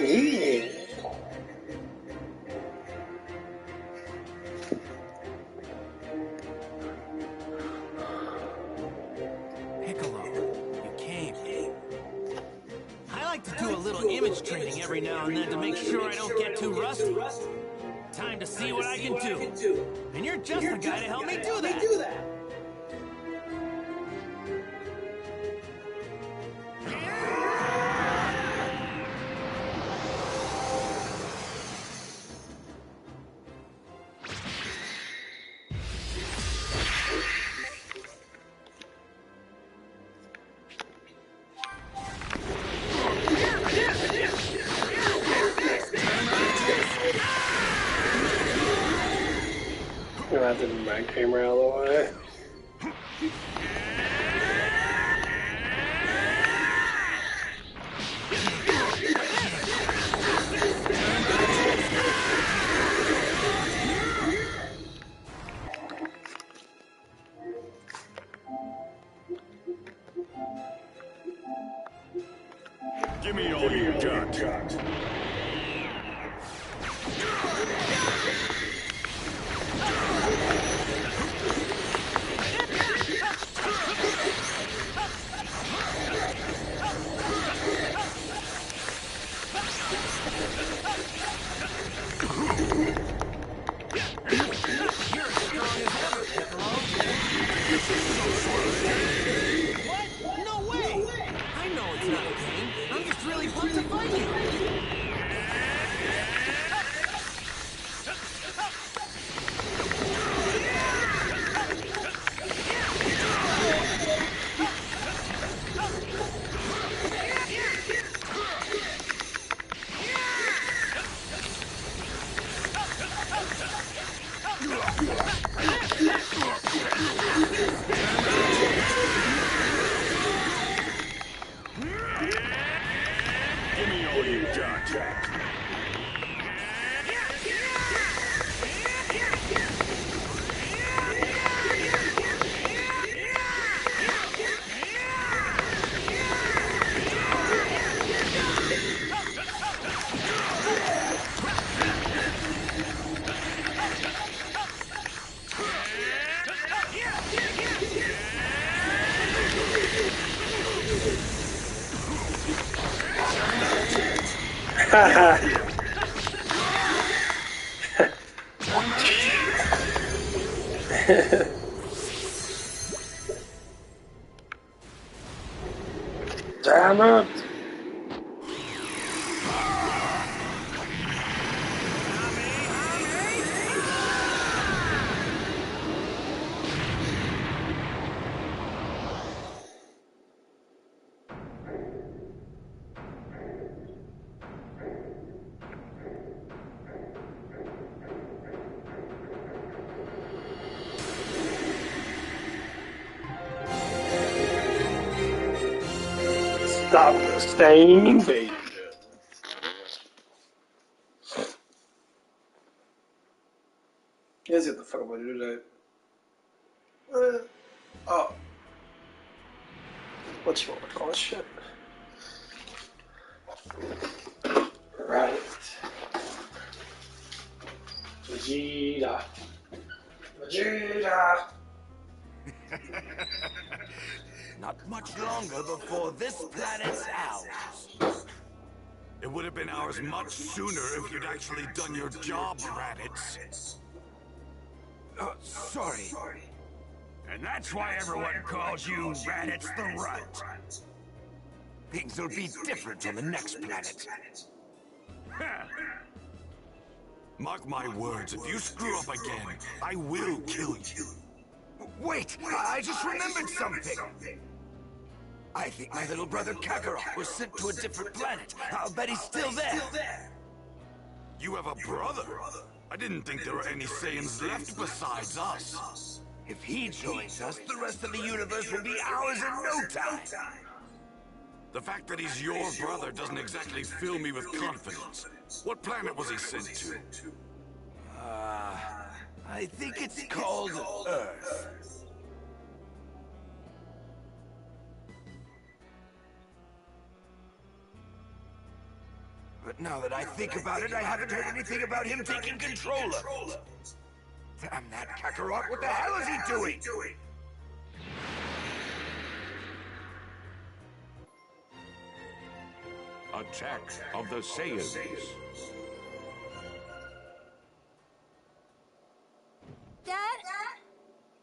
Ooh. Piccolo, you came. I like to do a little image training every now and then to make sure I don't get too rusty. Time to see what I can do. And you're just the guy to help me do that. I'm gonna have to move my camera out of the way. Give me all you got. What? No way! I know it's not a game. I'm just really pumped to fight you. Give me all you got. Haha. Damn it! Stop the stain invasion. Let's get the fuck about to do that. Oh. What you want to call this shit? Right. Vegeta. Vegeta. Not much longer before this planet's ours. It would have been ours much sooner if you'd actually done your job, Raditz. Sorry. And that's why everyone calls you Raditz the Runt. Things will be different on the next planet. Mark my words, if you screw up again, I will kill you. Wait, I just remembered something. I think my little brother Kakarot was sent to a different planet. I'll bet he's still there. You have a brother? I didn't think there were any Saiyans left besides us. If he joins us, the rest of the universe will be ours in no time. The fact that he's your brother doesn't exactly fill me with confidence. What planet was he sent to? I think it's called Earth. But now that I think about it, I haven't heard anything about him taking control of it. Damn that Kakarot, what the hell is he doing? Attack of the Saiyans. Dad?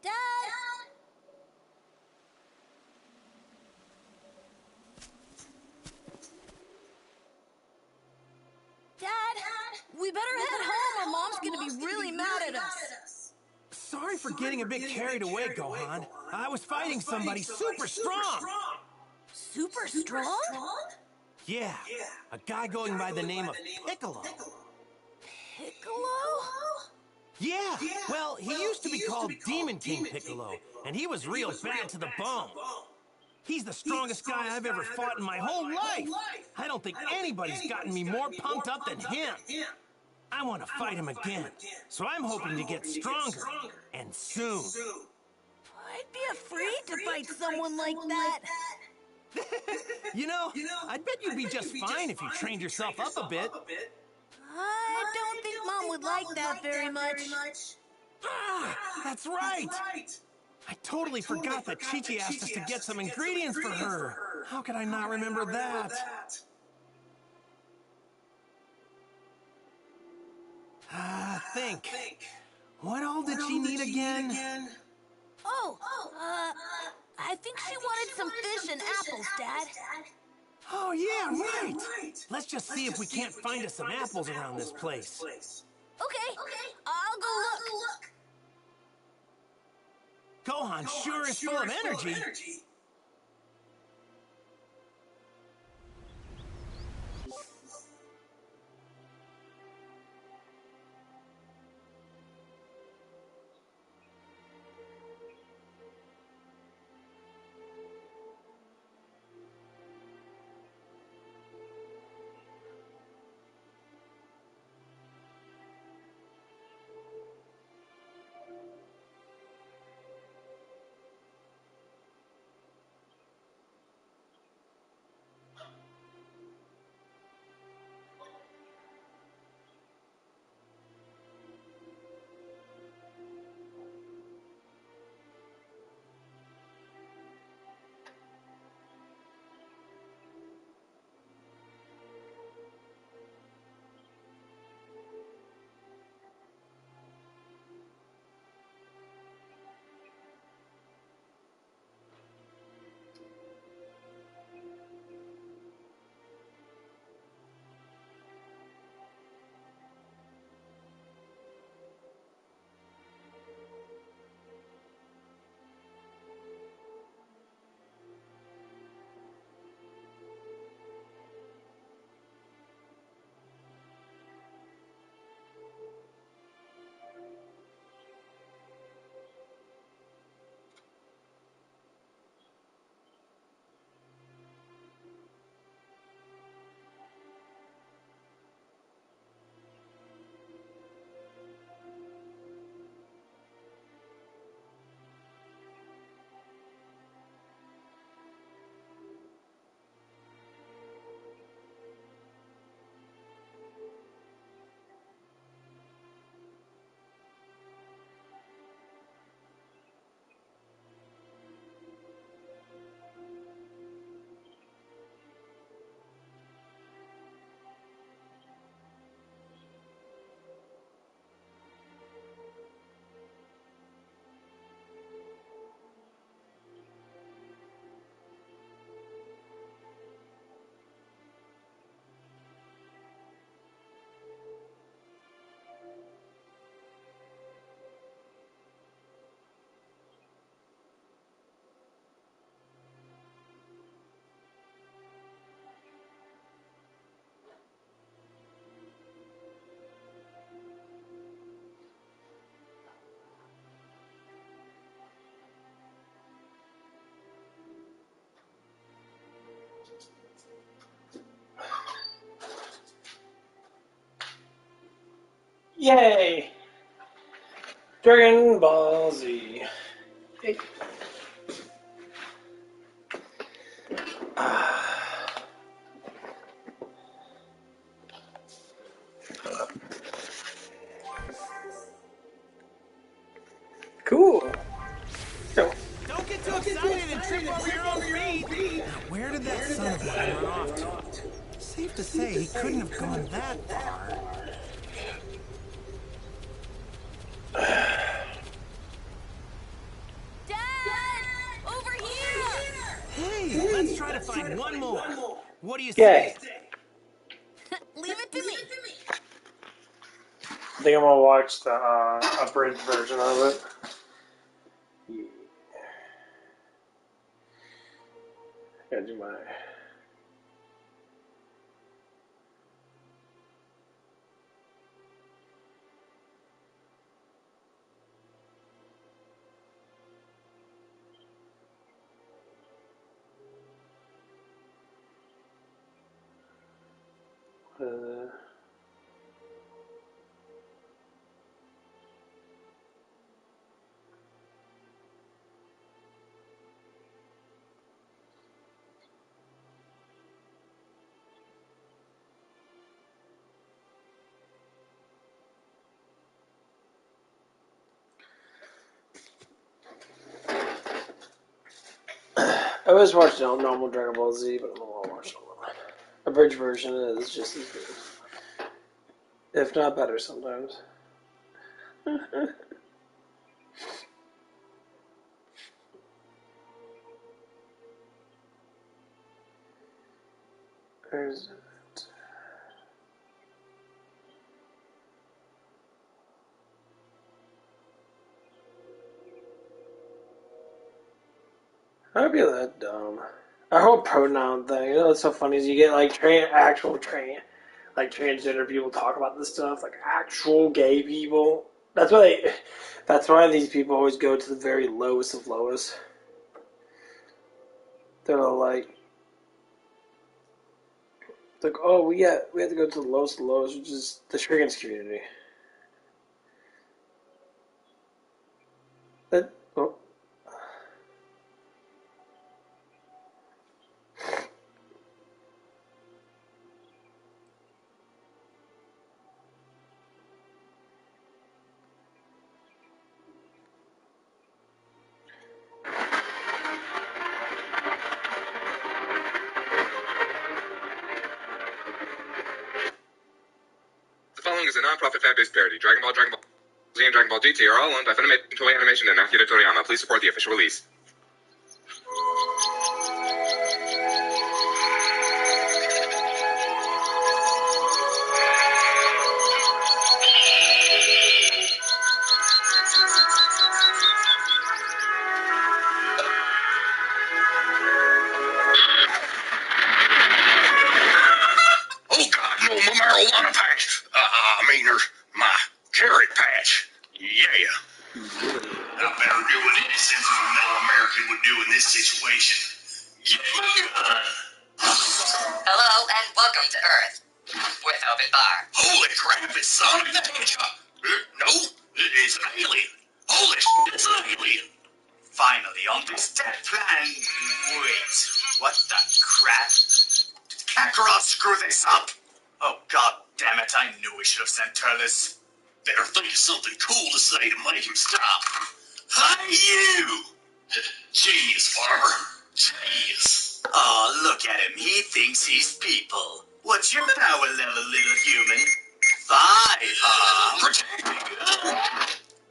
Dad? Dad? We better head home or Mom's gonna be really mad at us. Sorry for getting a bit carried away, Gohan. I was fighting somebody super strong. Super strong? Yeah, a guy going by the name of Piccolo. Piccolo? Yeah, well, he used to be called Demon King Piccolo, and he was real bad to the bone. He's the strongest guy I've ever fought in my whole life. I don't think anybody's gotten me more pumped up than him. I want to fight him again, so I'm hoping to get stronger, and soon. I'd be afraid to fight someone like that. You know, I bet you'd be just fine if you trained yourself up a bit. I don't think Mom would like that very much. Ah, that's right. I totally forgot that Chi-Chi asked us to get some ingredients for her. How could I not remember that? Think. What all did she need again? Oh, I think she wanted some fish and apples, Dad. Oh, yeah, right. Let's just see if we can't find us some apples around this place. Okay, I'll go look. Gohan sure is full of energy. Yay! Dragon Ball Z. Hey. did that son of mine run off to? Safe to say he couldn't have gone that far. Dad! Over here! Hey, let's try to find one more. What do you Yay. say? Leave it to me. I think I'm gonna watch the abridged version of it. Yeah. Gotta do my. I always watched the normal Dragon Ball Z, but I'm not gonna watch the abridged version is just as good, if not better sometimes. There's it. I'd be that dumb. Our whole pronoun thing, you know what's so funny is you get like like transgender people talk about this stuff, like actual gay people. That's why these people always go to the very lowest of lowest. They're like, oh, we have to go to the lowest of lowest, which is the trans community. That, oh. The following is a non-profit fan-based parody. Dragon Ball Z, and Dragon Ball GT are all owned by Funimation, Toei Animation, and Akira Toriyama. Please support the official release. Oh God, no, my marijuana patch. My carrot patch. Yeah. I better do what any sensible middle American would do in this situation. Get my gun. Hello and welcome to Earth with Open Bar. Holy crap, it's Sonic the Hedgehog. No, it's an alien. Holy shit, it's an alien. Finally, on this death plan. Wait, what the crap? Did Kakarot screw this up? Oh, God damn it, I knew we should have sent Turles. Better think of something cool to say to make him stop. Hi, you! Genius, Farmer. Genius. Oh, look at him. He thinks he's people. What's your power level, little human? 5, huh? Protect me.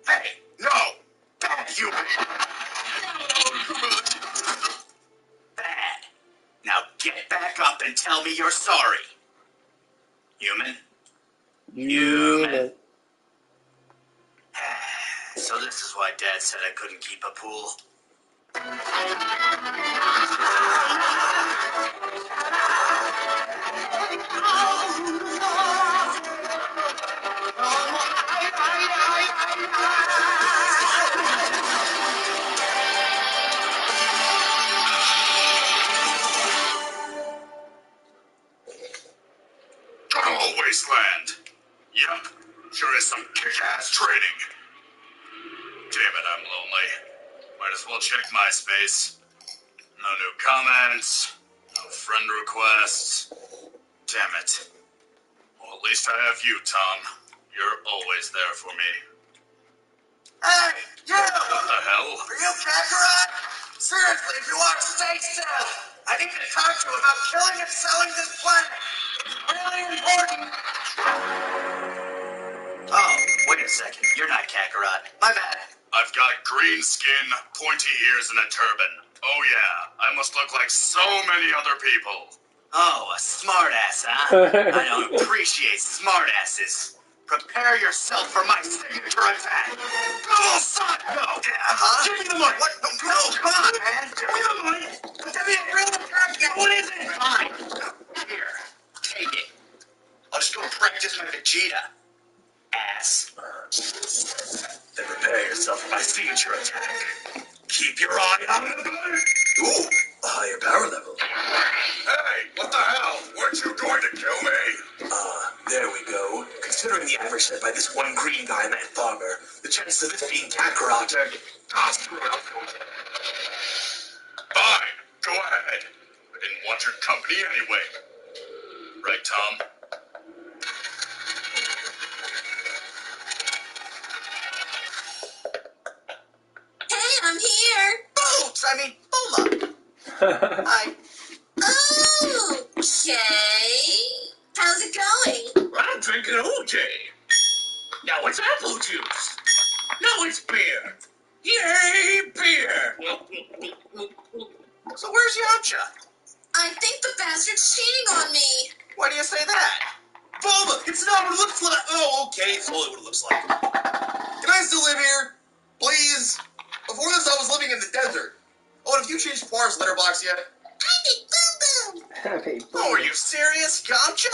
Hey, no. Bad human. Bad. Now get back up and tell me you're sorry. Human? Human. So this is why Dad said I couldn't keep a pool. Oh, Wasteland. Yep, sure is some kick-ass training. Damn it, I'm lonely. Might as well check MySpace. No new comments, no friend requests. Damn it. Well, at least I have you, Tom. You're always there for me. Hey, you! What the hell? Are you Kakarot? Seriously, if you want to stay still. I need to talk to you about killing and selling this planet. It's really important. Oh, wait a second. You're not Kakarot. My bad. I've got green skin, pointy ears, and a turban. Oh yeah, I must look like so many other people. Oh, a smartass, huh? I don't appreciate smartasses. Prepare yourself for my signature attack. Go, son, go! Give me the money! What? No, come on, man! Give me the money! Give me a real attack! What is it? Fine. Here, take it. I'll just go practice my Vegeta. Ass. Then prepare yourself for my signature attack. Keep your eye on the button. Ooh, a higher power level. Hey, what the hell? Weren't you going to kill me? There we go. Considering the average set by this one green guy and that farmer, the chances of this being Kakarot are... screw it, I'll go with it. Fine, go ahead. I didn't want your company anyway. Right, Tom? Hey, I'm here. Boobs! I mean, Bulma. Hi. Okay. How's it going? I'm drinking OJ. Now it's apple juice. Now it's beer. Yay, beer! So where's Yamcha? I think the bastard's cheating on me. Why do you say that? Bulma, it's not what it looks like. Oh, okay, it's totally what it looks like. Can I still live here? Please? Before this, I was living in the desert. Oh, and have you changed Poirot's letterbox yet? Happy. Oh, are you serious, Yamcha?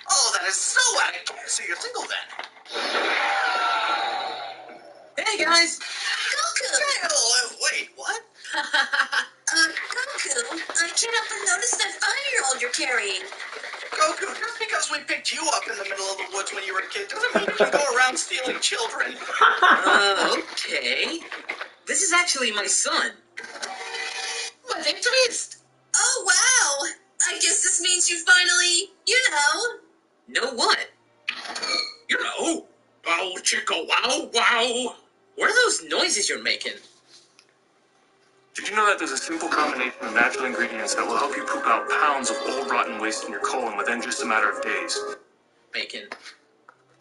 Oh, that is so out of character. So you're single then? Hey guys! Goku! Wait, what? Goku, I can't help but notice that 5-year-old you're carrying. Goku, just because we picked you up in the middle of the woods when you were a kid doesn't mean you can go around stealing children. Okay. This is actually my son. What a twist! Oh, wow. I guess this means you finally, Know what? You know, oh, chicka wow wow. What are those noises you're making? Did you know that there's a simple combination of natural ingredients that will help you poop out pounds of old rotten waste in your colon within just a matter of days? Bacon.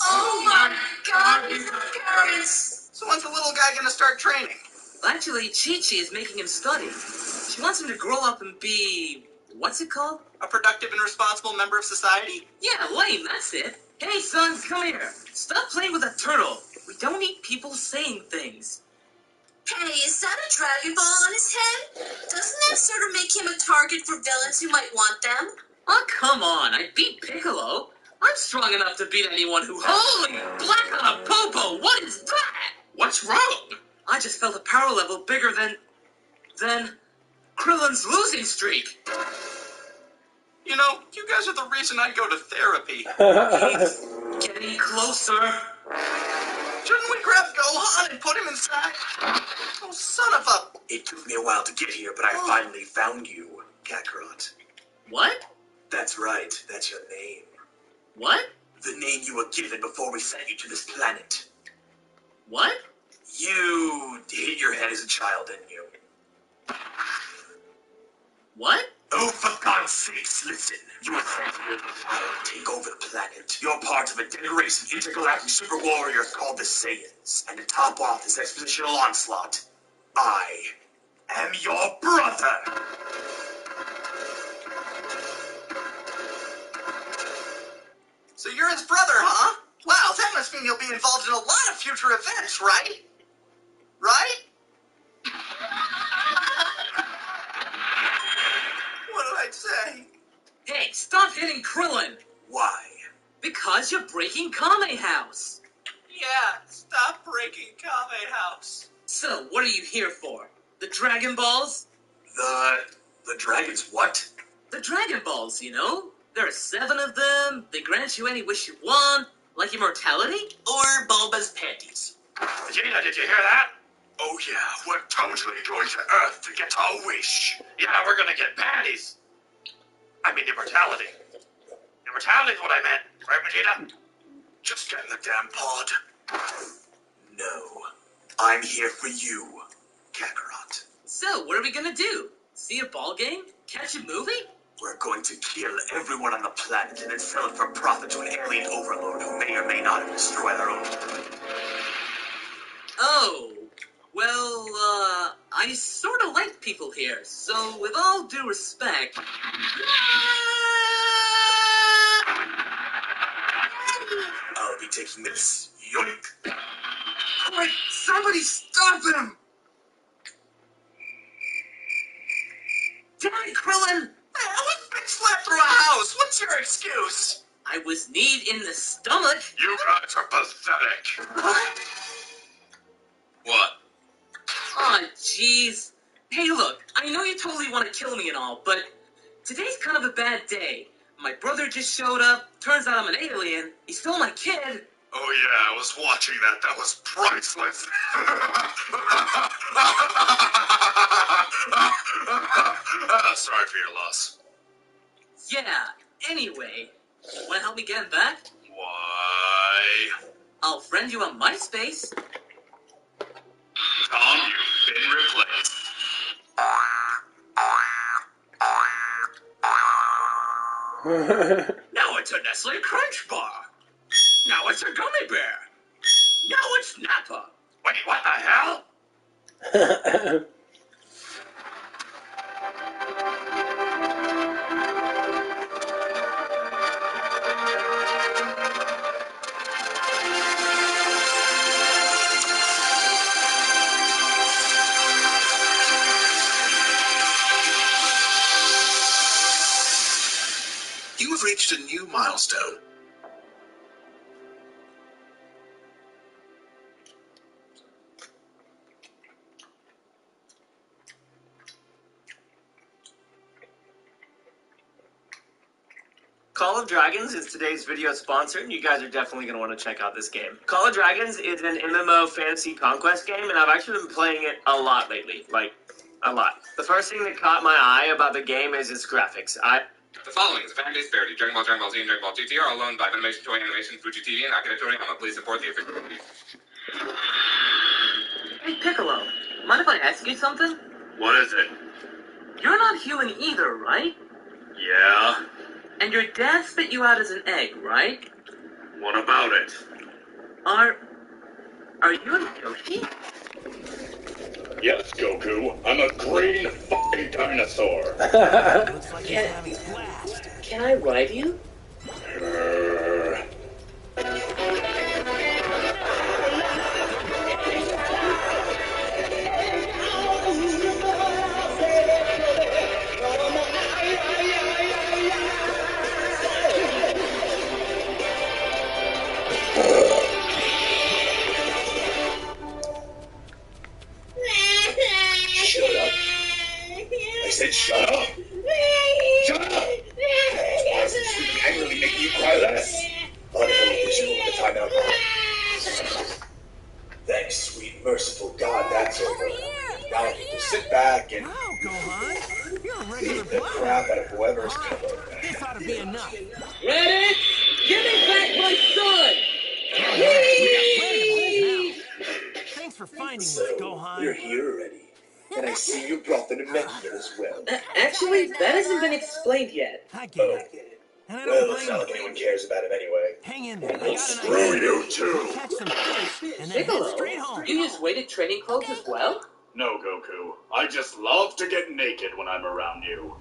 Oh my god, these are parents. So when's the little guy gonna start training? Actually, Chi-Chi is making him study. She wants him to grow up and be... what's it called? A productive and responsible member of society? Yeah, lame, that's it. Hey, sons, come here. Stop playing with a turtle. We don't need people saying things. Hey, is that a Dragon Ball on his head? Doesn't that sort of make him a target for villains who might want them? Oh, come on. I beat Piccolo. I'm strong enough to beat anyone who... Holy black on a popo! What is that? What's wrong? I just felt a power level bigger than Krillin's losing streak. You know, you guys are the reason I go to therapy. He's getting closer. Shouldn't we grab Gohan and put him inside? Oh, son of a... It took me a while to get here, but I finally found you, Kakarot. What? That's right, that's your name. What? The name you were given before we sent you to this planet. What? You hit your head as a child, didn't you? What? Oh, for God's sakes, listen. You were sent here to take over the planet. You're part of a dead race of intergalactic super warriors called the Saiyans. And to top off this expositional onslaught, I am your brother. So you're his brother, huh? Wow, that must mean you'll be involved in a lot of future events, right? Right? What did I say? Hey, stop hitting Krillin! Why? Because you're breaking Kame House. Yeah, stop breaking Kame House. So, what are you here for? The Dragon Balls? The dragons what? The Dragon Balls, you know? There are 7 of them. They grant you any wish you want, like immortality. Or Bulba's panties. Vegeta, did you hear that? Oh yeah, we're totally going to Earth to get our wish. Yeah, we're gonna get panties. I mean immortality. Immortality is what I meant, right, Vegeta? Just get in the damn pod. No, I'm here for you, Kakarot. So, what are we gonna do? See a ball game? Catch a movie? We're going to kill everyone on the planet and then sell it for profit to an alien overlord who may or may not have destroyed our own planet. Oh, well, I sort of like people here, so with all due respect... I'll be taking this. Yoink! Quick! Somebody stop him! Damn it, Krillin! What bitch slept through a house? What's your excuse? I was kneed in the stomach. You guys are pathetic. What? Aw, jeez. Hey, look, I know you totally want to kill me and all, but today's kind of a bad day. My brother just showed up. Turns out I'm an alien. He stole my kid. Oh yeah, I was watching that. That was priceless. Sorry for your loss. Yeah, anyway. Want to help me get him back? Why? I'll friend you on MySpace. Tom, you've been replaced. Now it's a Nestle Crunch Bar. Now it's a gummy bear. Now it's Napa. Wait, what the hell? You have reached a new milestone. Call of Dragons is today's video sponsor, and you guys are definitely going to want to check out this game. Call of Dragons is an MMO fantasy conquest game, and I've actually been playing it a lot lately. Like, a lot. The first thing that caught my eye about the game is its graphics. The following is a fan-based parody. Dragon Ball, Dragon Ball Z, and Dragon Ball GT are all owned by Funimation, Toei Animation, Fuji TV, and Akira Toriyama. Please support the official release. Hey, Piccolo. Mind if I ask you something? What is it? You're not human either, right? Yeah? And your dad spit you out as an egg, right? What about it? Are you a Yoshi? Yes, Goku. I'm a green fucking dinosaur. Looks like he's having a blast. Can I ride you? Shut up. I said shut up. Shut up. Why is this sleeping angrily making you cry less? Unofficial the timeout. Thanks, sweet merciful God, that's over. Now I can just sit back and Wow, Gohan. You're a regular beat the blood. crap out of whoever's coming. This ought to be enough. Ready? Give me back my son! We got plenty of them now. Thanks for finding us, So, Gohan. you're here already. And I see you brought the Namekian as well. Actually, that hasn't been explained yet. I get Oh, it. And I well, don't it's blame not like you. anyone cares about him anyway. Hang in there. I got an Screw idea. you too! We'll catch some fish and then head Piccolo, straight home. you use weighted training clothes as well? No, Goku. I just love to get naked when I'm around you.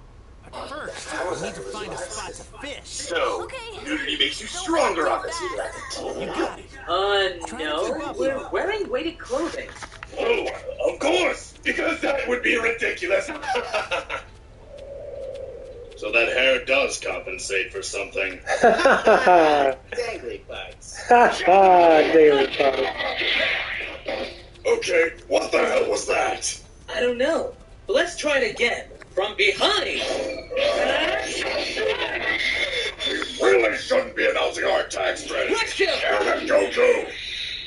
But first, we need to find a spot to fish. So, nudity makes you stronger, obviously. You got it. No. We're wearing weighted clothing. Oh, of course! Because that would be ridiculous! So that hair does compensate for something. Dangly bugs. Daily Potter. Okay, what the hell was that? I don't know. But let's try it again. From behind. We really shouldn't be announcing our attack strategy. Watch him! Damn it, Goku!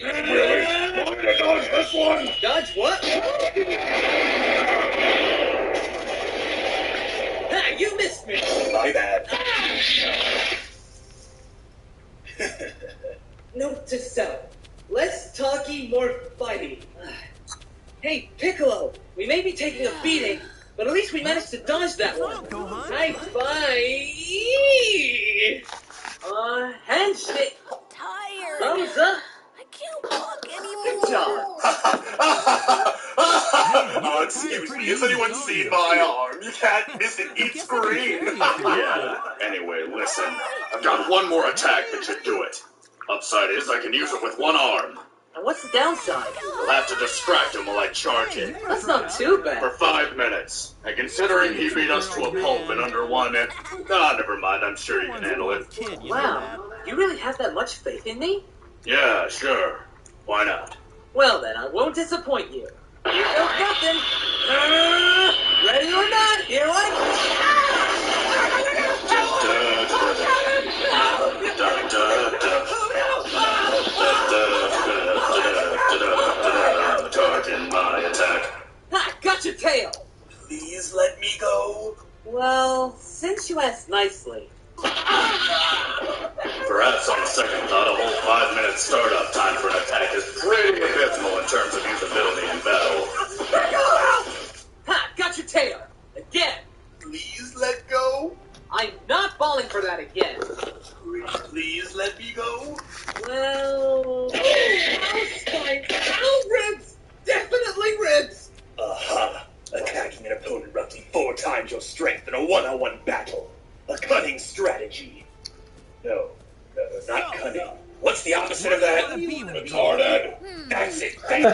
Really? Want me to dodge this one? Dodge what? Ah, you missed me. My bad. Note to self. Less talky, more fighty. Hey, Piccolo, we may be taking a beating, But at least we managed to dodge that one. High five! Handshake! Tired. Thumbs up! I can't walk anymore. Good job! Oh, excuse me, has anyone seen my arm? You can't miss it, it's green. Yeah, anyway, listen. I've got one more attack that should do it. Upside is I can use it with one arm. And what's the downside? You'll have to distract him while I charge it. That's not too bad. For 5 minutes. And considering he beat us to a pulp in under 1 minute, never mind, I'm sure you can handle it. Wow, you really have that much faith in me? Yeah, sure. Why not? Well then, I won't disappoint you. Here goes nothing. Ready or not, here I Targeting my attack. Ha! Got your tail! Please let me go. Well, since you asked nicely. Perhaps on second thought, a whole 5-minute startup time for an attack is pretty abysmal in terms of usability in battle. Ha! Got your tail! Again! Please let go. I'm not falling for that again. Please let me go. Well... Oh, spine! Ow, ribs! Definitely ribs! Aha! Attacking an opponent roughly 4 times your strength in a one-on-one battle. A cunning strategy. No, not cunning. What's the opposite of that? Retarded. That's it. Thank you.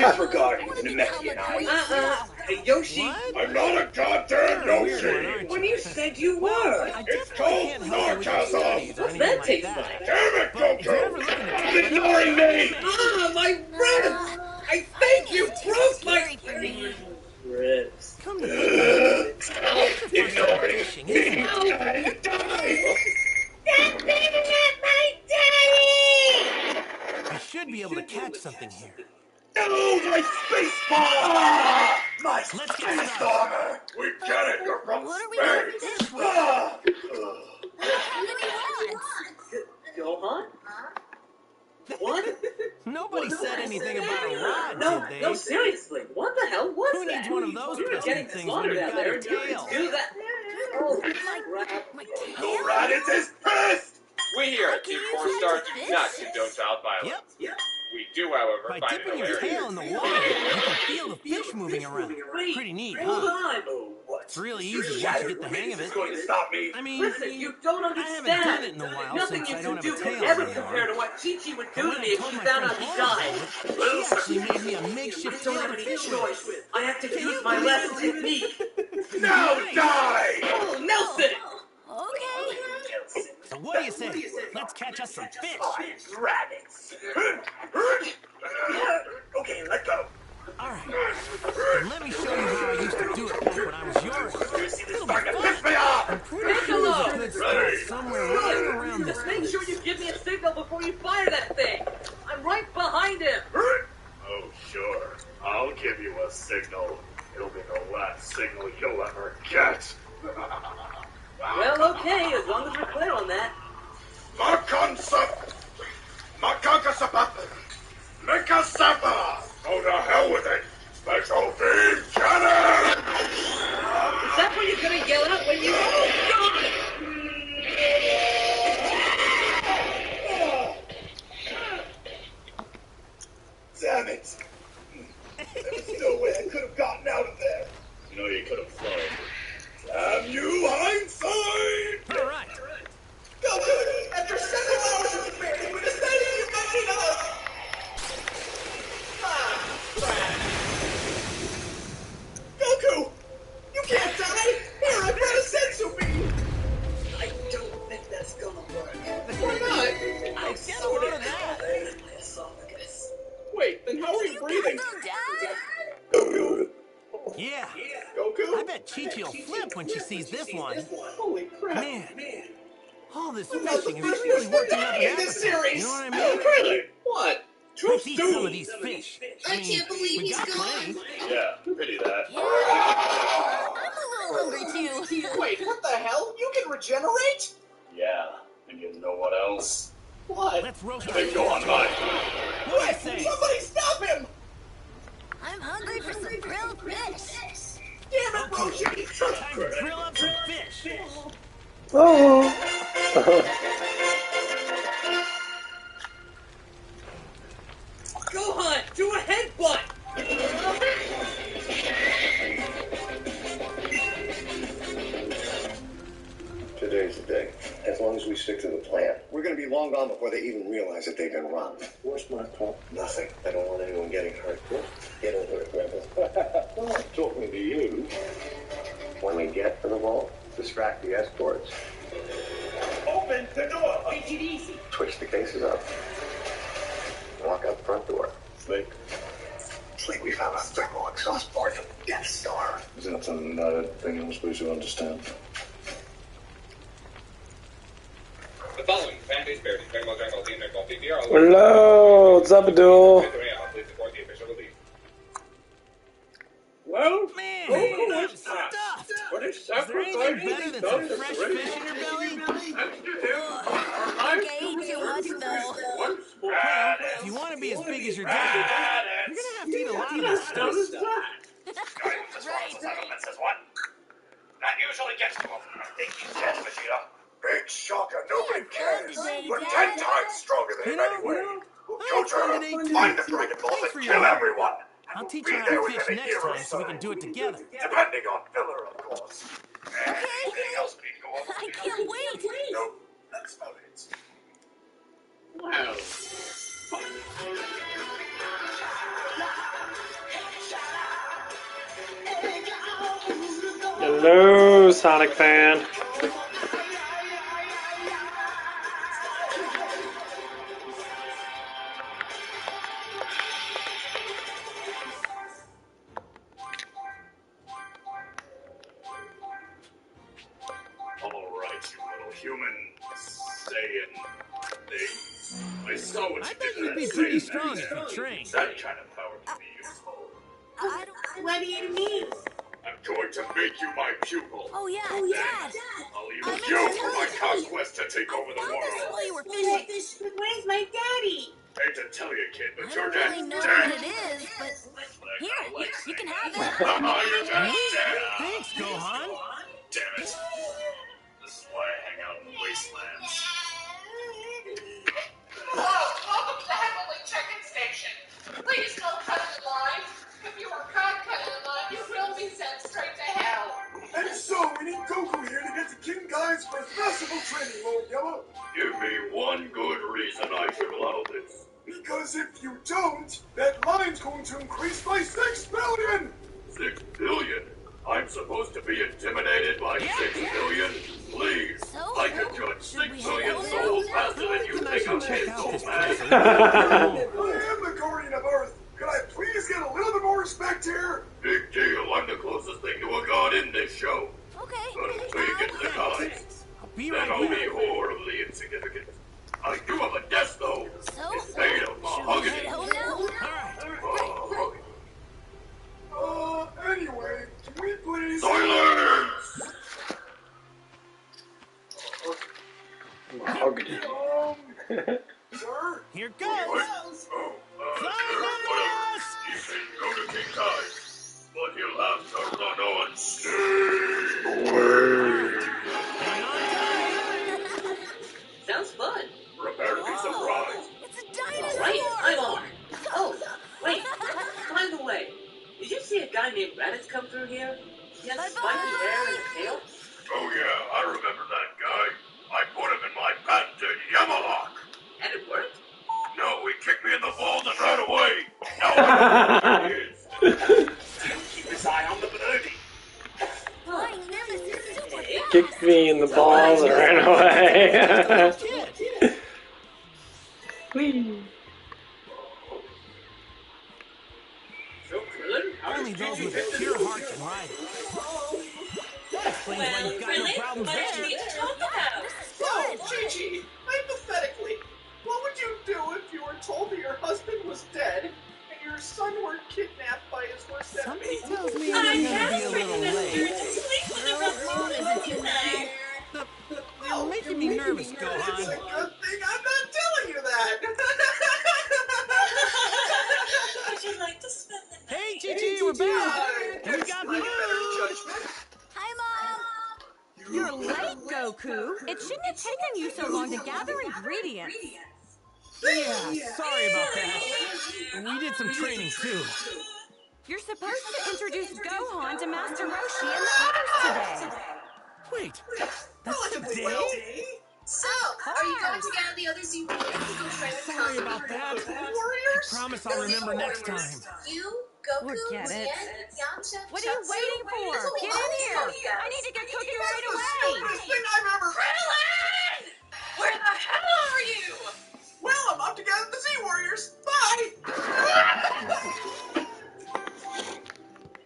Disregarding the Namekian eye. Hey, Yoshi. I'm not a goddamn Yoshi. When you said you were. It's called sarcasm. What's that taste like? Damn it, Goku! Stop ignoring me! Ah, my ribs! I think you broke my ribs. Ignoring me! Die! Stop beating at my daddy! I should be able to catch something here. No, my space ball! My space bomber! We get it, you're from What are we space! doing this How many rods? Gohan? What? Nobody said anything about a rod, No, did they? no, seriously. What the hell was Who that? needs one of those We were pesky getting things slaughtered when out you've there, got and a you tail? could do that. Oh, crap. My No tail? Raditz is pissed! We here at Team 4 Star do not condone child violence. Yep. We do, however, By find it dipping your hilarious. tail in the water, you can feel the fish moving around. Wait, Pretty neat, hold huh? on. Oh, what? It's really easy once you get the hang of it. going to stop me. I mean, Listen, you don't I understand. haven't done it in a while Nothing since you I don't can have a do tail can ever anymore. compare to what Chi-Chi would do But to when me I if told she my found friend out he Paul died. about it, she actually made me a makeshift I don't tail have to any fish choice. with. I have to Can use you my believe last it? technique. Now die! Oh, Nelson! Okay. So what do you say? Let's catch us some fish. Rabbits. Okay, let go. All right. Then let me show you how I used to do it back when I was your age. You see this starting to piss me off! I'm pretty sure there's a good spot somewhere right around this Just make place. sure you give me a signal before you fire that thing. I'm right behind him. Oh, sure. I'll give you a signal. It'll be the last signal you'll ever get. Well, okay, as long as we're clear on that. Mikasapa! Go to hell with it! Special beam cannon! Is that what you're gonna yell out when you... Oh, God! Damn it! There's no way I could have gotten out of there. You know you could have flown. Damn you, hindsight! All right. Goku, after 7 hours of preparing, we decided you might need us! Goku! You can't die! Here, I've got a sensu beam! I don't think that's gonna work. Why not? I sort of that. My esophagus. Wait, then how are you You breathing? gotta go, Dad. Goku! Yeah. Goku? I bet Chi-Chi will flip when she sees this one. Holy crap. Man, all this I'm not the fishing is first really person to working up die an in this appetite. series! You know what I mean? Really? What? Too Let's eat some of soon! these fish. I can't believe we he's got gone. plenty. Yeah, pity that. Yeah. I'm a little hungry, too. Wait, what the hell? You can regenerate? Yeah, and you know what else? What? Let's roast our Then go on mine. What do you say? Somebody stop him! I'm hungry for some grilled fish. Damn it, Roshi! Time to grill up some fish. Oh. Gohan, do a headbutt! Today's the day. As long as we stick to the plan. We're gonna be long gone before they even realize that they've been robbed. What's my problem? Nothing. I don't want anyone getting hurt. Get over it, Rebel. I'm talking to you. When we get to the vault, distract the escorts. Open the door! Take it easy. Twitch the cases up. Walk out the front door. Snake. Snake, we found a thermal exhaust port from the Death Star. Is that something not a thing I'm supposed to understand? The following fan-based parody, Dragon Ball, Dragon Ball Z, and Dragon Ball GT are all Hello, what's up, Abdul? Please support the official release. Well, Man, Goku I'm was stuffed. but his Is there anything sacrifice better is than done some fresh already. fish in your belly? Thanks to him, our lives Okay, too much though. once more. Well, if you want to be as big as your dad, you're gonna have to eat a lot of this stuff. Right. Settlement says what? That usually gets to him. I think he's dead, Vegeta. Big shocker, nobody cares. Today, We're Dad. 10 times stronger than him anyway. fun today, too. Find the Dragon Balls Thanks for and your kill help. everyone. I'll teach Be you how there to within fish a next year or time so we can do it together. Depending on filler, of course. Anything else we need to go over? I can't wait. Nope, that's about it. Well, Hello, Sonic fan. All right, you little human Saiyan thing. I saw what I you bet did to you'd that be pretty Saiyan strong thing. if you trained. That kind of power can be useful. I don't. What do you mean? I'm going to make you my pupil. Oh yeah, Then Dad. I'll I use meant you to for tell my you. conquest to take over the Found this world. while you were fishing. But where's my daddy? Hate to tell you, kid, but I your don't dad's really know dead. what it is, but here, you can have it. Your dad's dead. Thanks, Gohan. Damn it. This is why I hang out in wastelands. Welcome to the Heavenly Check-in Station. Please don't cut the line. If you are caught cutting the line, you will be sent straight to hell. And so, we need Goku here to get to King Kai's first massive training, Lord Yellow. Give me one good reason I should allow this. Because if you don't, that line's going to increase by 6 billion! 6 billion? I'm supposed to be intimidated by 6 billion? Please, So, I could judge 6 we billion head souls over faster than you think I'm check his out soul this man. place. I am the Guardian of Earth. Could I please get a little bit more respect here? Big deal, I'm the closest thing to a god in this show. Okay. But until you get to the gods, I'll be then right I'll be back. horribly insignificant. I do have a desk, though. So, It's made of should we mahogany. head home now? Mahogany. Anyway, can we please... Silence! Mahogany. Sir? Here goes. Silence! He can go to King Kai, but he'll have to run on Hang on tight. Sounds fun. Prepare to be surprised. It's a dinosaur. Right, I'm on. Oh, wait. By the way, did you see a guy named Raditz come through here? He has spiky hair and a tail. Oh yeah, I remember that guy. I put him in my patented Yamalok. And it worked? No, he kicked me in the balls and ran away. Now I know where he is. Keep his eye on the birdie. My Nemesis is super fast. Kicked me in the balls and ran away. Whee. So, Krillin, how Only does those Gigi with hit a the pure news? heart can ride it. That explains why you've got no problems what do there. you need to talk about? Well, Gigi, hypothetically, what would you do if you were told that your husband was dead and your son were kidnapped by his worst enemy? Something tells me I'm I'm gonna be a desperate little to late. sleep with a rough moon tonight. You're making me nervous, It's a Gohan. good thing I'm not telling you that. Would you like to spend the night? Hey, Gigi, we're back. And we got food. you so long to gather ingredients? Yeah, sorry about that. We did some training too. You're supposed to introduce Gohan to Master Roshi and the others today. Wait, that's today? So, are you going to gather the other Z Warriors to go train with Sorry about that. I promise I'll remember next time. You, Goku, Forget it. Tien, Yamcha, What are you Chutsu? waiting for? There's only Get all in these here. guys. I need to get cooking right That's the away. stupidest thing I've ever read! Where the hell are you? Well, I'm off to gather the Z Warriors. Bye!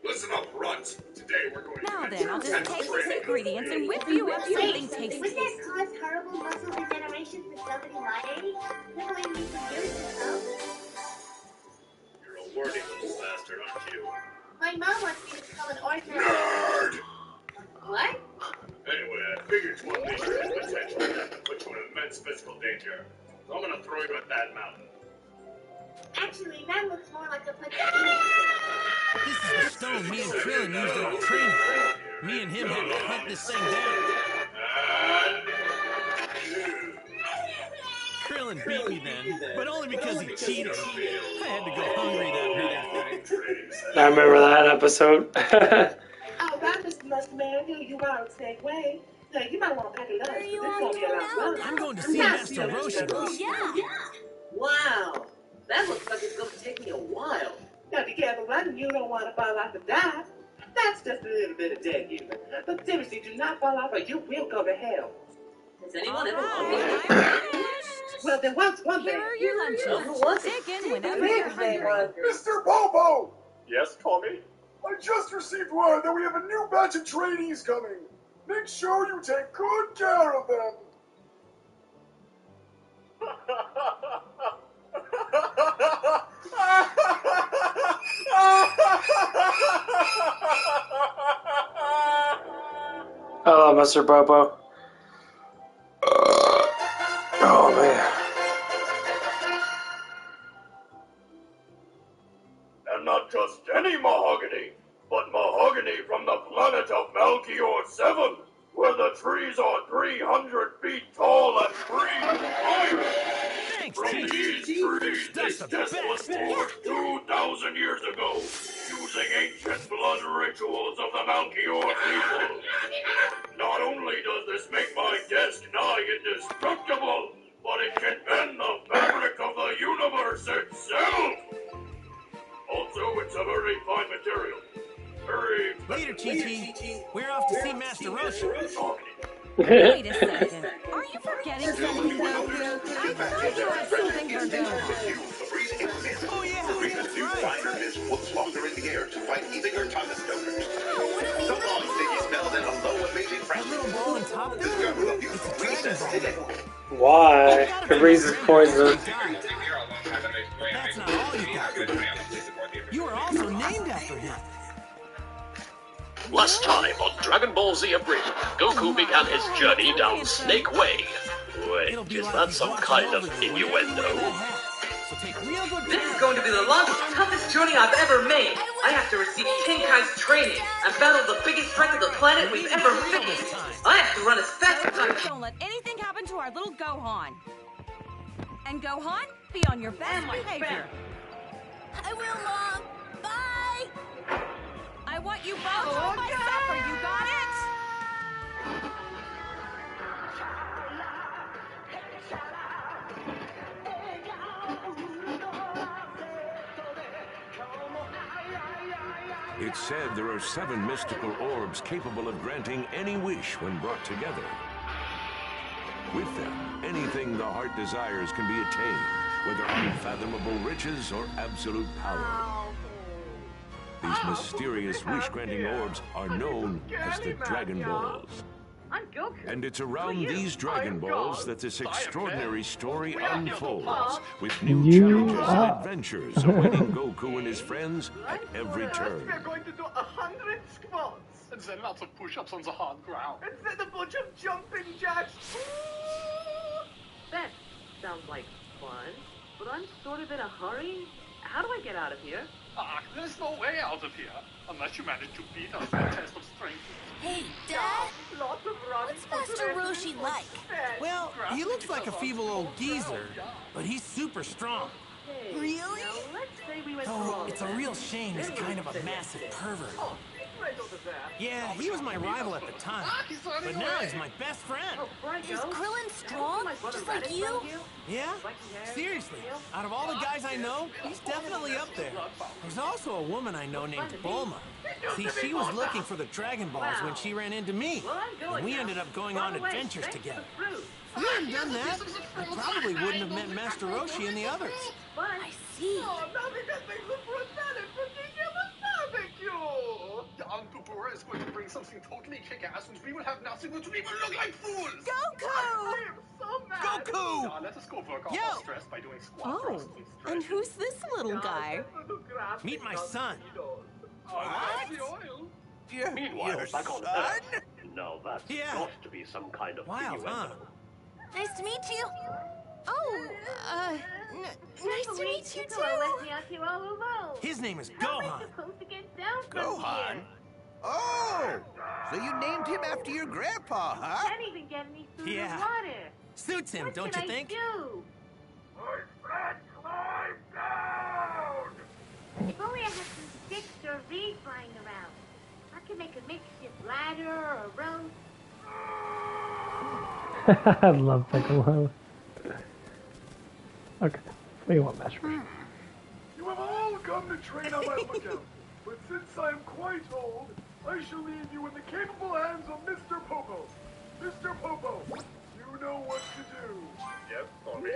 Listen up, runt. Today we're going Now to then, I'll just take these ingredients and whip you up something tasty. Wouldn't that cause horrible muscle degeneration for somebody my age? Nibbling me for years to come? You're a wordy little bastard, aren't you? My mom wants me to become an ordinary... Nerd! What? Anyway, I figured to unleash your hidden potential and put you in immense physical danger. So I'm gonna throw you at that mountain. Actually, that looks more like a This is the stone me and Krillin used in our training. Me and him had to hunt this thing down. Krillin beat me then, but only because he cheated. I had to go hungry that night. I remember that episode. All right, Mr. Muscle Man, here you are on Segway. Now, you might want to pack a lunch. This won't be a lot longer. I'm going to see Master Roshi. Oh, yeah. Wow. That looks like it's going to take me a while. Now, be careful, running. You don't want to fall off and die. That's just a little bit of dead humor. But seriously, do not fall off or you will go to hell. Has anyone ever loved me? Well, there was one Here thing. are your lunches. Dig in whenever you're hungry. Mr. Bobo! Yes, Tommy? I just received word that we have a new batch of trainees coming. Make sure you take good care of them. I love Mr. Bobo. Oh man. And not just any mahogany, but mahogany from the planet of Melchior 7, where the trees are 300 feet tall and breathe fire. Thanks, From these trees, this test was forged 2,000 years ago, using ancient blood rituals of the Melchior people. Not only does this make my desk nigh indestructible, but it can bend the fabric of the universe itself. Also, it's a very fine material. Very Later, Chi-Chi. We're off to see Master Roshi. Wait a second. Are you forgetting something, Goku? I thought you had something for Gohan. Oh, yeah, that's right. His foot longer in the air to fight Ethinger Thomas Stokers. So long, Sticky Spell, and hello, amazing friends. That little ball on top there? It's a Dragon Ball. Why? It raises poison. That's not all you got. You were also named after him. Last time on Dragon Ball Z Abridged, Goku began his journey down Snake Way. Wait, is that some kind of innuendo? This is going to be the longest, toughest journey I've ever made. I have to receive King Kai's training and battle the biggest threat to the planet we've ever faced. I have to run as fast as I can. Don't let anything happen to our little Gohan. And Gohan, be on your best behavior. I will, Mom. Bye. I want you both on my supper, you got it? It's said there are 7 mystical orbs capable of granting any wish when brought together. With them, anything the heart desires can be attained, whether unfathomable riches or absolute power. These mysterious wish-granting orbs are known as the Dragon Balls. I'm Goku. And it's around these Dragon Balls that this extraordinary story unfolds, with new challenges and adventures awaiting Goku and his friends at every turn. We're going to do 100 squats. And then lots of push-ups on the hard ground. And then a bunch of jumping jacks. That sounds like fun, but I'm sort of in a hurry. How do I get out of here? There's no way out of here, unless you manage to beat us in a test of strength. Hey, Dad! What's Master Roshi like? Well, he looks like a feeble old geezer, but he's super strong. Really? Oh, it's a real shame he's kind of a massive pervert. Yeah, he was my rival at the time, but now he's my best friend. Is Krillin strong? Just like you? Yeah? Seriously, out of all the guys I know, he's definitely up there. There's also a woman I know named Bulma. See, she was looking for the Dragon Balls when she ran into me, and we ended up going on adventures together. If we hadn't done that, I probably wouldn't have met Master Roshi and the others. I see. Oh, now they got things look for a salad for barbecue! Aunt Bubura is going to bring something totally kick-ass, and we will have nothing but people look like fools! Goku! I am so mad! Goku! Let us go work off Yo! our stress by doing squat thrusts and stretches. And who's this little guy? Meet my son. Meanwhile, back on Earth. Now that's got to be some kind of Wow, huh? Nice to meet you. Oh, nice to meet you too. His name is Gohan. Gohan? Oh! So you named him after your grandpa, huh? Can't even get any food Yeah. or water. Suits him, What don't can you think? I do? If only I had some sticks or reeds lying around. I could make a makeshift ladder or a rope. I love Piccolo. Okay, what do you want, Master? You have all come to train on my lookout, but since I am quite old, I shall leave you in the capable hands of Mr. Popo. Mr. Popo, you know what to do. Yes, sorry.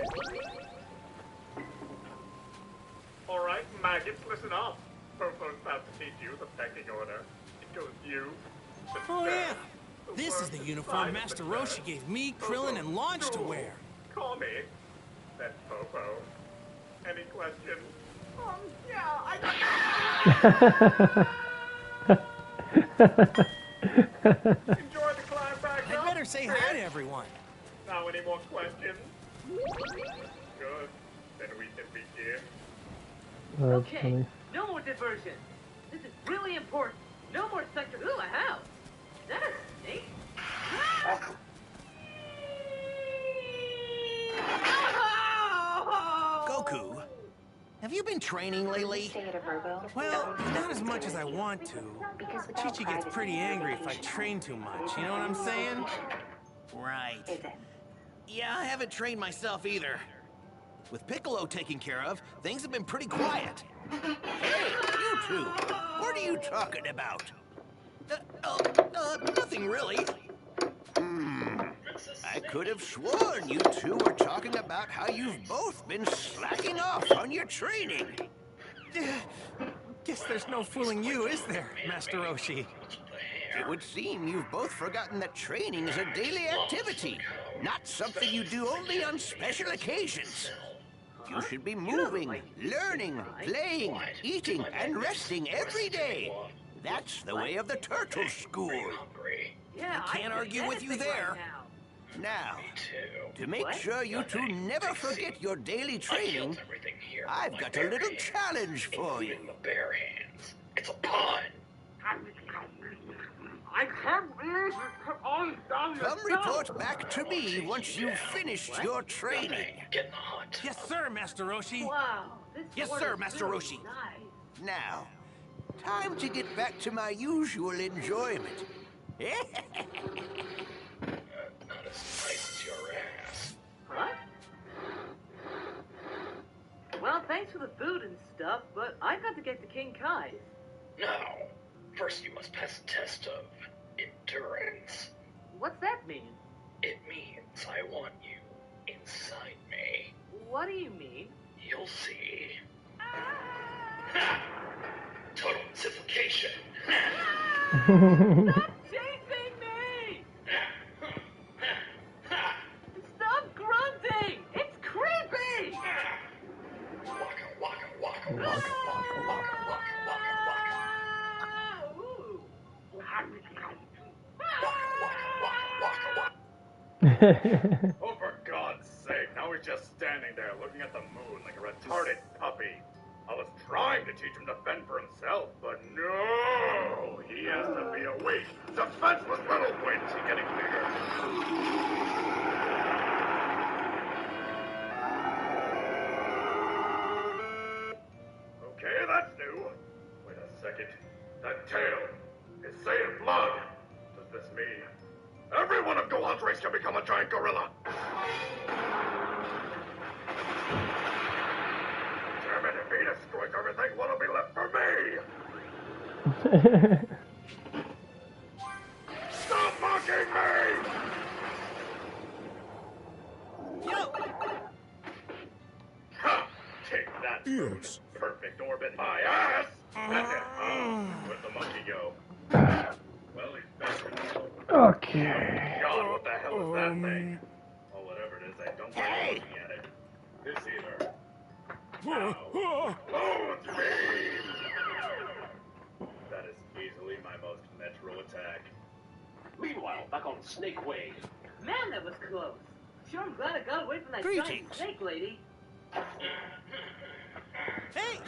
Alright, maggots, listen up. Popo's about to teach you the pecking order. It goes you. Oh yeah, this is the uniform Master Roshi gave me, Krillin, and Launch to wear. Call me. That's Popo. Any questions? Yeah, Enjoy the climb back I'd up. better say hi to everyone. Now, any more questions? Good. Then we can begin. Okay, Funny. no more diversion. This is really important. No more sector. Ooh, a house. Is that a snake? Goku, have you been training lately? Well, not as much as I want to. Chi-Chi gets pretty angry if I train too much, you know what I'm saying? Right. Yeah, I haven't trained myself either. With Piccolo taken care of, things have been pretty quiet. Hey, you two, what are you talking about? Nothing really. I could have sworn you two were talking about how you've both been slacking off on your training. Guess there's no fooling you, is there, Master Roshi? It would seem you've both forgotten that training is a daily activity, not something you do only on special occasions. You should be moving, learning, playing, eating, and resting every day. That's the way of the Turtle School. Yeah, I can't argue with you there. Now, to make sure you two never forget your daily training, I've got a little challenge for you. Bare hands. It's a pun. I can't believe you all done this. Come report back to me once you've finished your training. Get in the hut. Yes, sir, Master Roshi. Wow. Yes, sir, Master Roshi. Now, time to get back to my usual enjoyment. Not as nice as your ass. What? Well, thanks for the food and stuff, but I've got to get to King Kai's. No. First you must pass a test of endurance. What's that mean? It means I want you inside me. What do you mean? You'll see. Total simplification. Stop chasing me! Stop grunting! It's creepy! Waka waka waka waka waka waka Oh, for God's sake, now we're just standing there looking at the moon like a retarded puppy. I was trying to teach him to fend for himself, but no! He has to be a weak, defenseless little wench getting bigger. Okay, that's new. Wait a second. That tail is saying blood. Does this mean every one of Gohan's race can become a giant gorilla? Damn it, if he destroys everything, what'll be left for me? Stop mocking me! Yo! Ha! Take that. Yes. Perfect orbit. My ass! That's it. Where'd the monkey go? Well, he's better now. Okay. God, what the hell is that thing? Oh, whatever it is, I don't like looking at it. This either. Loads me! That is easily my most natural attack. Meanwhile, back on Snake Way. Man, that was close. Sure, I'm glad I got away from that giant snake lady. Hey!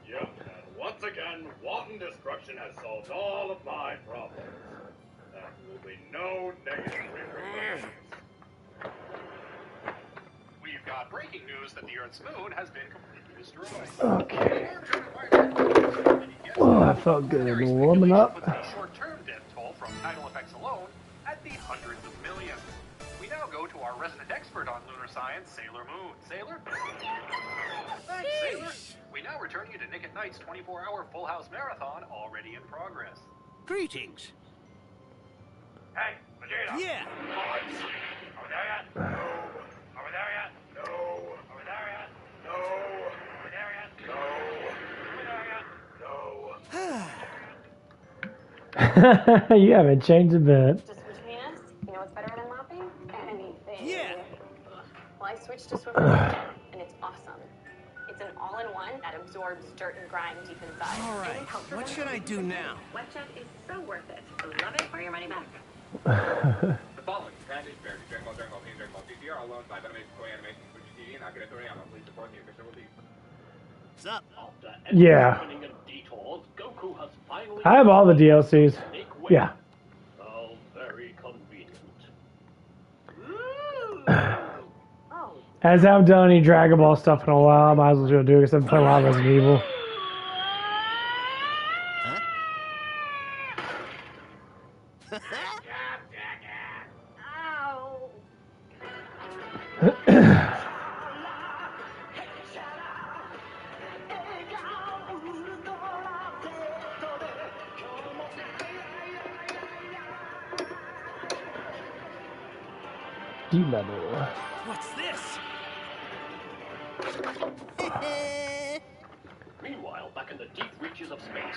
Yep, and once again, wanton destruction has solved all of my problems. There will be no negative repercussions. We've got breaking news that the Earth's moon has been completely destroyed. Okay. Oh, that felt good. Warming up. The short-term death toll from tidal effects alone at the hundreds of millions. We now go to our resident expert on lunar science, Sailor Moon. Sailor? Thanks, Sailor. We now return you to Nick at Night's 24-hour Full House Marathon, already in progress. Greetings. Hey, Vegeta! Yeah! Over there yet? No. Over there yet? No. Over there yet? No. Over there yet? No. Over there yet? No. You haven't changed a bit. Just between us, you know what's better than mopping? Anything. Yeah! Well, I switched to Swiffer Wet Jet, and it's awesome. It's an all-in-one that absorbs dirt and grime deep inside. All right, what should I do now? Wet Jet is so worth it. Love it for your money back. The following Dragon Bear, Dragon Ball, Dragon Ball Z, Dragon Ball GT are all owned by Funimation, Toei Animation, Fuji TV, and Akira Toriyama. Please support the official release. What's up? Yeah. Detours, Goku has finally I have all the DLCs. Yeah. How very convenient. As I haven't done any Dragon Ball stuff in a while, I might as well go do it because I've been playing a lot of Resident Evil. D-level. What's this? Meanwhile, back in the deep reaches of space.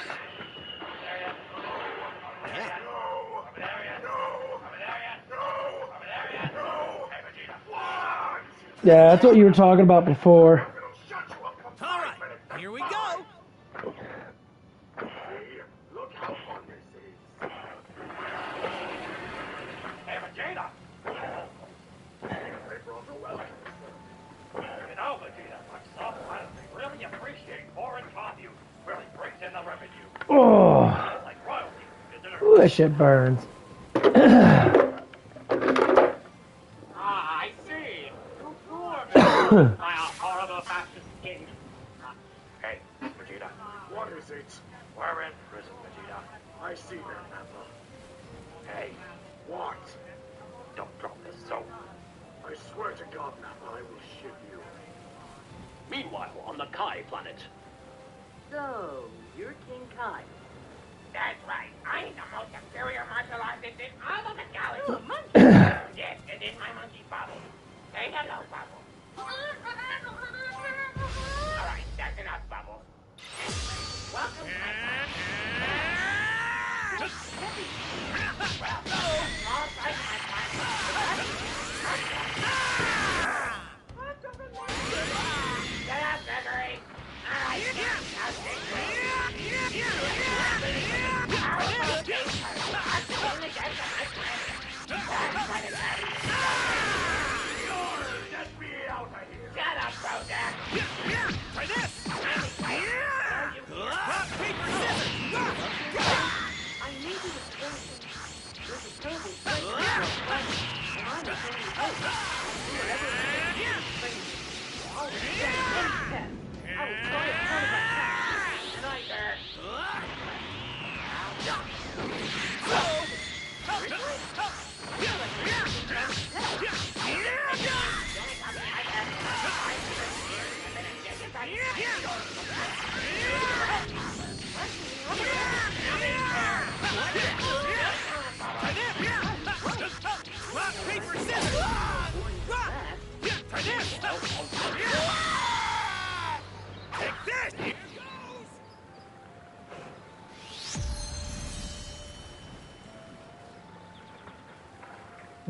Yeah, that's what you were talking about before. All right, here we go. Look how fun this is. Hey, Vegeta! They brought the weather. You know, Vegeta, like some planets, they really appreciate foreign coffee. Really brings in the revenue. Oh, Like royalty. ooh, that shit burns. I see. My horrible fastest king. Hey, Vegeta. What is it? We're in prison, Vegeta. I see that, Nappa. Hey, what? Don't drop this soap. I swear to God, Nappa, I will shit you. Meanwhile, on the Kai planet. So, you're King Kai. That's right. I'm the most superior martial artist in all of the galaxy. Oh, monkey. Yes, and in my monkey Bubble. Say hello, Bubble. All right, that's enough, Bubble. Welcome, my friend. Well, small fight, my friend. Get up, Gregory. All right, now stay clear.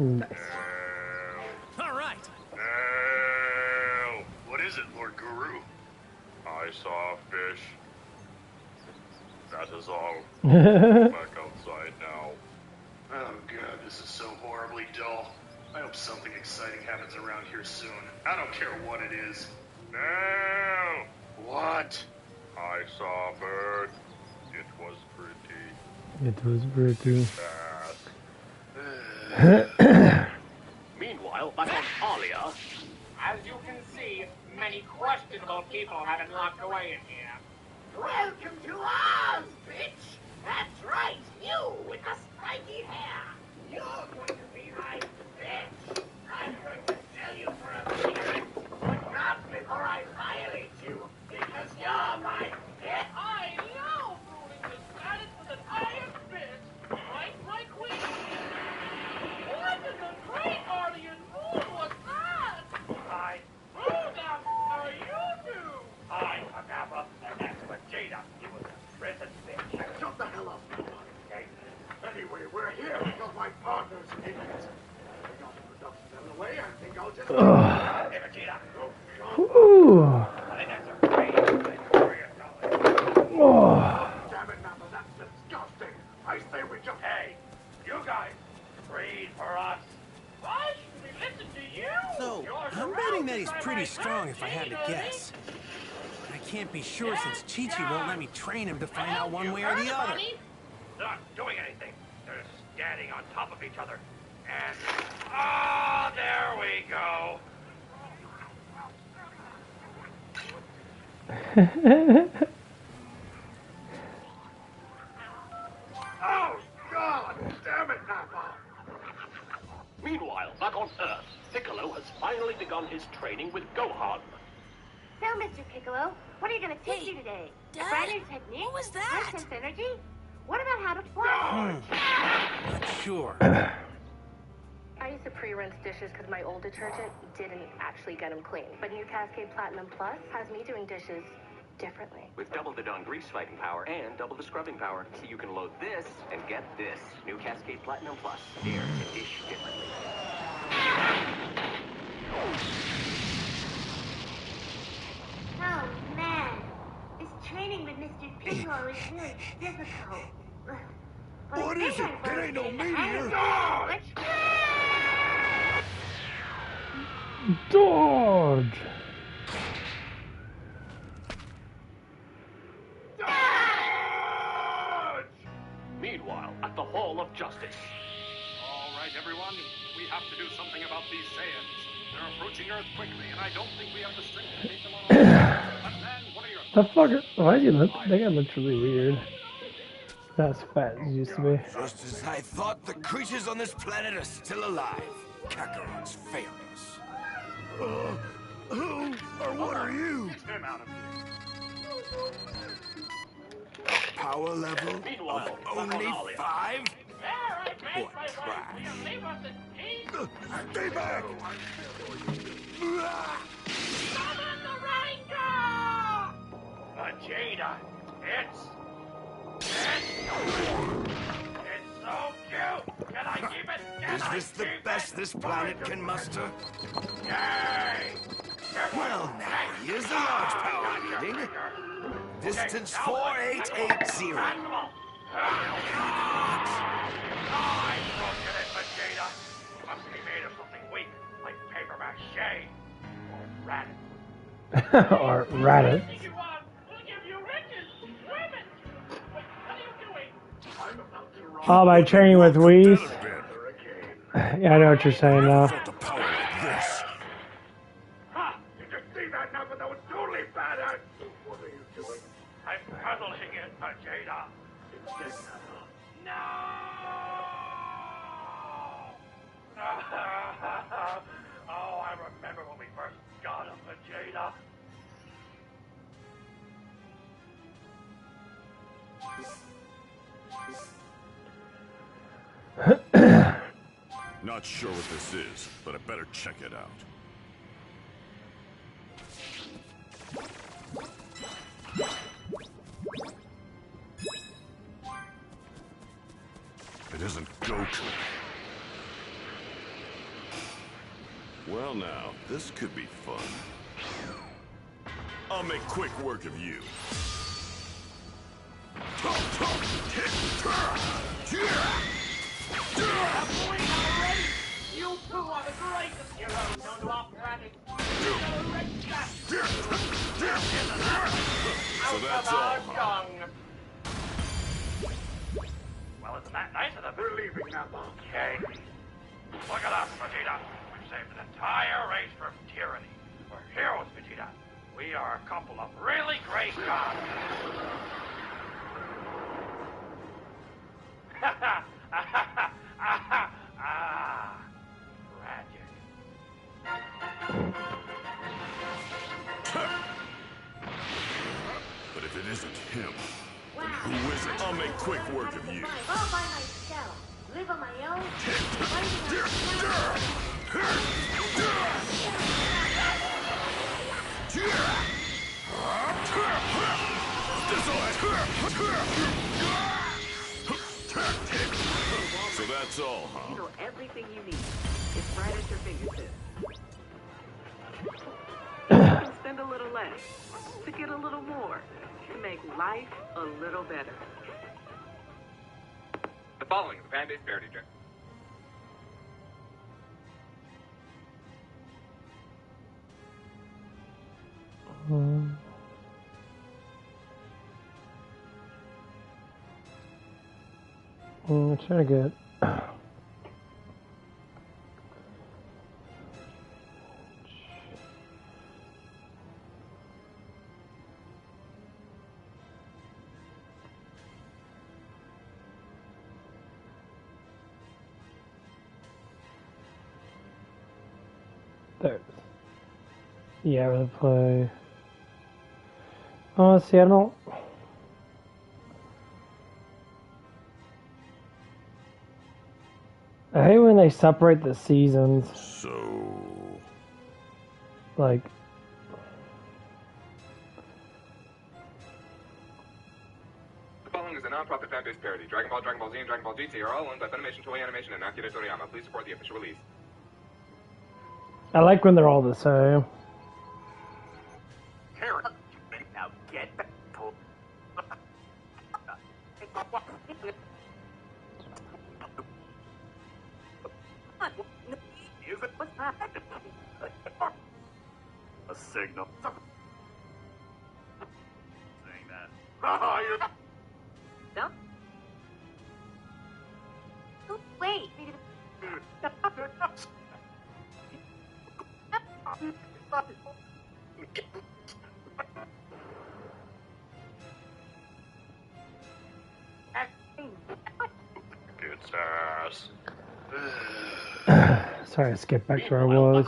Nice. All right. What is it, Lord Guru? I saw a fish. That is all. Back outside now. Oh god, this is so horribly dull. I hope something exciting happens around here soon. I don't care what it is. No! What? I saw a bird. It was pretty. It was pretty. Meanwhile, back on Alia. As you can see, many questionable people have been locked away in here. Welcome to Oz, bitch! That's right, you with the spiky hair! You're going to be my bitch! I'm going to tell you for a secret, but not before I violate you, because you're my bitch! I know ruling the status with an iron fist, right, my queen? What in the great Arlean moon was that? Who the are you two? I'm Anapa, and that's Vegeta. He was a prison bitch. Shut the hell up. Okay. Anyway, we're here because my partner's in it. We got the production out of the way. I think I'll just... Hey, Vegeta. Ooh. I think that's a great thing for you, Oh. Damn it, Nappa, that's disgusting. I say we just... Hey, you guys, breathe for us. Why should we listen to you? So, I'm betting that he's pretty strong if I had to guess. I can't be sure since Chi-Chi won't let me train him to find out one way or the other. Not doing anything. They're standing on top of each other. And... Ah, there we go. Oh, God! Damn it, Nappa! Meanwhile, back on Earth, Piccolo has finally begun his training with Gohan. So, Mr. Piccolo, what are you going to teach you today? Dad? A brand new technique? What was that? Sense energy? What about how to fly? Not sure. I used to pre-rinse dishes because my old detergent didn't actually get them clean. But new Cascade Platinum Plus has me doing dishes differently. With double the Dawn grease fighting power and double the scrubbing power, so you can load this and get this. New Cascade Platinum Plus. Dare to dish differently. Oh, man. This training with Mr. Piccolo is really difficult. But What is it? There ain't no meteor. Dodge. Meanwhile, at the Hall of Justice. All right, everyone. We have to do something about these Saiyans. They're approaching Earth quickly, and I don't think we have the strength to take them on. But man, what are your The fucker? Why does he look? That guy looks really weird. Not as fat as he used to be. Just as I thought, the creatures on this planet are still alive. Kakarot's failed us. Who or what are you? Get him out of here. Power level of only 5? What trash? Stay back! Vegeta, it's so cute! Can I keep it? Is this the best this planet can muster? Yay! Well, now, here's a large power reading. Distance 4880. I broken it, Vegeta. Must be made of something weak, like paper mache. Or rabbit. Or rabbit. Oh, by training with Whis? Yeah, I know what you're saying now. Ha! Did you see that number? That was totally badass! What are you doing? I'm puzzling it, Vegeta. No! Oh, I remember when we first got him, Vegeta. Not sure what this is, but I better check it out. It isn't Goku. now, this could be fun. I'll make quick work of you. You two are the greatest heroes known to our planet. So that's all, huh? Well, isn't that nice of them? We're leaving now, okay? Look at us, Vegeta. We've saved an entire race from tyranny. We're heroes, Vegeta. We are a couple of really great guys. Tragic. But if it isn't him, then who is it? I'll make quick work of you. All by myself. Live on my own. So that's all, huh? You know everything you need. It's right at your fingertips. You can spend a little less to get a little more to make life a little better. The following is a fan-based parody trick. I'm trying to get. There. Yeah, we'll play. Oh, see, I don't. I hate when they separate the seasons. So. Like. The following is a non-profit fan-based parody. Dragon Ball, Dragon Ball Z, and Dragon Ball GT are all owned by Funimation, Toei Animation, and Akira Toriyama. Please support the official release. I like when they're all the same. Now get back to... A signal. Saying that. No? Oh, wait. It's ass. Sorry, I skipped back to where I was.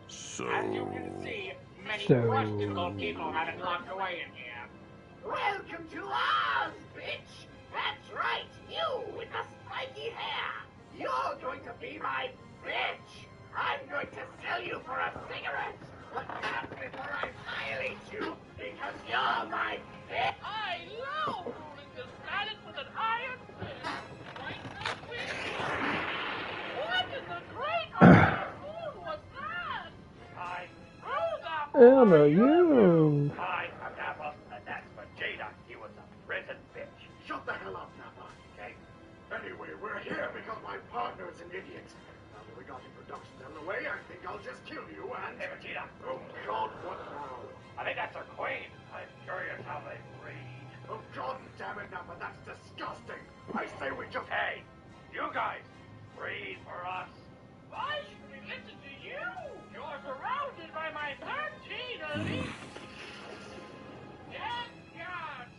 So. As you can see, many So- questionable people have been locked away in here. Welcome to Oz, bitch! That's right, you with the spiky hair! You're going to be my bitch! I'm going to sell you for a cigarette! But not before I violate you, because you're my bitch! I love ruling this planet with an iron fist! Right now, what in the great moon was that? I threw that Emma, you. I am Nappa, and that's Vegeta. He was a prison bitch. Shut the hell up, Nappa, okay? Anyway, we're here because my partner is an idiot. Now that we got introductions on the way, I think I'll just kill you and... Hey, Vegeta. Oh, God, what now? I think that's our queen. I'm curious how they breed. Oh, God damn it, Nappa, that's disgusting. I say we just... Hey, you guys, breed for us. Why should we listen to you? You're surrounded by my Vegeta. Yes, yes.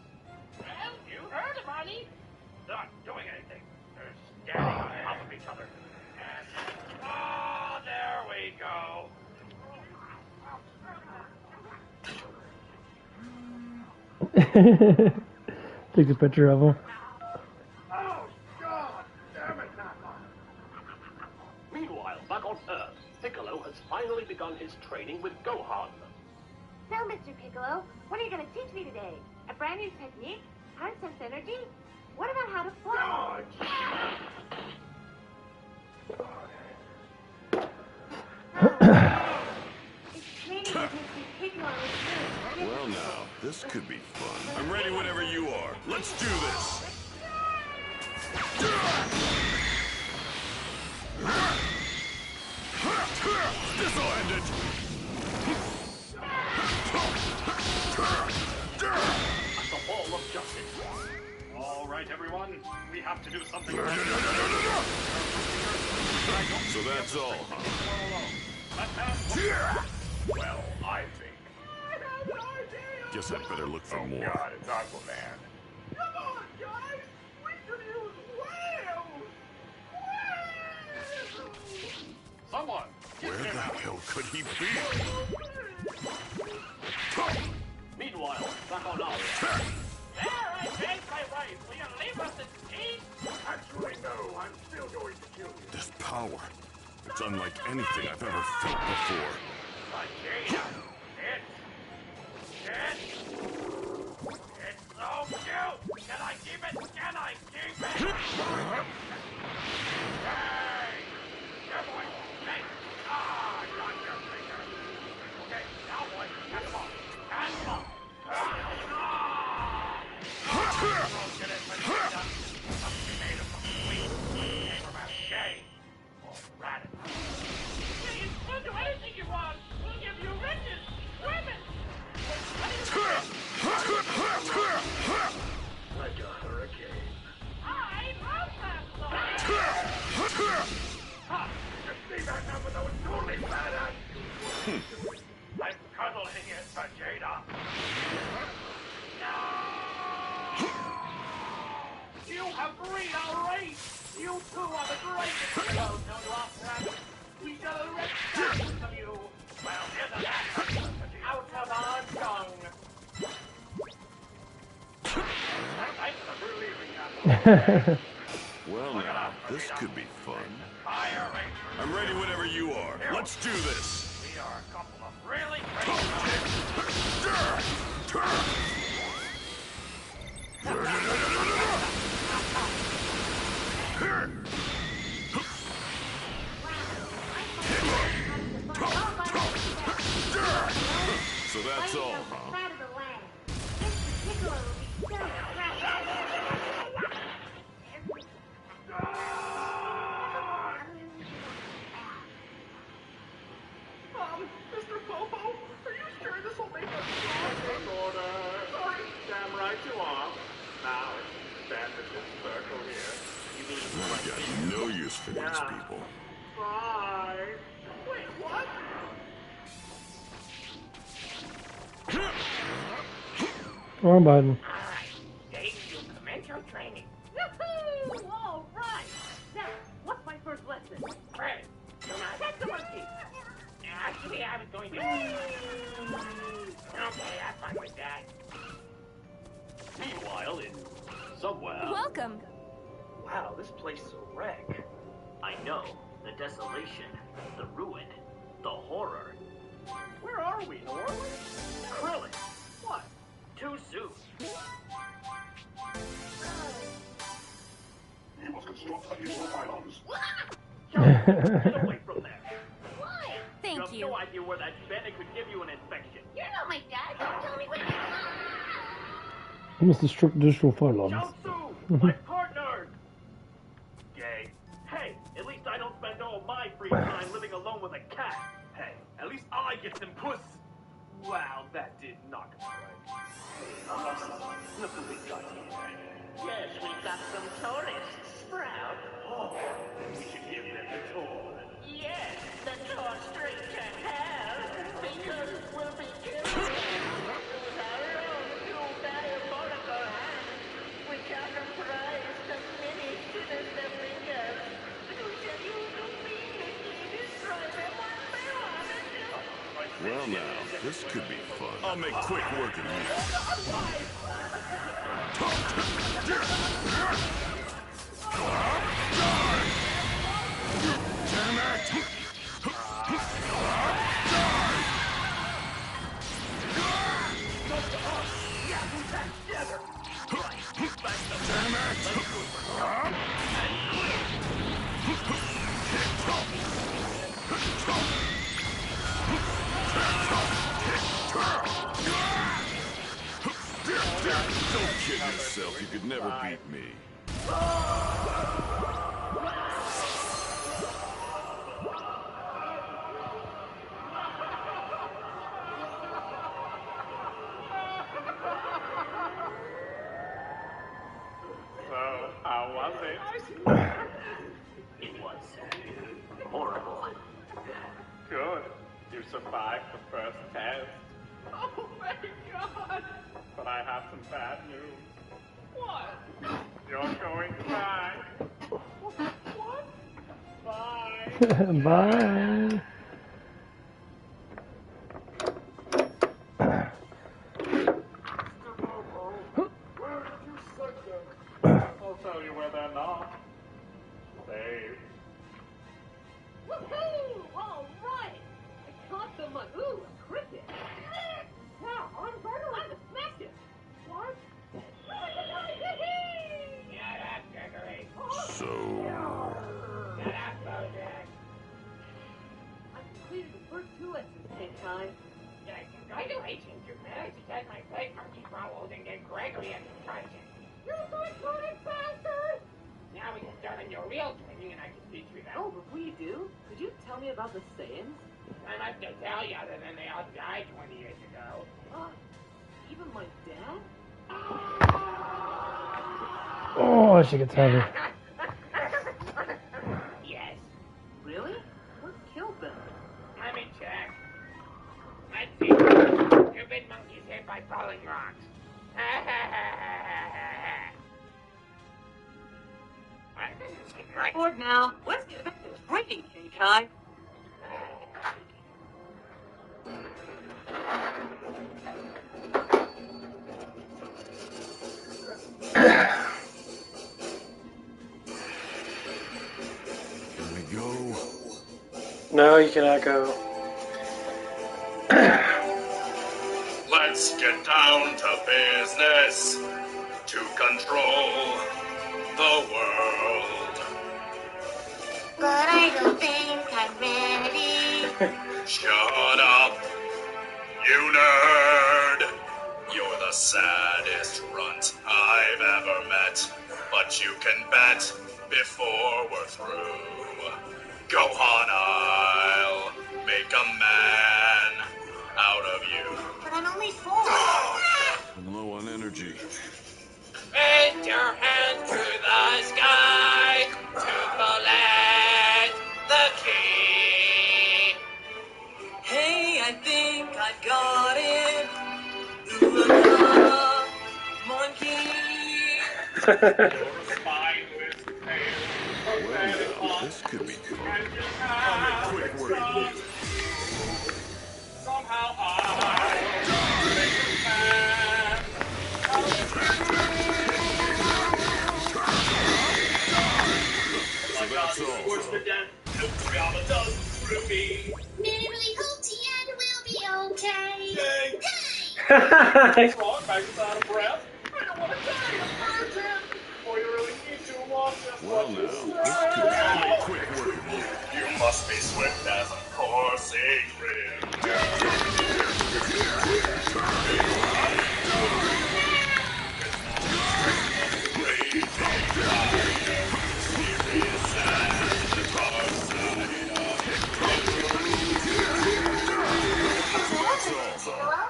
Well, you heard him, honey. Not doing anything. They're standing on top of each other. And... Oh, there we go. Take a picture of him. Oh, God damn it, Nappa. Meanwhile, back on Earth, Piccolo has finally begun his training with Gohan. So, Mr. Piccolo, what are you going to teach me today? A brand new technique? How to sense energy? What about how to fly? Well now, this could be fun. I'm ready whenever you are. Let's do this. This'll end it. The ball of justice. All right, everyone. We have to do something. So that's all, huh? Well, I think. Guess I'd better look for more. God, it's Aquaman. Come on, guys! We could use whales! Someone! Where the hell could he be? Meanwhile, back on Aria. There, I begged my wife. Will you leave us in peace? Actually, no. I'm still going to kill you. This power. It's unlike anything I've ever felt before. It's so cute! Can I keep it? Can I keep it? Hey! Good boy! Hey! Ah, I got your finger! Okay, now boy, catch him up! Catch him up! Get it, Vegeta! Something made of some sweet, paper mache! Or rabbit! We'll do anything you want. We'll give you riches, women. Like a hurricane. I love that song. Ha! You see that number that was totally badass? I'm cuddling it, Vegeta! You have freed our race. You two are the greatest heroes known to us. We shall erect statues of you. Well, isn't that Out of our tongue. Thanks for relieving us. Well now, this could be fun. Fire Rangers! I'm ready whenever you are. Let's do this. We are a couple of really great So that's all, huh? Mr. Popo, are you sure this will make us strong? Sorry. Damn right you are. Now, stand in this circle here. You mean I got no use for these people. try? Wait, what? Wrong button. Dave, you commence your training. Woohoo! All right. Now, what's my first lesson? Fred, do not touch the monkey. Actually, I was going to... Okay, I'm fine with that. Meanwhile, in somewhere. Welcome. Wow, this place is a wreck. I know. The desolation, the ruin, the horror. Where are we, Norm? Krillin! What? Too soon. You must construct unusual pylons. Get away from there. Why? You Thank have no idea where that Bennett could give you an inspection. You're not my dad. Don't tell me what to do. You must destruct digital pylons. Jiangsu, my partner! Gay. Hey, at least I don't spend all my free time living alone with a cat. Hey, at least I get some puss. Wow, that did not go right. Look who we got here. Yes, we got some tourists, Sprout. Oh, we should give them the tour. Yes, the tour straight to hell. Because we'll be killing them with our own two diabolical hands. We got a prize to many sinister fingers. We shall use them immediately destroy them one by one until... Well now, this could be fun. I'll make quick work of you. Damn it! Don't kid yourself. You could never beat me. So, how was it? It was horrible. Good. You survived the first test. Oh my god! But I have some bad news. What? You're going to die. What? Bye. Bye. I'll tell you where they're not. Safe. Woohoo! All right! I caught them on, ooh, a cricket. Wow, I'm gonna smash it. What? Shut up, Gregory. So... Shut up, Bojack. I completed the first 2 lessons, King Kai. Yeah, congratulations, you managed to take my fake monkey bowels and get Gregory a concussion. You psychotic bastard! Now we can start on your real training and I can teach you that. Oh, before you do, could you tell me about the Saiyans? I must have tell you other than they all died 20 years ago. Even my dad? Oh, she gets heavy. Yes. Really? What killed them? Let me check. Let's see. Stupid monkeys hit by falling rocks. Bored now. Let's get back to training, King Kai. Can we go? No, you cannot go. Let's get down to business to control the world. But I don't think I'm ready. Shut up, you nerd. You're the saddest runt I've ever met. But you can bet before we're through. Gohan, I'll make a man out of you. But I'm only 4. I'm low on energy. Raise your hand to the sky to collect the key. Hey, I think I've got it. Ooh-la-la, monkey. Well, this could be fun. I'll make quick work of it. Somehow I make a man out of So that's all. Maybe hope Tien will be okay. What's wrong? Magnus out of breath? I don't want to die. I'm virgin. Or you really need to walk just Well, like now, this. this could be quick work of it. You must be swift as a coursing river.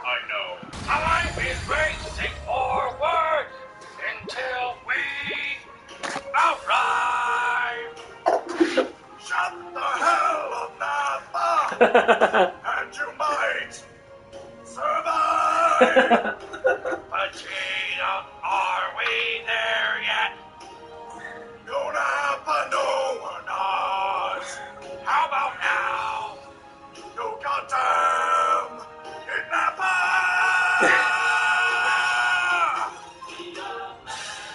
I know. Life is racing forward until we arrive. Shut the hell up, Nappa! And you might survive. Vegeta, are we there yet? No, Nappa, no, we're not. How about now? No, goddamn, kidnapper!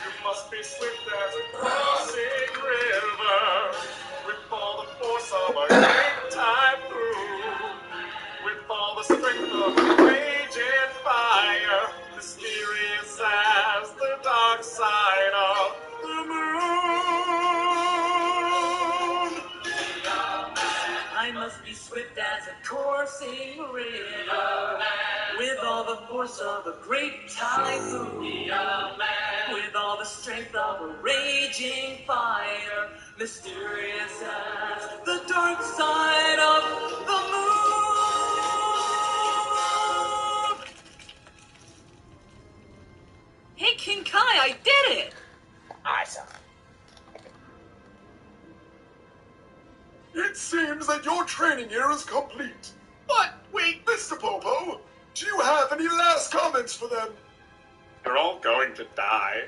You must be swift as a crossing river, with all the force of a great typhoon, with all the strength of a raging fire, mysterious as the dark side of the moon. I must be swift as a coursing river, With all the force of a great typhoon, be a man. With all the strength of a raging fire, mysterious as the dark side of the moon. Hey, King Kai, I did it! Awesome. It seems that your training here is complete. But wait, Mr. Popo, do you have any last comments for them? They're all going to die.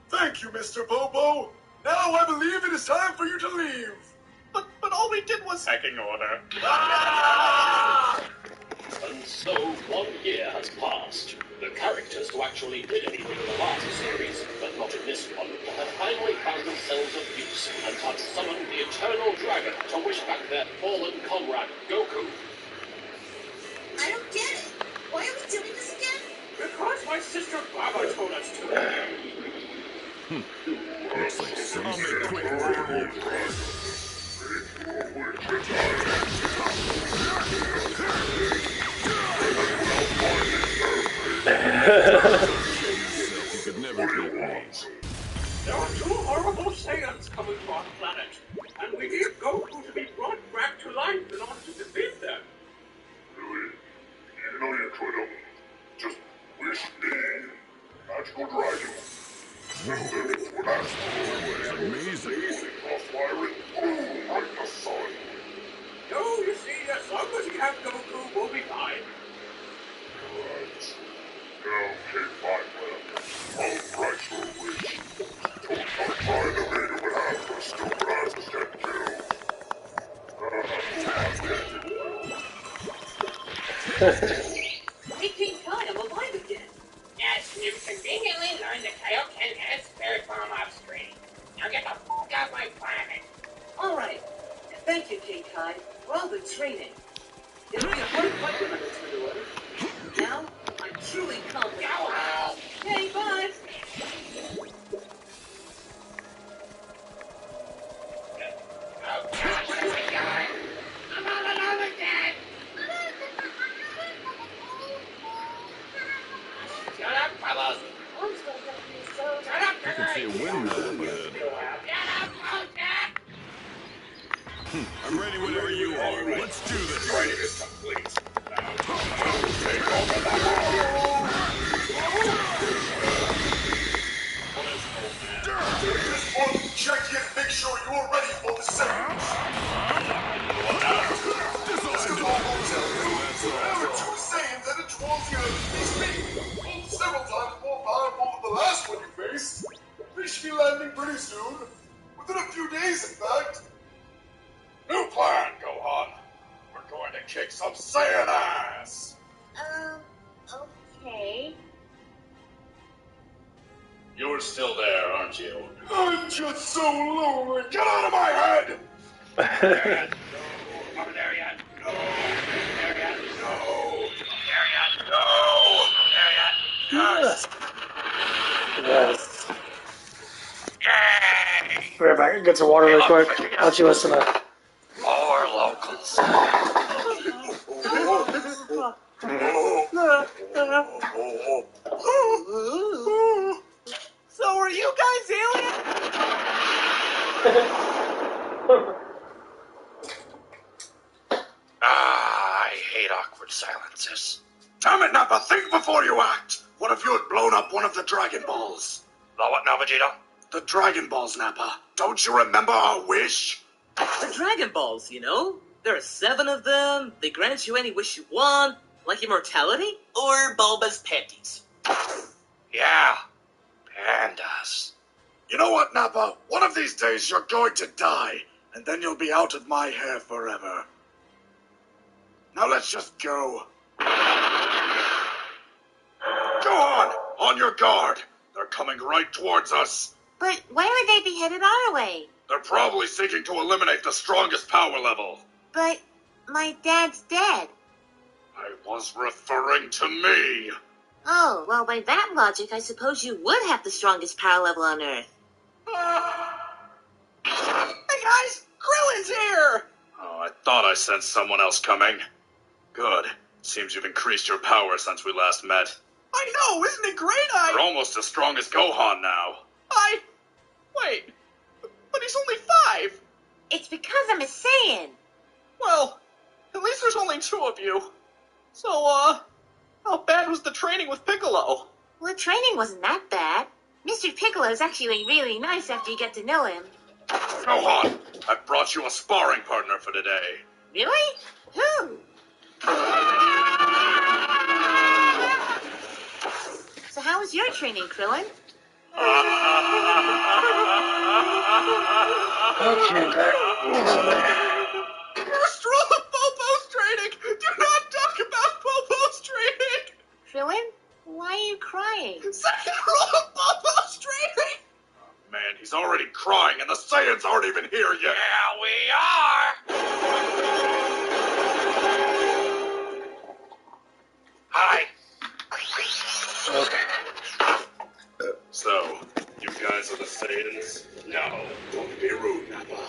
Thank you, Mr. Popo. Now I believe it is time for you to leave. But all we did was... Pecking order. And so 1 year has passed. The characters who actually did anything in the last series, but not in this one, have finally found themselves of use and have summoned the Eternal Dragon to wish back their fallen comrade, Goku. I don't get it. Why are we doing this again? Because my sister Baba told us to. Looks like some You could never beat me. There are 2 horrible Saiyans coming to our planet, and we need Goku to be brought back to life in order to defeat them. Really? You know you could have just wished me magical dragon. That's amazing. Crossfire boom, like the sun. No, you see, as long as we have Goku, we'll be fine. Right. Okay, fine, well, I'll grant your wish. Don't try to make it would have for stupid ass to get killed. Hey, King Kai, I'm alive again. Yes, you've conveniently learned that Kaioken has spirit bomb off screen. Now get the f*** off my planet. Alright. Thank you, King Kai, for all the training. It'll be a hard fight when I return to Earth. Now, I'm truly confident. Hey, bye! I'm all alone again. Shut up, Bubbles. Shut up, I can see a windmill up ahead. I'm ready whenever you are. Let's do this. Training is complete. Just want to check in and make sure you're ready for the seconds. There were 2 Saiyans and a Trollsian beast, several times more powerful than the last one you faced. They should be landing pretty soon. Within a few days, in fact. New plan, Gohan. We're going to kick some Saiyan ass. Okay. You're still there, aren't you? I'm just so lonely. Get out of my head! Over there yet? No. There yet? No. There yet? No. There yet? Yes. Yes. Yay! Be right back. Get some water real quick. I'll let you listen to that. More locals. So are you guys aliens? I hate awkward silences. Damn it, Nappa, think before you act! What if you had blown up one of the Dragon Balls? The what now, Vegeta? The Dragon Balls, Nappa. Don't you remember our wish? The Dragon Balls, you know? There are 7 of them. They grant you any wish you want, like immortality or Bulba's panties. Yeah, pandas. You know what, Nappa? One of these days you're going to die, and then you'll be out of my hair forever. Now let's just go. Go on your guard. They're coming right towards us. But why would they be headed our way? They're probably seeking to eliminate the strongest power level. But my dad's dead. I was referring to me. Oh, well, by that logic, I suppose you would have the strongest power level on Earth. Hey guys, Krillin's here! Oh, I thought I sensed someone else coming. Good. Seems you've increased your power since we last met. I know, isn't it great? You're almost as strong as Gohan now. Wait, but he's only 5. It's because I'm a Saiyan. Well, at least there's only 2 of you. So, how bad was the training with Piccolo? Well, the training wasn't that bad. Mr. Piccolo's actually really nice after you get to know him. Gohan, I've brought you a sparring partner for today. Really? Who? So how was your training, Krillin? First rule of Bobo's training! Do not talk about Bobo's training! Krillin, why are you crying? Second rule of Bobo's training! Man, he's already crying and the Saiyans aren't even here yet. Yeah, we are! Hi. Okay. So, you guys are the Saiyans? No, don't be rude, Nappa.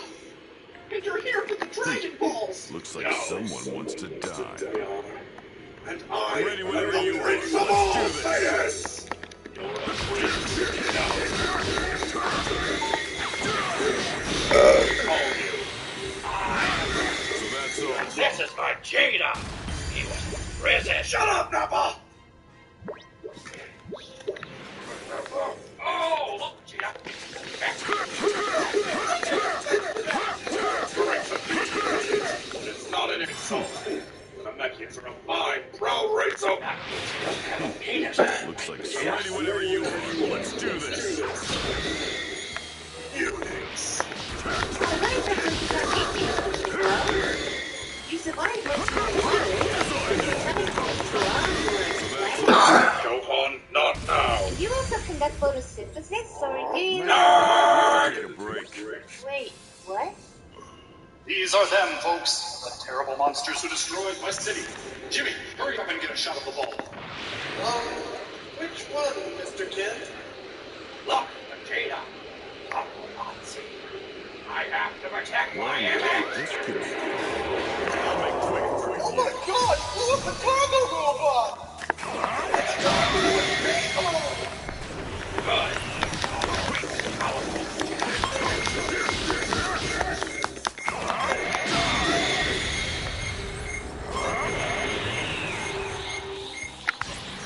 And you're here for the Dragon Balls! Looks like someone wants to die. And I Ready whenever you are. Let's do this. This is Vegeta. He was risen. Shut up, Nappa! Oh, look, Vegeta. It's not an insult. The Namekians are a fine, proud race of... Looks like ready whenever you are. Let's do this. Unix. You survived most of the water. Gohan, not now. Do you also conduct photosynthesis, or do you... Take a break. Wait, what? These are them, folks. The terrible monsters who destroyed my city. Jimmy, hurry up and get a shot of the ball. Which one, Mr. Kent? Look, Vegeta. Paparazzi. I have to protect my image. This could be I'll make quick. Oh my god! Blew up the cargo robot!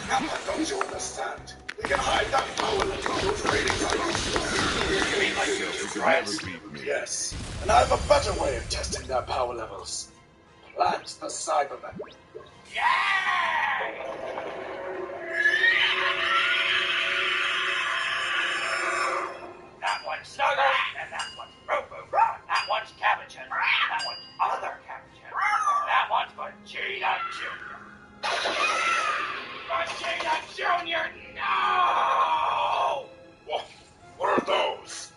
Nappa, don't you understand? We can hide that power level those ratings are used. You mean like you do, right? Never beat me. Yes, and I have a better way of testing their power levels. Plant the Cybermen. That one's Snuggle, and that one's Roku. That one's Cabbagehead. That one's other Cabbagehead. That one's Vegeta Jr. Vegeta Jr., no! What are those?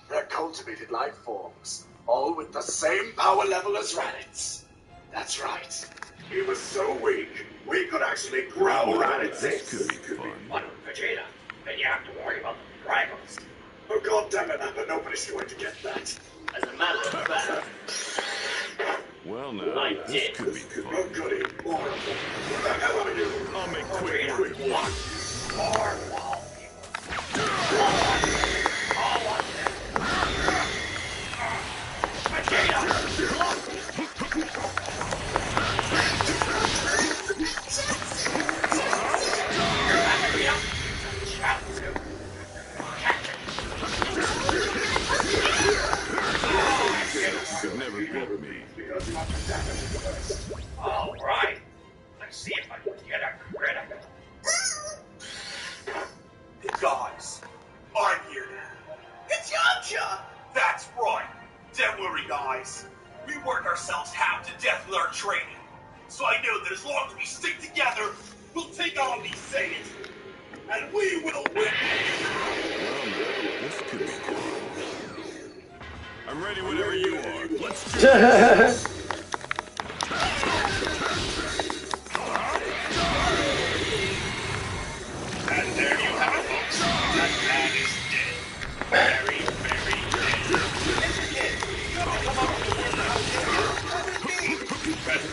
They're cultivated life forms, all with the same power level as Raditz. That's right. He was so weak, we could actually grow Raditz. This could be fun. But Vegeta, then you have to worry about the Dragons. Oh, God damn it, Nappa, nobody's going to get that. As a matter of fact, Well, now, I this did. could be fun. Oh, goody, more of them. What the hell are you? I'll make quick. more wall people. All of them. You could never beat me. All right. Let's see if I can get a crit of it. Guys, I'm here now. It's Yamcha! That's right. Don't worry, guys. We work ourselves half to death with our training. So I know that as long as we stick together, we'll take on these Saiyans. And we will win. Well, now, this could be fun. I'm ready whenever you are. Let's do this. And there you have it, folks. That man is dead. Very, very dead. Mr. Kid, you have to come up with the word for how dead he is.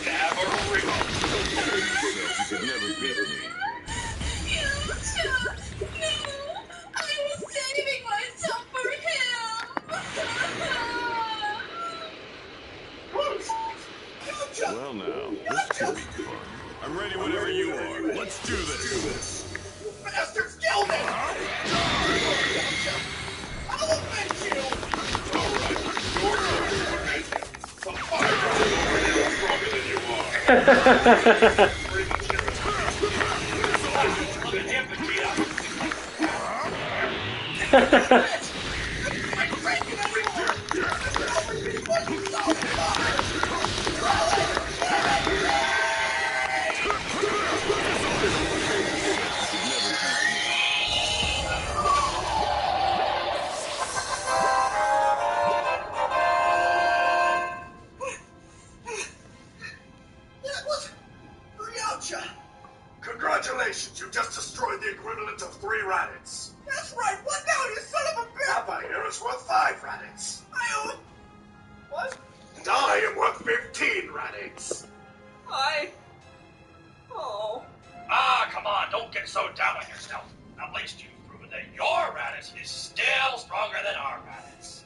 Cadaver Rick. do this. You bastards, kill me! I'll avenge you! Alright, your turn to avenge him. Some 5 times stronger than you are. That was Ryaucha! Congratulations, you just destroyed the equivalent of 3 Raditz. That's right! What now, you son of a bitch? Kappa here is worth 5 Raditz. What? And I am worth 15 Raditz. Oh. Ah, come on, don't get so down on yourself. At least you've proven that your Raditz is still stronger than our Raditz.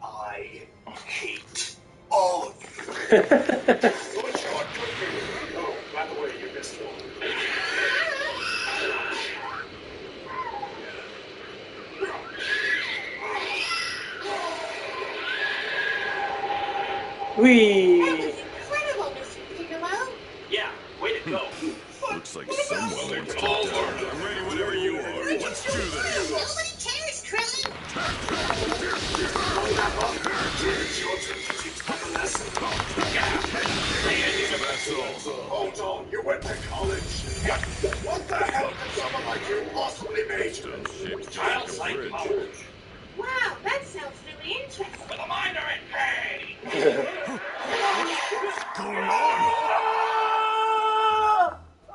I hate all of you. Good shot, good finger. Oh, by the way, you missed one. Whee! Incredible, Mr. Piccolo. Yeah, way to go. Looks like someone wants to All die. right, I'm ready whenever you are. Let's do this. Nobody cares, Krillin. It's your turn to teach them a lesson. Hold on, you went to college. What the hell did someone like you possibly major in? Child psychology. Wow, that sounds really interesting. With a minor in pain. What's going on?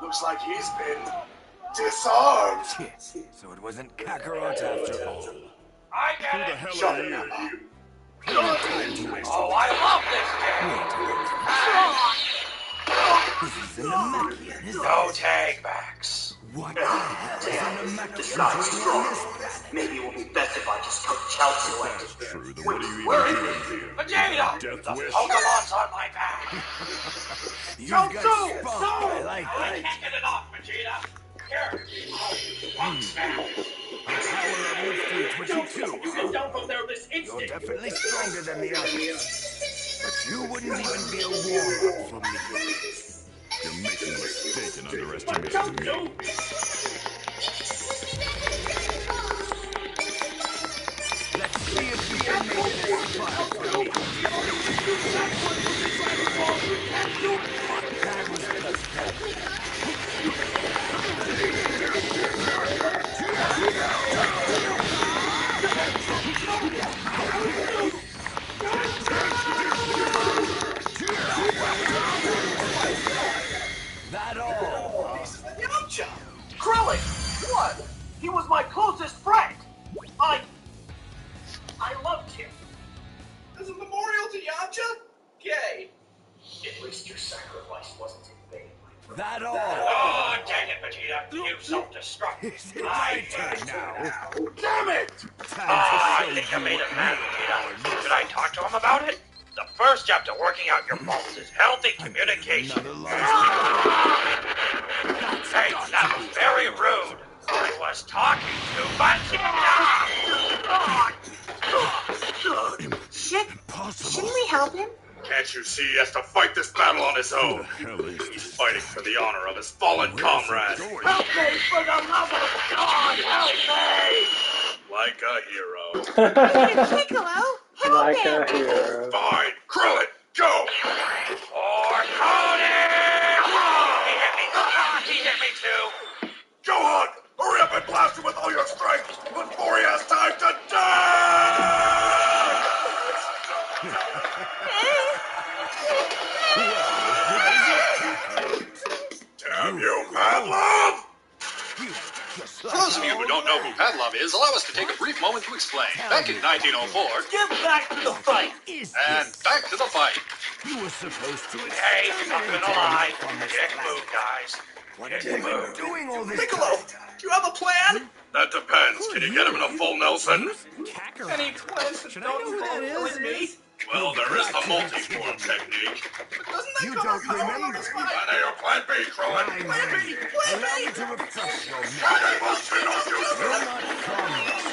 Looks like he's been disarmed. So it wasn't Kakarot after all. I get it. Shut it up. Oh, I love this game. This is an Namekian, isn't it? No tag backs. What the hell is an This Namekian guy's doing strong. on this planet? Maybe it would be best if I just took Chelsea away. True, then what are you Where even is doing here? Vegeta! Death The wish? Pokemon's on my back. You've got spunk. I like I that. can't get it off, Vegeta. Here. Punks now. A power level of 322. You get down from there this You're instant. definitely stronger than the others. But you wouldn't even be a warm-up for me. You're making a mistake in underestimating Don't me. do. Let's see if you can make this fun for me. That was pathetic. That all? Yamcha! Krillin! What? He was my closest friend! I loved him. As a memorial to Yamcha? Gay. At least your sacrifice wasn't in vain. That all? Oh, dang it, Vegeta. You self-destruct. It's my turn now. Damn it! Time I to think show I made you a mad, Vegeta. Should I talk to him about it? The first step to working out your faults is healthy communication. Hey, that was very rude. I was talking to Vegeta. Shouldn't we help him? Can't you see he has to fight this battle on his own? Hell is He's fighting for the honor of his fallen comrade. Help me, for the love of God, help me! Like a hero. Mr. Piccolo, help Like him! a hero. Fine, Krillin, go! Or Cody! He hit me. He hit me too. Gohan, hurry up and blast him with all your strength before he has time to die! Damn you, Padlov! For those of you who don't know who Padlov is, allow us to take a brief moment to explain. Back in 1904, Get back to the fight! and back to the fight. You were supposed to Hey, I'm gonna lie. Get moved, guys. What have you been doing all this Piccolo, time? do you have a plan? That depends. Can you get him in a full Nelson? Any plans that don't involve killing me? Well, there is the multi-form technique. You don't remember. I know your plan B, Krillin. Plan B! Allow me to refresh your I must be no use. You're not from this.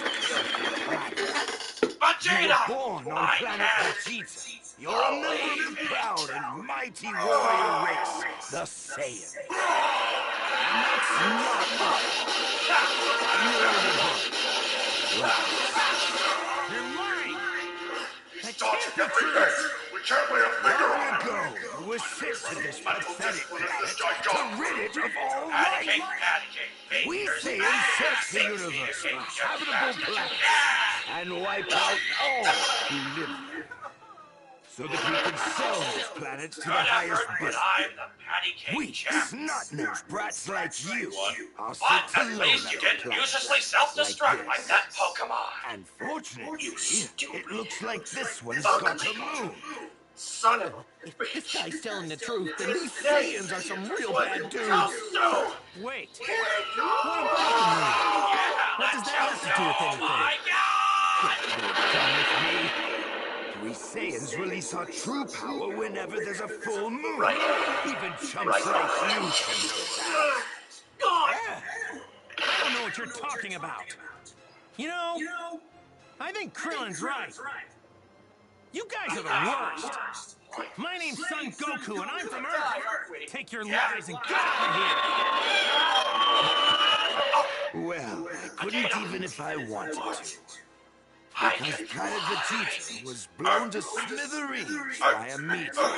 Vegeta! You were born on planet Vegeta. You're a member of the proud and mighty warrior race, the Saiyans. And that's not all. You're lying! He's dodging every day. We can't lay a finger on him. Long ago, you were sent to this pathetic This planet guy to rid it of all life. Eradicate. We Saiyans search the universe for habitable planets and wipe out all who live there, so that we can sell those planets to the highest bidder. I'm the patty cake We champ. snot-nosed brats like you are But sent to at least you didn't planets uselessly self-destruct like that Pokemon. Unfortunately, it looks like this one's got a moon. Son of If this guy's telling the truth, then these Saiyans are some real bad dudes. Wait. What about the moon? What does that have to do with anything? Come with me. We Saiyans release our true power whenever there's a full moon. Even chumps like you should know that. I don't know what you're talking about. You know, I think Krillin's right. You guys are the worst. My name's Son Goku, and I'm from Earth. Take your lies and get out of here. Well, I couldn't even if I wanted to. Because Planet Vegeta was blown to smithereens by a meteor.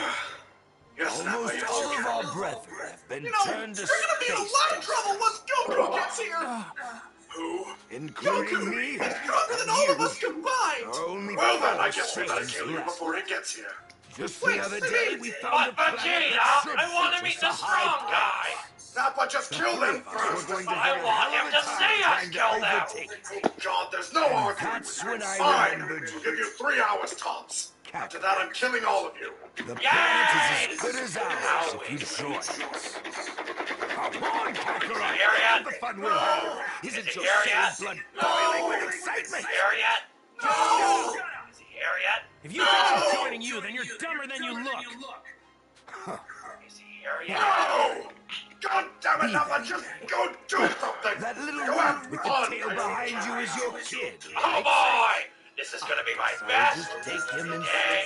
Almost all of our brethren have been turned to You're gonna be in a lot of trouble once Goku gets here! Who? including me. He's stronger than all of us combined! Only Well then, I four guess we better Saiyans kill you left. before he gets here. Just the other day, we found a planet Vegeta, that should I want to fit meet just the a high strong guy. Nappa, just kill them first. We're going to I have a want hell him of a to time see us trying to kill them. overtake it. Oh God, there's no argument. That's when I Fine, remembered we'll give you 3 hours tops. After that, I'm killing all of you. the planet is as good as ours if you join us. Come on, Kakarot! Here The fun will have. Isn't your here yet? Saiyan blood boiling with excitement? Here yet? No! Is he here yet? If you think I'm joining you, then you're dumber than you look. Is he here yet? No! God damn it, Nappa, just go do something! That little Go one on, with the on, tail behind you is your kid. Oh boy! This is gonna be my So best just take him and day.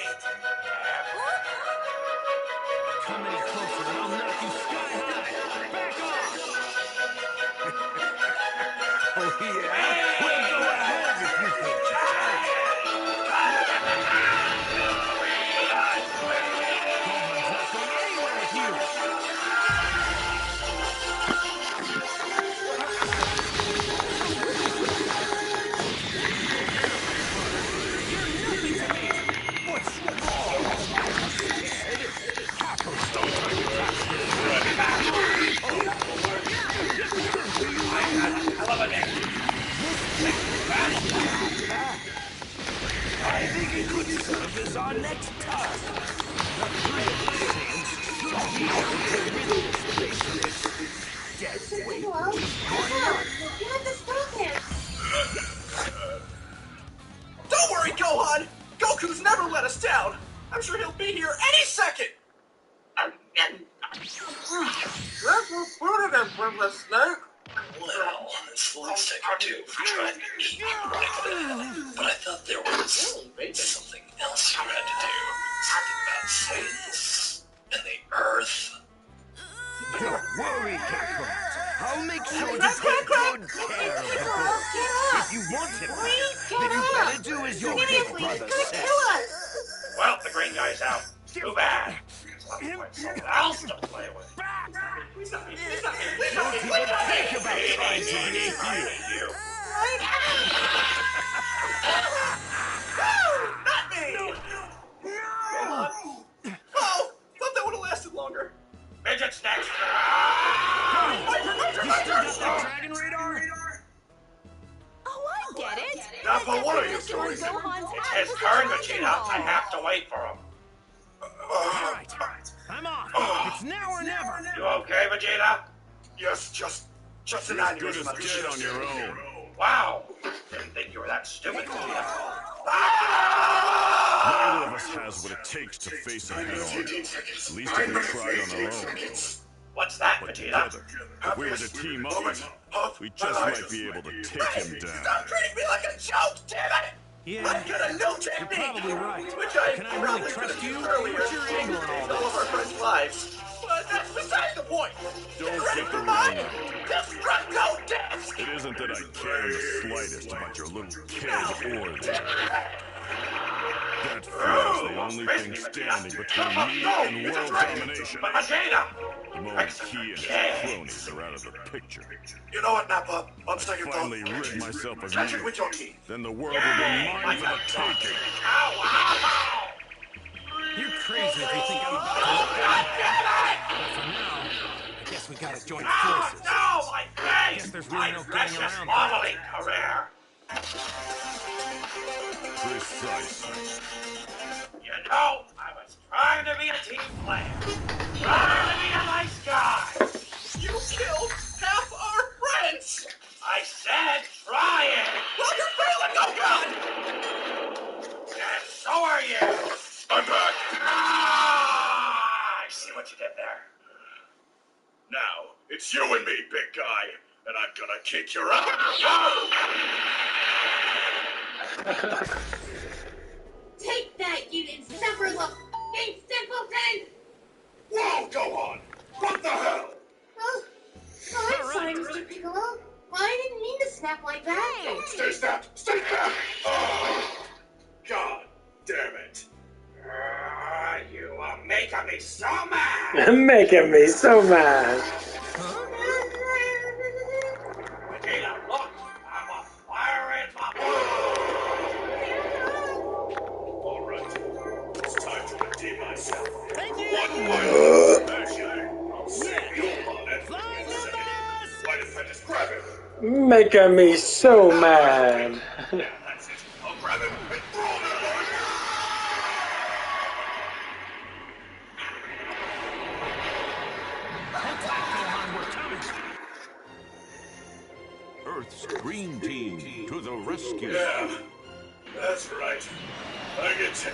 Come any closer and I'll knock you sky high. Back off! Oh yeah? Well, go ahead if you think you can. Gohan's not going anywhere with you. I think it could serve as our next task. The 3 of us Saiyans should be able to rid this place of its dead weight. Don't worry, Gohan! Goku's never let us down! I'm sure he'll be here any second! Well, it's looks like a two for trying to eat right. But I thought there was something else you had to do. Something about Saiyans and the Earth. Don't worry, Kakarot. I'll make sure to take good care of the boy. If you want him back, then you better do as your big brother says. Well, the green guy's out. Too bad. Something else to play with. Don't even think about trying to be You. Not me! Oh, thought that would have lasted longer. Midget's next. You still got that dragon radar? Oh, I get it. Nappa, what are you Mr. doing? Gohan's It's hat his was turn, attracting Vegeta. all. I have to wait for him. Alright, I'm off. It's now or never. You okay, Vegeta? Yes, just an You're as good aneurysm. as dead on your own. Wow. Didn't think you were that stupid, Vegeta. Neither of us has what it takes to face a head-on. At least if we tried on our own. What's that, But Vegeta? together, if we were to team up, we just might be able to take him down. Stop treating me like a joke, damn it! Yeah, I've got a new you're technique! probably right. Which I Can I really probably trust could've you? used earlier What's your to angle on save all all of our this? friends' lives. But that's beside the point. Don't Ready get for the mine? wrong idea. Destructo Disc! It isn't that I care in the slightest about your little kid origin. That fear is the only thing standing between me and world domination. The moment he and his cronies are out of the picture. You know what, Nappa? On I second thought, finally rid myself of catch it you. with your teeth. Then the world will be mine for the taking. You're crazy if you think I'm about to let that happen. But for now, I guess we gotta join forces. No, my face! Guess there's really no getting around modeling career. Precisely. You know, I was trying to be a team player. Trying to be a nice guy. You killed half our friends. I said try it. Well, you're failing, oh God! And so are you. I'm back. I see what you did there. Now, it's you and me, big guy. And I'm gonna kick your ass. Take that, you inseparable simpleton! Whoa, go on. What the hell? Oh, I'm sorry, Mr. Piccolo. Well, I didn't mean to snap like that. Stay snapped. Stay snapped. Oh, God damn it. You are making me so mad. Making me so mad. Vegeta, look. I'm a fire in my All right. It's time to redeem myself. Thank you. One final action. I'll save your blood and why didn't I just grab him? Making me so mad. That's it. I'll grab him and throw him in the water. Earth's Green Team to the rescue. Yeah, that's right. I get you.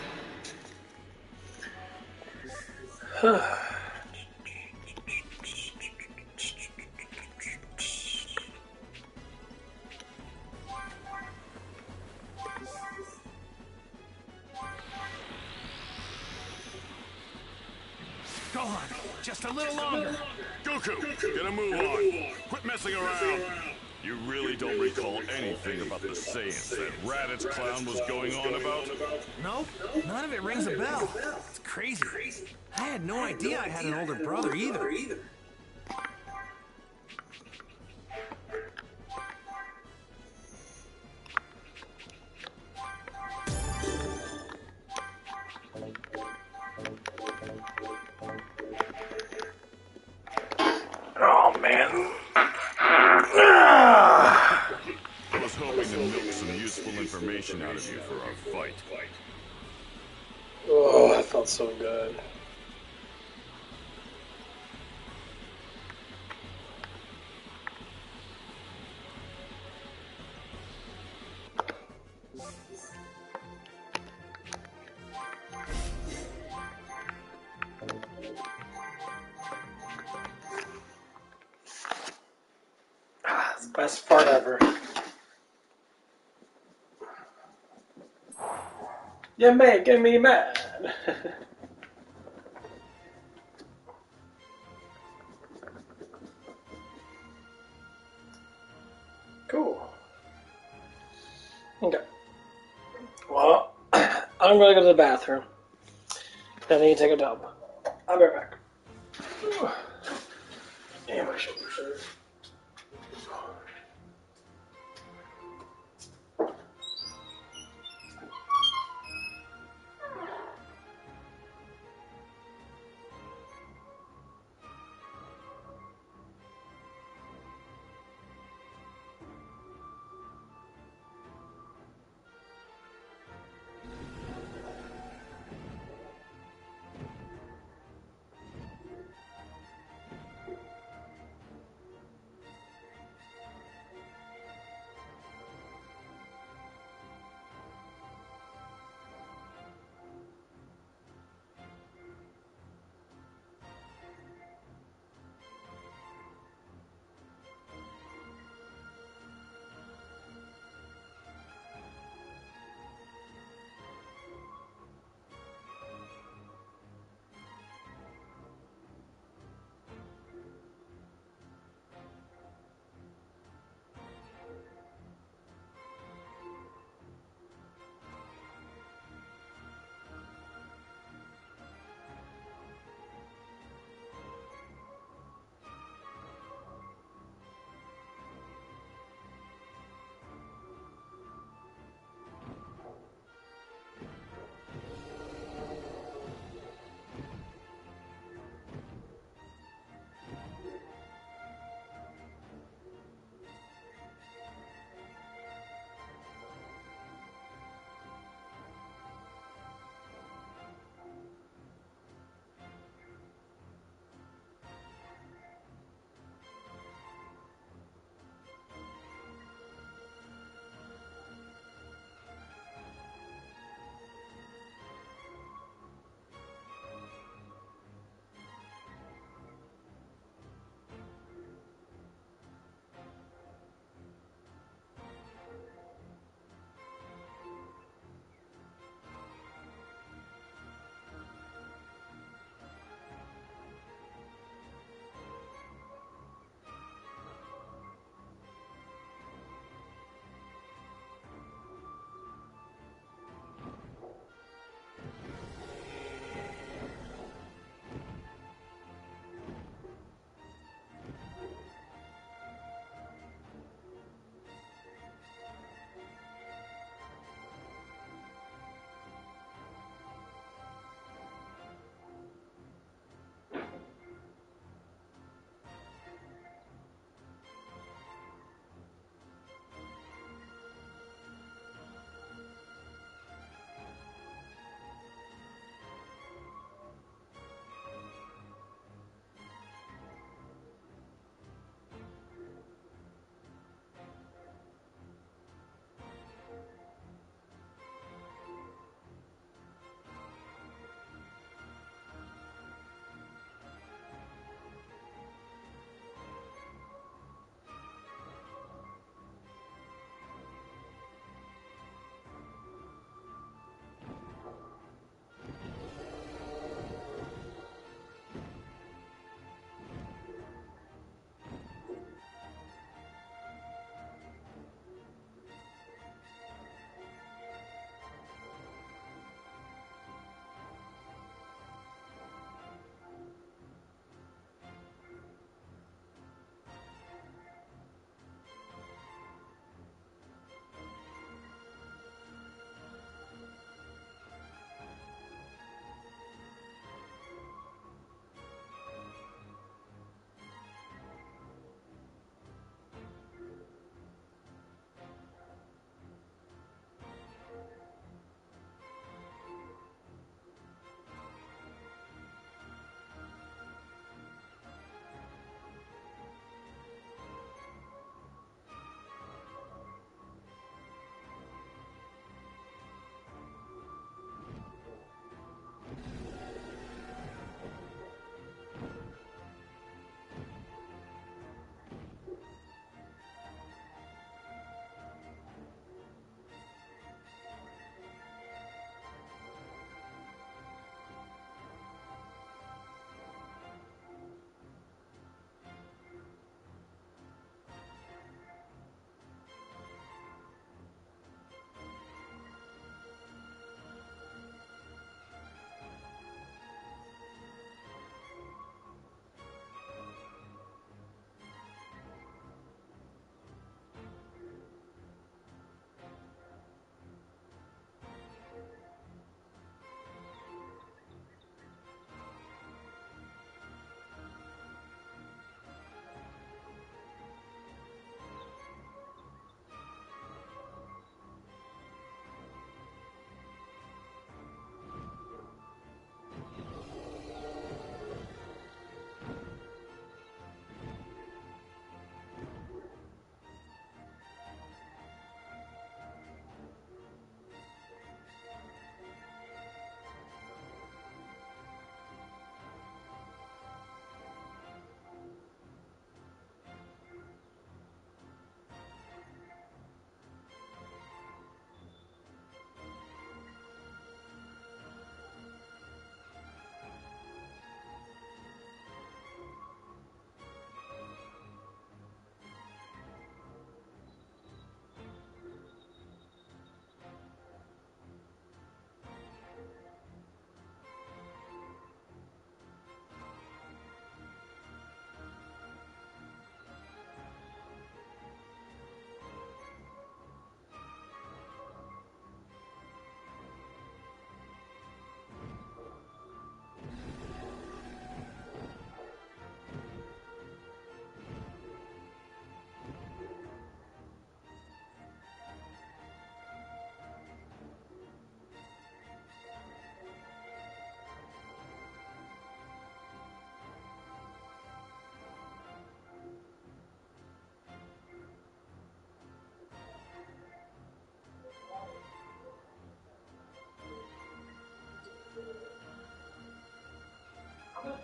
Go on, just a little longer. Goku, get a move on. Quit messing around. You really don't recall anything about the Saiyans that Raditz clown was going on about? Nope, none of it rings a bell. It's crazy. I had no idea I had an older brother either. Oh man. I was hoping to milk some useful information out of you for our fight. Oh, that felt so good. Ah, it's the best part ever. You're making me mad. Cool. Okay. Well, I'm gonna go to the bathroom. Then I need to take a dump. I'll be right back. Yeah, my shoulders hurt.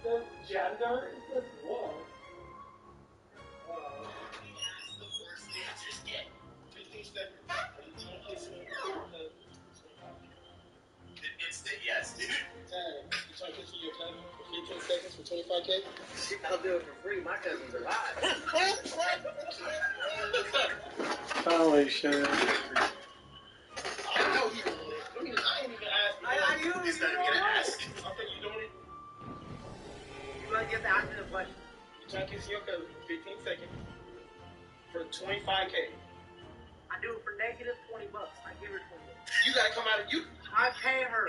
this gender? Is this what? Yes. 10. You trying to kiss your cousin for 15 seconds for 25K? I'll do it for free. My cousin's alive. Holy shit. I know he doing it. I ain't even asking. He's not even gonna ask. I think you doing it. You want to get the option of what? You trying to kiss your cousin for 15 seconds for 25K. I do it for negative $20. I give her 20. You gotta come out of you. I pay her.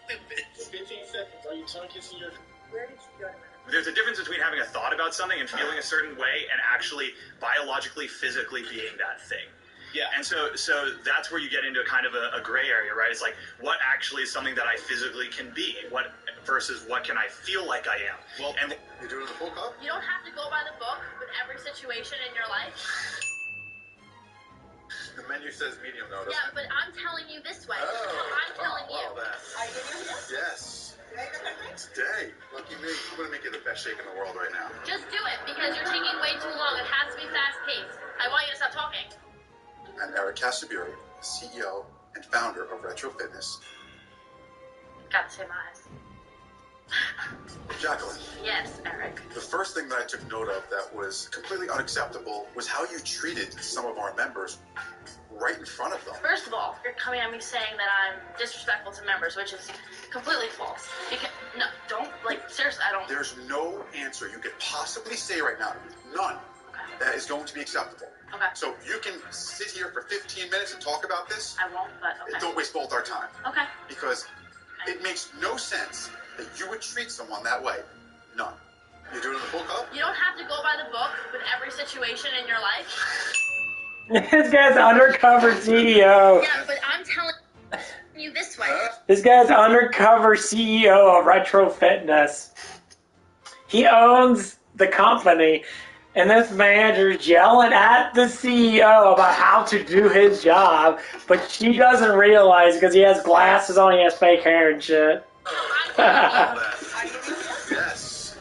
15 seconds. Are you tongue kissing your? Where did you go? There's a difference between having a thought about something and feeling a certain way and actually biologically, physically being that thing. Yeah. And so that's where you get into kind of a gray area, right? It's like, what actually is something that I physically can be? What versus what can I feel like I am? Well, and you're doing the full cup? You don't have to go by the book with every situation in your life. The menu says medium though. Yeah, but I'm telling you this way. I'm telling you. Are you doing this? Yes. Today, lucky me. I'm gonna make you the best shake in the world right now. Just do it because you're taking way too long. It has to be fast paced. I want you to stop talking. I'm Eric Casaburi, CEO and founder of Retro Fitness. Got the same eyes. Jacqueline. Yes, Eric. The first thing that I took note of that was completely unacceptable was how you treated some of our members right in front of them. First of all, you're coming at me saying that I'm disrespectful to members, which is completely false. Because, no, don't, seriously, I don't. There's no answer you could possibly say right now, none, that is going to be acceptable. Okay. So you can sit here for 15 minutes and talk about this. I won't, but okay. Don't waste both our time. Okay. Because it makes no sense that you would treat someone that way. None. You're doing the full cup? You don't have to go by the book with every situation in your life. This guy's undercover CEO. Yeah, but I'm telling you this way. This guy's undercover CEO of Retro Fitness. He owns the company, and this manager's yelling at the CEO about how to do his job, but she doesn't realize because he has glasses on, he has fake hair and shit. Yes.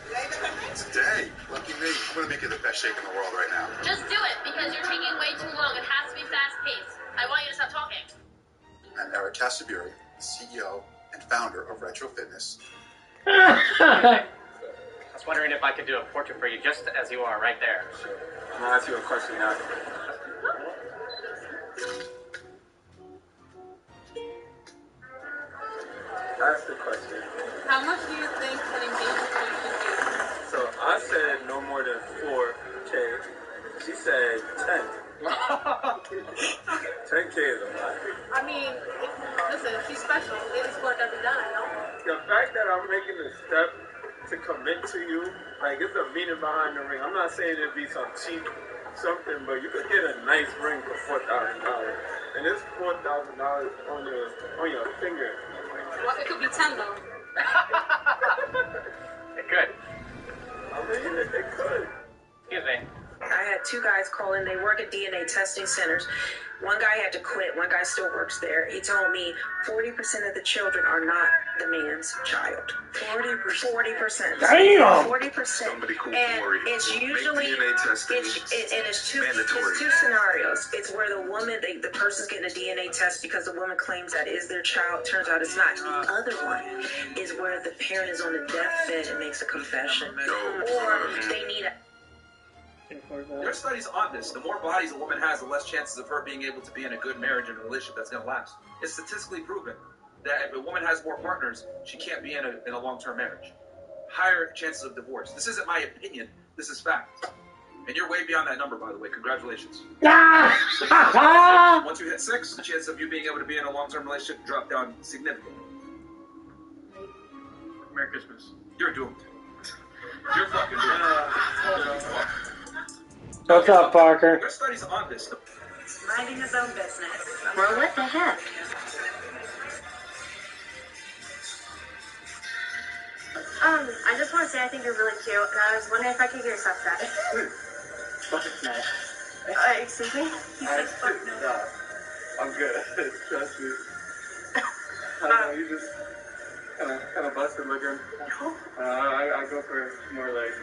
Today, lucky me. I'm gonna make you the best shake in the world right now. Just do it because you're taking way too long. It has to be fast paced. I want you to stop talking. I'm Eric Casaburi, CEO and founder of Retro Fitness. I was wondering if I could do a portrait for you just as you are, right there. I'm gonna ask you a question now. That's the question. How much do you think an engagement ring should be? So I said no more than 4K. She said 10. 10K is a lot. I mean, listen, she's special. It's work every dime, no? The fact that I'm making a step to commit to you, it's a meaning behind the ring. I'm not saying it'd be some cheap something, but you could get a nice ring for $4,000. And it's $4,000 on your finger. Well, it could be 10 though. It could. I mean, it could. Excuse me. I had two guys call in. They work at DNA testing centers. One guy had to quit. One guy still works there. He told me 40% of the children are not the man's child. 40%. Damn. 40%. Somebody call And Lori. it's usually DNA testing. it's two mandatory. It's two scenarios. It's where the woman, the person's getting a DNA test because the woman claims that is their child. Turns out it's not. The other one is where the parent is on the deathbed and makes a confession, or they need a. There are studies on this. The more bodies a woman has, the less chances of her being able to be in a good marriage and a relationship that's going to last. It's statistically proven that if a woman has more partners, she can't be in a long-term marriage. Higher chances of divorce. This isn't my opinion. This is fact. And you're way beyond that number, by the way. Congratulations. Once you hit 6, the chance of you being able to be in a long-term relationship drop down significantly. Merry Christmas. You're doomed. You're fucking doomed. What's up, Parker? There are studies on this. Minding his own business. Well, what the heck? I just want to say I think you're really cute, and I was wondering if I could get your subscribe. Excuse me? You said fuck no. I'm good. Trust me. I kind of busted looking. I go for more like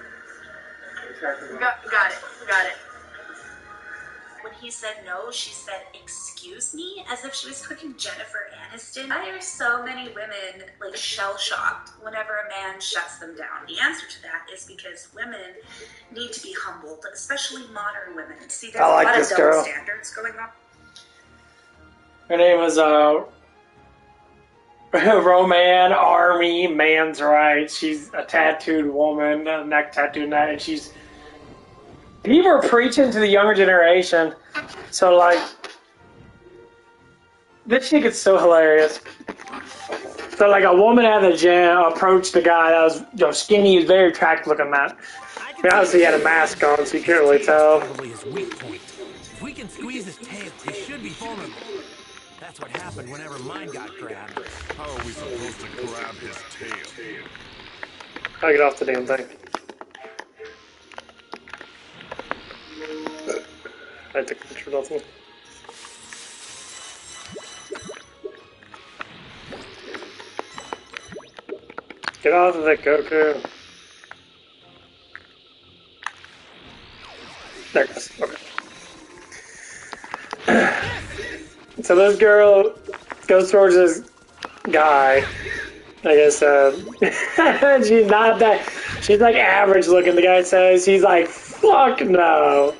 attractive. Got it. When he said no, she said, "Excuse me," as if she was quoting Jennifer Aniston. Why are so many women like shell-shocked whenever a man shuts them down? The answer to that is because women need to be humbled, especially modern women. See, there's I like a lot this of double girl. standards going on. Her name was Roman Army Man's Right. She's a tattooed woman, a neck tattooed neck, and she's. People are preaching to the younger generation. So, like, this shit gets so hilarious. So, like, a woman at the gym approached a guy that was skinny, he was very attractive looking man. Obviously, he had a mask on, so you can't really tell. Probably his weak point. If we can squeeze his tail, he should be vulnerable. That's what happened whenever mine got grabbed. How are we supposed to grab his tail? I'll get off the damn thing. I took pictures of them. Get off of it, Goku. There it goes. Okay. So this girl goes towards this guy. Like I said, she's not that. She's like average looking. The guy says he's like, "Fuck no."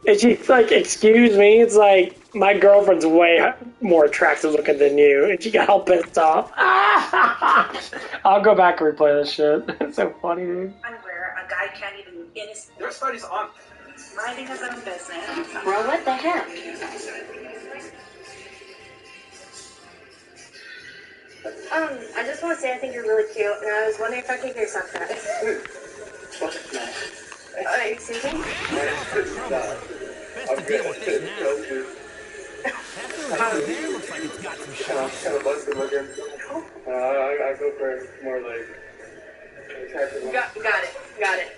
And she's like, "Excuse me." It's like, my girlfriend's way more attractive looking than you. And she got all pissed off. I'll go back and replay this shit. It's so funny, dude. Where a guy can't even There are studies on minding his own business. Bro, what the heck? I just want to say I think you're really cute, and I was wondering if I could get your Snapchat. Excuse me? Best to deal with this now. That little there looks like it's got some shots. Kind of busted looking. I go for more like attractive. Got it.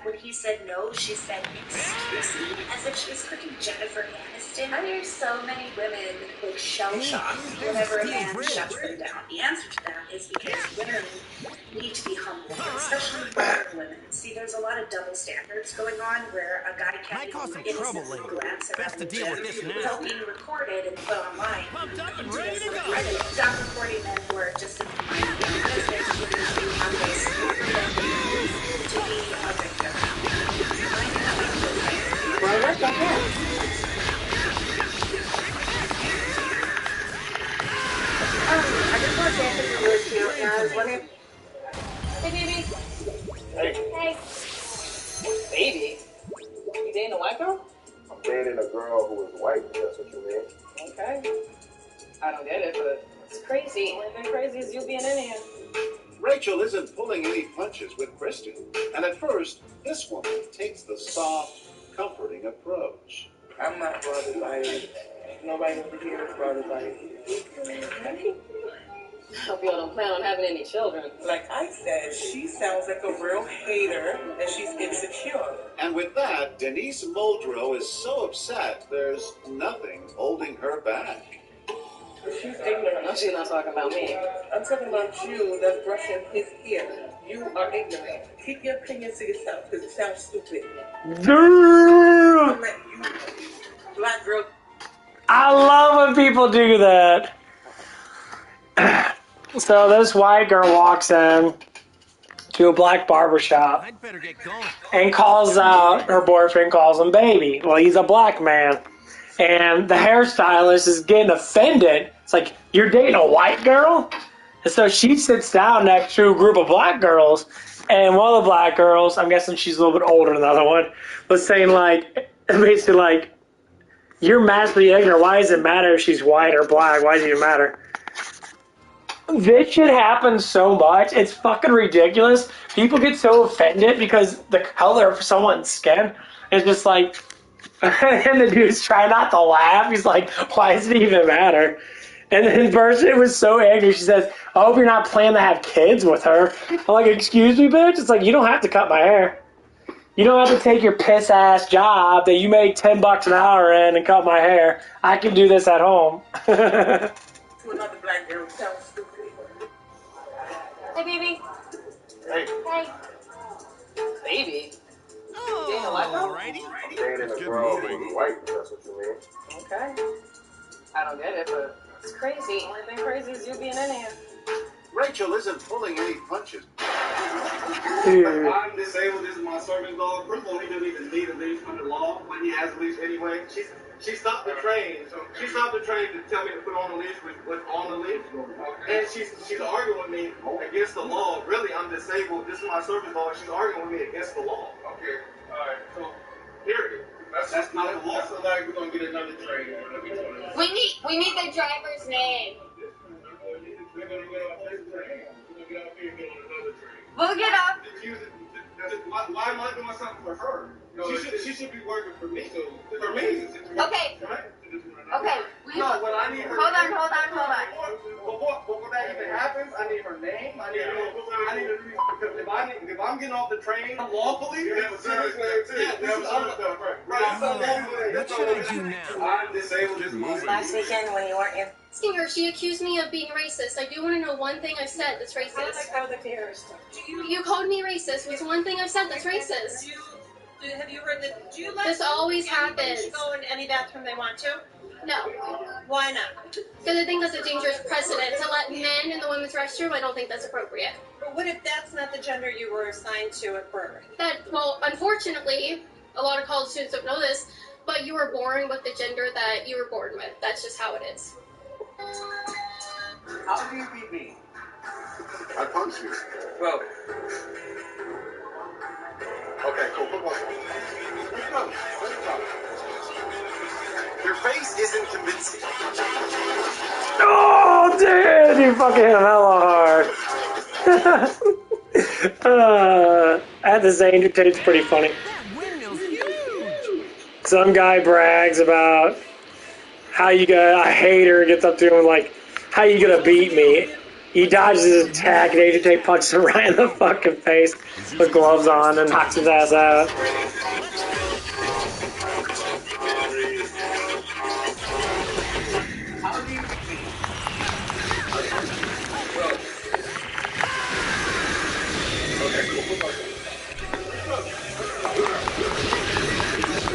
When he said no, she said, "Excuse me," as if she was quoting Jennifer Aniston. Why are so many women like shell-shocked whenever a man shuts them down? The answer to that is because women need to be humbled, especially modern women. See, there's a lot of double standards going on where a guy can't even innocently glance around the gym without being recorded and put online. Stop recording men who are just in the mind because they're looking on this to be a victim. Well, what the heck? I just want to say I think you're really cute, and I was wondering... Hey, baby. Hey. Baby? You dating a white girl? I'm dating a girl who is white, if that's what you mean. Okay. I don't get it, but it's crazy. The only thing crazy is you being in here. Rachel isn't pulling any punches with Kristen, and at first, this woman takes the soft, comforting approach. I'm not bothered by it. Nobody over here is bothered by it. I hope y'all don't plan on having any children. Like I said, she sounds like a real hater, and she's insecure. And with that, Denise Muldrow is so upset, there's nothing holding her back. She's ignorant. No, she's not talking about me. I'm talking about you that's brushing his ear. You are ignorant. Keep your opinions to yourself, because it sounds stupid. Dude! Black girl. I love when people do that. So this white girl walks in to a black barbershop and calls out her boyfriend, calls him baby. Well, he's a black man. And the hairstylist is getting offended. It's like, you're dating a white girl? And so she sits down next to a group of black girls. And one of the black girls, I'm guessing she's a little bit older than the other one, was saying like, basically like, you're massively ignorant. Why does it matter if she's white or black? Why does it even matter? This shit happens so much. It's fucking ridiculous. People get so offended because the color of someone's skin is just like, and the dude's trying not to laugh. He's like, why does it even matter? And then the person was so angry. She says, I hope you're not planning to have kids with her. I'm like, excuse me, bitch? It's like, you don't have to cut my hair. You don't have to take your piss-ass job that you make $10 an hour in and cut my hair. I can do this at home. To another black girl sounds stupid. Hey, baby. Hey. Hey. Baby? Oh, alrighty. I'm dating a girl who's white, if that's what you mean. Okay. I don't get it, but it's crazy. Only thing crazy is you being in here. Rachel isn't pulling any punches. I'm disabled. This is my service dog. First of all, he doesn't even need a leash under law when he has a leash anyway. She stopped the train. So she stopped the train to tell me to put on the leash, which was on the leash. And she's arguing with me against the law. Really, I'm disabled. This is my service dog. She's arguing with me against the law. Okay. All right. So, period. That's not the law. That's like we're gonna get another train. We need the driver's name. We'll get up. Why am I doing something for her? She should be working for me. For me. Okay. Okay. No, what I need her. Hold on. Before that even happens, I need her name. I need her because if I'm getting off the train lawfully, What should I do now? I'm disabled. Last weekend when you weren't in. Asking her, she accused me of being racist. I do want to know one thing I've said that's racist. I would like to hear her stuff. You called me racist. What's one thing I've said that's racist? Have you heard that? Do you let This always happens. go in any bathroom they want to? No. Why not? Because I think that's a dangerous precedent. To let men in the women's restroom, I don't think that's appropriate. But what if that's not the gender you were assigned to at birth? Well, unfortunately, a lot of college students don't know this, but you were born with the gender that you were born with. That's just how it is. How do you beat me? I punch you. Well. Okay, cool. Your face isn't convincing. Oh, dude, you fucking hit him hella hard. I had to say, Andrew Tate's pretty funny. Some guy brags about how you got a hater gets up to him like, how you gonna beat me? He dodges his attack and Andrew Tate punches him right in the fucking face with gloves on and knocks his ass out.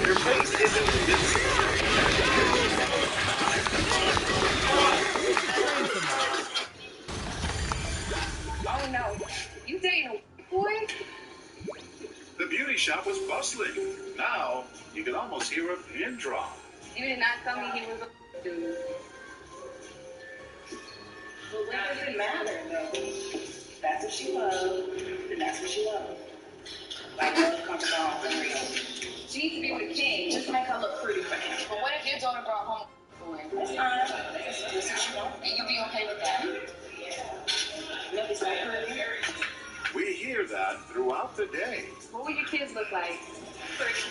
Your face isn't convincing. Oh no, you dating a boy? The beauty shop was bustling. Now, you can almost hear a pin drop. You did not tell me he was a dude. Well, what does it matter, though? That's what she loved, and that's what she loved. Like love comes from unreal. She needs to be with a king. Just make her look pretty for him. But what if your daughter brought home a boy? That's fine. That's what she wants. And you'll be okay with that? Yeah. Nobody's not pretty. We hear that throughout the day. What will your kids look like? Pretty.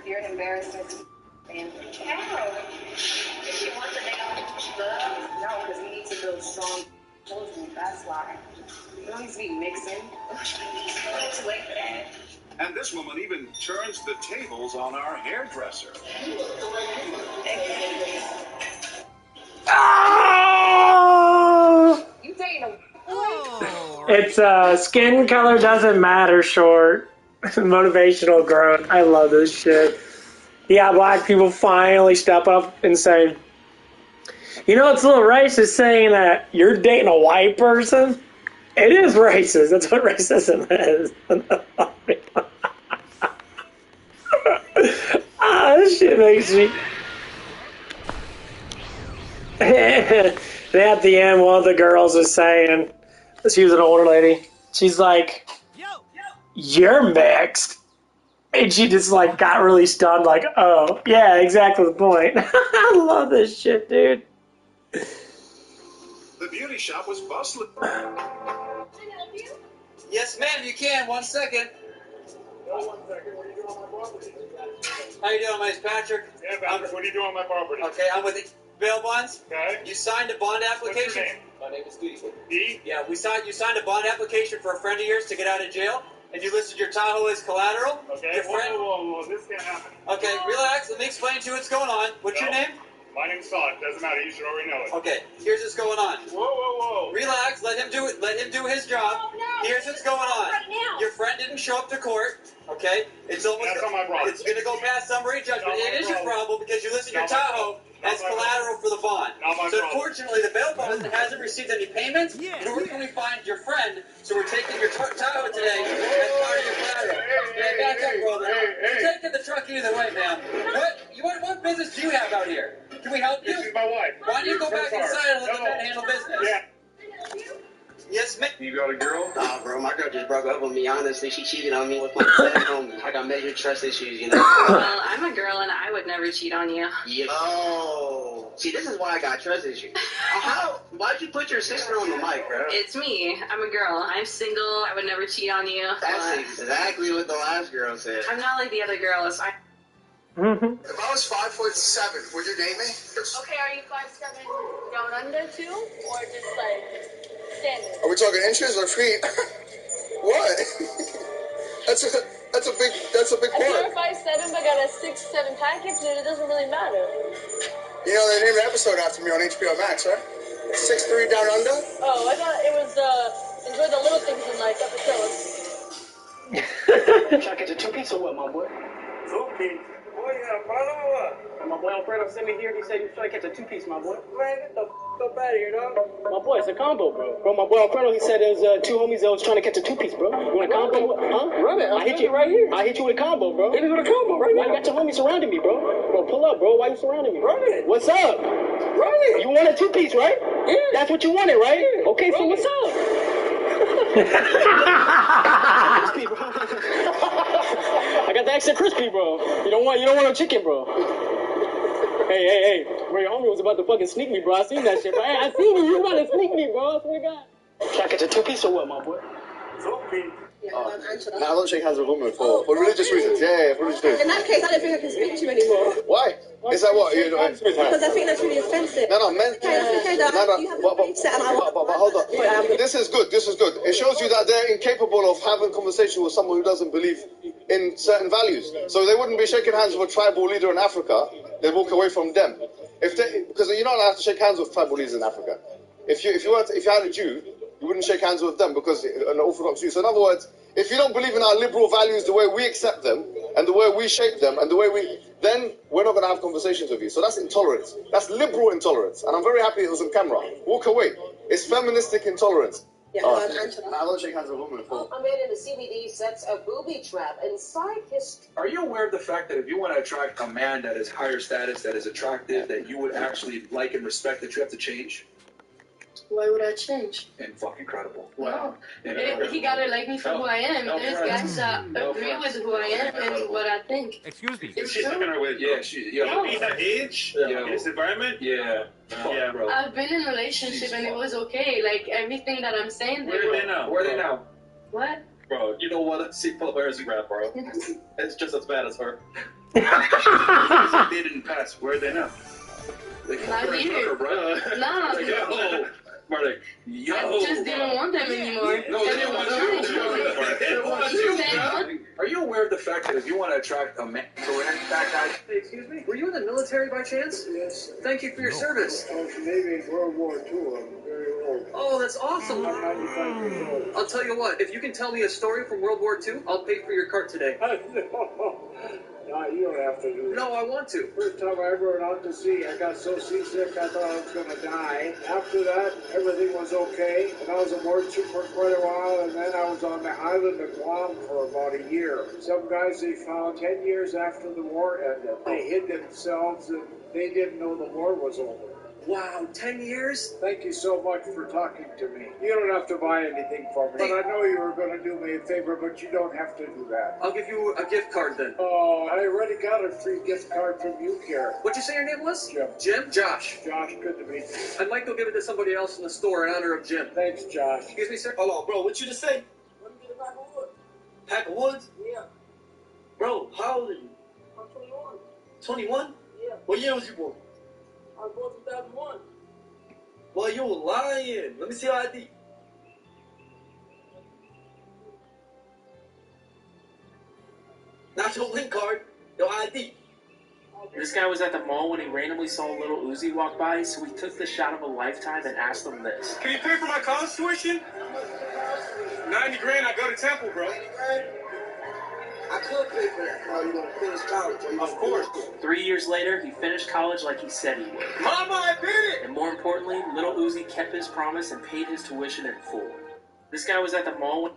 You're an embarrassment to family. How? If she wants a nigga she loves? No, because we need to build strong children. That's why. We don't need to be mixing. It's too late for that. And this woman even turns the tables on our hairdresser. Oh! You dating a It's skin color doesn't matter short. Motivational growth. I love this shit. Yeah, black people finally step up and say, you know, it's a little racist saying that you're dating a white person. It is racist. That's what racism is. This shit makes me... Then at the end, one of the girls was saying, she was an older lady, she's like, you're mixed. And she just like got really stunned, like, oh, yeah, exactly the point. I love this shit, dude. The beauty shop was bustling. Yes, ma'am, you can. 1 second. How you doing, Miss Patrick? Yeah, Patrick, what are you doing on my property? Okay, I'm with the bail bonds. Okay. You signed a bond application. What's your name? My name is D. D? Yeah, you signed a bond application for a friend of yours to get out of jail, and you listed your Tahoe as collateral. Okay. Your friend. Whoa, this can't happen. Okay, relax. Let me explain to you what's going on. What's your name? My name's Todd. Doesn't matter. You should already know it. Okay, here's what's going on. Whoa, whoa, whoa. Relax. Let him do it. Let him do his job. Oh, no. Here's what's going on. Right now. Your friend didn't show up to court. Okay, it's almost. That's not my problem. It's gonna go past summary judgment. Not my It is your problem because you listed your Not my Tahoe as collateral for the bond. Not my So problem. unfortunately, the bail bondsman hasn't received any payments. Nor can we find your friend. So we're taking your Tahoe today as part of your collateral. Hey, back up, brother. You're taking the truck either way, man. What business do you have out here? Can we help you? This is my wife. Why don't you go back inside and let the men handle business? Yeah. Yes, ma'am. You got a girl? Nah, bro, my girl just broke up with me. Honestly, she cheated on me with my homie. I got major trust issues, you know. Well, I'm a girl and I would never cheat on you. Yo. See, this is why I got trust issues. Why'd you put your sister on the mic, bro? It's me. I'm a girl. I'm single. I would never cheat on you. That's exactly what the last girl said. I'm not like the other girls. If I was 5'7", would you date me? Okay, are you 5'7" down under too, or just like standard? Are we talking inches or feet? What? That's a big If part. you're 5'7" but got a 6'7" package, then it doesn't really matter. You know they named an episode after me on HBO Max, right? 6'3" Down Under. Oh, I thought it was enjoy the little things in life episode. Try to get the two-piece or what, my boy? Two-piece? Boy, you got a problem or what? And my boy Alfredo sent me here. He said you try to catch a two-piece, my boy. Man, get the f*** up out of here, dog. My boy, it's a combo, bro. Bro, my boy Alfredo, he said there's two homies that was trying to catch a two-piece, bro. You want a combo? Huh? Run it. I hit you right here. I hit you with a combo, bro. Hit me with a combo right now. Why you got your homies surrounding me, bro? Bro, pull up, bro. Why you surrounding me? Run it. What's up? Run it. You want a two-piece, right? Yeah. That's what you wanted, right? Yeah. Okay, so what's up? I got the extra crispy, bro. You don't want no chicken, bro. Hey. Bro, your homie was about to fucking sneak me, bro. I seen that shit, bro. Hey, I seen you. You about to sneak me, bro. I swear to God. Try to catch a two-piece or what, my boy? Two-piece? I don't shake hands with women for religious reasons. Yeah, for religious reasons. In that case, I don't think I can speak to you anymore. Why? Is that what? Because I think that's really offensive. No, men. But hold on. This is good. It shows you that they're incapable of having conversation with someone who doesn't believe in certain values. So they wouldn't be shaking hands with a tribal leader in Africa. They'd walk away from them. Because you're not allowed to shake hands with tribal leaders in Africa. If you had a Jew, you wouldn't shake hands with them because an Orthodox Jew. So in other words, if you don't believe in our liberal values the way we accept them and the way we shape them and the way then we're not going to have conversations with you. So that's intolerance. That's liberal intolerance. And I'm very happy it was on camera. Walk away. It's feministic intolerance. Yeah, I don't shake hands with women. A man in the CBD sets a booby trap inside his... Are you aware of the fact that if you want to attract a man that is higher status, that is attractive, that you would actually like and respect, that you have to change? Why would I change? Incredible. Wow. He gotta like me for who I am. There's guys that agree with who I am and what I think. Excuse me. It's She's true. looking her way. Yeah, In that age, in this environment? Yeah. Yeah, bro. I've been in a relationship and it was okay. Like everything that I'm saying. Where are they now? What? Bro, you know what? See, where's the grab, bro? It's just as bad as her. They didn't pass. Where are they now? Not here. Nah. Marty, I just didn't want them anymore. No, they didn't want you. Are you aware of the fact that if you want to attract a man, that guy? Hey, excuse me? Were you in the military by chance? Yes. Thank you for your service. I was Navy in World War II. I'm very old. Oh, that's awesome. I'm 95 years old. I'll tell you what, if you can tell me a story from World War II, I'll pay for your cart today. No, you don't have to do that. No, I want to. First time I ever went out to sea, I got so seasick I thought I was going to die. After that, everything was okay, and I was aboard ship for quite a while, and then I was on the island of Guam for about a year. Some guys they found 10 years after the war ended. They hid themselves, and they didn't know the war was over. Wow, 10 years? Thank you so much for talking to me. You don't have to buy anything from me. But I know you were going to do me a favor, but you don't have to do that. I'll give you a gift card then. Oh, I already got a free gift card from UCare. What'd you say your name was? Jim. Jim? Josh. Josh, good to meet you. I might go give it to somebody else in the store in honor of Jim. Thanks, Josh. Excuse me, sir? Hold on, bro. What you just say? Let me get a pack of wood. Pack of woods? Yeah. Bro, how old are you? I'm 21. 21? Yeah. What year was you born? I was born 2001. Boy, you lying. Let me see your ID. Not your link card, your ID. This guy was at the mall when he randomly saw Little Uzi walk by, so he took the shot of a lifetime and asked him this. Can you pay for my college tuition? 90 grand, I go to Temple, bro. I could pay for that. Oh, you gonna finish college? Of course. 3 years later, he finished college like he said he would. Mama, I did it! And more importantly, Little Uzi kept his promise and paid his tuition in full. This guy was at the mall when...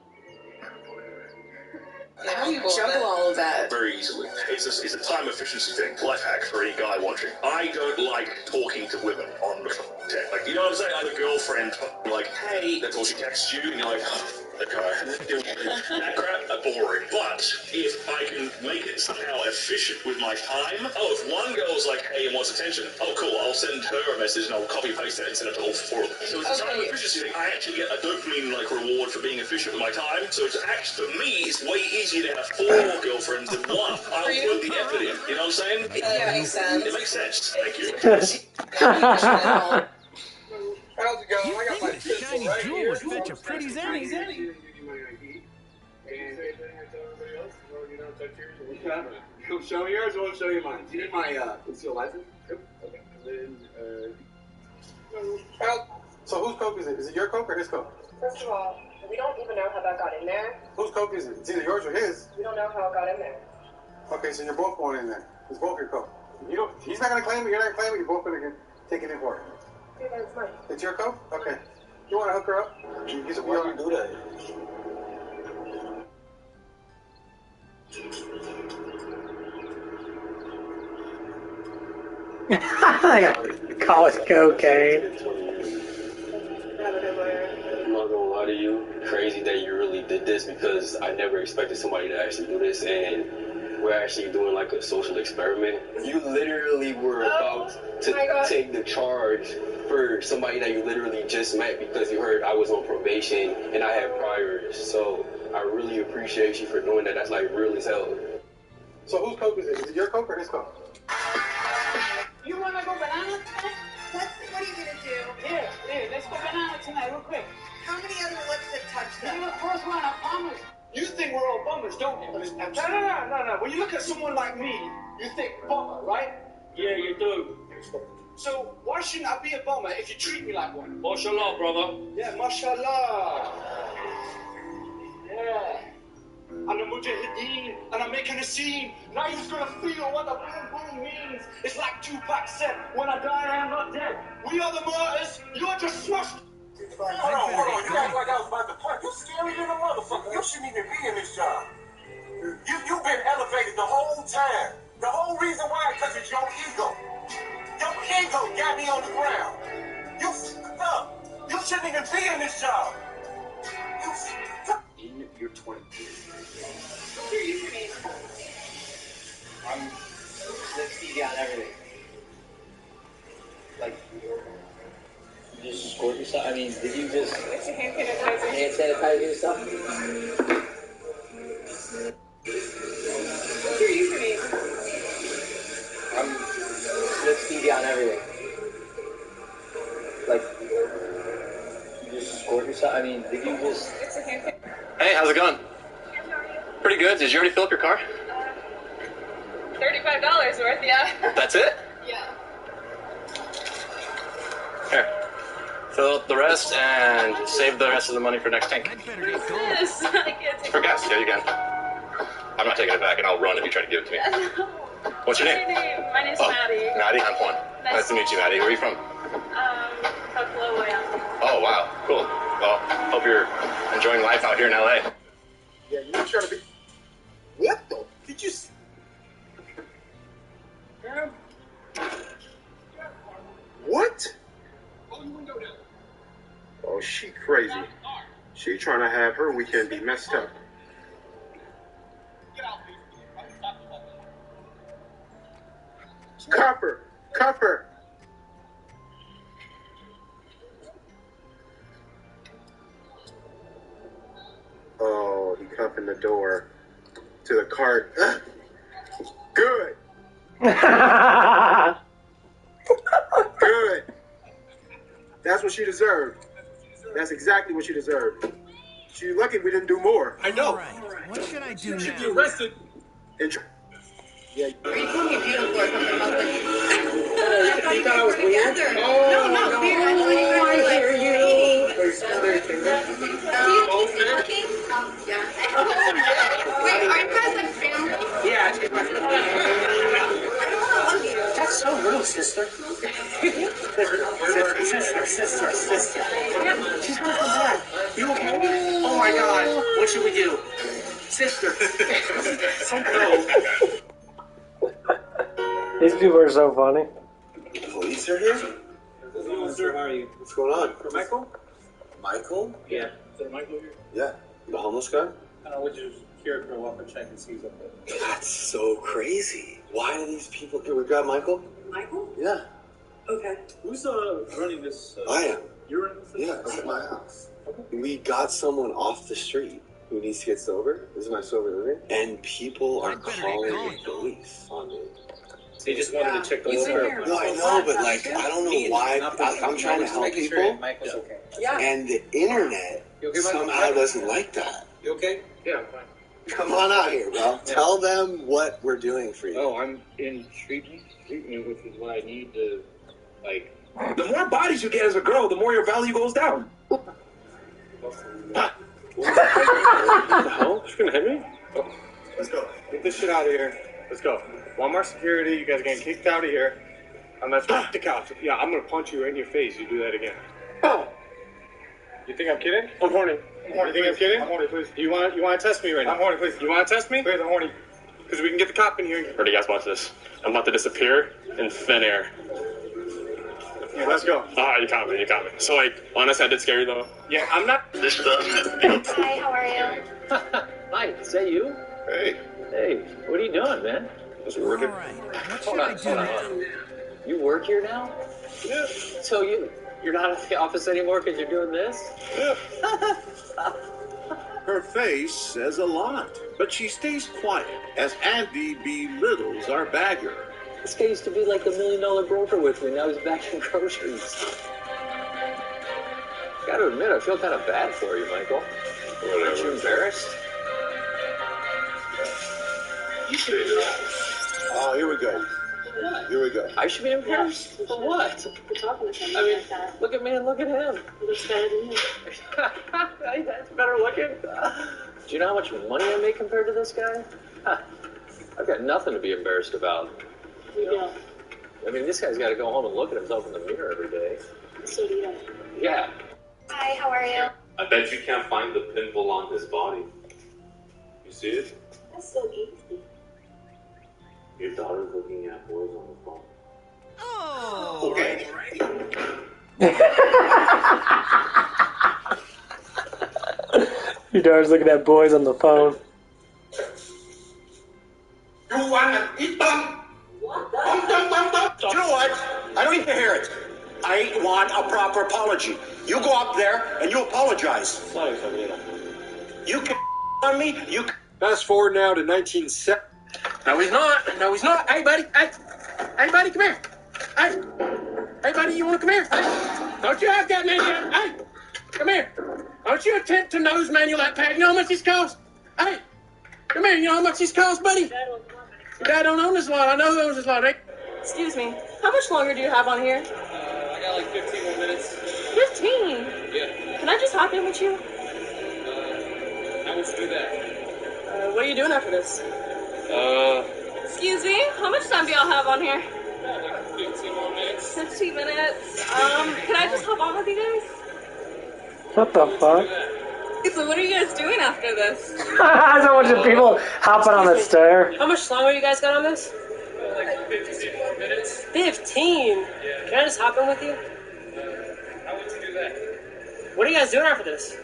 How do you juggle all of that? Very easily. It's a time efficiency thing. Life hack for any guy watching. I don't like talking to women on the phone. Like, you know what I'm saying? I have a girlfriend, like, hey, that's all she texts you, and you're like, oh, okay. That crap are boring. But if I can make it somehow efficient with my time, if one girl's like, hey, and wants attention, oh, cool, I'll send her a message and I'll copy paste that and send it to all four of them. So it's a time efficiency thing. I actually get a dopamine reward for being efficient with my time. So it's actually, for me, it's way easier to have 4 girlfriends than one. I'll put the effort in. You know what I'm saying? Yeah, makes sense. It makes sense. Thank you. How's it going? I got my Shiny right jewel here. would fetch a pretty zenny. You'll show me yours or we'll show you mine. Do you need my concealed license? Yep. Okay. And then, so whose Coke is it? Is it your Coke or his Coke? First of all, we don't even know how that got in there. Whose Coke is it? It's either yours or his. We don't know how it got in there. Okay, so you're both going in there. It's both your Coke. You don't. He's not gonna claim it. You're not gonna claim it. You're both gonna take it in for it. Okay, that's mine. It's your Coke? Okay. You wanna hook her up? Why do you do that? College cocaine. I'm not gonna lie to you, crazy that you really did this because I never expected somebody to actually do this, and we're actually doing like a social experiment. You literally were about to take the charge for somebody that you literally just met because you heard I was on probation and I had priors. So I really appreciate you for doing that. That's like real as hell. So whose Coke is it? Is it your Coke or his Coke? You wanna go banana tonight? What are you gonna do? Here, let's go banana tonight real quick. How many other lips have touched them? You're the first one, I promise. You think we're all bummers, don't you? No. When you look at someone like me, you think bummer, right? Yeah, you do. So why shouldn't I be a bummer if you treat me like one? Mashallah, brother. Yeah, mashallah. Yeah. I'm a mujahideen, and I'm making a scene. Now you're gonna feel what the boom boom means. It's like Tupac said, when I die, I am not dead. We are the martyrs, you're just smushed. Hold on. You act like I was about to punch. You scary little motherfucker. You shouldn't even be in this job. You've been elevated the whole time. The whole reason why is because it's your ego. Your ego got me on the ground. You f***ed up. You shouldn't even be in this job. You f***ed up. In your 20s. Let's see on everything. Like, you just squirt yourself? I mean, did you just hand sanitize yourself? What are you using? Let's see on everything. Like, you just squirt yourself? I mean, did you just... Hey, how's it going? Pretty good. Did you already fill up your car? $35 worth, yeah. That's it? Yeah. Here. Fill up the rest and save the rest of the money for next tank. Yes, I can't take For gas, yeah, you can. I'm not taking it back, and I'll run if you try to give it to me. What's your name? My name's Maddie. Maddie, I'm Juan. Nice to meet you, Maddie. Where are you from? Buffalo, Wyoming. Oh, wow. Cool. Well, hope you're enjoying life out here in LA. Yeah, you're trying to be... What the? Did you... What? Oh, she crazy. She trying to have her weekend be messed up. Copper! Copper! Oh, he cuffing the door to the cart. Good! Good! That's what she deserved. That's exactly what she deserved. She's lucky we didn't do more. I know. What should I do now? She should be arrested. Are you calling me beautiful or something thought You you thought I guys was were weird? together. Oh, No, weird. I thought you guys were hear you. Yeah. Wait, are you guys like family? Yeah, I changed my That's so rude, sister. Sister. She's gonna come back. You okay? Oh my God. What should we do? Sister. These people are so funny. Police are here? Sir, how are you? What's going on? For Michael? Michael? Yeah. Is there Michael here? Yeah. The homeless guy? I don't know, would you here for a walk and check and see who's up there? That's so crazy. Why do these people... Can we grab Michael? Michael? Yeah. Okay. Who's running this? I am. You're running this? Yeah, it's at my house. We got someone off the street who needs to get sober. This is my sober living. And people are calling the police on me. They just wanted to check the local. No, I know, but like, I don't know why. I'm trying to help people. Michael's okay. Yeah. And the internet somehow doesn't like that. You okay? Yeah, I'm fine. Come on out here, bro. Tell them what we're doing for you. Oh, I'm in treatment, which is what I need to, like... The more bodies you get as a girl, the more your value goes down. What the hell? She's gonna hit me? Oh. Let's go. Get this shit out of here. Let's go. Walmart security, you guys are getting kicked out of here. I'm not the couch. Yeah, I'm gonna punch you right in your face. You do that again. Oh. You think I'm kidding? I'm horny. You think I'm kidding? I'm horny, please. You want to test me right now? I'm horny, please. You want to test me? Please, I'm horny. Because we can get the cop in here. Where do you guys watch this? I'm about to disappear in thin air. Yeah, let's go. Ah, you caught me. So, like, honestly, I did scare you, though. Yeah, I'm not... This doesn't. Hi, how are you? Hi, is that you? Hey. Hey, what are you doing, man? Just working. All right, what should I do now? You work here now? Yeah. So you're not at the office anymore because you're doing this? Yeah. Her face says a lot, but she stays quiet as Andy belittles our bagger. This guy used to be like $1 million broker with me. Now he's bagging groceries. Gotta admit, I feel kind of bad for you, Michael. Aren't you embarrassed? You should be Oh, here we go. Here we go. I should be embarrassed? For what? I mean, look at me and look at him. Looks better than you. That's better looking. Do you know how much money I make compared to this guy? I've got nothing to be embarrassed about. You know? I mean, this guy's got to go home and look at himself in the mirror every day. So do you. Yeah. Hi, how are you? I bet you can't find the pimple on his body. You see it? That's so easy. Your daughter's looking at boys on the phone. Oh! Okay. Your daughter's looking at boys on the phone. You wanna eat them? What? You know what? I don't need to hear it. I want a proper apology. You go up there and you apologize. Sorry, Fabiana. You can on me. You can. Fast forward now to 1970. No, he's not. No, he's not. Hey, buddy. Hey, buddy, come here. Hey, buddy, you want to come here? Hey, don't you have that manual? Hey, come here. Don't you attempt to nose manual that pad. You know how much this costs? Hey, come here. You know how much this costs, buddy? Your dad don't own this lot. I know he owns this lot, right? Excuse me. How much longer do you have on here? I got like 15 more minutes. 15? Yeah. Can I just hop in with you? How would you do that? What are you doing after this? Excuse me? How much time do y'all have on here? Like 15 more minutes. 15 minutes. Can I just hop on with you guys? What the fuck? So what are you guys doing after this? There's a bunch of people hopping on the stair. How much longer you guys got on this? Like 15 more minutes. 15? Yeah. Can I just hop in with you? How would you do that? What are you guys doing after this?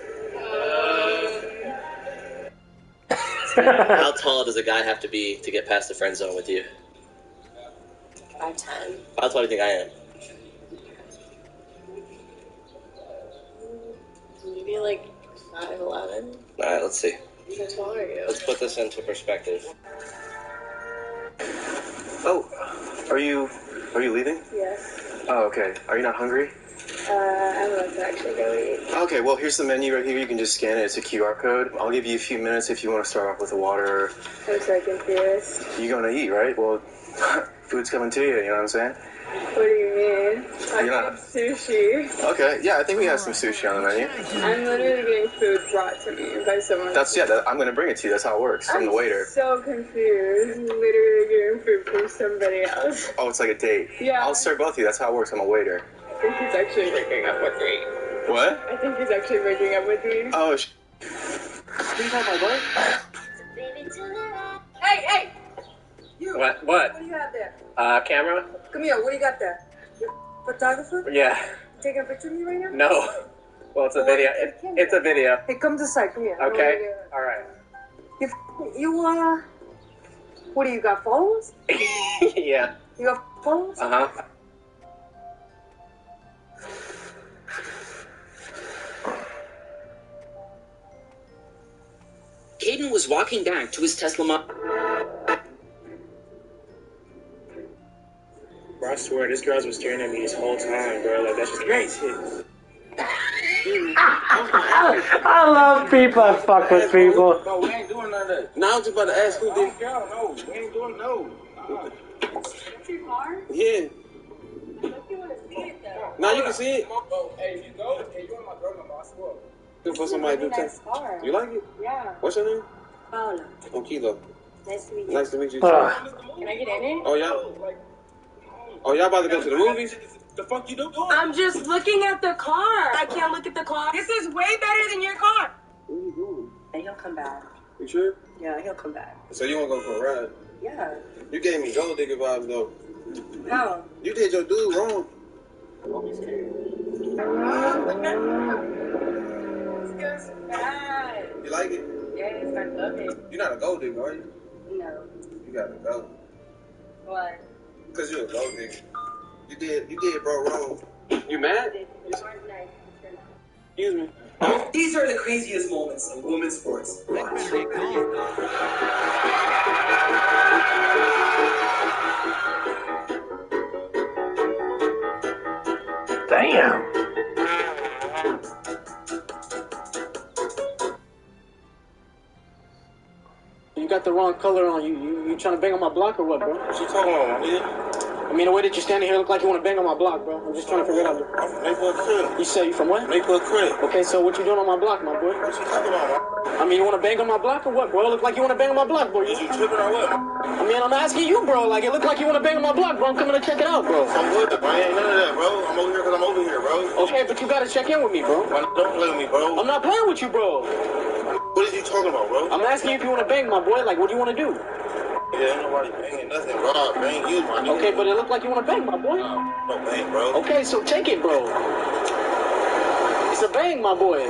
How tall does a guy have to be to get past the friend zone with you? 5'10". How tall do you think I am? Maybe like 5'11". Alright, let's see. How tall are you? Let's put this into perspective. Oh, are you leaving? Yes. Oh, okay. Are you not hungry? I would like to actually go eat. Okay, well, here's the menu right here. You can just scan it. It's a QR code. I'll give you a few minutes if you want to start off with a water. I'm so confused. You're going to eat, right? Well, food's coming to you, you know what I'm saying? What do you mean? I Yeah. have sushi. Okay, yeah, I think we have some sushi on the menu. I'm literally getting food brought to me by someone. I'm gonna bring it to you, that's how it works. I'm the waiter. So confused. Literally getting food from somebody else. Oh, it's like a date. Yeah. I'll serve both of you, that's how it works, I'm a waiter. I think he's actually breaking up with me. What? I think he's actually breaking up with me. Oh, Hey! You! What? What do you have there? Camera? Come here, what do you got there? You photographer? Yeah. You taking a picture of me right now? No. Well, it's a video. It's a video. Hey, come to the side, come here. Okay. All right. You, what do you got, followers? Yeah. You got followers? Uh-huh. Caden was walking back to his Tesla Model. Bro, I swear, this girl's been staring at me this whole time, bro. Like, that's just crazy. I love people that fuck with people. No, we ain't doing none of that. Now I'm just about to ask who did. No, we ain't doing no. That's your car? Yeah. Don't you want to see it, though? Now you can see it. Oh, hey, if you go, hey, you want my girl number, I swear. Looking for somebody to do Nice car. You like it? Yeah. What's your name? Paola. I'm Kilo. Nice to meet you. Nice to meet you. Can I get in it? Oh, y'all about to go to the movies? The fuck you doing? I'm just looking at the car. I can't look at the car. This is way better than your car. What are you doing? And he'll come back. You sure? Yeah, he'll come back. So you want to go for a ride? Yeah. You gave me gold digger vibes, though. No. You did your dude wrong. This goes bad. You like it? Yes, I love it. You're not a gold digger, are you? No. You gotta go. Why? Because you're a gold digger. You did bro wrong. You mad? Excuse me. These are the craziest moments in women's sports. Watch. Damn. You got the wrong color on. You trying to bang on my block or what, bro? What you talking about, man? I mean, the way that you're standing here look like you want to bang on my block, bro. I'm just trying to figure it out. I'm from Maple Crib. You say you from what? Maple Crib. Okay, so what you doing on my block, my boy? What you talking about, man? I mean, you want to bang on my block or what, bro? It look like you want to bang on my block, bro. Is you tripping or what? I mean, I'm asking you, bro. Like, it look like you want to bang on my block, bro. I'm coming to check it out, bro. I'm good, bro. Ain't none of that, bro. I'm over here because I'm over here, bro. Okay, but you gotta check in with me, bro. Don't play with me, bro. I'm not playing with you, bro. What is you talking about, bro? I'm asking you if you want to bang, my boy. Like, what do you want to do? Yeah, ain't nobody banging nothing, bro. I bang you, my nigga. Okay, but it look like you want to bang, my boy. No bang, bro. Okay, so take it, bro. It's a bang, my boy.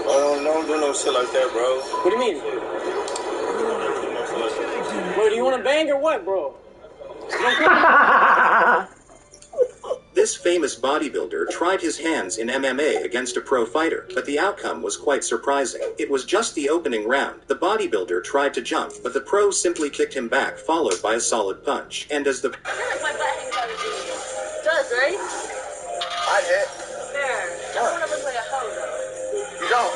Don't do no shit like that, bro. What do you mean? Bro, do you want to bang or what, bro? This famous bodybuilder tried his hands in MMA against a pro fighter, but the outcome was quite surprising. It was just the opening round. The bodybuilder tried to jump, but the pro simply kicked him back, followed by a solid punch. And as the... Does, right? I hit. There. I don't want to look like a hoe, though. You don't.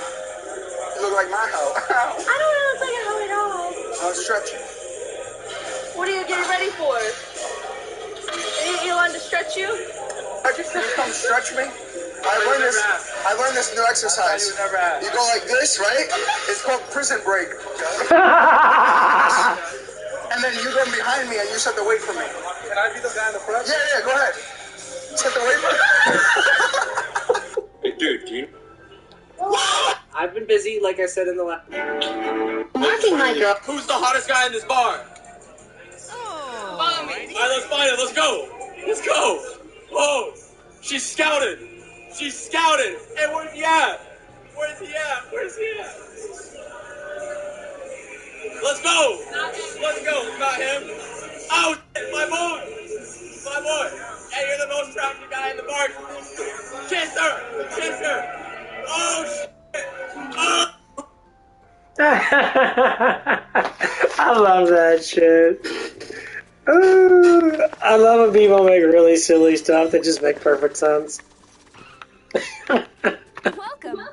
You look like my hoe. I don't want to look like a hoe at all. I'll stretch you. What are you getting ready for? You want to stretch you? You come stretch me? I learned this new exercise. You go like this, right? It's called prison break. And then you go behind me and you set the weight for me. Can I be the guy in the front? Yeah, go ahead. Set the weight for me. Hey, dude, do you... I've been busy, like I said in the last... Marking my girl. Who's the hottest guy in this bar? Alright, let's find it. Let's go. Let's go. Oh, she's scouted. She's scouted. Hey, where's he at? Where's he at? Where's he at? Let's go. Let's go. It's not him. Oh, shit, my boy. My boy. Hey, you're the most attractive guy in the bar. Kiss her. Kiss her. Oh, shit. Oh. I love that shit. Ooh, I love when people make really silly stuff that just make perfect sense. Welcome.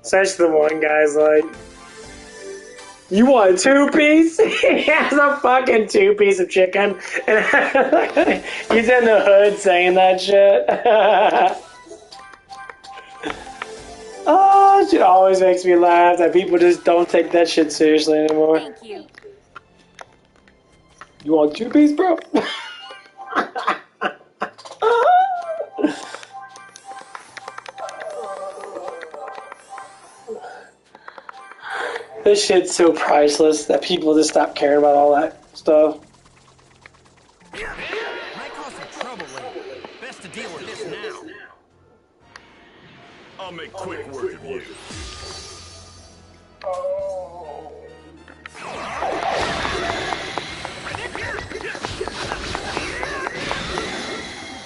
Such the one guy's like, You want a 2-piece? He has a fucking 2-piece of chicken. And he's in the hood saying that shit. Oh, shit always makes me laugh that people just don't take that shit seriously anymore. Thank you. You want 2-piece, bro? This shit's so priceless that people just stop caring about all that stuff. Might cause some trouble later. Best to deal with this now. I'll make quick work of you.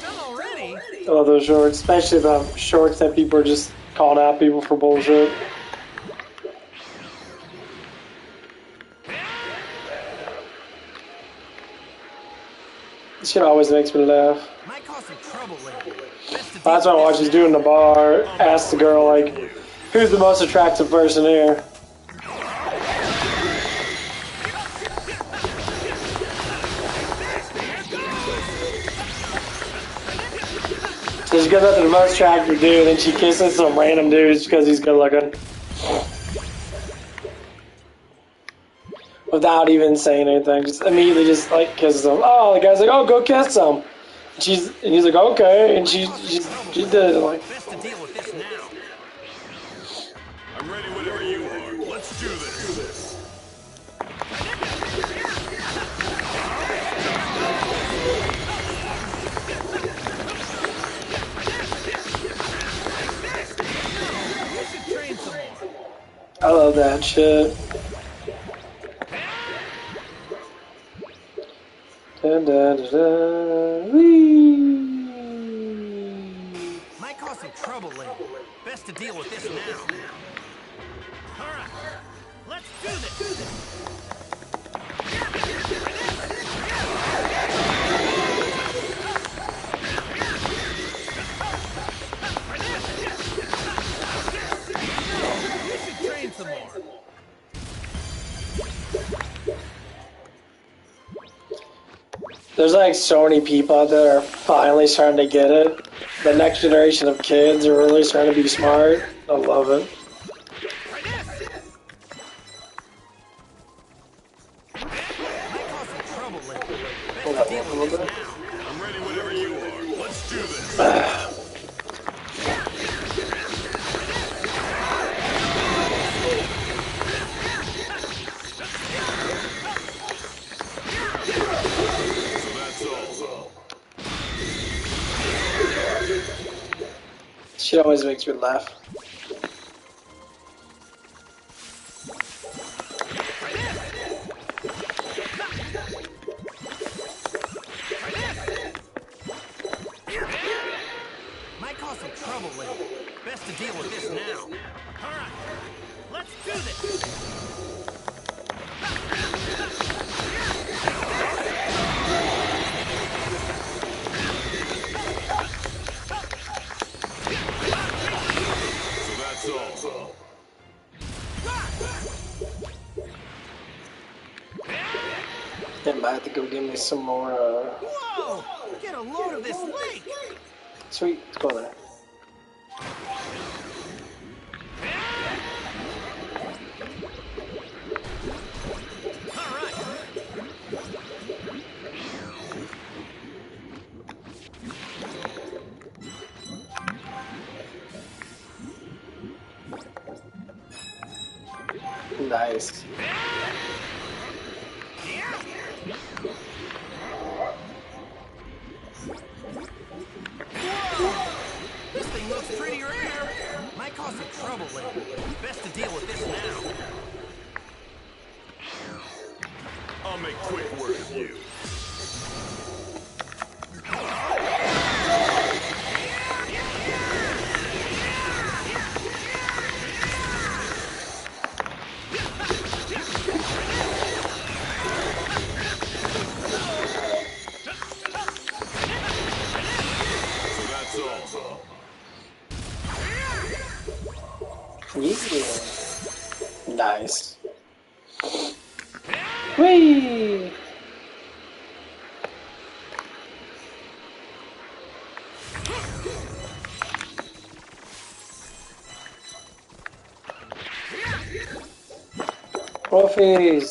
Done already? Oh, those shorts, especially the shorts that people are just calling out people for bullshit. This shit always makes me laugh. Might cause some trouble later. Last time I watched, he's doing the bar, asked the girl, like, who's the most attractive person here? So she goes up to the most attractive dude, and she kisses some random dudes because he's good looking. Without even saying anything, just immediately just like kisses him. Oh, the guy's like, oh, go kiss him. And he's like, okay, and she did it like. Best to deal with this now. I'm ready whenever you are. Let's do this. I love that shit. Dun, dun, dun, dun. Whee. Might cause some trouble later. Best to deal with this now. Alright, let's do this. We should train some more. There's like so many people out there that are finally starting to get it. The next generation of kids are really starting to be smart. I love it. I'm ready whenever you are. Let's do this. She always makes me laugh. Might cause some trouble later. Best to deal with this now. Alright, let's do this. Then I have to go get me some more. Whoa! Get a load of this lake. Sweet, let's go there. Nice. This thing looks pretty rare. Might cause some trouble later. Best to deal with this now. I'll make quick work of you. Yeah. Nice. Jeez.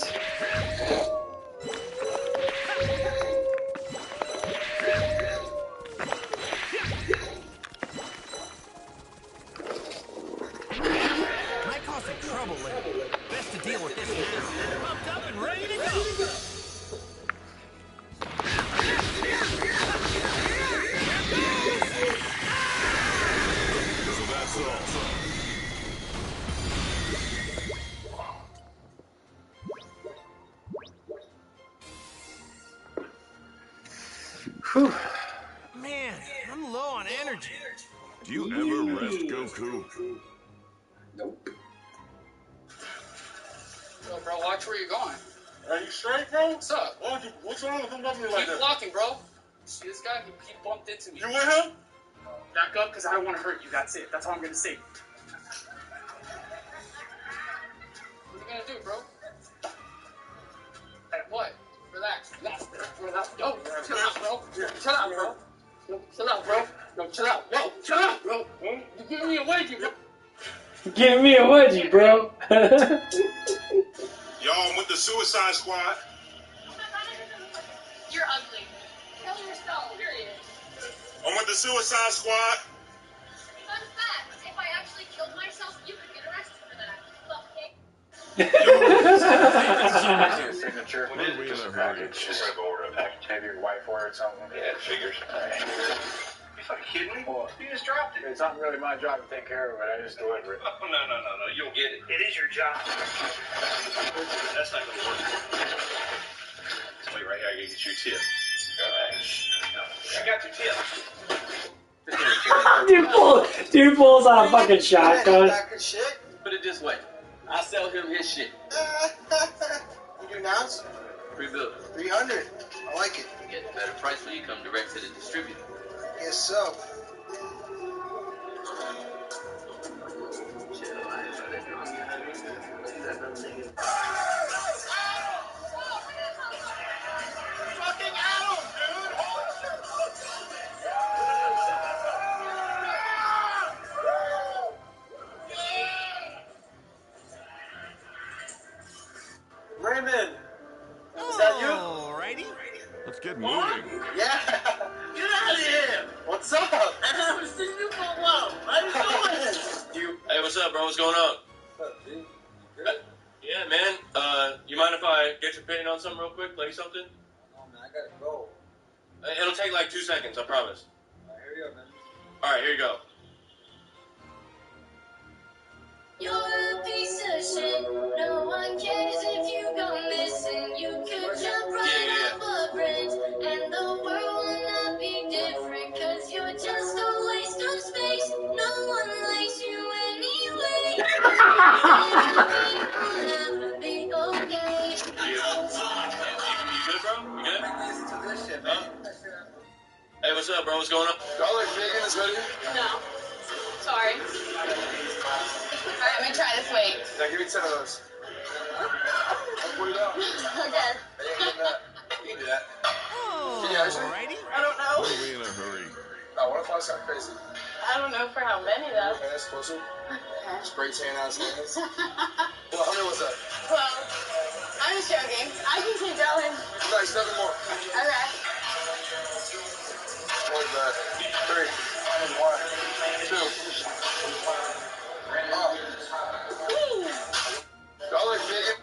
Might cause some trouble later. Best to deal with this now. Pumped up and ready to go. So that's all. Whew. Man, I'm low on energy. Do you ever rest, Goku? Nope. Yo, bro, watch where you're going. Are you straight, bro? What's up? What's wrong with him bumping me like Keep that? blocking, bro. See this guy? He bumped into me. You with him? Back up, because I don't want to hurt you. That's it. That's all I'm going to say. What are you going to do, bro? Hey, what? Relax. Relax. Yo, chill out, bro. Chill out, bro. Yo, chill out, bro. Yo, chill out. Yo, chill out, bro. You giving me a wedgie, bro. Give me a wedgie, bro. Y'all, I'm with the Suicide Squad. You're ugly. Kill yourself, period. I'm with the Suicide Squad. Fun fact, if I actually killed myself, you could get arrested for that. Signature. Just a package. Just gonna go order a package. Have your wife order something? Yeah, it figures. You fucking kidding me? You just dropped it. It's not really my job to take care of it. I just deliver it. Oh, no. You don't get it. It is your job. That's not gonna work. Just wait right here. I gotta get you a tip. I got your tip. Dude pulls out a fucking shotgun. Put it this way. I sell him his shit. You do now? Pre-built. 300. I like it. You get a better price when you come direct to the distributor. Yes, so. Fucking Adam, dude! Raymond! Is that you? Alrighty. Let's get moving. Yeah! Get out of here! What's up? I haven't seen you for a while. How you doing? Hey, what's up, bro? What's going on? What's up, dude? Yeah, man. You mind if I get your opinion on something real quick? Play something? Oh, man, I gotta go. It'll take like 2 seconds, I promise. Alright, here we go, man. Alright, here you go. You're a piece of shit. No one cares if you go missing. You could jump right off a bridge, and the world will not be different. Cause you're just a waste of space. No one likes you anyway. You'll never be okay. You good, bro? You good? Listen to this shit, man. Hey, what's up, bro? What's going on? Dollar Vegan is ready? No. Sorry. Alright, I'm gonna try this weight. Yeah, give me 10 of those. I'll put it out. Okay. You can do that. Alrighty. I don't know. Are we in a hurry? Oh, what if I sound crazy? I don't know for how many though. Okay, that's closer. Okay. Spray tan out his hands. Well, how many was that? Well, I'm just joking. I can keep going. Nice, 7 more. Okay. What was that? 3. 1. 2. Oh. Dollar Vegan.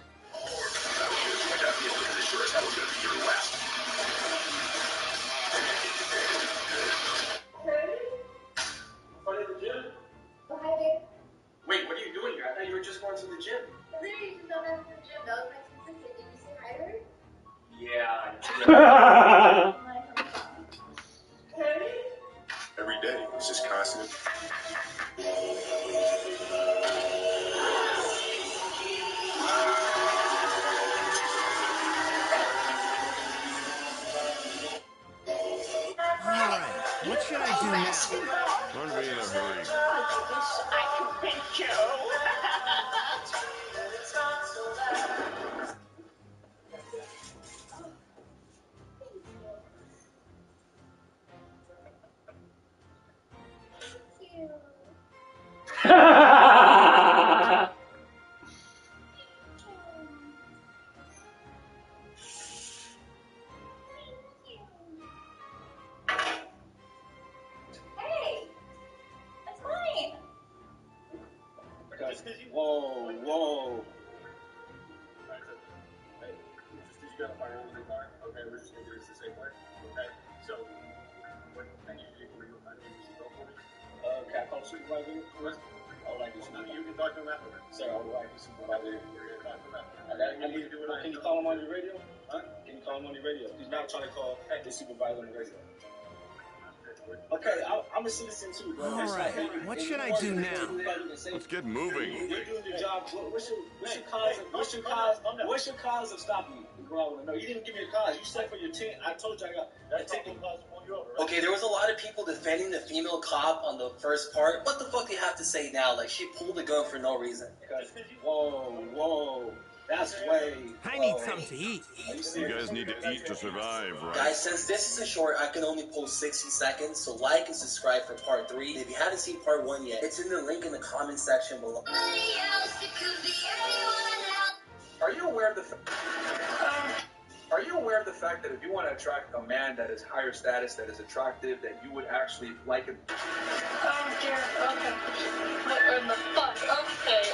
Wait, what are you doing here? I thought you were just going to the gym. Yeah. Every day. It's just constant. Alright, what should I do now? Aren't we in a hurry? I can pinch you. Whoa, whoa. Hey, just you got a fire on the car. Okay, we're just gonna do this the same way. Okay, so what I need you to do, I need you to go for me. Can I call supervisor? I would like to supervisor. You can talk to him afterwards. Sir, I would like to supervisor. We're gonna talk to him afterwards. I need you to do what I Can you call him on your radio? Huh? Can you call him on your radio? He's not trying to call the supervisor on the radio. Okay, I'm a citizen too, bro. All right, what should I do now? Let's get moving. You're doing your job. What's your cause of stopping me? Bro, I want to know. You didn't give me a cause. You said for your team. I told you I got that ticket. Okay, there was a lot of people defending the female cop on the first part. What the fuck do you have to say now? Like, she pulled the gun for no reason. Whoa. That's way. I need something to eat. You guys need to eat to survive, right? Guys, since this is a short, I can only post 60 seconds, so like and subscribe for part 3. If you haven't seen part 1 yet, it's in the link in the comment section below. Are you aware of the fact that if you want to attract a man that is higher status, that is attractive, that you would actually like him? Oh dear, okay. What in the fuck? Okay.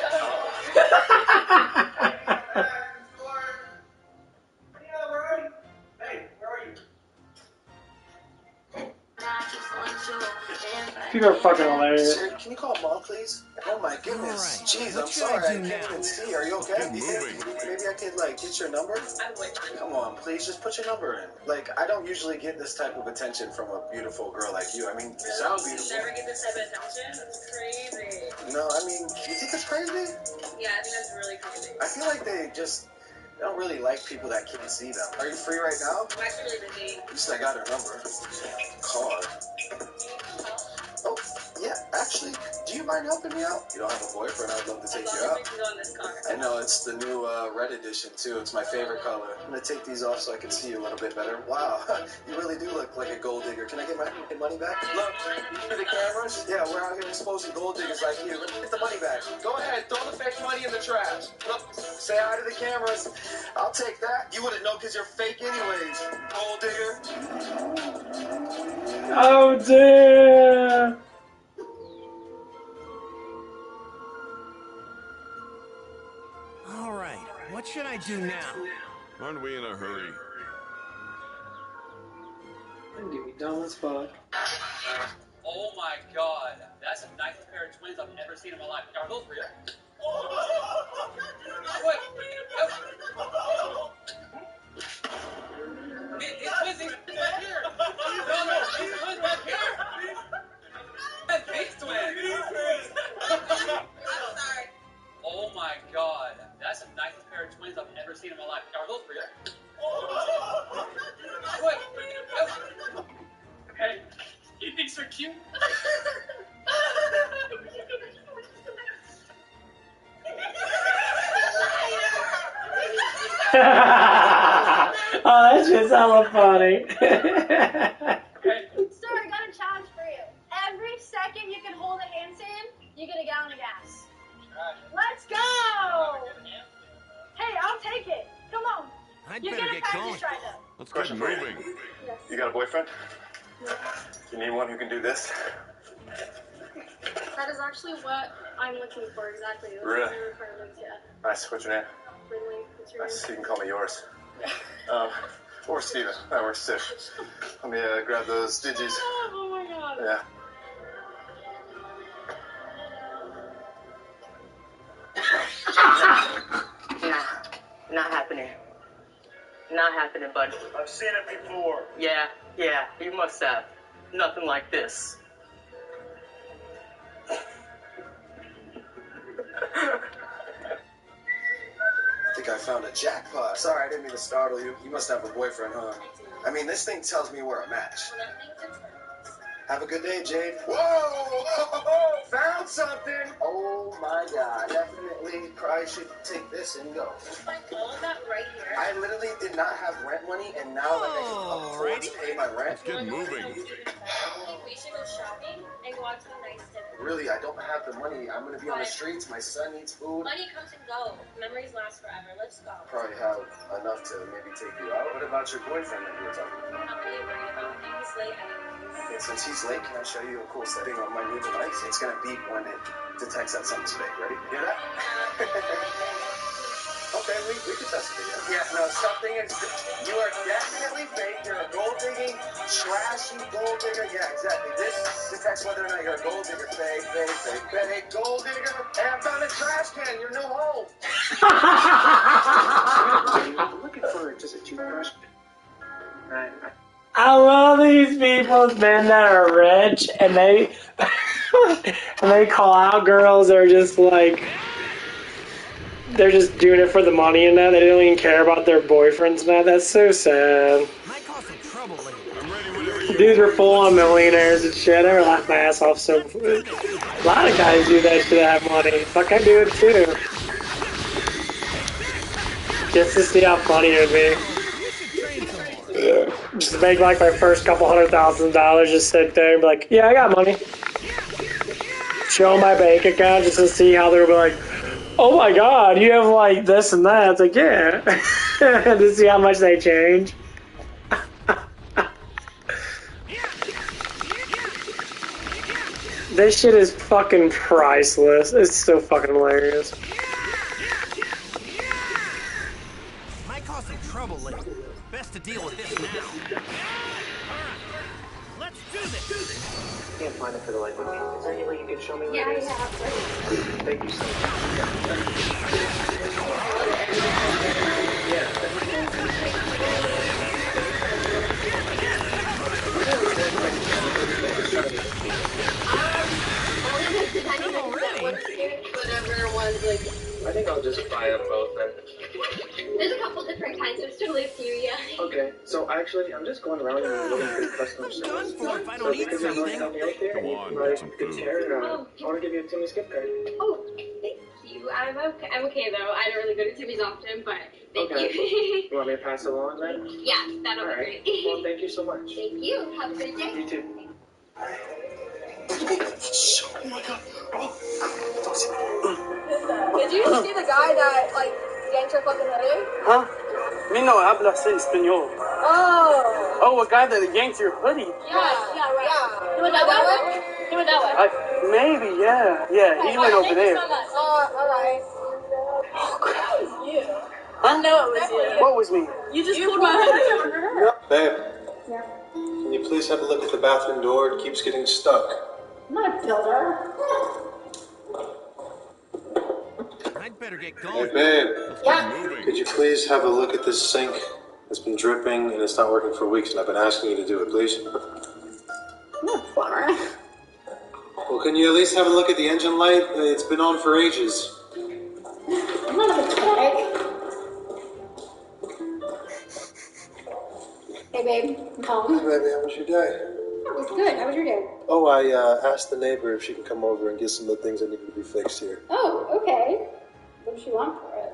People are fucking hilarious. Sir, can you call mom, please? Oh my goodness. Jeez, I'm sorry. I can't even see. Are you okay? Maybe I could, like, get your number? Come on, please. Just put your number in. Like, I don't usually get this type of attention from a beautiful girl like you. I mean, you sound beautiful. You never get this type of attention? That's crazy. No, I mean, you think it's crazy? Yeah, I think that's really crazy. I feel like they don't really like people that can't see them. Are you free right now? I'm actually really busy. At least I got her number. Call her. Oh, yeah, actually, do you mind helping me out? You don't have a boyfriend, I'd love to take you out. I know, it's the new red edition, too. It's my favorite color. I'm going to take these off so I can see you a little bit better. Wow, you really do look like a gold digger. Can I get my money back? Look, for the cameras? Yeah, we're out here exposing gold diggers like you. Let me get the money back. Go ahead, throw the fake money in the trash. Look, say hi to the cameras. I'll take that. You wouldn't know because you're fake anyways, gold digger. Oh dear. All right, what should I do now? Aren't we in a hurry? Dude, dumb as fuck. Oh my god, that's the nicest pair of twins I've ever seen in my life. Are those real? Wait, these twins back here. No, these twins back here. That's these twins. I'm sorry. Oh my god, that's the nicest pair of twins I've ever seen in my life. Are those real? Wait, hey, you think they're cute? Oh, that shit's hella funny. Sir, I got a challenge for you. Every second you can hold a handstand, you get a gallon of gas. Let's go! Hey, I'll take it. Come on. I'd you better get get practice going. right now. Let's get moving. Yes. You got a boyfriend? Yes. You need one who can do this? That is actually what I'm looking for exactly. Those Really? are the requirements, yeah. Nice. What's your name? Ridley, what's your Nice. name? You can call me yours. Or Steven. That works too. Let me grab those digits. Oh my god. Yeah. Not happening. Not happening, bud. I've seen it before. Yeah, you must have. Nothing like this. I think I found a jackpot. Sorry, I didn't mean to startle you. You must have a boyfriend, huh? I mean, this thing tells me we're a match. Have a good day, Jade. Whoa! Found something! Oh my god. Definitely probably should take this and go. Like all of that right here. I literally did not have rent money, and now like I can afford to pay my rent. Let's get moving. We should go shopping and go out to a nice dinner. Really, I don't have the money. I'm gonna be on the streets. My son needs food. Money comes and goes. Memories last forever. Let's go. Probably have enough to maybe take you out. What about your boyfriend that you were talking about? I'm not really worried about him. He's late anyways. And since he's she's late, can I show you a cool setting on my new device? It's gonna beep when it detects that something's fake. Ready? Hear that? Okay, we can test it again. Yeah, no, something is. You are definitely fake. You're a gold digging, trashy gold digger. Yeah, exactly. This detects whether or not you're a gold digger. Fake, gold digger. And I found a trash can. Your new home. I'm looking for just a toothbrush. I love these people, men that are rich, and they and they call out girls that are just like, they're just doing it for the money and that. They don't even care about their boyfriends and that. That's so sad. Dudes are full on millionaires and shit. I ever laugh my ass off so. A lot of guys do that shit that have money. Fuck, I do it too. Just to see how funny it would be. Just to make like my first couple $100,000, just sit there and be like, yeah, I got money. Show my bank account just to see how they'll be like, oh my god, you have like this and that. It's like, yeah. To see how much they change. This shit is fucking priceless. It's so fucking hilarious. Might cause some trouble later. Best to deal with this now. Let's do this. I can't find it for the life of me. Is there any way you can show me where it is? Yeah. Thank you so much. Whatever ones like. I think I'll just buy them both then. There's a couple different kinds, so it's totally up to you, yeah. Okay, so actually, I'm just going around and looking for customer service. So because you're going to help me out there, and you provide good care, I want to give you a Timmy's gift card. Oh, thank you. I'm okay though. I don't really go to Timmy's often, but thank you. You want me to pass it along then? Yeah, that'll be great. Well, thank you so much. Thank you. Have a great day. You too. Did you see the guy that like yanked your fucking hoodie? Huh? Me no habla español. Oh. Oh, a guy that yanked your hoodie. Yeah, right. Yeah. You went that way? You went that way? Maybe, yeah. Yeah, he went over there. Thank you so much. Alright. Oh, crap. You. Huh? I know it was you. What was me? You just pulled my hoodie over her. Babe, can you please have a look at the bathroom door? It keeps getting stuck. I'm not a builder. I'd better get Hey, going. babe. Yeah. Could you please have a look at this sink? It's been dripping and it's not working for weeks, and I've been asking you to do it, please. I'm not a plumber. Well, can you at least have a look at the engine light? It's been on for ages. I'm not a mechanic. Hey, babe. I'm home. Hey, baby, how was your day? Oh, it's good. How was your day? Oh, I asked the neighbor if she can come over and get some of the things that needed to be fixed here. Oh, okay. What does she want for it?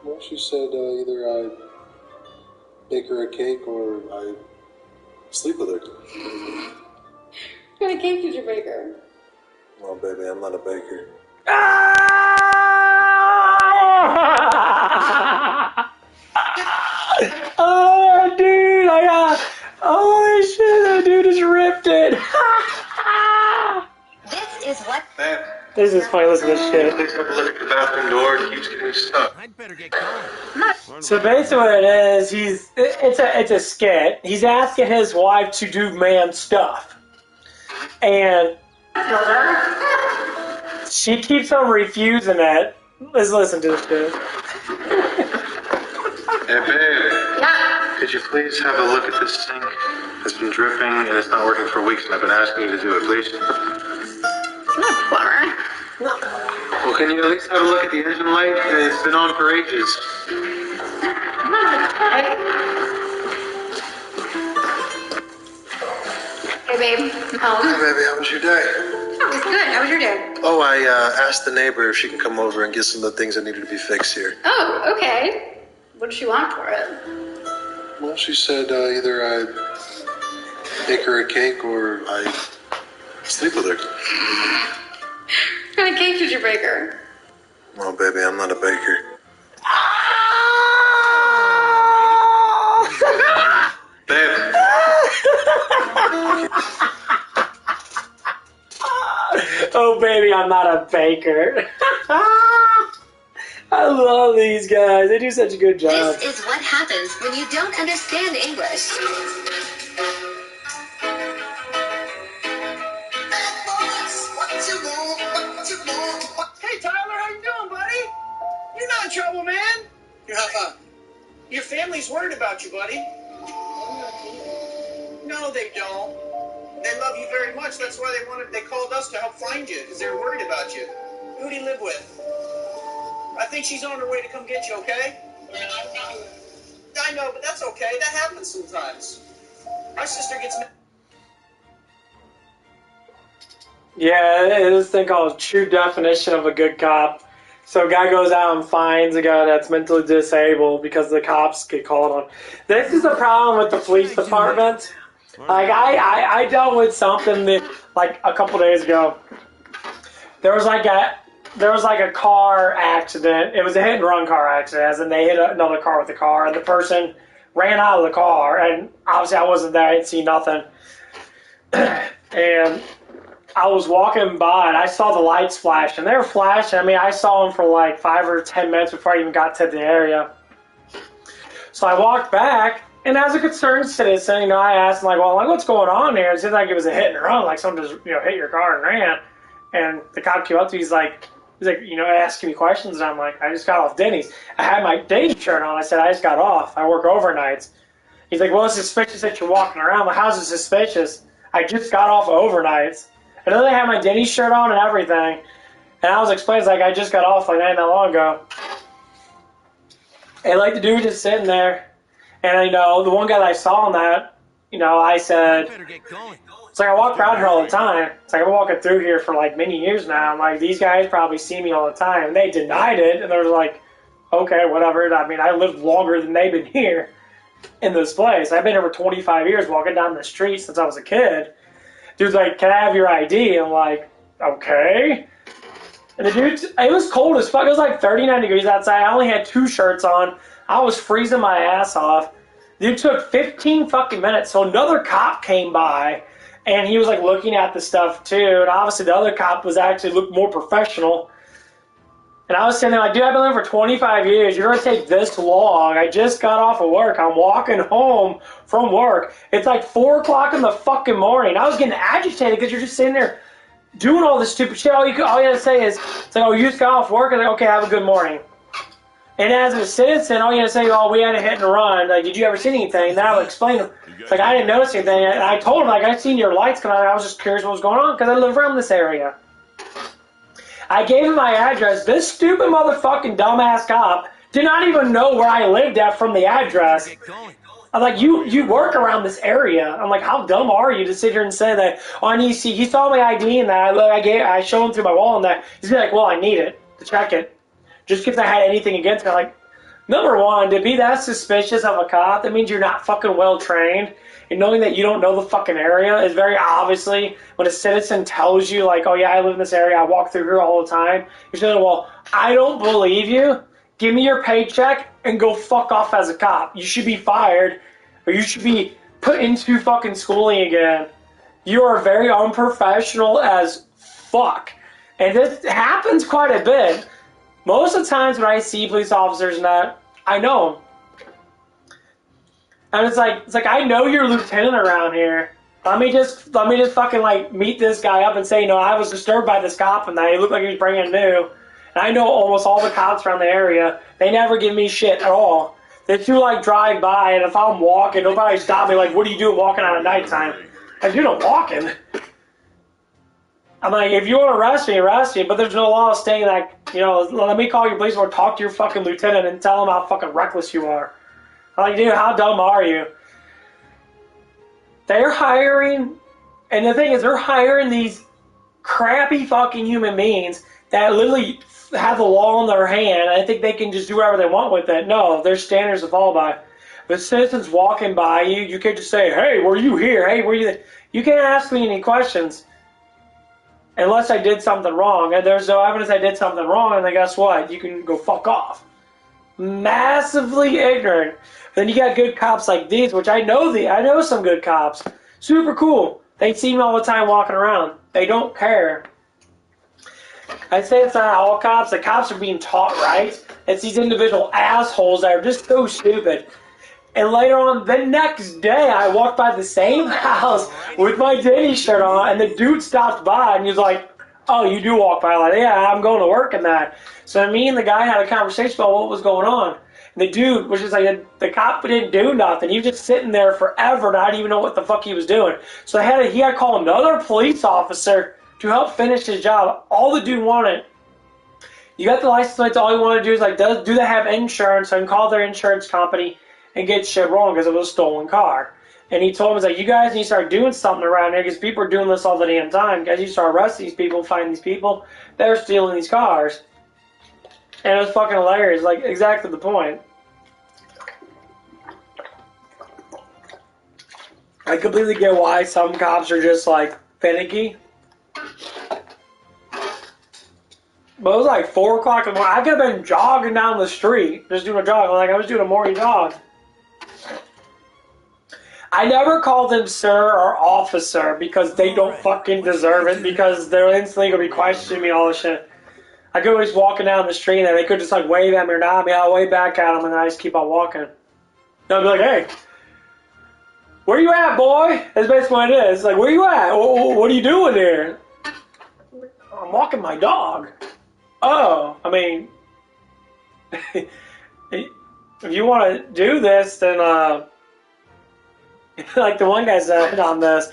Well, she said either I bake her a cake or I sleep with her. What kind of cake did you bake her? Well, baby, I'm not a baker. Oh, dude, I got. Holy shit, that dude just ripped it. This is what. Babe. This is funny, listen to this shit. Please have a look at the bathroom door. It keeps getting stuck. I'd better get going. So basically what it is, it's a skit. He's asking his wife to do man stuff. And she keeps on refusing it. Let's listen to this shit. Hey, babe. Yeah? Could you please have a look at this sink? It's been dripping and it's not working for weeks, and I've been asking you to do it, please. I'm not a plumber. No. Well, can you at least have a look at the engine light? It's been on for ages. I'm not a mechanic. Hey, babe. I'm home. Hey, baby, how was your day? Oh, it's good. How was your day? Oh, I asked the neighbor if she can come over and get some of the things that needed to be fixed here. Oh, okay. What does she want for it? Well, she said either I bake her a cake or I sleep with her. What kind of cake did you bake her? Well, baby, I'm not a baker. Babe. baby, I'm not a baker. I love these guys. They do such a good job. This is what happens when you don't understand English. Hey, Tyler, how you doing, buddy? You're not in trouble, man. You have fun. Your family's worried about you, buddy. No, they don't. They love you very much. That's why they called us to help find you, because they're worried about you. Who do you live with? I think she's on her way to come get you, okay? I know, but that's okay. That happens sometimes. My sister gets mad. Yeah, it is this thing called true definition of a good cop. So a guy goes out and finds a guy that's mentally disabled because the cops get called on. This is the problem with the police department. Like, I dealt with something that, like, a couple days ago. There was like a car accident. It was a hit and run car accident, and they hit another car with the car, and the person ran out of the car, and obviously I wasn't there. I didn't see nothing. And I was walking by, and I saw the lights flash, and they were flashing. I mean, I saw them for like 5 or 10 minutes before I even got to the area. So I walked back, and as a concerned citizen, I asked him, like, well, what's going on here? It seemed like it was a hit and run, like someone just, hit your car and ran. And the cop came up to me, he's like, asking me questions, and I'm like, I just got off Denny's. I had my Denny's shirt on. I said, I just got off. I work overnights. He's like, well, it's suspicious that you're walking around. Well, how's it suspicious? I just got off overnights. And then I had my Denny's shirt on and everything. And I was explaining, like, I just got off like not that long ago. And like the dude just sitting there. And the one guy that I saw on that, I said, it's like I walk around here all the time. It's like I've been walking through here for like many years now. I'm like, these guys probably see me all the time. And they denied it. And they're like, okay, whatever. I mean, I lived longer than they've been here in this place. I've been here for 25 years walking down the street since I was a kid. Dude's like, can I have your ID? I'm like, okay. And the dude, it was cold as fuck. It was like 39 degrees outside. I only had 2 shirts on. I was freezing my ass off. Dude took 15 fucking minutes. So another cop came by, and he was like looking at the stuff too. And obviously the other cop was actually looked more professional. And I was sitting there like, dude, I've been there for 25 years. You're going to take this long. I just got off of work. I'm walking home from work. It's like 4 o'clock in the fucking morning. I was getting agitated because you're just sitting there doing all this stupid shit. All you got to say is, it's like, oh, you just got off work? I'm like, okay, have a good morning. And as a citizen, all you got to say, oh, we had a hit and run. Like, did you ever see anything? Then I would explain to him. It's like, I didn't notice anything. And I told him, like, I seen your lights come on. I was just curious what was going on because I live around this area. I gave him my address. This stupid motherfucking dumbass cop did not even know where I lived at from the address. I'm like, you work around this area. I'm like, how dumb are you to sit here and say that? Oh, I need to see. He saw my ID and that. I showed him through my wall and that. He's like, well, I need it to check it. Just because I had anything against me. I'm like, number one, to be that suspicious of a cop, that means you're not fucking well trained. And knowing that you don't know the fucking area is very obviously when a citizen tells you, like, oh yeah, I live in this area, I walk through here all the time. You're saying, well, I don't believe you. Give me your paycheck and go fuck off as a cop. You should be fired, or you should be put into fucking schooling again. You are very unprofessional as fuck. And this happens quite a bit. Most of the times when I see police officers and that, I know them. And it's like I know you're a lieutenant around here. Let me just fucking like meet this guy up and say, I was disturbed by this cop and that he looked like he was brand new. And I know almost all the cops around the area. They never give me shit at all. They do like drive by, and if I'm walking, nobody stop me like, what are you doing walking out at nighttime? Like, dude, I'm walking. I'm like, if you want to arrest me, but there's no law stating that, let me call your police or talk to your fucking lieutenant and tell him how fucking reckless you are. I'm like, dude, how dumb are you? They're hiring, and the thing is, they're hiring these crappy fucking human beings that literally have the law in their hand. I think they can just do whatever they want with it. No, there's standards to follow by. If citizens walking by you, you can't just say, hey, were you here? Hey, were you there? You can't ask me any questions unless I did something wrong. And there's no evidence I did something wrong, and then guess what? You can go fuck off. Massively ignorant. Then you got good cops like these, which I know some good cops. Super cool. They see me all the time walking around. They don't care. I say it's not all cops. The cops are being taught right. It's these individual assholes that are just so stupid. And later on, the next day, I walked by the same house with my Diddy shirt on, and the dude stopped by, and he was like, oh, you do walk by? Like, yeah, I'm going to work and that. So me and the guy had a conversation about what was going on. And the dude was just like, the cop didn't do nothing. He was just sitting there forever, and I didn't even know what the fuck he was doing. So he had to call another police officer to help finish his job. All the dude wanted, you got the license plates, all you want to do is like, do they have insurance? So I can call their insurance company and get shit wrong because it was a stolen car. And he told him, he's like, you guys need to start doing something around here because people are doing this all the damn time. Guys, you start arresting these people, finding these people, they're stealing these cars. And it was fucking hilarious, like exactly the point. I completely get why some cops are just like finicky. But it was like 4 o'clock in the morning. I could have been jogging down the street, just doing a jog. Like I was doing a morning jog. I never call them sir or officer because they don't fucking deserve it because they're instantly going to be questioning me all this shit. I could always walking down the street and they could just like wave at me or nod me. I'll wave back at them and I just keep on walking. They'll be like, hey, where you at, boy? That's basically what it is. Like, where you at? What are you doing here? I'm walking my dog. Oh, I mean, if you want to do this, then, like the one guy said on this,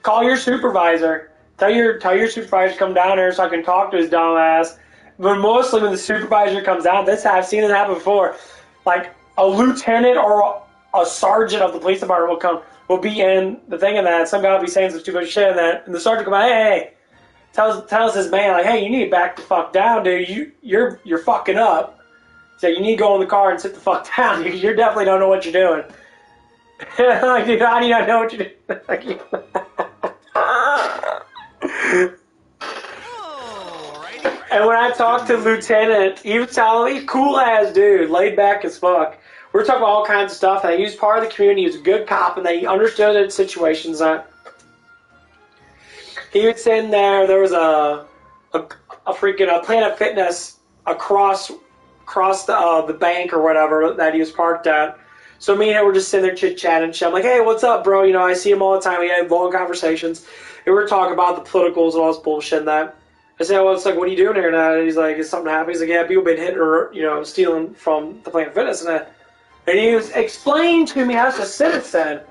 call your supervisor. Tell your supervisor to come down here so I can talk to his dumb ass. But mostly when the supervisor comes down, I've seen it happen before. Like a lieutenant or a sergeant of the police department will be in the thing and that. Some guy will be saying some stupid shit and that, and the sergeant will come out, hey, tells his man like, hey, you need to back the fuck down, dude. You're fucking up. So you need to go in the car and sit the fuck down. You definitely don't know what you're doing. Like, dude, how do you not know what you're doing? And when I talked to the lieutenant, he was telling me, cool ass dude, laid back as fuck. We were talking about all kinds of stuff. That he was part of the community, he was a good cop, and that he understood the situations. That he would send there was a freaking Planet Fitness across the bank or whatever that he was parked at. So me and him were just sitting there chit-chatting and shit. I'm like, hey, what's up, bro? You know, I see him all the time. We had long conversations. And we were talking about the politicals and all this bullshit and that. I said, well, it's like, what are you doing here now? And he's like, is something happening? He's like, yeah, people been hitting or, you know, stealing from the Planet Fitness and that. And he was explaining to me as a citizen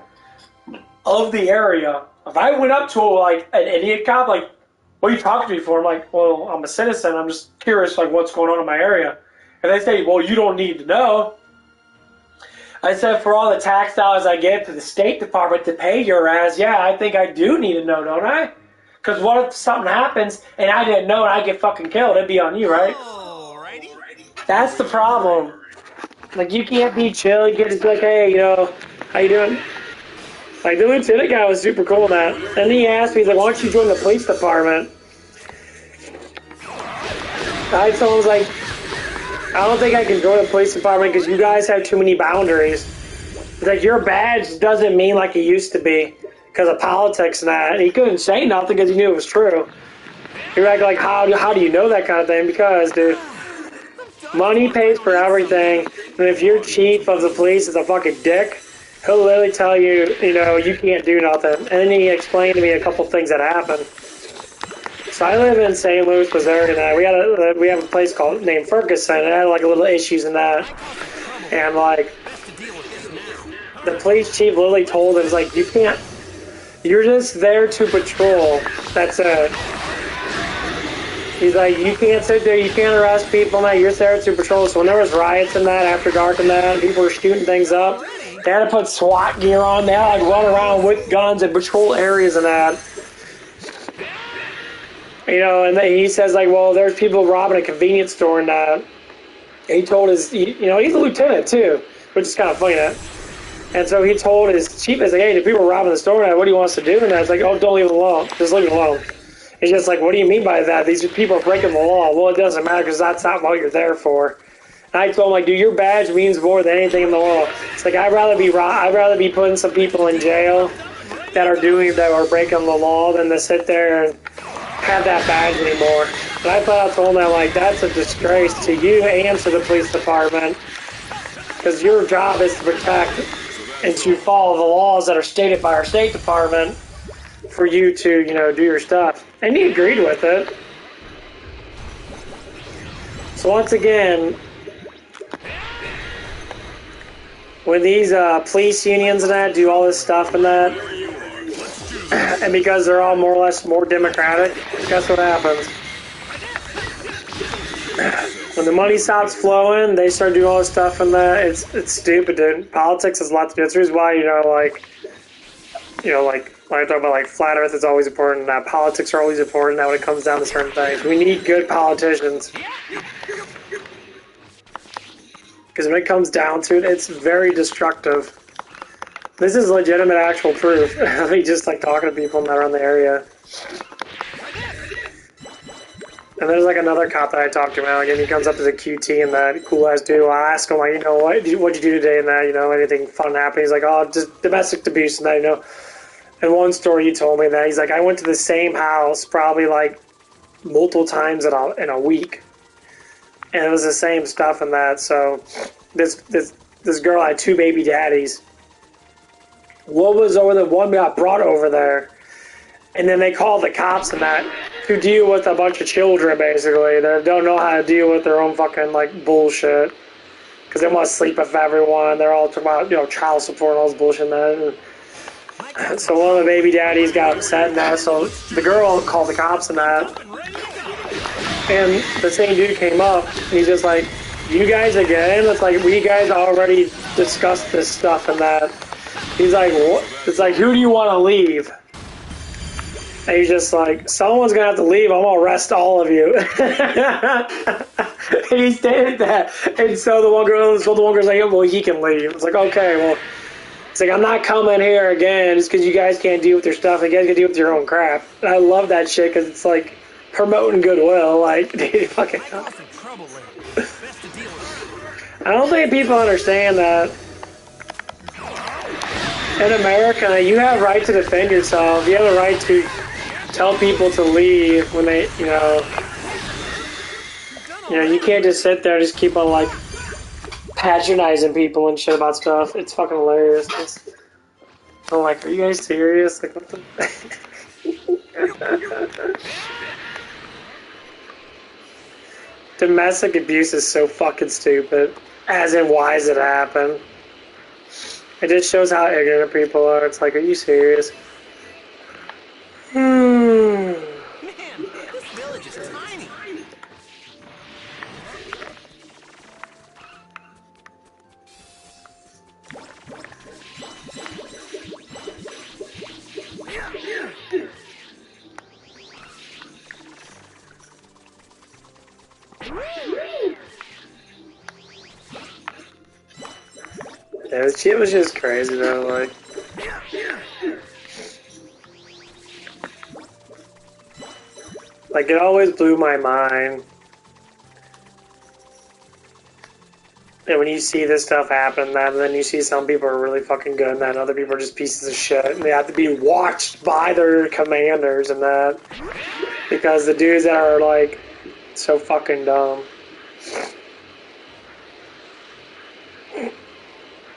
of the area. If I went up to like an idiot cop, like, what are you talking to me for? I'm like, well, I'm a citizen. I'm just curious, like, what's going on in my area. And they say, well, you don't need to know. I said, for all the tax dollars I give to the State Department to pay your ass, yeah, I think I do need to know, don't I? Because what if something happens and I didn't know and I get fucking killed? It'd be on you, right? That's the problem. Like, you can't be chill. You can't just be like, hey, you know, how you doing? Like, the lieutenant guy was super cool in that. And he asked me, he's like, why don't you join the police department? I told him, I was like, I don't think I can join the police department because you guys have too many boundaries. It's like, your badge doesn't mean like it used to be because of politics and that. And he couldn't say nothing because he knew it was true. He was like, how do you know that kind of thing? Because, dude, money pays for everything. And if your chief of the police is a fucking dick, he'll literally tell you, you know, you can't do nothing. And then he explained to me a couple things that happened. So I live in St. Louis, Missouri, and we have a place named Ferguson, and I had like a little issues in that. And like, the police chief literally told us, like, you're just there to patrol. That's it. He's like, you can't sit there, you can't arrest people, and that. You're there to patrol. So when there was riots and that, after dark and that, and people were shooting things up, they had to put SWAT gear on. They had to like run around with guns and patrol areas and that. You know, and he says, like, well, there's people robbing a convenience store and that. And he told you know, he's a lieutenant too, which is kind of funny that. And so he told his chief, he's like, hey, the people are robbing the store and that, what do you want us to do? And it's like, oh, don't leave it alone. Just leave it alone. He's just like, what do you mean by that? These people are breaking the law. Well, it doesn't matter because that's not what you're there for. And I told him, like, dude, your badge means more than anything in the law. It's like, I'd rather be putting some people in jail that are breaking the law than to sit there and have that badge anymore. And I thought I told them, like, that's a disgrace to you and to the police department. Because your job is to protect and to follow the laws that are stated by our State Department for you to, you know, do your stuff. And he agreed with it. So once again, when these police unions and that do all this stuff and that, and because they're all more or less more democratic, guess what happens? When the money stops flowing, they start doing all this stuff and that. It's stupid, dude. Politics has lots to do. That's the reason why, like when I talk about like flat Earth is always important, that politics are always important. Now when it comes down to certain things, we need good politicians. Because when it comes down to it, it's very destructive. This is legitimate, actual proof. I mean, just like talking to people that are in the area. And there's like another cop that I talked to now. Again, he comes up as a QT and that cool ass dude. I ask him, like, you know, what'd you do today and that, you know, anything fun happened? He's like, oh, just domestic abuse and that, you know. And one story he told me that he's like, I went to the same house probably like multiple times in a week. And it was the same stuff and that. So this girl had 2 baby daddies. What was over the one got brought over there, and then they called the cops and that to deal with a bunch of children basically that don't know how to deal with their own fucking like bullshit because they want to sleep with everyone. They're all talking about, you know, child support and all this bullshit and that. And so one of the baby daddies got upset and that. So the girl called the cops and that. And the same dude came up, and he's just like, you guys again? It's like, we guys already discussed this stuff and that. He's like, what? It's like, who do you want to leave? And he's just like, someone's going to have to leave. I'm going to arrest all of you. And he stated that. And so the one girl's like, well, he can leave. It's like, okay, well. It's like, I'm not coming here again just because you guys can't deal with your stuff. You guys can deal with your own crap. And I love that shit because it's like, promoting goodwill, like, dude, fucking hell. I don't think people understand that. In America, you have right to defend yourself. You have a right to tell people to leave when they, you know, you can't just sit there and just keep on, like, patronizing people and shit about stuff. It's fucking hilarious. I'm like, are you guys serious? Like, what the... Domestic abuse is so fucking stupid. As in, why does it happen? It just shows how ignorant people are. It's like, are you serious? Man, this village is tiny. Yeah, shit was just crazy though, like. Like, it always blew my mind. And when you see this stuff happen, and then you see some people are really fucking good, and then other people are just pieces of shit, and they have to be watched by their commanders and that. Because the dudes that are, like, so fucking dumb.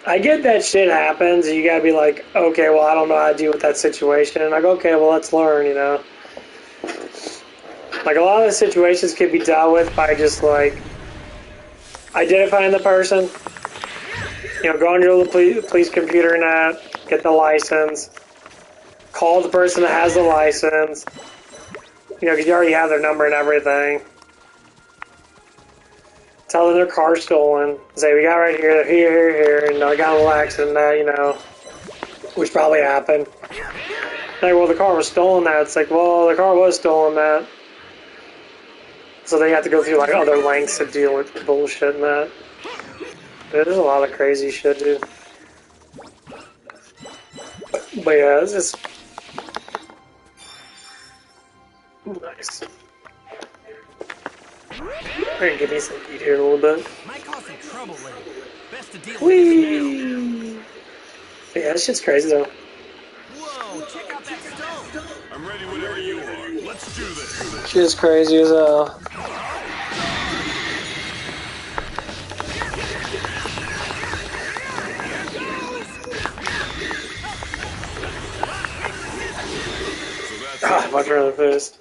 I get that shit happens, and you gotta be like, okay, well, I don't know how to deal with that situation. And I go, okay, well, let's learn, you know. Like, a lot of the situations can be dealt with by just, like, identifying the person. You know, go on your little police computer and that, get the license, call the person that has the license, you know, because you already have their number and everything. Tell them their car's stolen. Say, we got right here, and I got in a little accident, you know, which probably happened. Like, well, the car was stolen, that. It's like, well, the car was stolen, that. So they have to go through, like, other lengths to deal with bullshit and that. Dude, there's a lot of crazy shit, dude. But yeah, it's just... nice. I'm gonna give me some heat here in a little bit. Might cause some trouble later. Best to deal Whee! Yeah, this shit's crazy though. Whoa, check out that stone. I'm ready whenever you are. Let's Let's do this. She is crazy as hell. Ah, much rather fist.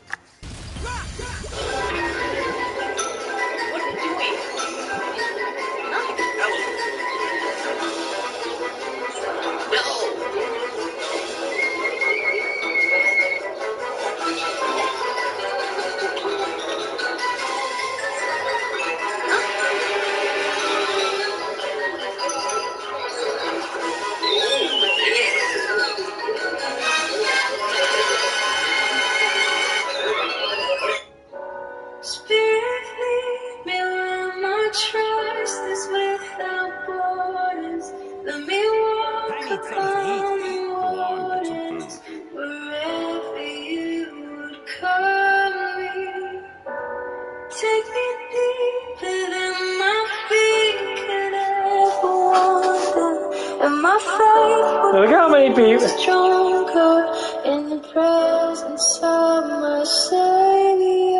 Look how many people. Stronger in the presence of my Savior.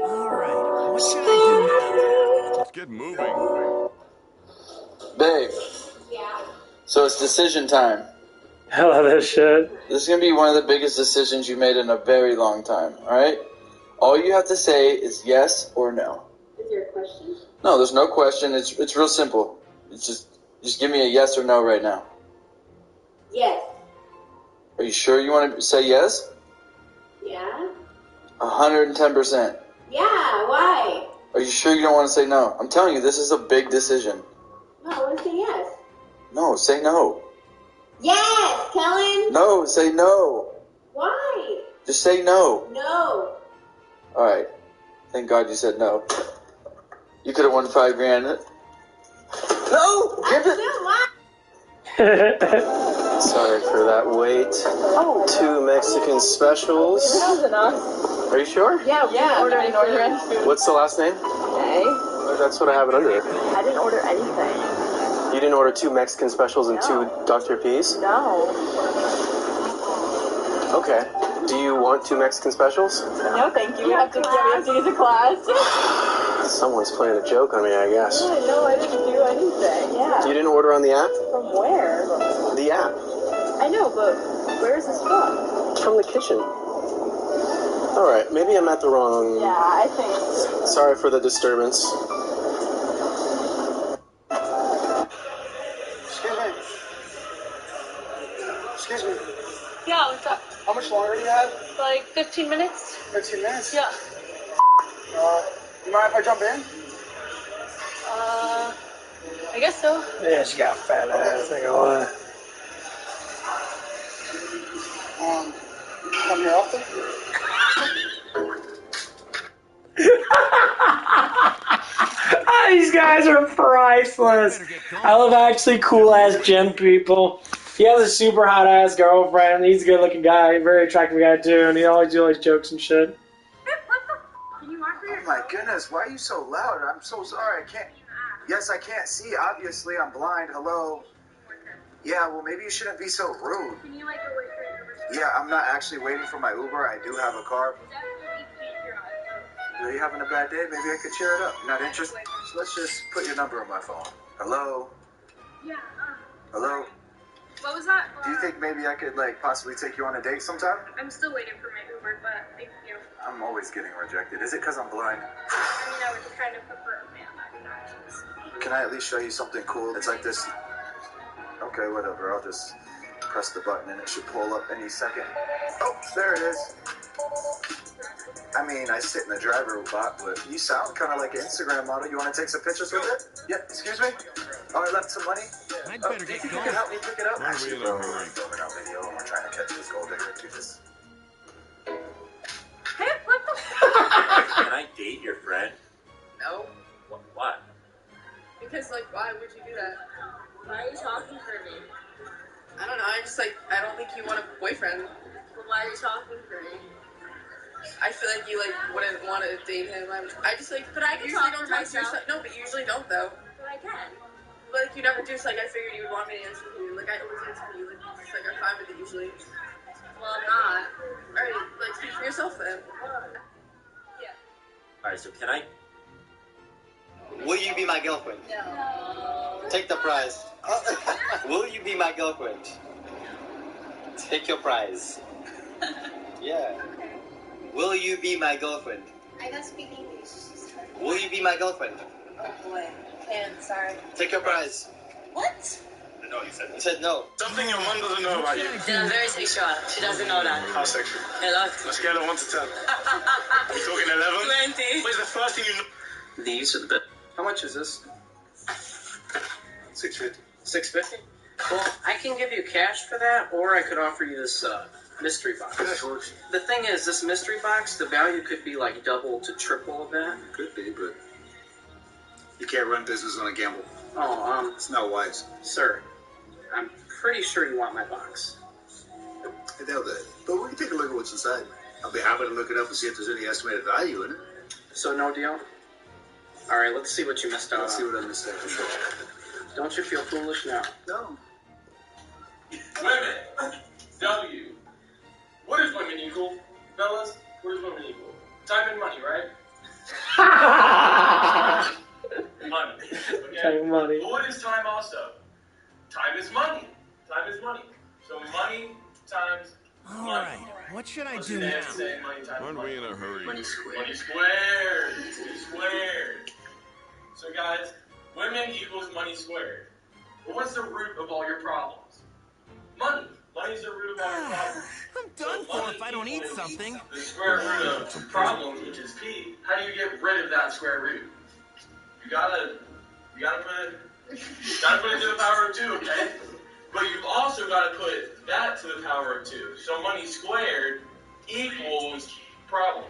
Alright, what should I do now? Let's get moving. Babe. So it's decision time. I love this shit. This is going to be one of the biggest decisions you made in a very long time, alright? All you have to say is yes or no. Is there a question? No, there's no question. It's real simple. It's just give me a yes or no right now. Yes. Are you sure you want to say yes? Yeah? 110%. Yeah, why? Are you sure you don't want to say no? I'm telling you, this is a big decision. No, I want to say yes. No, say no. Yes, Kellen! No, say no. Why? Just say no. No. Alright. Thank God you said no. You could have won $5 grand. No! Give it! Sorry for that wait. Oh. 2 Mexican specials. That was enough. Are you sure? Yeah, we didn't order any food. What's the last name? Okay. That's what I have it under. I didn't order anything. You didn't order 2 Mexican specials and 2 Dr. P's? No. Okay. Do you want 2 Mexican specials? No, thank you. We have to get to class. Someone's playing a joke on me, I guess. Yeah, no, I didn't do anything. Yeah. You didn't order on the app? From where? The app. I know, but where is this from? It's from the kitchen. Alright, maybe I'm at the wrong... Yeah, I think... Sorry for the disturbance. Excuse me. Yeah, what's up? How much longer do you have? Like 15 minutes? 15 minutes? Yeah. You mind if I jump in? I guess so. Yeah, she got fat ass. I go on. Come here often? These guys are priceless. I love actually cool ass gym people. He has a super hot ass girlfriend. He's a good looking guy, very attractive guy too, and he always do all these jokes and shit. Oh my goodness, why are you so loud? I'm so sorry, I can't. Yes, I can't see. Obviously, I'm blind. Hello. Yeah, well, maybe you shouldn't be so rude. Can you wait for your Uber? Yeah, I'm not actually waiting for my Uber. I do have a car. Are you having a bad day? Maybe I could cheer it up. Not interested? So let's just put your number on my phone. Hello? Yeah. Hello? What was that? Do you think maybe I could, like, possibly take you on a date sometime? I'm still waiting for my Uber, but thank you. I'm always getting rejected. Is it because I'm blind? I mean, I would just kind of prefer a man that can actually. Can I at least show you something cool? It's like this. Okay, whatever. I'll just press the button and it should pull up any second. Oh, there it is. I mean, I sit in the driver bot, but you sound kind of like an Instagram model. You want to take some pictures with it? Yeah, excuse me? Oh, I left some money? I'd Oh, better do you get think you going. can help me pick it up? Aren't we Actually, in a bro, hurry? we're filming our video and we're trying to catch this gold digger. Do this. Hey, what the Can I date your friend? No. What? Because, like, why would you do that? Why are you talking for me? I don't know. I don't think you want a boyfriend. Well, why are you talking for me? I feel like you, wouldn't want to date him. I just, But I can usually talk don't for text your myself. stuff. No, but you usually don't, though. But I can. But, you never do, so, I figured you would want me to answer you. I always answer you. You just, are fine with it usually. Well, I'm not. Alright, speak for yourself, then. prize, so can I? Will you be my girlfriend? No. Take the prize. Will you be my girlfriend? Take your prize. Yeah. Will you be my girlfriend? I don't speak English. Will you be my girlfriend? Oh boy. Can't, sorry. Take your prize. What? No, you said no. Something your mom doesn't know about you. Then I'm very sexual. She doesn't know that. How sexual? A lot. On a scale of 1 to 10. You talking 11? 20. What is the first thing you know? These are the best. How much is this? $650. $650. Well, I can give you cash for that, or I could offer you this mystery box. Cash works. The thing is, this mystery box, the value could be like double to triple of that. Could be, but you can't run business on a gamble. Oh, It's not wise. sir, I'm pretty sure you want my box. I doubt that. But we can take a look at what's inside. I'll be happy to look it up and see if there's any estimated value in it. So no deal? All right, let's see what you missed out Let's see on. what I missed out for sure. Don't you feel foolish now? No. Women. W. What is women equal, fellas? What is women equal? Time and money, right? Money. Okay? Time, money. But what is time also? Time is money. Time is money. So money times money. Alright, what should I What's do the now? dad say? Money times Aren't money. we in a hurry? Money squared. Money squared. Money squared. So guys, women equals money squared. But what's the root of all your problems? Money. Money's the root of all your problems. I'm done for if I don't eat equals something. The square root of problems, which is P. How do you get rid of that square root? You gotta put it to the power of 2, okay? But you've also got to put that to the power of 2. So money squared equals problem.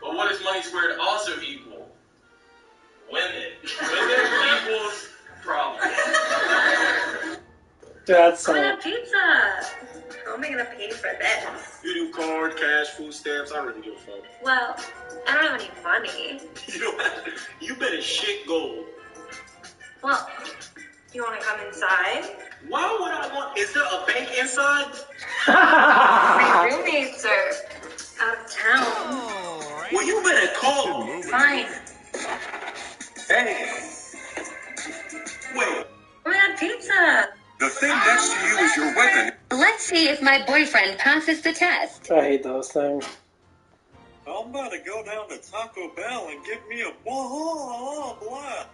But what does money squared also equal? Women. Women equals problem. That's I want a pizza. How am I gonna pay for this? You do card, cash, food stamps. I don't really give a fuck. Well, I don't have any money. You better shit gold. Well, you wanna come inside? Why would I want? Is there a bank inside? My roommates are out of town. Well, you better call them. Fine. Hey. Wait. I want pizza. The thing next to you is your weapon. Let's see if my boyfriend passes the test. I hate those things. I'm about to go down to Taco Bell and get me a blah blah.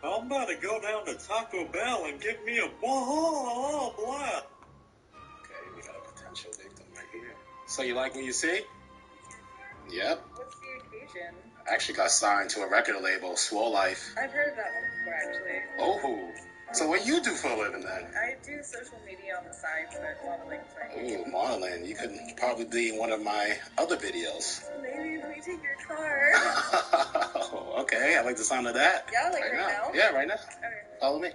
I'm about to go down to Taco Bell and get me a blah blah. Okay, we got a potential victim right here. So you like what you see? Yep. What's the occasion? I actually got signed to a record label, Swole Life. I've heard of that one before, actually. Oh, so what you do for a living then? I do social media on the side, but modeling for Ooh, modeling. You could probably be in one of my other videos. Maybe let me take your car. Oh, okay. I like the sound of that. Yeah, like right now? Yeah, right now. Okay. Follow me.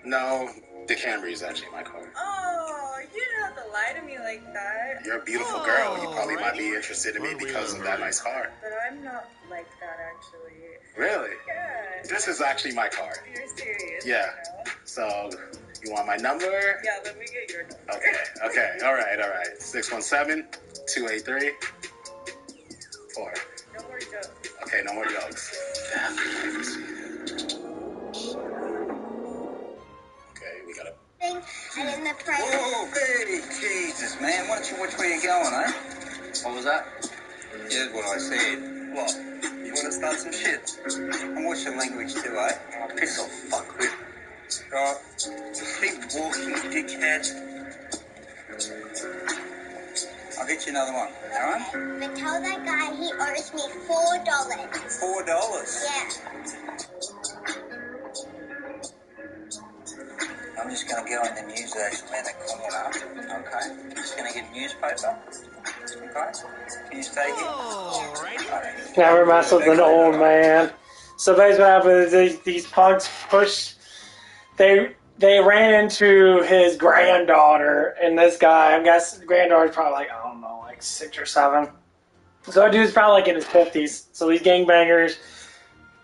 No, the Camry is actually my car. Oh, you didn't have to lie to me like that. You're a beautiful girl. You probably might be interested in me because of that nice car. But I'm not like that, actually. Really? Yeah. This is actually my car. You're serious. Yeah. You know? So, you want my number? Yeah, let me get your number. Okay. All right. 617-283-4. No more jokes. Okay, no more jokes. Okay, we got a... And in the price. Whoa, hey, Jesus, man. Which way you going, huh? What was that? Here's what I said. What? You want to start some shit? And what's your language too, eh? Oh, piss off, fuckwit. Right. Keep walking, dickhead. I'll get you another one, alright? But tell that guy he owes me $4. $4? Yeah. I'm just going to go in the news actually in the corner, okay? Just going to get a newspaper, okay? Can you stay here? Never mess with an old man. So basically what happened is these punks pushed, they ran into his granddaughter, and this guy, I guess the granddaughter's probably like, I don't know, like 6 or 7. So that dude's probably like in his 50s. So these gangbangers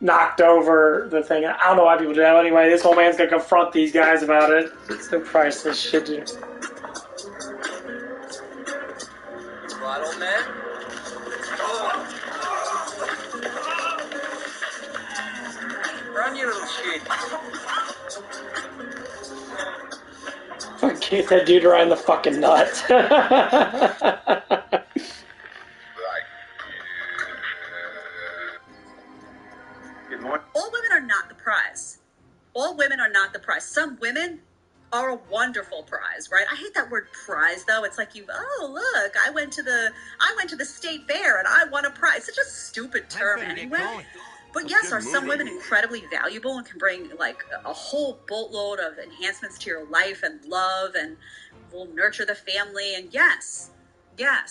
knocked over the thing. I don't know why people do that. Anyway, this old man's gonna confront these guys about it. It's so priceless shit, dude. right, old man? Run, you little shit. Get that dude right in the fucking nuts. All women are not the prize. All women are not the prize. Some women are a wonderful prize, right? I hate that word prize though. It's like look, I went to the state fair and I won a prize. It's such a stupid term anyway. But yes, are some women incredibly valuable and can bring like a whole boatload of enhancements to your life and love and will nurture the family. And yes,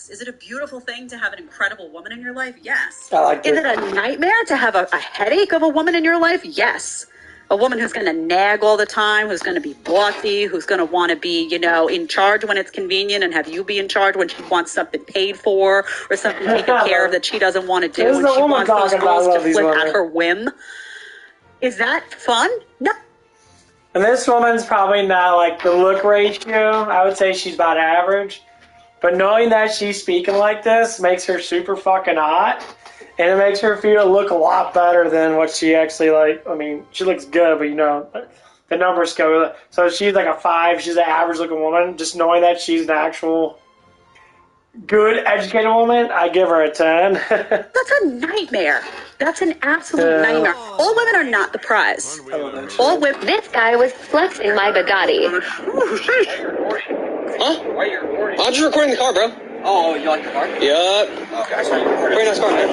is it a beautiful thing to have an incredible woman in your life? Yes. I like Is it a nightmare to have a headache of a woman in your life? Yes. A woman who's going to nag all the time, who's going to be bossy, who's going to want to be, in charge when it's convenient and have you be in charge when she wants something paid for or something taken care of that she doesn't want to do and she wants those roles to flip at her whim. Is that fun? No. And this woman's probably not like the look ratio. I would say she's about average. But knowing that she's speaking like this makes her super fucking hot. And it makes her look a lot better than what she actually like. I mean, she looks good, but the numbers go. So she's like a 5. She's an average looking woman. Just knowing that she's an actual good educated woman, I give her a 10. That's a nightmare. That's an absolute nightmare. All women are not the prize. All women. This guy was flexing my Bugatti. Huh? Why are you recording? I'm just recording the car, bro. Oh, you like the car? Yup. Okay, I saw you recording. Very nice car, man.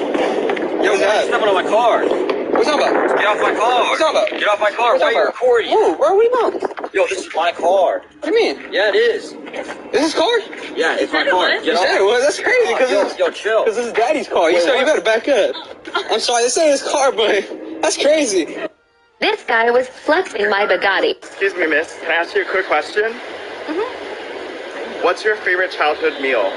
Yo, why are you stepping on my car? What's that about? Get off my car. What's that about? Get off my car. Why are you recording? Ooh, where are we about? Yo, this is my car. What do you mean? Yeah, it is. Is this car? Yeah, it's my car. Get off. Yeah, well, that's crazy. Yo, chill. Because this is Daddy's car. You better back up. I'm sorry, this ain't his car, but that's crazy. This guy was flexing my Bugatti. Excuse me, miss. Can I ask you a quick question? What's your favorite childhood meal?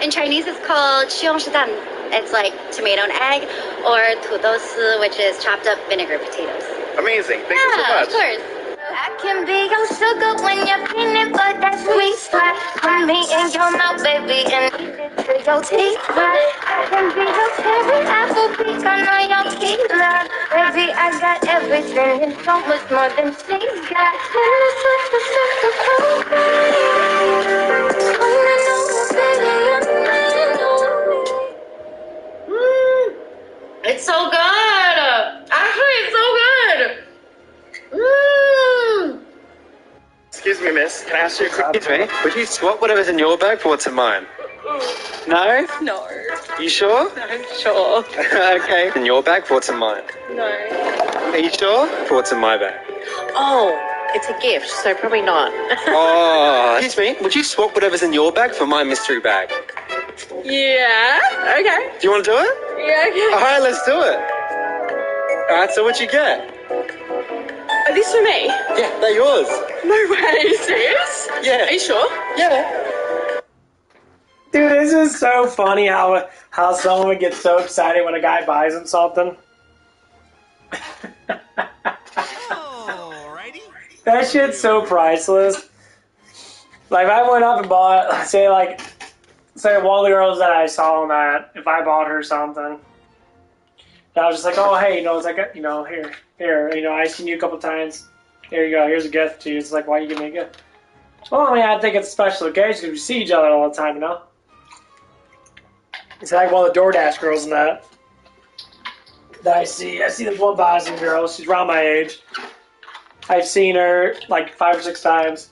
In Chinese it's called 西红柿蛋. It's like tomato and egg, or 土豆丝, which is chopped up vinegar potatoes. Amazing. Thank you so much. Of course. I can be your sugar when you're peanut butter sweet spot. Put me in your mouth, baby, and eat it to your teeth. I can be your cherry apple pecan or your killer. Baby, I got everything and so much more than she's got. And it's like the stuff to cold. Just wanna know, baby, you're mine. It's so good. Actually, it's so good. Excuse me, miss. Can I ask you a quick Excuse me, would you swap whatever's in your bag for what's in mine? No? No. You sure? I'm sure. Okay. In your bag for what's in mine? No. Are you sure? For what's in my bag? Oh, it's a gift, so probably not. Oh, excuse me, would you swap whatever's in your bag for my mystery bag? Yeah. Okay. Do you want to do it? Yeah, okay. Alright, let's do it. Alright, so what'd you get? Are these for me? Yeah, they're yours. No way, are you serious? Yeah. Are you sure? Yeah. Dude, this is so funny how someone would get so excited when a guy buys him something. That shit's so priceless. Like, if I went up and bought, say one of the girls that I saw on that, if I bought her something, and I was just like, oh, hey, it's like, here, I've seen you a couple times. Here you go, here's a gift to you. It's like, why you give me a gift? Well, I mean, I think it's a special occasion because we see each other all the time, It's like one of the DoorDash girls in that I see. I see this one Bosnian girl. She's around my age. I've seen her like 5 or 6 times.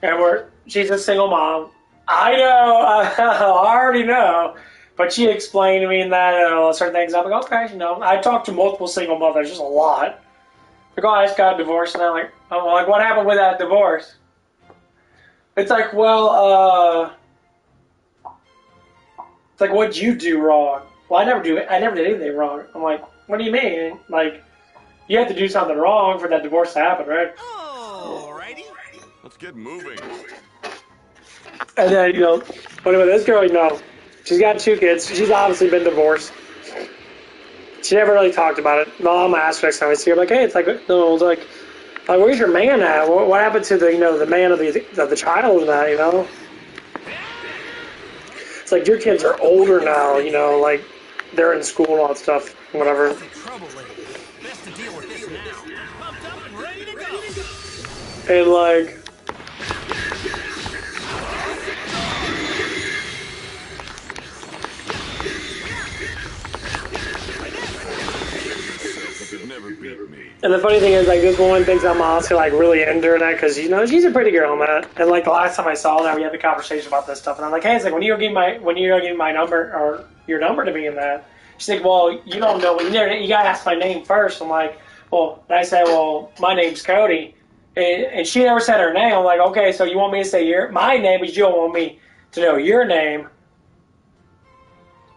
And she's a single mom. I know, I already know. But she explained to me that certain things. I'm like, okay, I talked to multiple single mothers, just a lot. Like, oh, I just got divorced, and I'm like, oh, like, what happened with that divorce? It's like, well, it's like, what'd you do wrong? Well, I never did anything wrong. I'm like, what do you mean? Like, you have to do something wrong for that divorce to happen, right? Alrighty. Let's get moving. And then, whatever, this girl, she's got 2 kids. She's obviously been divorced. She never really talked about it. Mom asked next time I see her, like, hey, it's like, where's your man at? What happened to the man of the child and that, It's like, your kids are older now, you know, like, they're in school and all that stuff, whatever. Best to deal with this now. Pumped up and ready to go. And, like... And the funny thing is, like, this woman thinks I'm honestly, like, really into her, because, you know, she's a pretty girl, man. And, like, the last time I saw her, we had the conversation about this stuff, and I'm like, hey, it's like, when are you gonna give me my number, or your number to me in that? She's like, well, you don't know, you gotta ask my name first. I'm like, well, and I said, well, my name's Cody. And she never said her name. I'm like, okay, so you want me to say my name, but you don't want me to know your name.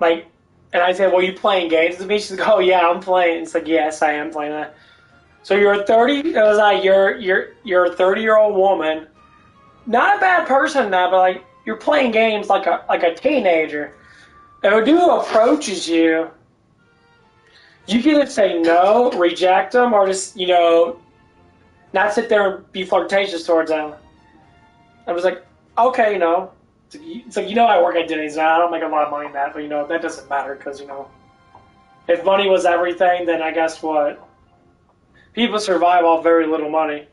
Like, and I said, well, you playing games with me? She's like, oh, yeah, I'm playing. It's like, yes, I am playing that. So you're a 30, it was like, you're a 30-year-old woman. Not a bad person now, but, like, you're playing games like a teenager. If a dude approaches you, you can either say no, reject them, or just, you know, not sit there and be flirtatious towards them. I was like, okay, you know. It's like, you know, I work at Denny's now. I don't make a lot of money in that, but, you know, that doesn't matter because, you know, if money was everything, then I guess what? People survive off very little money.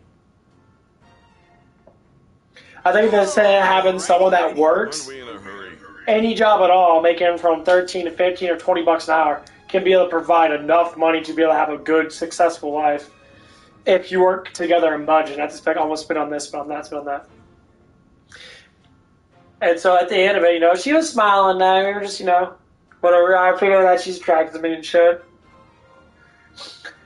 I think that's having someone that works any job at all, making from 13 to 15 or 20 bucks an hour, can be able to provide enough money to be able to have a good, successful life if you work together and budget. Not to spend almost spend on this, spend on that, spend on that. And so at the end of it, you know, she was smiling now. We were just, you know, whatever. I figured that she's attracted to me and shit.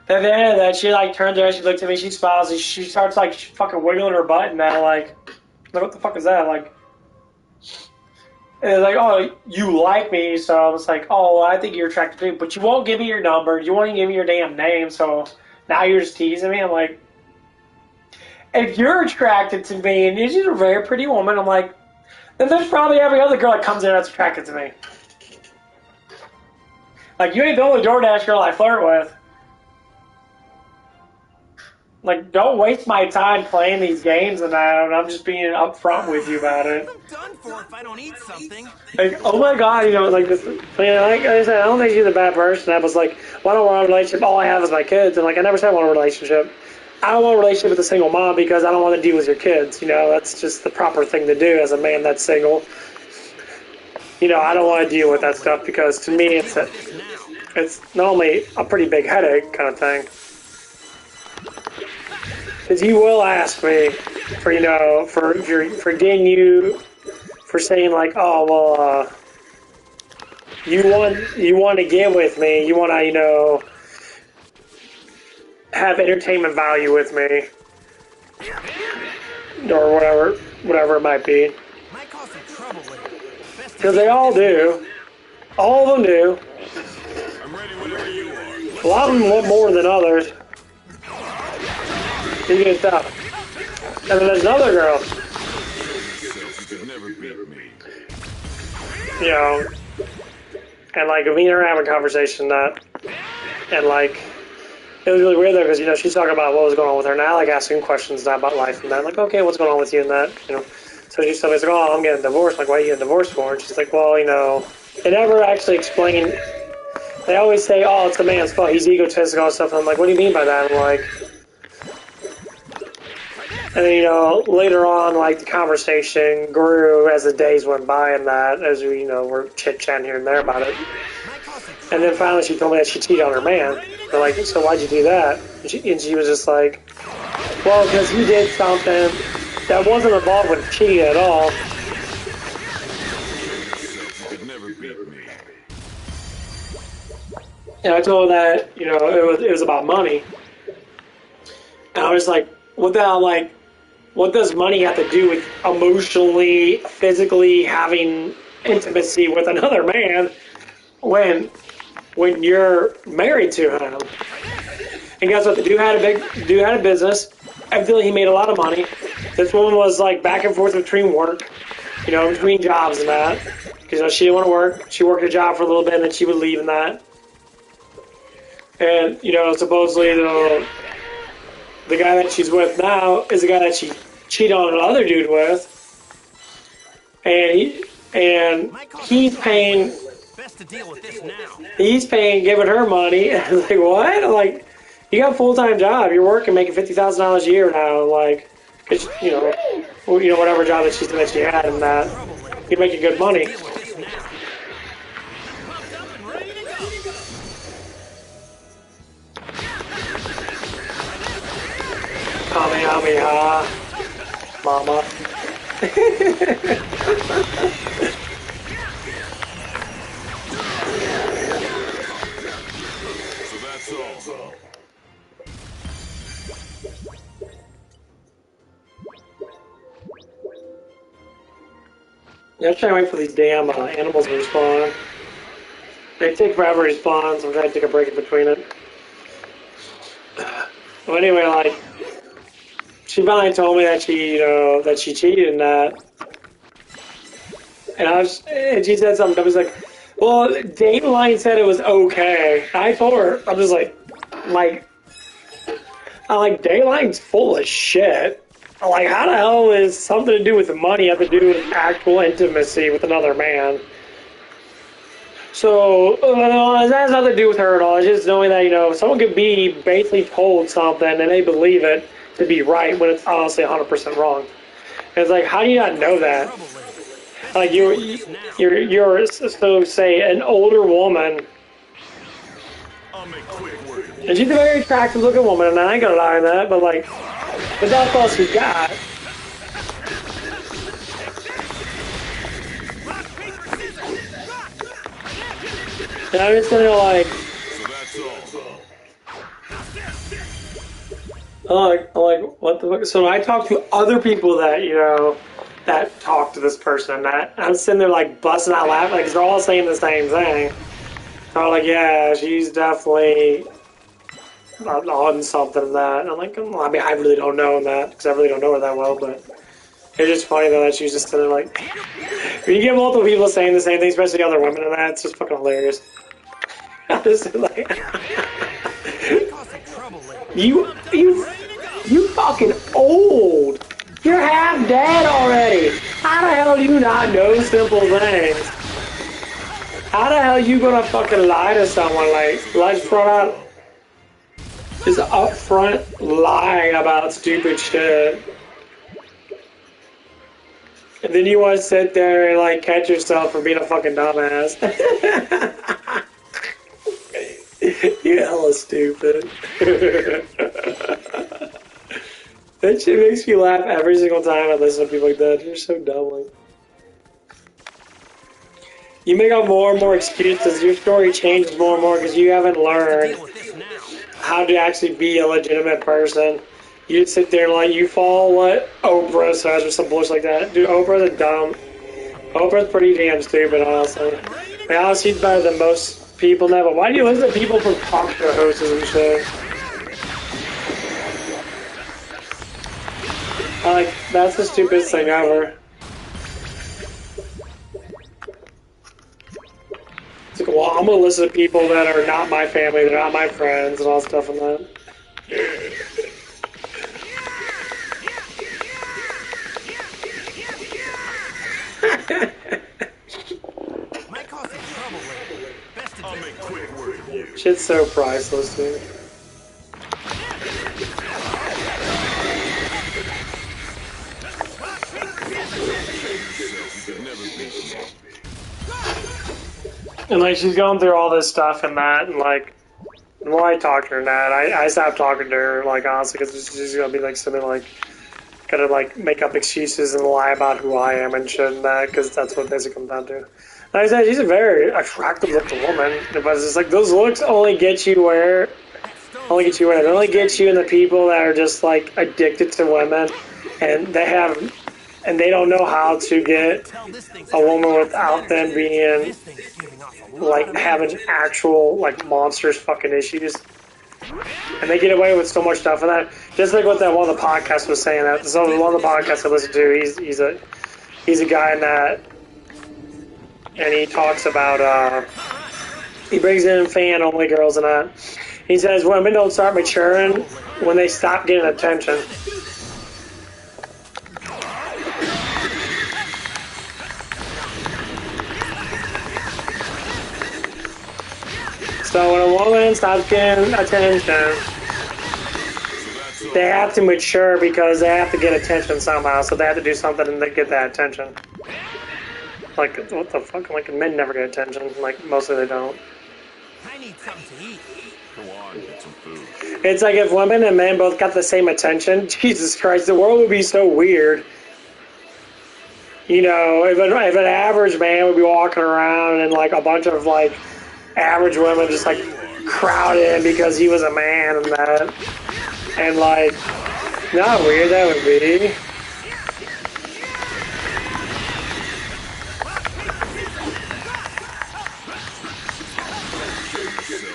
At the end of that, she, like, turns around, she looks at me, she smiles, and she starts, like, fucking wiggling her butt, and I'm like, what the fuck is that? Like, and it's like, oh, you like me, so I was like, oh, I think you're attracted to me, but you won't give me your number, you won't even give me your damn name, so now you're just teasing me. I'm like, if you're attracted to me, and you're a very pretty woman, I'm like, then there's probably every other girl that comes in that's attracted to me. Like, you ain't the only DoorDash girl I flirt with. Like, don't waste my time playing these games and that, and I'm just being upfront with you about it. I'm done for if I don't eat something. Like, oh my god, you know, like this, you know, like I said, I don't think she's a bad person. I was like, well, I don't want a relationship, all I have is my kids, and like, I never said I want a relationship. I don't want a relationship with a single mom because I don't want to deal with your kids, you know, that's just the proper thing to do as a man that's single. You know, I don't want to deal with that stuff because to me it's not only a pretty big headache kind of thing. Because he will ask me for, you know, for getting you, for saying like, oh, well, you want to get with me, you want to, you know, have entertainment value with me, or whatever it might be. Because they all do. All of them do. A lot of them want more than others. You can tell. And then there's another girl. You know, and like me and her having a conversation that, and like, it was really weird though, because, you know, she's talking about what was going on with her, and I like asking questions now about life and that. I'm like, okay, what's going on with you and that, you know. So she's telling me, like, oh, I'm getting divorced. I'm like, why are you getting divorced for? And she's like, well, you know, they never actually explain. They always say, oh, it's the man's fault. He's egotistical and stuff. And I'm like, what do you mean by that? I'm like, and then, you know, later on, like, the conversation grew as the days went by and that, as we, you know, were chit-chatting here and there about it. And then finally she told me that she cheated on her man. They're like, so why'd you do that? And she was just like, well, because he did something that wasn't involved with cheating at all. And I told her that, you know, it was about money. And I was like, what the hell, like, what does money have to do with emotionally, physically having intimacy with another man when you're married to him? And guess what? The dude had a business. Evidently, he made a lot of money. This woman was like back and forth between work, you know, between jobs and that. Because, you know, she didn't want to work. She worked a job for a little bit and then she would leave and that. And, you know, supposedly the guy that she's with now is the guy that she cheated on another dude with. And and he's paying. Best to deal with this now. He's paying, giving her money. I was like, what? I'm like, you got a full-time job. You're working, making $50,000 a year now. Like, 'cause, you know, whatever job that she had, and that you're making good money. Kamehameha, mama. So that's all. Yeah, I'm trying to wait for these damn animals to respawn. They take forever to respawn, so I'm trying to take a break in between it. Well, anyway, like, she finally told me that she, that she cheated in that. And she said something. I was like, well, Dateline said it was okay. I told her, I'm just like, Dateline's full of shit. Like, how the hell is something to do with the money have to do with actual intimacy with another man? So, it has nothing to do with her at all. It's just knowing that, someone could be basically told something and they believe it to be right when it's honestly 100% wrong. And it's like, how do you not know that? Like, you're so say, an older woman. And she's a very attractive looking woman, and I ain't gonna lie on that, but like, but that's all she got. And I'm just gonna like, like, what the fuck? So I talk to other people that, that talk to this person, that I'm sitting there like busting out laughing, like, 'cause they're all saying the same thing. So I'm like, yeah, she's definitely on something in that. And I'm like, well, I mean, I really don't know that, because I really don't know her that well, but it's just funny though that she's just sitting there like, when you get multiple people saying the same thing, especially other women and that, it's just fucking hilarious. I'm just like, you fucking old. You're half dead already. How the hell do you not know simple things? How the hell are you gonna fucking lie to someone like front out, just up front lying about stupid shit? And then you want to sit there and like catch yourself for being a fucking dumbass. You're hella stupid. That shit makes me laugh every single time I listen to people like that. You're so dumb. Like, you make up more and more excuses. Your story changes more and more because you haven't learned how to actually be a legitimate person. You sit there and like you follow what Oprah says or some bullshit like that. Dude, Oprah's a dumb. Oprah's pretty damn stupid, honestly. I mean, honestly, she's better than most people now. But why do you listen to people from talk show hosts and shit? Like, that's the stupidest thing ever. It's like, well, I'm gonna listen to people that are not my family, they're not my friends, and all stuff and that. Shit's so priceless, dude. And like she's going through all this stuff and that, and like, the more I talk to her and that, I stopped talking to her, like, honestly, because she's gonna be like sitting like, gonna like make up excuses and lie about who I am and shit and that, because that's what basically comes down to. Like I said, she's a very attractive looking woman, but it's just like those looks only get you where. They only get you in the people that are just like addicted to women, and they don't know how to get a woman without them being like having actual like monstrous fucking issues. And they get away with so much stuff and that. Just like what that one of the podcasts was saying. That so one of the podcasts I listened to, he's a guy in that, and he talks about he brings in fan only girls and that. He says women don't start maturing when they stop getting attention. So when a woman stops getting attention, they have to mature because they have to get attention somehow. So they have to do something to get that attention. Like, what the fuck? Like, men never get attention. Like, mostly they don't. I need something to eat. Go on, get some food. It's like if women and men both got the same attention, Jesus Christ, the world would be so weird. You know, if an average man would be walking around and like a bunch of like average women just like crowd in because he was a man and that, and like, not weird that would be.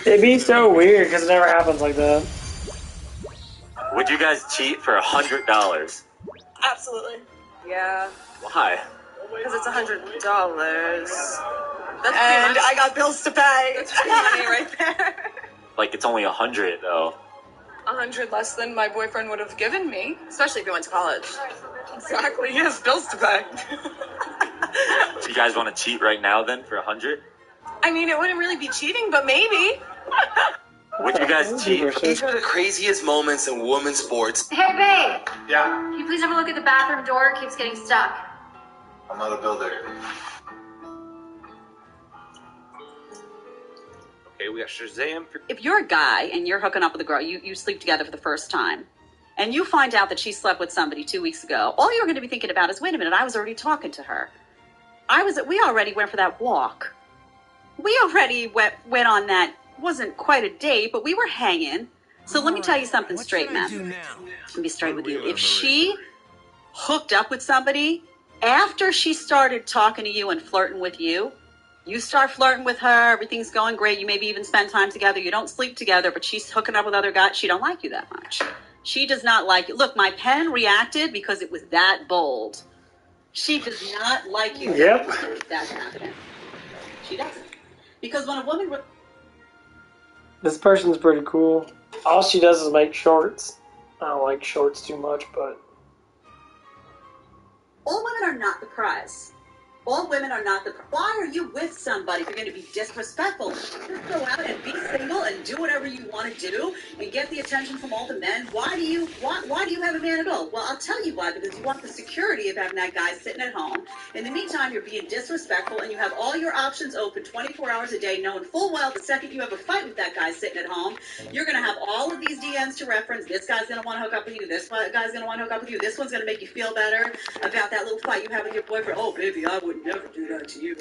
It'd be so weird because it never happens like that. Would you guys cheat for $100? Absolutely. Yeah. Why? Because it's $100. And I got bills to pay. That's free money right there. Like, it's only 100 though. 100 less than my boyfriend would have given me, especially if he went to college. Exactly. He has bills to pay. Do you guys want to cheat right now then for 100? I mean, it wouldn't really be cheating, but maybe. Would you guys cheat? These are the craziest moments in women's sports. Hey, babe. Yeah. Can you please have a look at the bathroom door? It keeps getting stuck. I'm not a builder. Okay, we got Shazam. If you're a guy and you're hooking up with a girl, you sleep together for the first time, and you find out that she slept with somebody 2 weeks ago, all you're going to be thinking about is, wait a minute, I was already talking to her. We already went for that walk. We already went on that, wasn't quite a date, but we were hanging. So let me tell you something straight, man. Let me be straight with you. If she hooked up with somebody, after she started talking to you and flirting with you, you start flirting with her, everything's going great, you maybe even spend time together, you don't sleep together, but she's hooking up with other guys, she don't like you that much. She does not like you. Look, my pen reacted because it was that bold. She does not like you. Yep. That's happening. She doesn't. Because when a woman... This person's pretty cool. All she does is make shorts. I don't like shorts too much, but... All women are not the prize. All women are not the... Why are you with somebody if you're going to be disrespectful? Just go out and be single and do whatever you want to do and get the attention from all the men. Why do you have a man at all? Well, I'll tell you why. Because you want the security of having that guy sitting at home. In the meantime, you're being disrespectful and you have all your options open 24 hours a day, knowing full well the second you have a fight with that guy sitting at home, you're going to have all of these DMs to reference. This guy's going to want to hook up with you. This guy's going to want to hook up with you. This one's going to make you feel better about that little fight you have with your boyfriend. Oh, baby, I would never do that to you.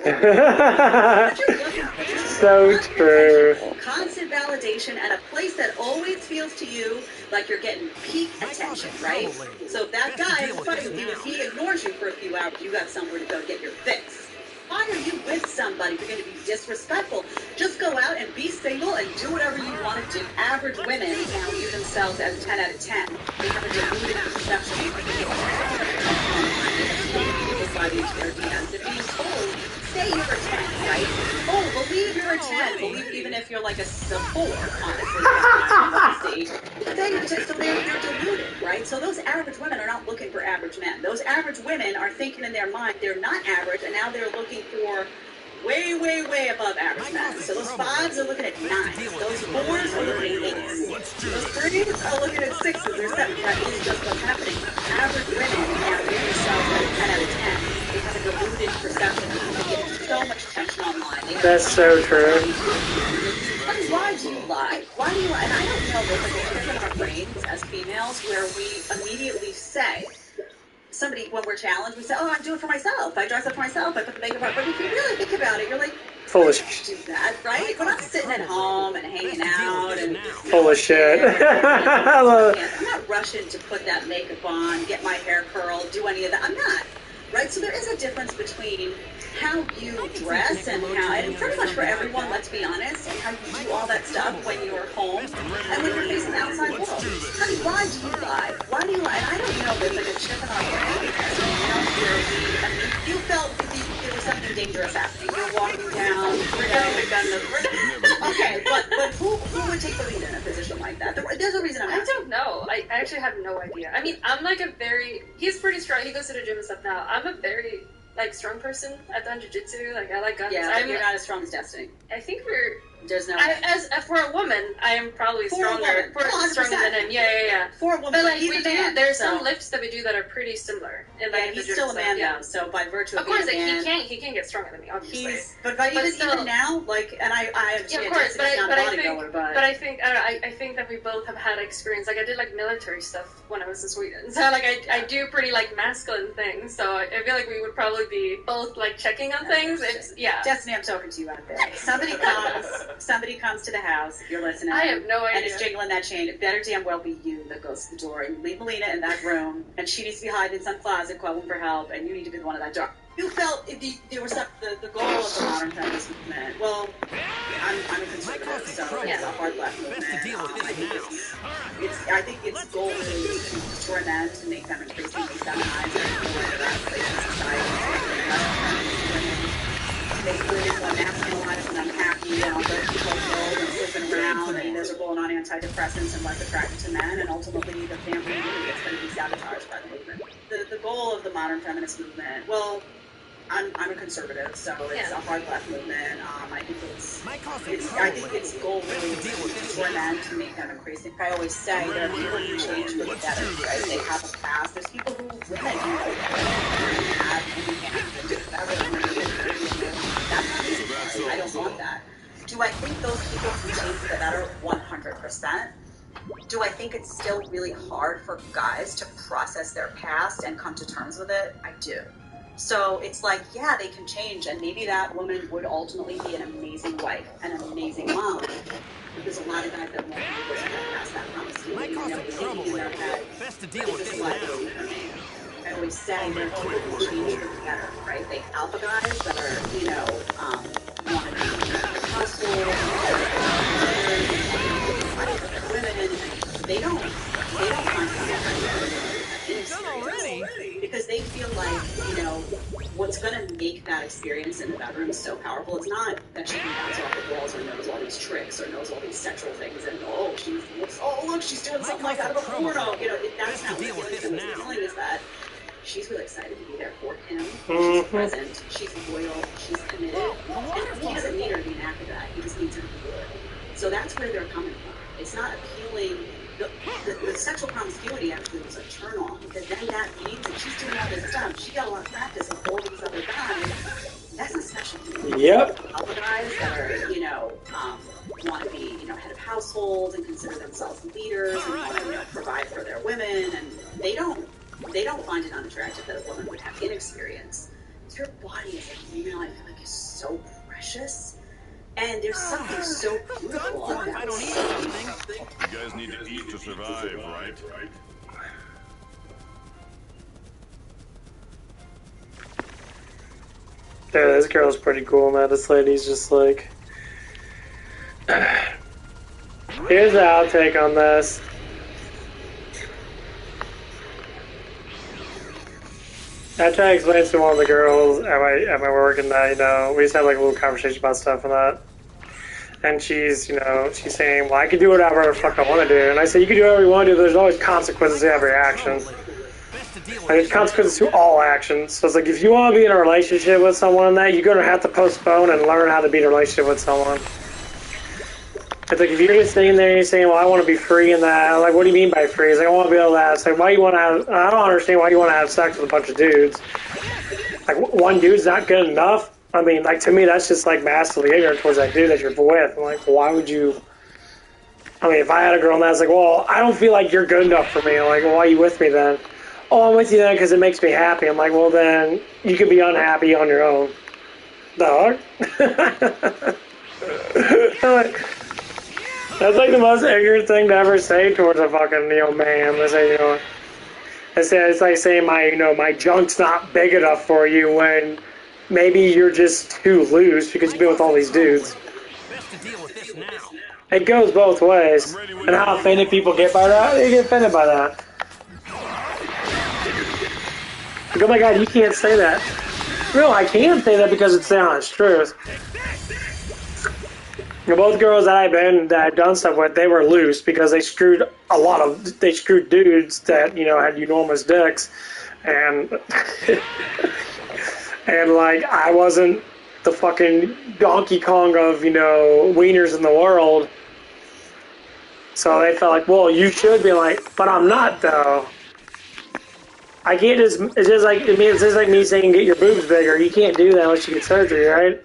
So true. Constant validation at a place that always feels to you like you're getting peak attention, right? So if that guy is fighting with you, if he ignores you for a few hours, you got somewhere to go get your fix. Why are you with somebody if you're going to be disrespectful? Just go out and be single and do whatever you want to do. Average women now view themselves as 10 out of 10. They have a deluded perception. If being told, say you're a 10, right? Oh, believe you're a 10. Believe it even if you're like a 4, honestly. Then so they're deluded, right? So those average women are not looking for average men. Those average women are thinking in their mind they're not average, and now they're looking for way, way, way above average men. So those 5s are looking at 9s. Those 4s are looking at 8s. Those 3s are looking at 6s or 7s. That is just what's happening. Average women now view themselves as 10 out of 10. They have a deluded perception. They get so much attention online. That's so true. Why do you lie? Why do you lie? And I don't know, there's like a trick in our brains as females where we immediately say, somebody, when we're challenged, we say, oh, I do it for myself. I dress up for myself. I put the makeup on. But if you really think about it, you're like, full of shit. Do that, right? We're not sitting at home and hanging out and full of shit. I'm not rushing to put that makeup on, get my hair curled, do any of that. I'm not. Right? So there is a difference between how you dress and how, and pretty much for everyone, let's be honest, and how you do all that stuff when you're home and when you're facing the outside world. Honey, why do you lie? Why do you lie? And I don't know, there's like a chip in our brain as females where you felt there was something dangerous happening. You're walking down, you're getting the gun. Okay, but who would take the lead in a position like that? There's a reason I'm asking. I don't know. I actually have no idea. I mean, I'm like he's pretty strong. He goes to the gym and stuff now. I'm a very strong person. I've done jiu-jitsu. I like guns. Yeah, you're not as strong as Destiny. I think There's no. As for a woman, I am probably stronger. Stronger than him. Yeah. For a woman, but like he's we a do, man, there's so. some lifts that we do that are pretty similar. And like He's still a man yeah. though, so by virtue of of being course, a man, he can't get stronger than me, obviously. But even now, like, and I understand. Yeah, of course, but I think I think that we both have had experience. Like I did like military stuff when I was in Sweden, so like I do pretty like masculine things. So I feel like we would probably be both like checking on things. It's Destiny, I'm talking to you out there. Somebody comes to the house. If you're listening, I have no idea. And is jingling that chain. It better damn well be you that goes to the door and you leave Melina in that room, and she needs to be hiding in some closet, calling for help, and you need to be the one at that door. You felt there was the goal of the modern feminist movement. Well, I'm a conservative, so it's a hard left movement. I think its goal is to destroy men, to make them increasingly feminized and more in that place in society. Make women more masculinized and unhappy and all those people killed and flipping around and miserable and on antidepressants and less attracted to men, and ultimately the family unity is going to be sabotaged by the movement. The goal of the modern feminist movement, well, I'm a conservative, so it's a hard left movement. I think its goal really is to destroy men, to make them increasing. I always say there are people who change for the better, right? They have a past. There's people who women I don't want that. Do I think those people who change for the better 100%? Do I think it's still really hard for guys to process their past and come to terms with it? I do. So it's like, yeah, they can change, and maybe that woman would ultimately be an amazing wife and an amazing mom. There's a lot of guys that won't be able to get past that promiscuity. Best to deal with this now. I always say they're people who change for the better, right? They alpha guys that are, want to be household, women, they don't find it because they feel like, what's going to make that experience in the bedroom so powerful, it's not that she can bounce off the walls or knows all these tricks or knows all these sexual things and, look, she's doing something like that in a porno. That's not what the feeling is that she's really excited to be there for him. She's present. She's loyal. She's committed. And he doesn't need her to be an acrobat. He just needs her to be good. So that's where they're coming from. It's not appealing. The sexual promiscuity actually was a turn on, because then that means that she's doing all this stuff. She got a lot of practice with all these other guys. That's not special. Yep. Other guys that are, want to be, head of households and consider themselves leaders and want to, provide for their women, and they don't find it unattractive that a woman would have inexperience. Your body as a female, I feel like, is so precious. And there's something so beautiful about that. I don't eat something. You guys need to eat to survive, right? Yeah, this girl's pretty cool, man. This lady's just like... Here's the outtake on this. I tried to explain to one of the girls at my work, and that, we just had like a little conversation about stuff and that. And she's saying, well, I can do whatever the fuck I want to do. And I said, you can do whatever you want to do, but there's always consequences to every action. And there's consequences to all actions. So it's like, if you want to be in a relationship with someone, that you're going to have to postpone and learn how to be in a relationship with someone. It's like, if you're just sitting there and you're saying, well, I want to be free and that, like, what do you mean by free? It's like, I want to be able to have, it's like, why you want to have, I don't understand why you want to have sex with a bunch of dudes. Like, one dude's not good enough? I mean, like, to me, that's just, like, massively ignorant towards that dude that you're with. I'm like, why would you, I mean, if I had a girl and that's like, well, I don't feel like you're good enough for me. I'm like, well, why are you with me then? Oh, I'm with you then because it makes me happy. I'm like, well, then you can be unhappy on your own. Dog. That's like the most ignorant thing to ever say towards a fucking, man. They say, it's like saying my junk's not big enough for you when maybe you're just too loose because you've been with all these dudes. It goes both ways. And how offended people get by that, they get offended by that. Like, oh my god, you can't say that. No, I can say that because it's the honest truth. Both girls that I've done stuff with, they were loose because they screwed dudes that, had enormous dicks. And, and like, I wasn't the fucking Donkey Kong of, you know, wieners in the world. So they felt like, well, you should be like, but I'm not though. I can't just, it's just like me saying get your boobs bigger. You can't do that unless you get surgery, right?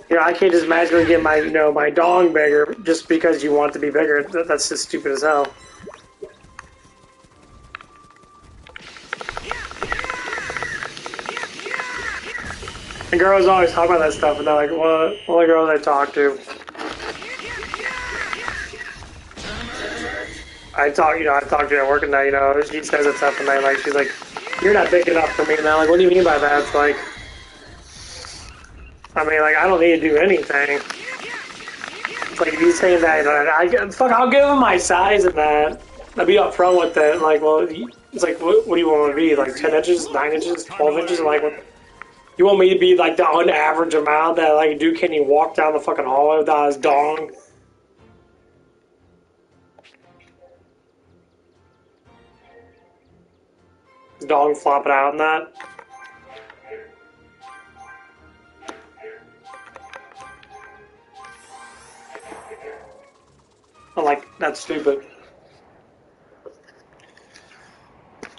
You know, I can't just magically get my, you know, my dong bigger just because you want it to be bigger. That's just stupid as hell. And girls always talk about that stuff, and they're like, well, all the girls I talk to. I talk to her at work, and you know, she says that stuff, and like, she's like, you're not big enough for me, and I'm like, what do you mean by that? It's like, I mean, like, I don't need to do anything. It's like, if you say that, I'll give him my size and that. I'll be upfront with it. Like, well, it's like, what do you want me to be? Like 10 inches, 9 inches, 12 inches? Like, what? You want me to be like the unaverage amount that like a dude can't even walk down the fucking hallway without his dong? His dong flopping out in that? I'm like, that's stupid.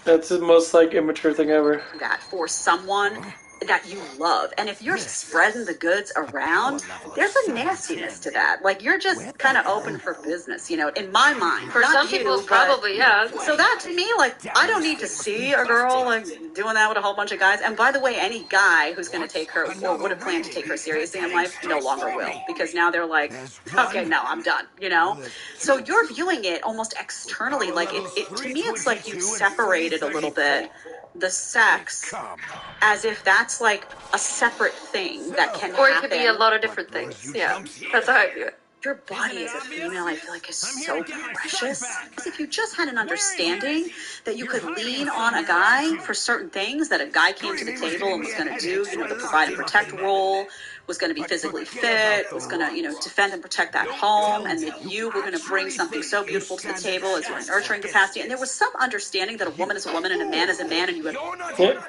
That's the most like immature thing ever. That for someone that you love. And if you're spreading the goods around, there's a nastiness to that. Like, you're just kind of open for business, you know, in my mind. For some people, probably, yeah. So that, to me, like, I don't need to see a girl, like, doing that with a whole bunch of guys. And by the way, any guy who's going to take her, or would have planned to take her seriously in life, no longer will. Because now they're like, okay, no, I'm done, you know? So you're viewing it almost externally. Like, to me, it's like you've separated a little bit the sex as if that's like a separate thing that can happen. Or it could be a lot of different things. Yeah, that's how I view it. Your body as a female, I feel like, is so precious. If you just had an understanding that you could lean on a guy for certain things, that a guy came to the table and was going to do, you know, the provide and protect role, was going to be physically fit, was going to, you know, defend and protect that home, and that you were going to bring something so beautiful to the table as your nurturing capacity. And there was some understanding that a woman is a woman and a man is a man, and you had... Yeah.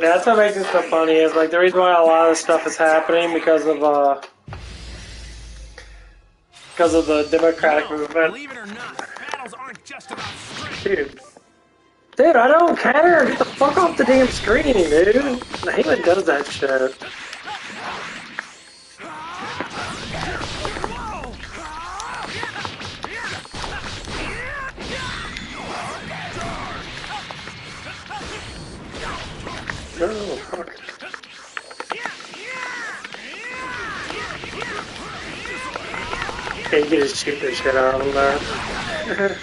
That's what makes it so funny, is like the reason why a lot of this stuff is happening because of the Democratic movement. Believe it or not, battles aren't just about strength. Dude, I don't care. Get the fuck off the damn screen, dude. Heyman does that shit. Oh, fuck. Yeah, you can just shoot the shit out of him there.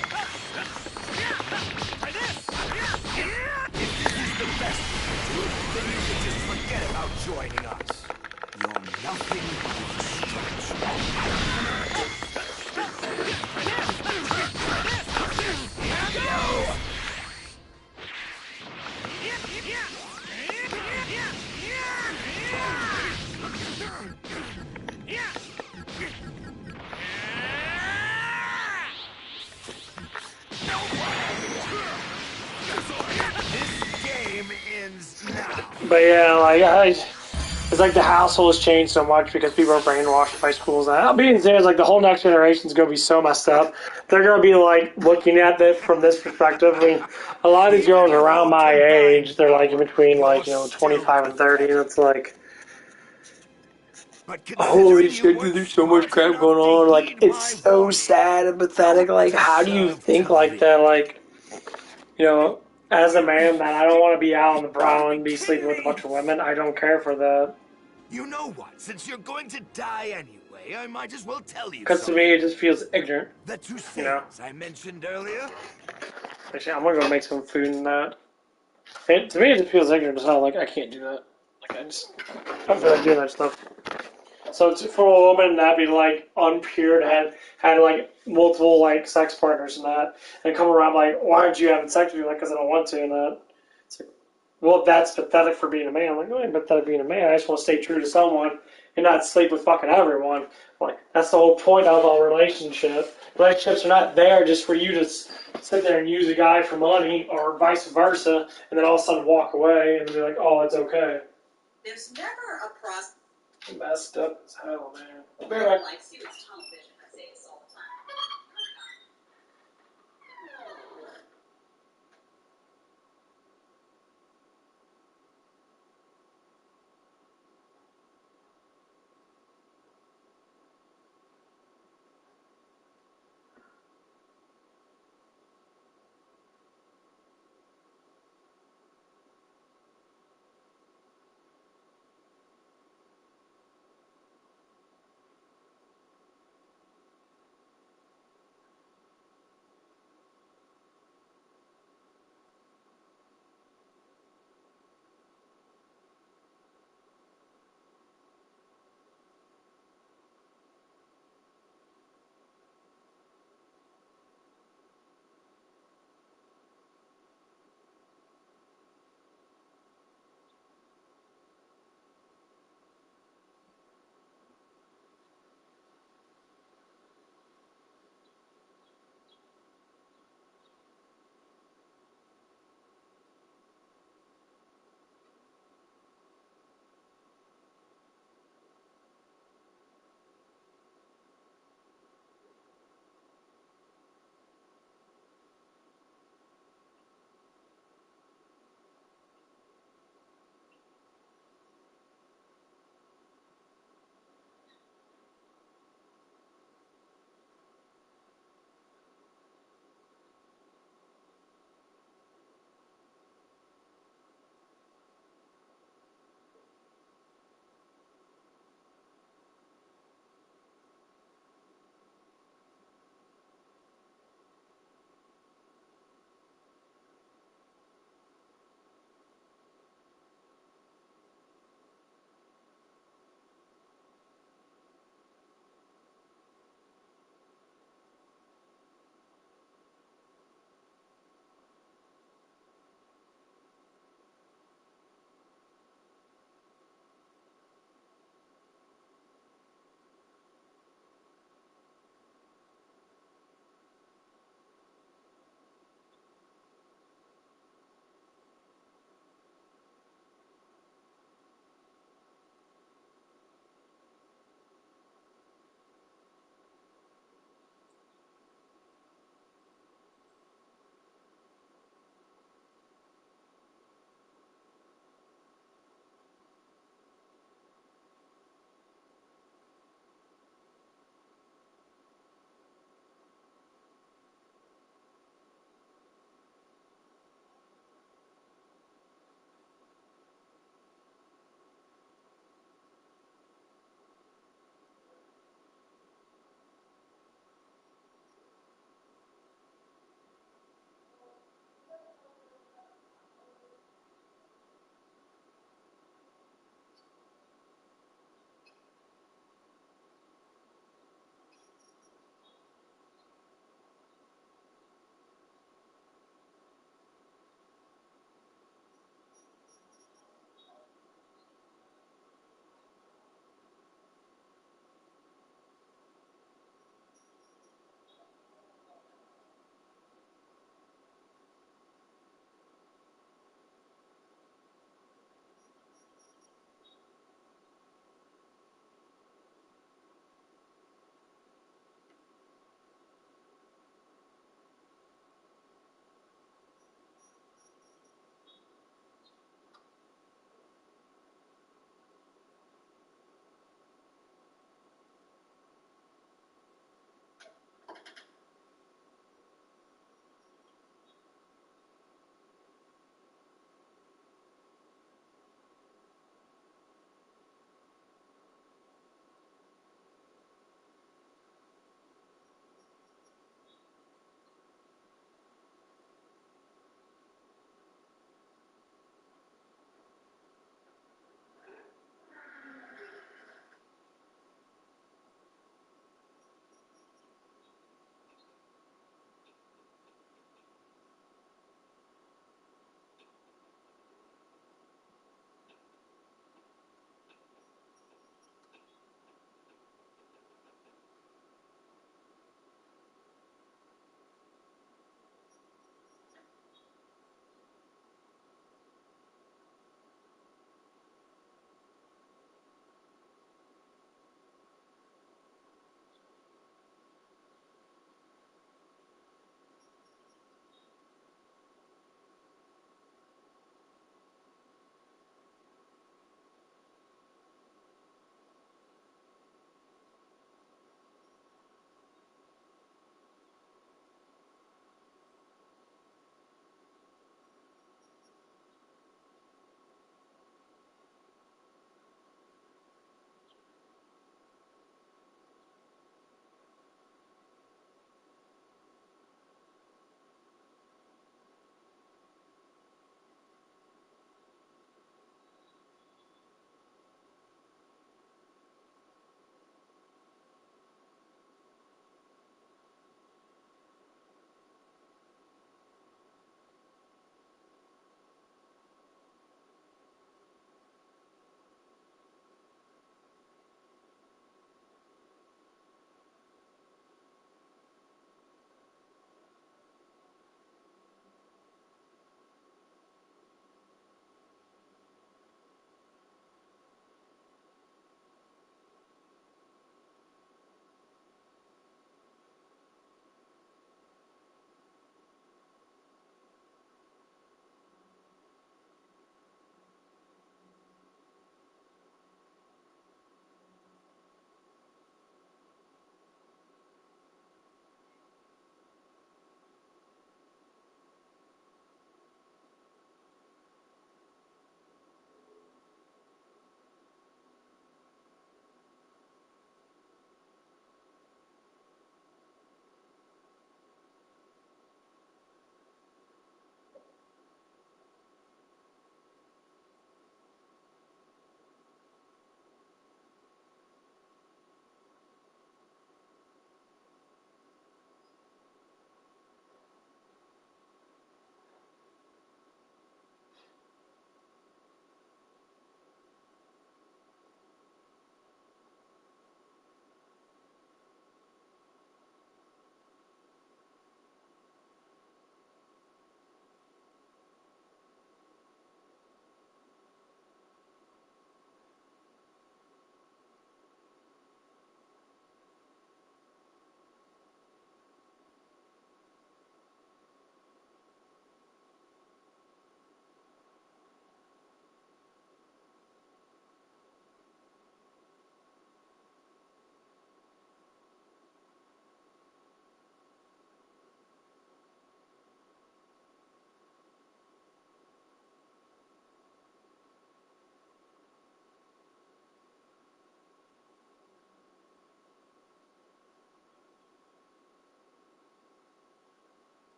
But yeah, like it's like the household has changed so much because people are brainwashed by schools. I'll be saying, like the whole next generation is gonna be so messed up. They're gonna be like looking at this from this perspective. I mean, a lot of these girls around my age, they're like in between like 25 and 30, and it's like, holy shit, dude, there's so much crap going on. Like, it's so sad and pathetic. Like, how do you think like that? Like, you know, as a man, man, I don't want to be out on the prowl and be sleeping with a bunch of women. I don't care for that. You know what? Since you're going to die anyway, I might as well tell you. Because to me, it just feels ignorant. The two things I mentioned earlier. Actually, I'm gonna go make some food and that. To me, it just feels ignorant as hell. Like, I can't do that. Like, I don't feel like doing that stuff. So for a woman that be like unpured, had like multiple like sex partners and that, and come around like, why aren't you having sex with me? Like, because I don't want to and that. It's like, well, that's pathetic for being a man. I'm like, no, ain't pathetic being a man. I just want to stay true to someone and not sleep with fucking everyone. Like, that's the whole point of a relationship. Relationships are not there just for you to sit there and use a guy for money or vice versa, and then all of a sudden walk away and be like, oh, it's okay. There's never a process. Messed up as hell, man. I'll be right back. Like, see, it's tunnel vision. I say this all the time.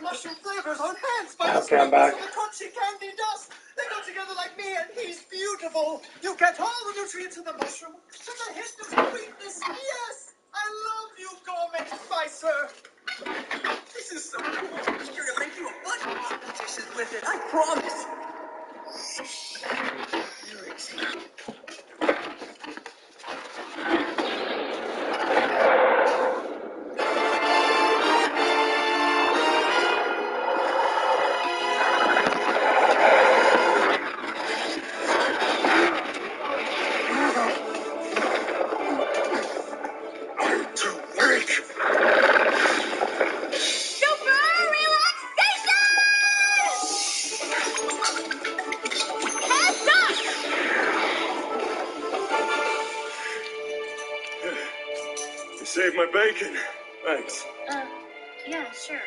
mushroom flavors are enhanced by the Okay, I'm back. sweetness of the crunchy candy dust. They go together like me, and he's beautiful. You get all the nutrients in the mushroom with a hint of sweetness. Yes, I love you, gourmet spicer. This is so cool. I'm sure to make you a bunch of dishes with it. I promise. Save my bacon. Thanks. Yeah, sure.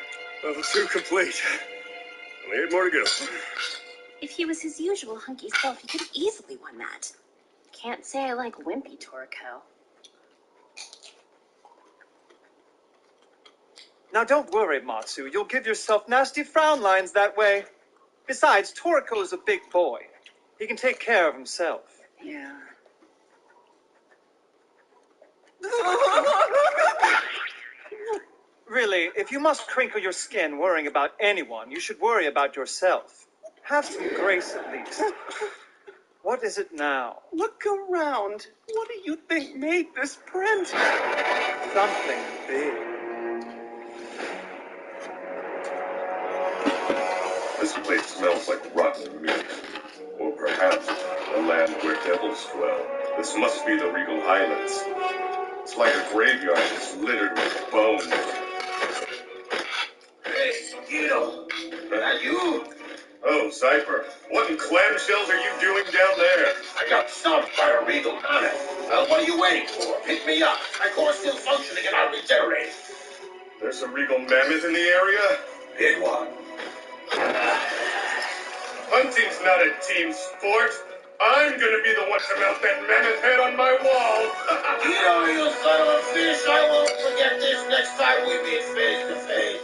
Level 2 complete. Only 8 more to go. If he was his usual hunky self, he could have easily won that. Can't say I like wimpy Toriko. Now don't worry, Matsu. You'll give yourself nasty frown lines that way. Besides, Toriko is a big boy. He can take care of himself. Yeah. Really, if you must crinkle your skin worrying about anyone, you should worry about yourself. Have some grace at least. What is it now? Look around. What do you think made this print? Something big. This place smells like rotten meat. Or perhaps a land where devils dwell. This must be the Regal Highlands. It's like a graveyard that's littered with bones. Hey, Guido! Is that you? Oh, Cypher, what in clamshells are you doing down there? I got stumped by a Regal mammoth. What are you waiting for? Pick me up. My core's still functioning and I'll regenerate. There's a Regal mammoth in the area? Big one. Hunting's not a team sport. I'm gonna be the one to mount that mammoth head on my wall. Guido, you son of a fish! I won't forget this next time we meet face to face.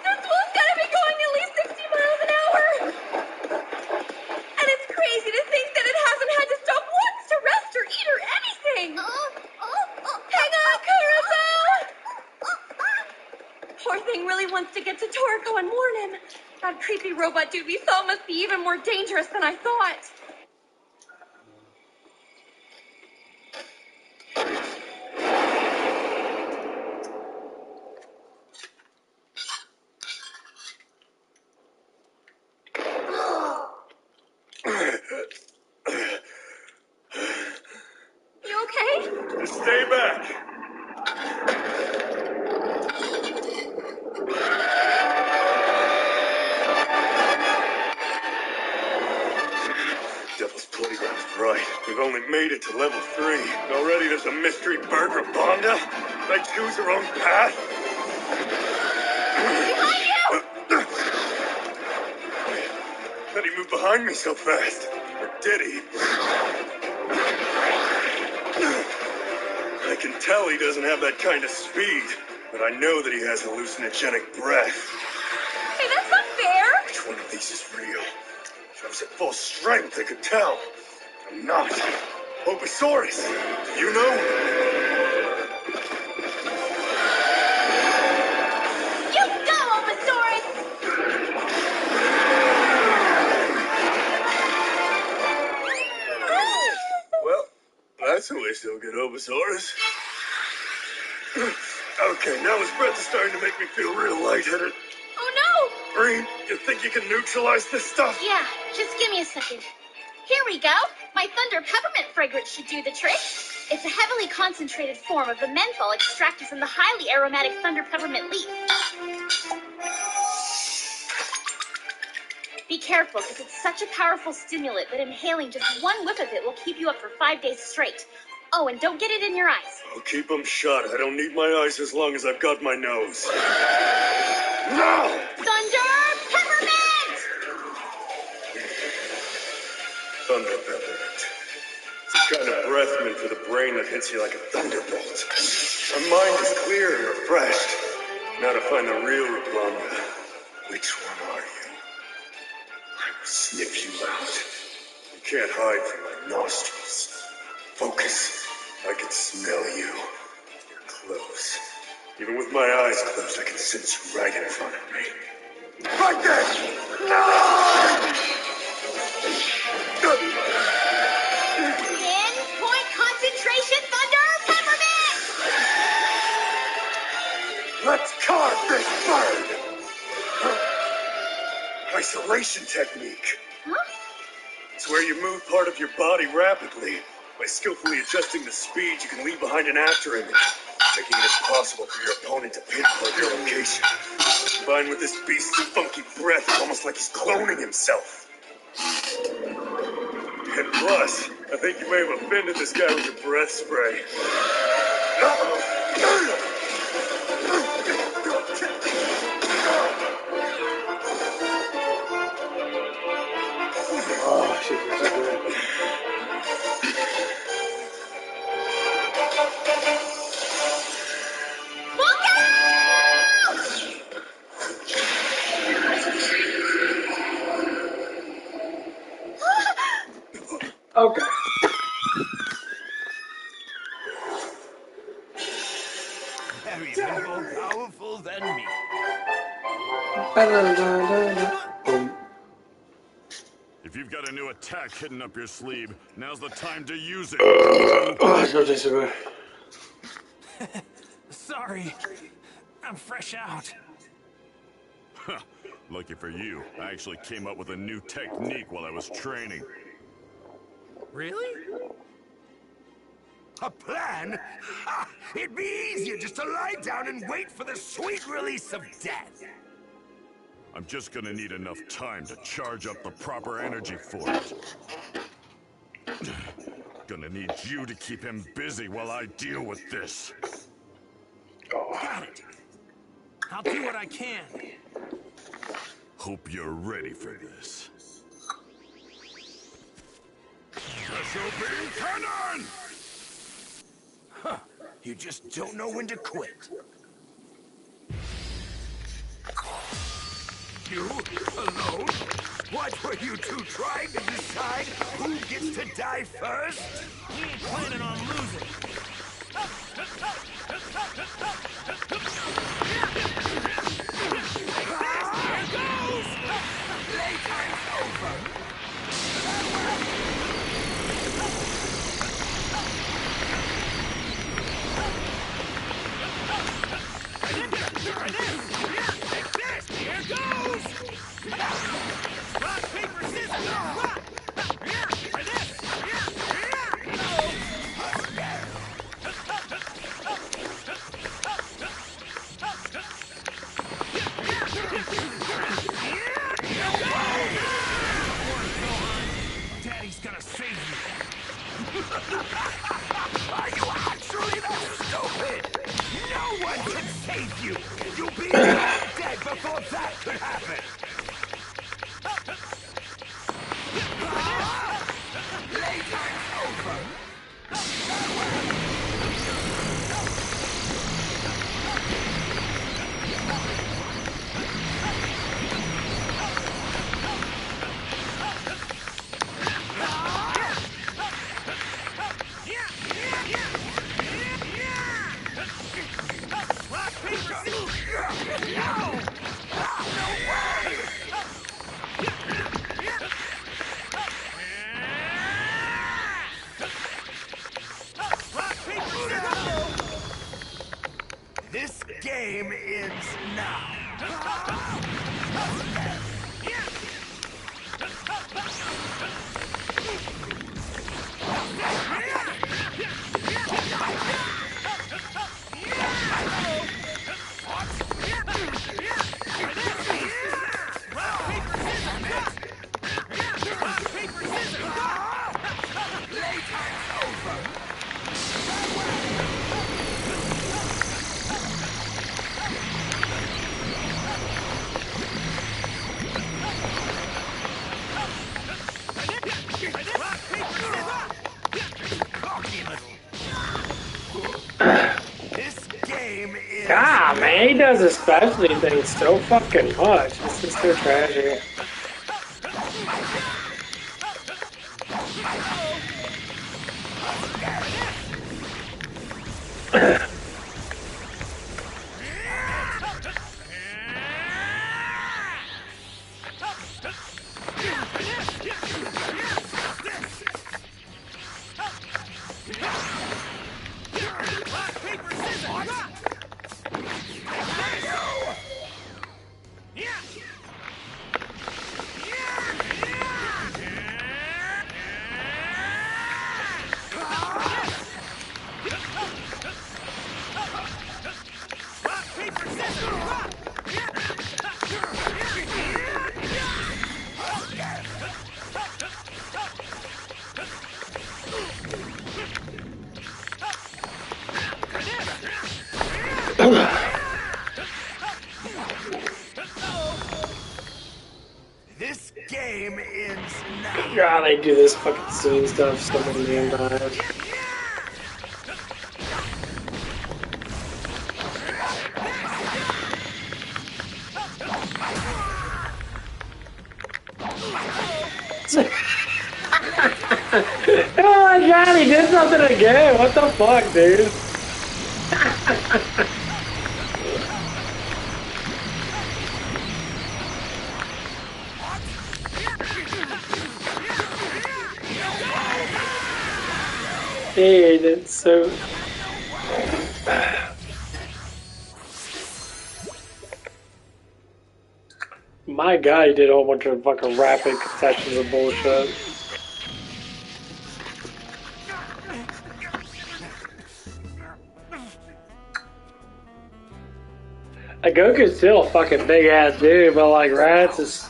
This bull's gotta be going at least 60 miles an hour! And it's crazy to think that it hasn't had to stop once to rest or eat or anything! Hang on, Kuruzo! Poor thing really wants to get to Toriko and warn him. That creepy robot dude we saw must be even more dangerous than I thought. You okay? Just stay back. Devil's Playground's right. We've only made it to level 3. Already there's a mystery burger Bonda. I choose her own path. Behind you! How'd he move behind me so fast? Or did he? I can tell he doesn't have that kind of speed, but I know that he has hallucinogenic breath. Hey, that's not fair! Which one of these is real? If I was at full strength, I could tell. I'm not. Obosaurus, do you know? You go, Obosaurus! Well, that's a way to get Obosaurus. Okay, now his breath is starting to make me feel real lightheaded. Oh no! Green, you think you can neutralize this stuff? Yeah, just give me a second. Here we go. My Thunder Peppermint fragrance should do the trick. It's a heavily concentrated form of the menthol extracted from the highly aromatic Thunder Peppermint leaf. Be careful, because it's such a powerful stimulant that inhaling just one whiff of it will keep you up for 5 days straight. Oh, and don't get it in your eyes. I'll keep them shut. I don't need my eyes as long as I've got my nose. No! Thunder Peppermint! Thunder Peppermint. Kind of breath mint for the brain that hits you like a thunderbolt. My mind is clear and refreshed. Now to find the real Rapunga. Which one are you? I will sniff you out. You can't hide from my nostrils. Focus. I can smell you. You're close. Even with my eyes closed, I can sense you right in front of me. Right there! No! Point concentration thunder peppermint! Let's carve this bird! Isolation technique. Huh? It's where you move part of your body rapidly. By skillfully adjusting the speed, you can leave behind an after image, making it impossible for your opponent to pinpoint your location. Combined with this beast's funky breath, it's almost like he's cloning himself. And plus, I think you may have offended this guy with your breath spray. Oh, shit, you're so good. Okay. Have you been more powerful than me? If you've got a new attack hidden up your sleeve, now's the time to use it. Oh, so tastes so good. Sorry, I'm fresh out. Lucky for you, I actually came up with a new technique while I was training. Really? A plan? Ha! It'd be easier just to lie down and wait for the sweet release of death. I'm just gonna need enough time to charge up the proper energy for it. Gonna need you to keep him busy while I deal with this. Got it. I'll do what I can. Hope you're ready for this. Special beam cannon! Huh. You just don't know when to quit. You? Alone? What were you two trying to decide who gets to die first? We ain't planning on losing. Here goes! Playtime's over! Here goes! Rock, paper, scissors! Rock! For this! Daddy's gonna save you. Are you actually that stupid? No one can save you! You'll be dead before that could happen! Playtime's over! Rock, paper, scissors! No! No way! Rock, paper, scissors! This game ends now. And he does a specialty thing so fucking much. It's just so trashy. This game ends now. God, they do this fucking scene stuff so many damn times. Oh my god, he did something again. What the fuck, dude? Hey, that's so... My god, he did a whole bunch of fucking rapid concessions of bullshit. Goku's still a fucking big ass dude, but like Raditz is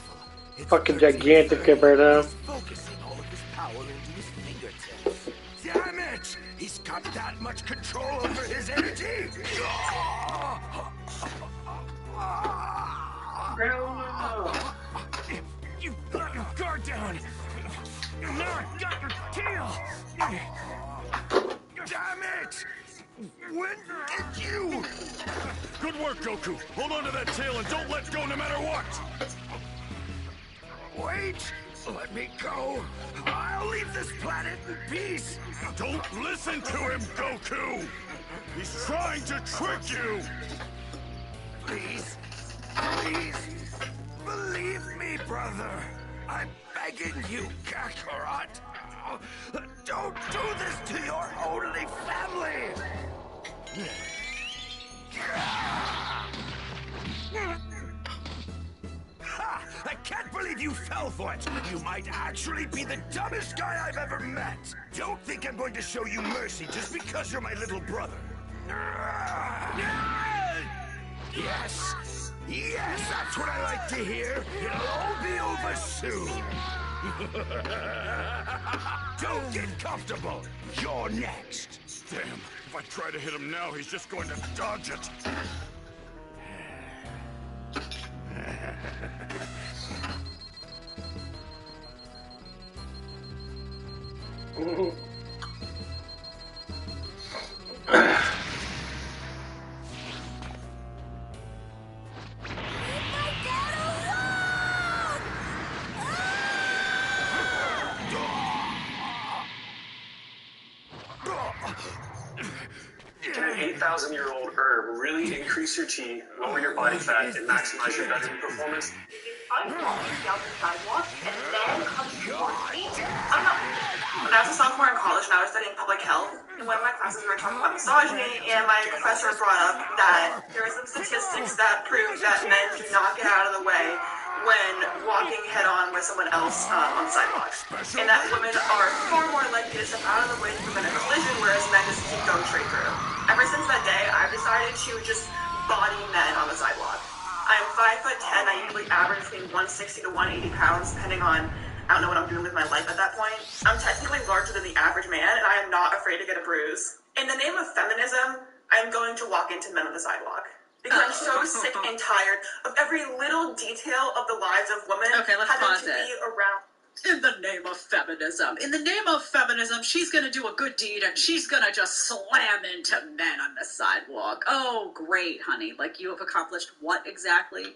fucking gigantic compared to him. Focusing all of his power into his fingertips. Damn it! He's got that much control over his energy. You let your guard down. Now I got your tail. Damn it! When did you? Good work, Goku. Hold on to that tail and don't let go no matter what. Wait! Let me go. I'll leave this planet in peace. Don't listen to him, Goku. He's trying to trick you. Please, please, believe me, brother. I'm begging you, Kakarot. Don't do this to your only family. Ha! I can't believe you fell for it! You might actually be the dumbest guy I've ever met! Don't think I'm going to show you mercy just because you're my little brother! Yes! Yes, that's what I like to hear! It'll all be over soon! Don't get comfortable! You're next! Damn, if I try to hit him now, he's just going to dodge it. Can an 8,000-year-old herb really increase your chi, lower your body fat, and maximize your bedroom performance? I'm walking down the sidewalk, and a man comes towards me. I'm not. When I was a sophomore in college and I was studying public health, in one of my classes we were talking about misogyny, and my professor brought up that there are some statistics that prove that men do not get out of the way when walking head-on with someone else on the sidewalk. And that women are far more likely to step out of the way to prevent a collision, whereas men just keep going straight through. Ever since that day, I've decided to just body men on the sidewalk. I'm 5'10". I usually average between 160 to 180 pounds, depending on, I don't know what I'm doing with my life at that point. I'm technically larger than the average man, and I am not afraid to get a bruise. In the name of feminism, I'm going to walk into men on the sidewalk. Because I'm so sick and tired of every little detail of the lives of women having to be around. In the name of feminism. In the name of feminism, she's gonna do a good deed and she's gonna just slam into men on the sidewalk. Oh, great, honey. Like, you have accomplished what exactly?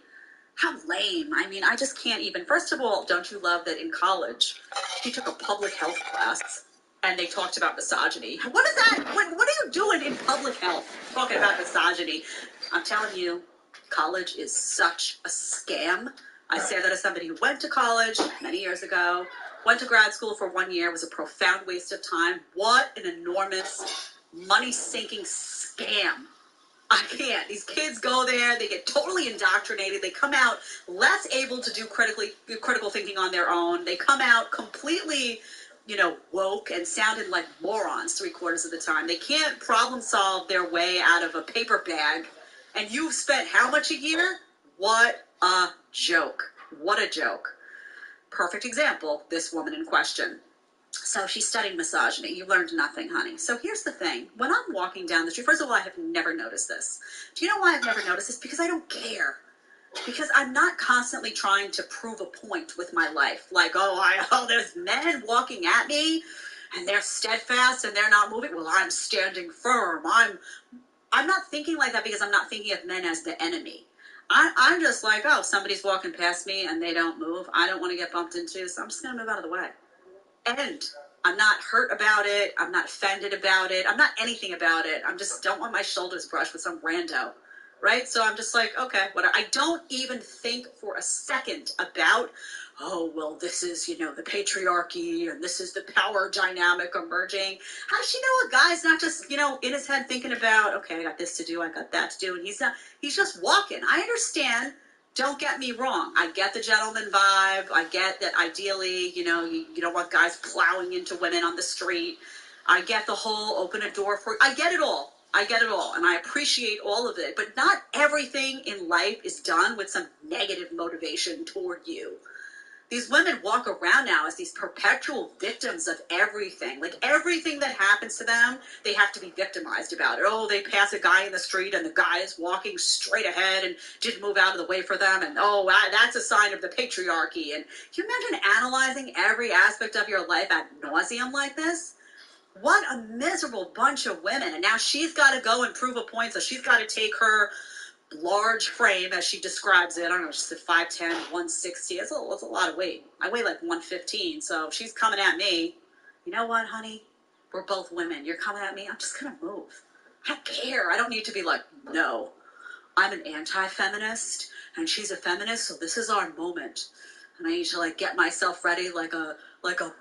How lame. I mean, I just can't even. First of all, don't you love that in college, she took a public health class and they talked about misogyny? What is that? What are you doing in public health talking about misogyny? I'm telling you, college is such a scam. I say that as somebody who went to college many years ago, went to grad school for 1 year, was a profound waste of time. What an enormous money-sinking scam. I can't. These kids go there, they get totally indoctrinated, they come out less able to do critical thinking on their own. They come out completely, woke and sounded like morons 3/4 of the time. They can't problem solve their way out of a paper bag. And you've spent how much a year? What a joke. What a joke. Perfect example, this woman in question. So she's studying misogyny. You learned nothing, honey. So here's the thing. When I'm walking down the street, first of all, I have never noticed this. Do you know why I've never noticed this? Because I don't care. Because I'm not constantly trying to prove a point with my life. Like, there's men walking at me and they're steadfast and they're not moving. Well, I'm standing firm. I'm not thinking like that because I'm not thinking of men as the enemy. I'm just like, somebody's walking past me and they don't move. I don't want to get bumped into, so I'm just going to move out of the way. And I'm not hurt about it. I'm not offended about it. I'm not anything about it. I just don't want my shoulders brushed with some rando, right? So I'm just like, okay, whatever. I don't even think for a second about, this is, the patriarchy and this is the power dynamic emerging. How does she know a guy's not just, in his head thinking about, okay, I got this to do, I got that to do, and he's just walking. I understand. Don't get me wrong. I get the gentleman vibe. I get that ideally, you don't want guys plowing into women on the street. I get the whole open a door for, I get it all. And I appreciate all of it. But not everything in life is done with some negative motivation toward you. These women walk around now as these perpetual victims of everything. Like, everything that happens to them, they have to be victimized about it. Oh, they pass a guy in the street and the guy is walking straight ahead and didn't move out of the way for them. And, that's a sign of the patriarchy. And can you imagine analyzing every aspect of your life ad nauseum like this? What a miserable bunch of women. And now she's got to go and prove a point. So she's got to take her large frame, as she describes it. I don't know, she said 5'10", 160. It's a lot of weight. I weigh like 115, so she's coming at me. You know what, honey? We're both women. You're coming at me. I'm just going to move. I don't care. I don't need to be like, no, I'm an anti-feminist, and she's a feminist, so this is our moment. And I need to, get myself ready like a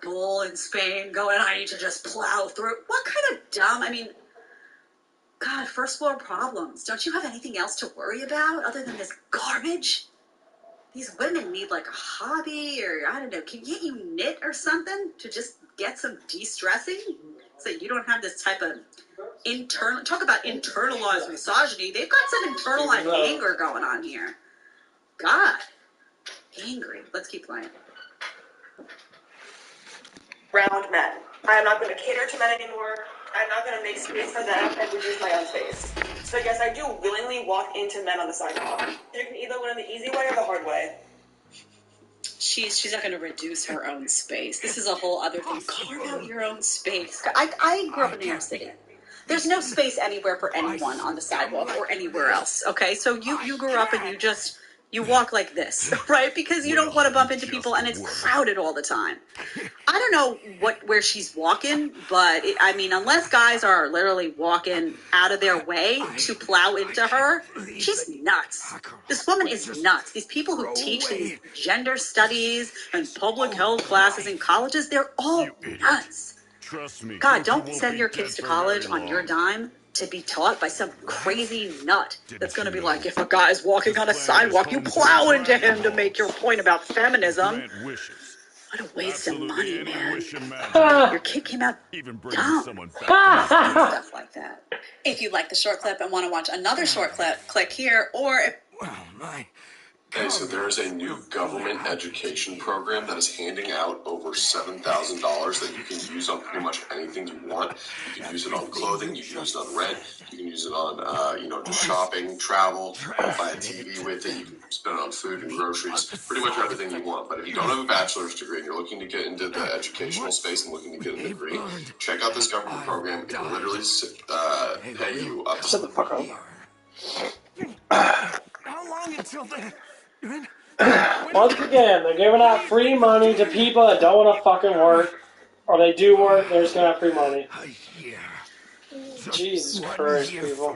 bull in Spain going, I need to just plow through. What kind of dumb, God, first world problems. Don't you have anything else to worry about other than this garbage? These women need a hobby or, I don't know, can you knit or something to just get some de-stressing? So you don't have this type of talk about internalized misogyny. They've got some internalized anger going on here. God, angry. Let's keep playing. Round men. I am not going to cater to men anymore. I'm not going to make space for them and reduce my own space. So yes, I do willingly walk into men on the sidewalk. You can either learn the easy way or the hard way. She's not going to reduce her own space. This is a whole other thing. Carve out your own space. I grew up in New York City. There's no space anywhere for anyone on the sidewalk or anywhere else, okay? So you grew up and you walk like this, right? Because you don't want to bump into people and it's crowded all the time. I don't know where she's walking, but unless guys are literally walking out of their way to plow into her, she's nuts. This woman is nuts. These people who teach these gender studies and public health classes in colleges, they're all nuts. Trust me. God, don't send your kids to college on your dime to be taught by some crazy nut that's going to be like, if a guy's walking on a sidewalk, you plow into him to make your point about feminism. What a waste of money, man. Your kid came out dumb. Stuff like that. If you like the short clip and want to watch another short clip, click here. Or if... Well, my Hey, so there is a new government education program that is handing out over $7,000 that you can use on pretty much anything you want. You can use it on clothing, you can use it on rent, you can use it on, just shopping, travel, buy a TV with it, you can spend it on food and groceries, pretty much everything you want. But if you don't have a bachelor's degree and you're looking to get into the educational space and looking to get a degree, check out this government program. It will literally pay you up to... Shut the fuck up. How long until then? Once again, they're giving out free money to people that don't want to fucking work, or they do work, they're just gonna have free money. Jesus Christ, people.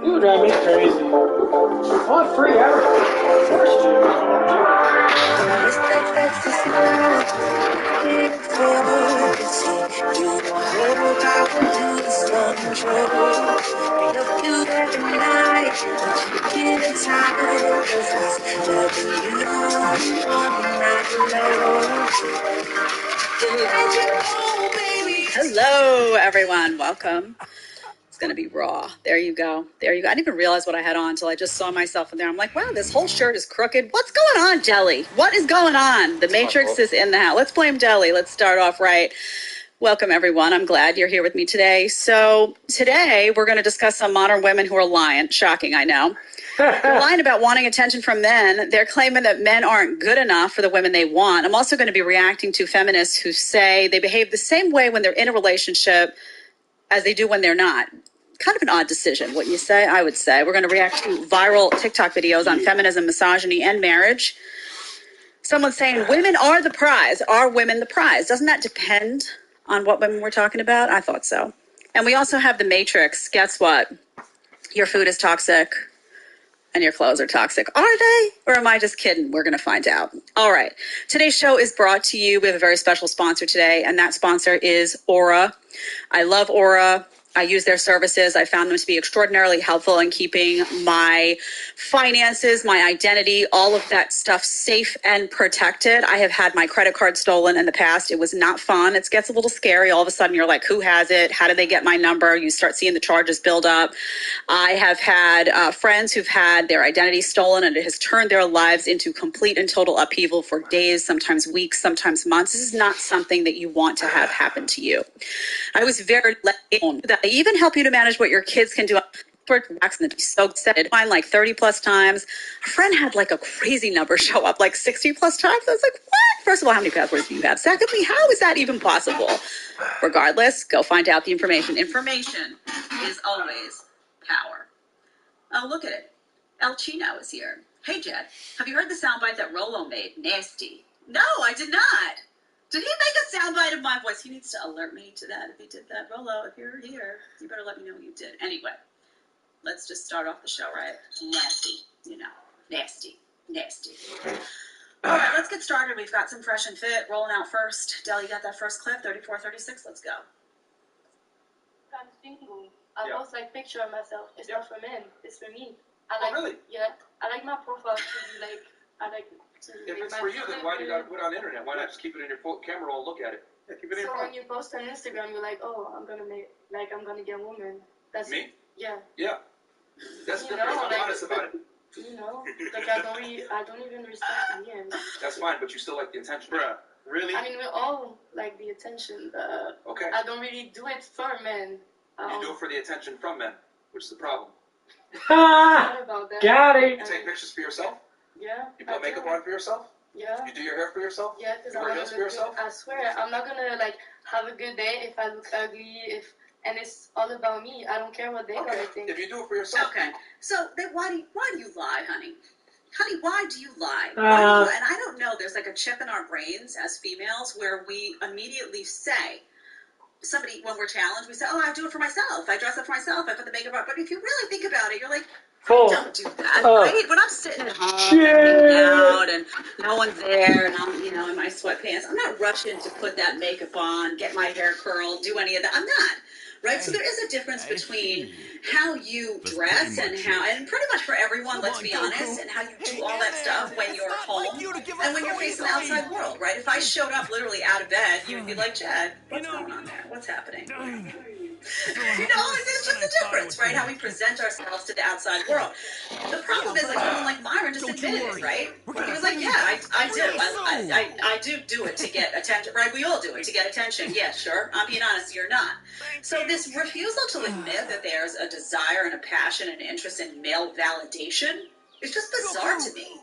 You drive me crazy. I want free everything. Of course Hello, everyone. Welcome. It's going to be raw. There you go. There you go. I didn't even realize what I had on until I just saw myself in there. I'm like, wow, this whole shirt is crooked. What's going on, Jelly? What is going on? The Matrix is in the house. Let's blame Jelly. Let's start off right. Welcome, everyone. I'm glad you're here with me today. So today we're going to discuss some modern women who are lying. Shocking, I know. They're lying about wanting attention from men. They're claiming that men aren't good enough for the women they want. I'm also going to be reacting to feminists who say they behave the same way when they're in a relationship as they do when they're not. Kind of an odd decision, wouldn't you say? I would say. We're going to react to viral TikTok videos on feminism, misogyny, and marriage. Someone's saying women are the prize. Are women the prize? Doesn't that depend on what women we're talking about? I thought so. And we also have the Matrix. Guess what? Your food is toxic and your clothes are toxic. Are they? Or am I just kidding? We're going to find out. All right. Today's show is brought to you. We have a very special sponsor today, and that sponsor is Aura. I love Aura. I use their services. I found them to be extraordinarily helpful in keeping my finances, my identity, all of that stuff safe and protected. I have had my credit card stolen in the past. It was not fun. It gets a little scary. All of a sudden, you're like, who has it? How did they get my number? You start seeing the charges build up. I have had friends who've had their identity stolen, and it has turned their lives into complete and total upheaval for days, sometimes weeks, sometimes months. This is not something that you want to have happen to you. I was very lucky that they even help you to manage what your kids can do. Waxing the so said mine like 30 plus times. A friend had like a crazy number show up like 60 plus times. I was like, what? First of all, how many passwords do you have? Secondly, how is that even possible? Regardless, go find out the information. Information is always power. Oh, look at it. El Chino is here. Hey, Jed, have you heard the soundbite that Rolo made? Nasty. No, I did not. Did he make a soundbite of my voice? He needs to alert me to that if he did that. Rolo, if you're here, you better let me know what you did. Anyway, let's just start off the show, right? Nasty, nasty, nasty. All right, let's get started. We've got some fresh and fit rolling out first. Del, you got that first clip, 34-36. Let's go. I'm thinking. I post like picture of myself. It's not for men. It's for me. I like. Really? Yeah. I like my profile to be like. I like. If it's for you, then why do you gotta put it on the internet? Why not just keep it in your camera roll and look at it? Yeah, keep it in your So phone. when you post on Instagram, you're like, oh, I'm gonna get a woman. That's Me? Yeah. Yeah. That's You different. know, I'm like- honest about it. Like I don't even respect men. That's fine, but you still like the attention. Bruh, really? I mean, we all like the attention. Okay. I don't really do it for men. You do it for the attention from men, which is the problem. What about that? Got it. You take pictures for yourself? Yeah. You put makeup on for yourself? Yeah. You do your hair for yourself? Yeah, because You I wear want heels to for look yourself? good. I swear, I'm not gonna like have a good day if I look ugly. And it's all about me. I don't care what they gonna think. If you do it for yourself. Okay. So then why do you lie, honey? Honey, why do you lie? Uh, Why do you lie? And I don't know. There's like a chip in our brains as females where we immediately say, somebody, when we're challenged, we say, oh, I do it for myself. I dress up for myself. I put the makeup on. But if you really think about it, you're like, Full. don't do that, right? When I'm sitting at home, hanging out, and no one's there, and I'm, in my sweatpants, I'm not rushing to put that makeup on, get my hair curled, do any of that. I'm not. Right, so there is a difference between how you dress and pretty much for everyone, let's be honest, and how you do all that stuff when you're home and when you're facing the outside world, right? If I showed up literally out of bed, you'd be like, Jed, what's going on there? What's happening? There's just a difference. appearance, right? How we present ourselves to the outside world. The problem is, like, someone like Myron just admitted it, right? He was like, yeah, I do. I do it to get attention, right? We all do it to get attention. Yeah, sure. I'm being honest, you're not. So this refusal to admit that there's a desire and a passion and interest in male validation is just bizarre to me.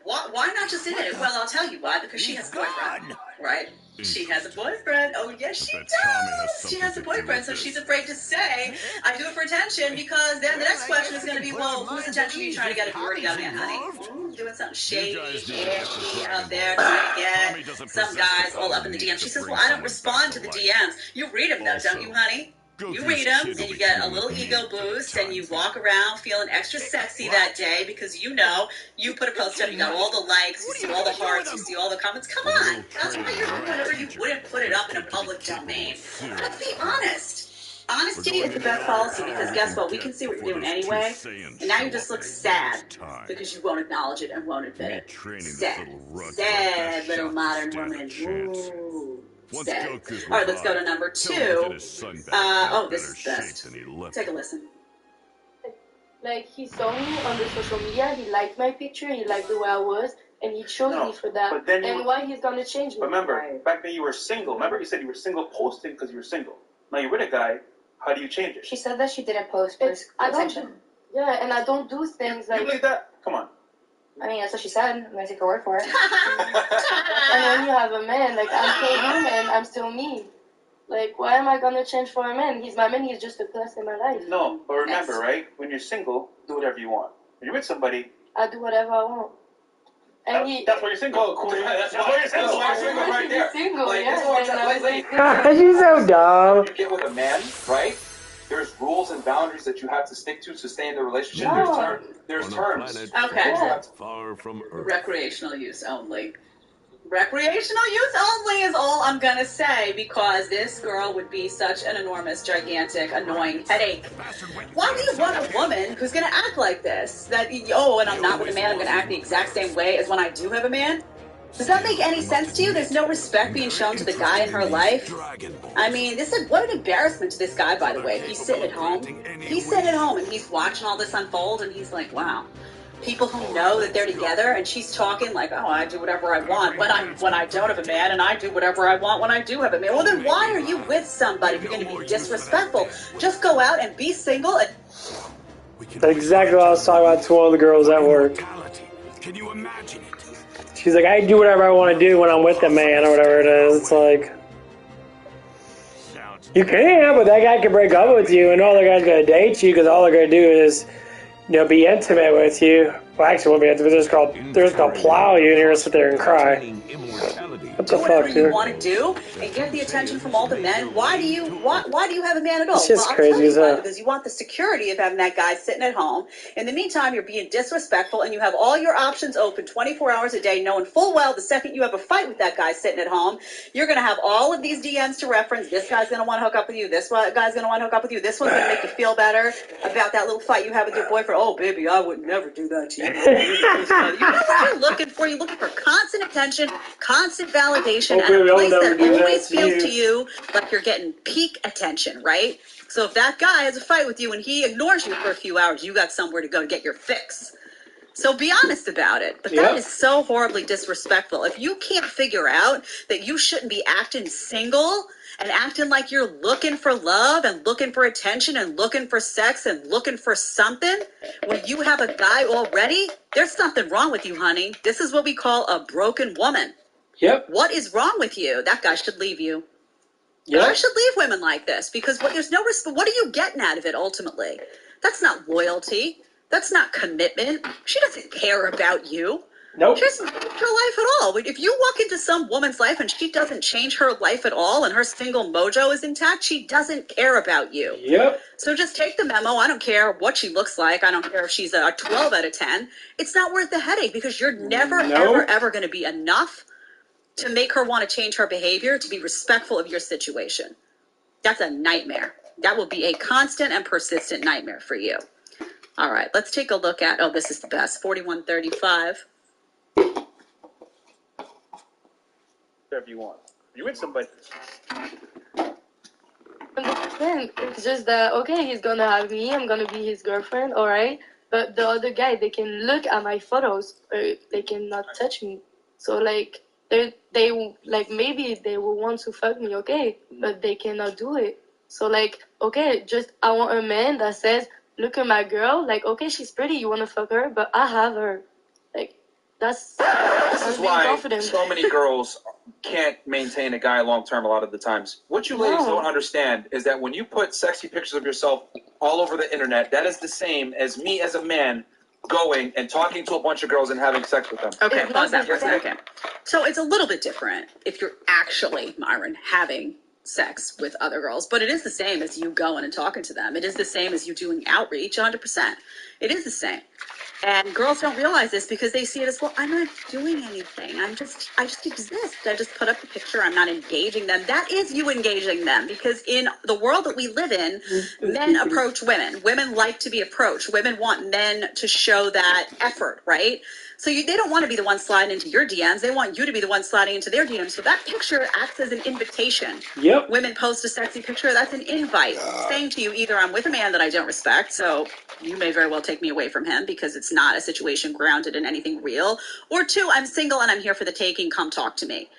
Why not just admit it? Well, I'll tell you why. Because she has a boyfriend, right? She has a boyfriend. Oh, yes, she does. She has a boyfriend, so she's afraid to say, I do it for attention, because then the next question is going to be, well, whose attention are you trying to get if you already got a man, honey? Doing something shady, out there trying to get some guys all up in the DMs. She says, well, I don't respond to the DMs. You read them, though, don't you, honey? You read them, and you get a little ego boost, and you walk around feeling extra sexy that day because you know you put a post up, you got all the likes, you see all the hearts, you see all the comments. Come on, that's why you're doing whatever. You wouldn't put it up in a public domain. Let's be honest. Honesty is the best policy because guess what? We can see what you're doing anyway, and now you just look sad because you won't acknowledge it and won't admit it. Sad little modern woman. Ooh. Sad. All right, let's go to number 2. This is best. Take a listen. Like, he saw me on the social media, he liked my picture, he liked the way I was, and he chose me for that. But then and why he's gonna change me? Remember, back then you were single. Remember you said you were single posting because you were single. Now you're with a guy, how do you change it? She said that she didn't post for attention. Yeah, and I don't do things like... You believe that? Come on. I mean, that's what she said. I'm going to take her word for it. And when you have a man, like, I'm still human, I'm still me. Like, why am I going to change for a man? He's my man, he's just a plus in my life. No, but remember, right? When you're single, do whatever you want. When you're with somebody... I do whatever I want. And that's why you're single. Oh, cool. That's why you're single. That's why you're single right there. Single, like, yeah. She's so dumb. You get with a man, right? There's rules and boundaries that you have to stick to stay in the relationship. No. There's terms. Okay. Far from Earth. Recreational use only. Recreational use only is all I'm gonna say because this girl would be such an enormous, gigantic, annoying headache. Why do you want a woman who's gonna act like this? That, oh, and I'm not with a man, I'm gonna act the exact same way as when I do have a man? Does that make any sense to you? There's no respect being shown to the guy in her life. I mean, what an embarrassment to this guy, by the way. He's sitting at home. He's sitting at home and he's watching all this unfold and he's like, wow. People who know that they're together and she's talking like, oh, I do whatever I want when I don't have a man and I do whatever I want when I do have a man. Well, then why are you with somebody if you're going to be disrespectful? Just go out and be single and... That's exactly what I was talking about to one of the girls at work. Can you imagine it? She's like, I do whatever I want to do when I'm with a man or whatever it is. It's like, you can, but that guy can break up with you and all the guy's going to date you because all they're going to do is, be intimate with you. Well, actually, won't be intimate. They're just going to plow you and you're going to sit there and cry. What the do whatever fuck, you dude? want to do and get the attention from all the men. Why do you have a man at all? It's just I'll crazy tell you as why, hell. because you want the security of having that guy sitting at home. In the meantime, you're being disrespectful and you have all your options open 24 hours a day, knowing full well the second you have a fight with that guy sitting at home, you're going to have all of these DMs to reference. This guy's going to want to hook up with you. This guy's going to want to hook up with you. This one's going to make you feel better about that little fight you have with your boyfriend. Oh, baby, I would never do that to you. You know what you're looking for? You're looking for constant attention, constant validation, and a place that always feels to you like you're getting peak attention, right? So if that guy has a fight with you and he ignores you for a few hours, you got somewhere to go to get your fix. So be honest about it. But that is so horribly disrespectful. If you can't figure out that you shouldn't be acting single and acting like you're looking for love and looking for attention and looking for sex and looking for something when you have a guy already, there's something wrong with you, honey. This is what we call a broken woman. Yep. What is wrong with you? That guy should leave you. Yep. I should leave women like this because there's no respect. What are you getting out of it ultimately? That's not loyalty. That's not commitment. She doesn't care about you. Nope. She doesn't change her life at all. If you walk into some woman's life and she doesn't change her life at all and her single mojo is intact, she doesn't care about you. Yep. So just take the memo. I don't care what she looks like. I don't care if she's a 12 out of 10. It's not worth the headache because you're never, ever going to be enough to make her want to change her behavior, to be respectful of your situation. That's a nightmare. That will be a constant and persistent nightmare for you. All right, let's take a look at, this is the best, 4135. Whatever you want. You're with somebody. 100%. It's just that, okay, he's gonna have me, I'm gonna be his girlfriend, alright? But the other guy, they can look at my photos, but they cannot touch me. So, like, they like, maybe they will want to fuck me, okay? But they cannot do it. So, like, okay, just, I want a man that says, look at my girl, like, okay, she's pretty, you wanna fuck her, but I have her. Like, This is being why confident. so many girls can't maintain a guy long term a lot of the times. What you ladies don't understand is that when you put sexy pictures of yourself all over the internet, that is the same as me as a man going and talking to a bunch of girls and having sex with them. Okay, pause that for a second. So it's a little bit different if you're actually, Myron, having sex with other girls, but it is the same as you going and talking to them. It is the same as you doing outreach, 100%. It is the same. And girls don't realize this because they see it as, well, I'm not doing anything. I just exist. I just put up a picture. I'm not engaging them. That is you engaging them, because in the world that we live in, men approach women. Women like to be approached. Women want men to show that effort, right? So they don't want to be the one sliding into your DMs. They want you to be the one sliding into their DMs. So that picture acts as an invitation. Yep. Women post a sexy picture. That's an invite saying to you, either I'm with a man that I don't respect, so you may very well take me away from him because it's not a situation grounded in anything real, or two, I'm single and I'm here for the taking. Come talk to me.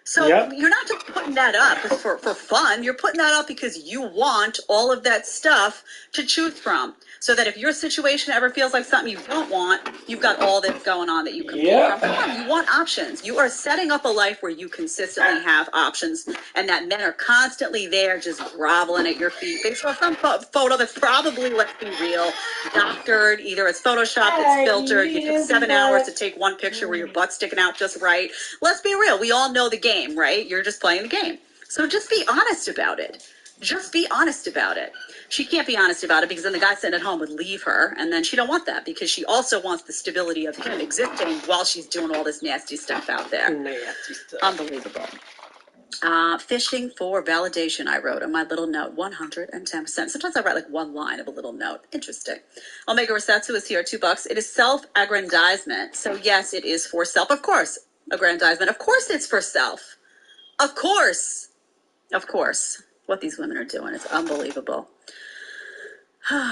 So you're not just putting that up for fun. You're putting that up because you want all of that stuff to choose from. So that if your situation ever feels like something you don't want, you've got all this going on that you can pick from. Come on, you want options. You are setting up a life where you consistently have options, and that men are constantly there just groveling at your feet. They saw some photo that's probably, let's be real, doctored. Either it's photoshopped, it's filtered. You took 7 hours to take one picture where your butt's sticking out just right. Let's be real. We all know the game, right? You're just playing the game. So just be honest about it. Just be honest about it. She can't be honest about it because then the guy sitting at home would leave her, and then she don't want that because she also wants the stability of him existing while she's doing all this nasty stuff out there. Nasty stuff. Unbelievable. Fishing for validation, I wrote on my little note, 110%. Sometimes I write like one line of a little note. Interesting. Omega Rosatsu is here, $2. It is self-aggrandizement. So yes, it is for self. Of course, aggrandizement. Of course it's for self. Of course. Of course. What these women are doing is unbelievable. Can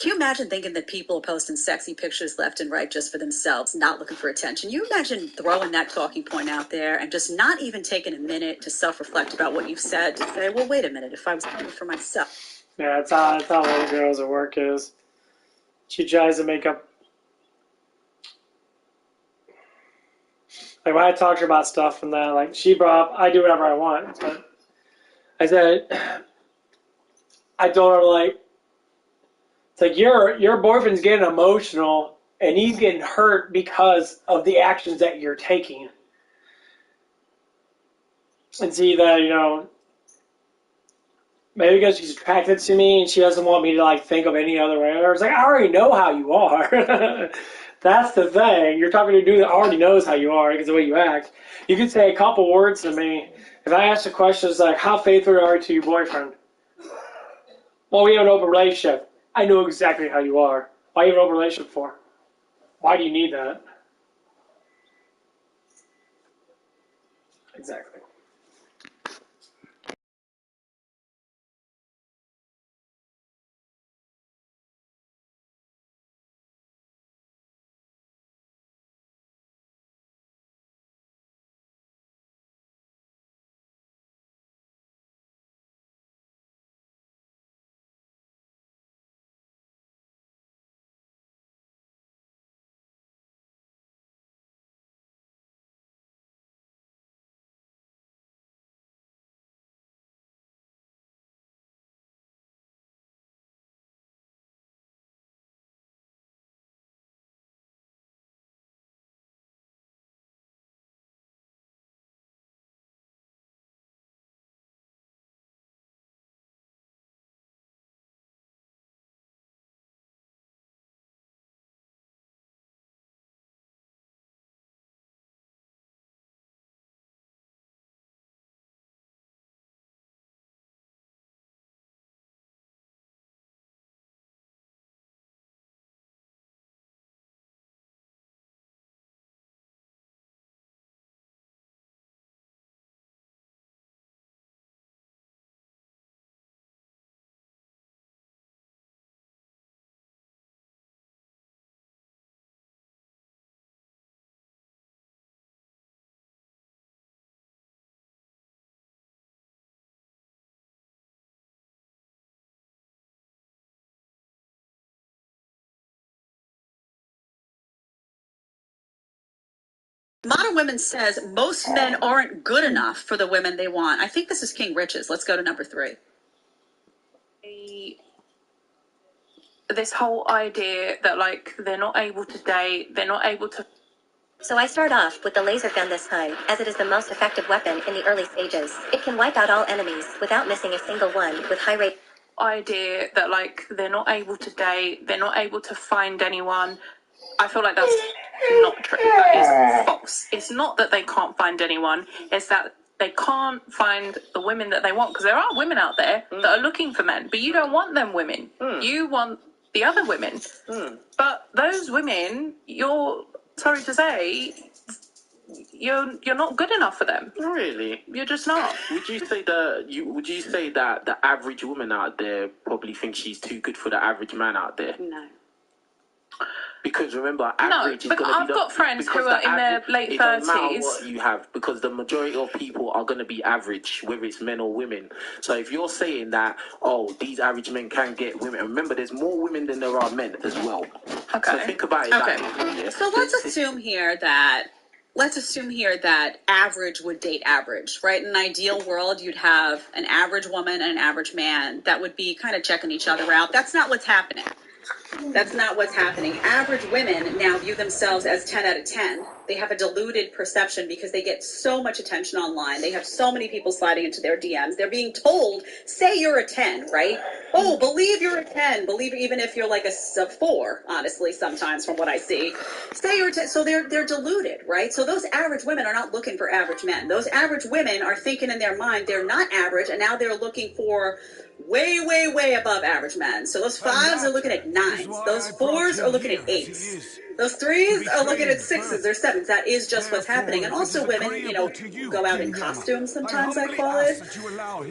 you imagine thinking that people are posting sexy pictures left and right just for themselves, not looking for attention? You imagine throwing that talking point out there and just not even taking a minute to self-reflect about what you've said, to say, well, wait a minute, if I was doing it for myself. Yeah, that's how little girls at work is. She tries to make up. Like when I talked to her about stuff and that, like she brought up, I do whatever I want. But I said, I told her like, it's like your boyfriend's getting emotional and he's getting hurt because of the actions that you're taking. And see that, maybe because she's attracted to me and she doesn't want me to like think of any other way. I was like, I already know how you are. That's the thing. You're talking to a dude that already knows how you are because of the way you act. You could say a couple words to me. If I ask the questions like, how faithful are you to your boyfriend? Well, we have an open relationship. I know exactly how you are. Why do you have an open relationship for? Why do you need that? Exactly. Modern Women says most men aren't good enough for the women they want. I think this is King Rich's. Let's go to number 3. This whole idea that, like, they're not able to date, they're not able to... So I start off with the laser gun this time, as it is the most effective weapon in the early stages. It can wipe out all enemies without missing a single one with high rate... idea that, like, they're not able to date, they're not able to find anyone. I feel like that's not true. That is false. It's not that they can't find anyone, it's that they can't find the women that they want, because there are women out there that are looking for men, but you don't want them women. You want the other women. But those women, you're sorry to say, you're not good enough for them. Really? You're just not. Would you say that the average woman out there probably thinks she's too good for the average man out there? No. Because remember, average is going to be... I've got friends who are in their late 30s. It doesn't matter what you have, because the majority of people are going to be average, whether it's men or women. So if you're saying that, oh, these average men can get women, remember, there's more women than there are men as well. Okay. So think about it that way. So let's assume here that average would date average, right? In an ideal world, you'd have an average woman and an average man that would be kind of checking each other out. That's not what's happening. That's not what's happening. Average women now view themselves as 10 out of 10. They have a diluted perception because they get so much attention online. They have so many people sliding into their DMs. They're being told, say you're a 10, right? Oh, believe you're a 10. Believe even if you're like a 4, honestly, sometimes from what I see. Say you're a 10. So they're diluted, right? So those average women are not looking for average men. Those average women are thinking in their mind they're not average, and now they're looking for way, way, way above average men. So those 5s are looking at 9s. Those 4s are looking at 8s. Those 3s are looking at 6s or 7s. That is just what's happening. And also women, go out in costumes sometimes, I call it.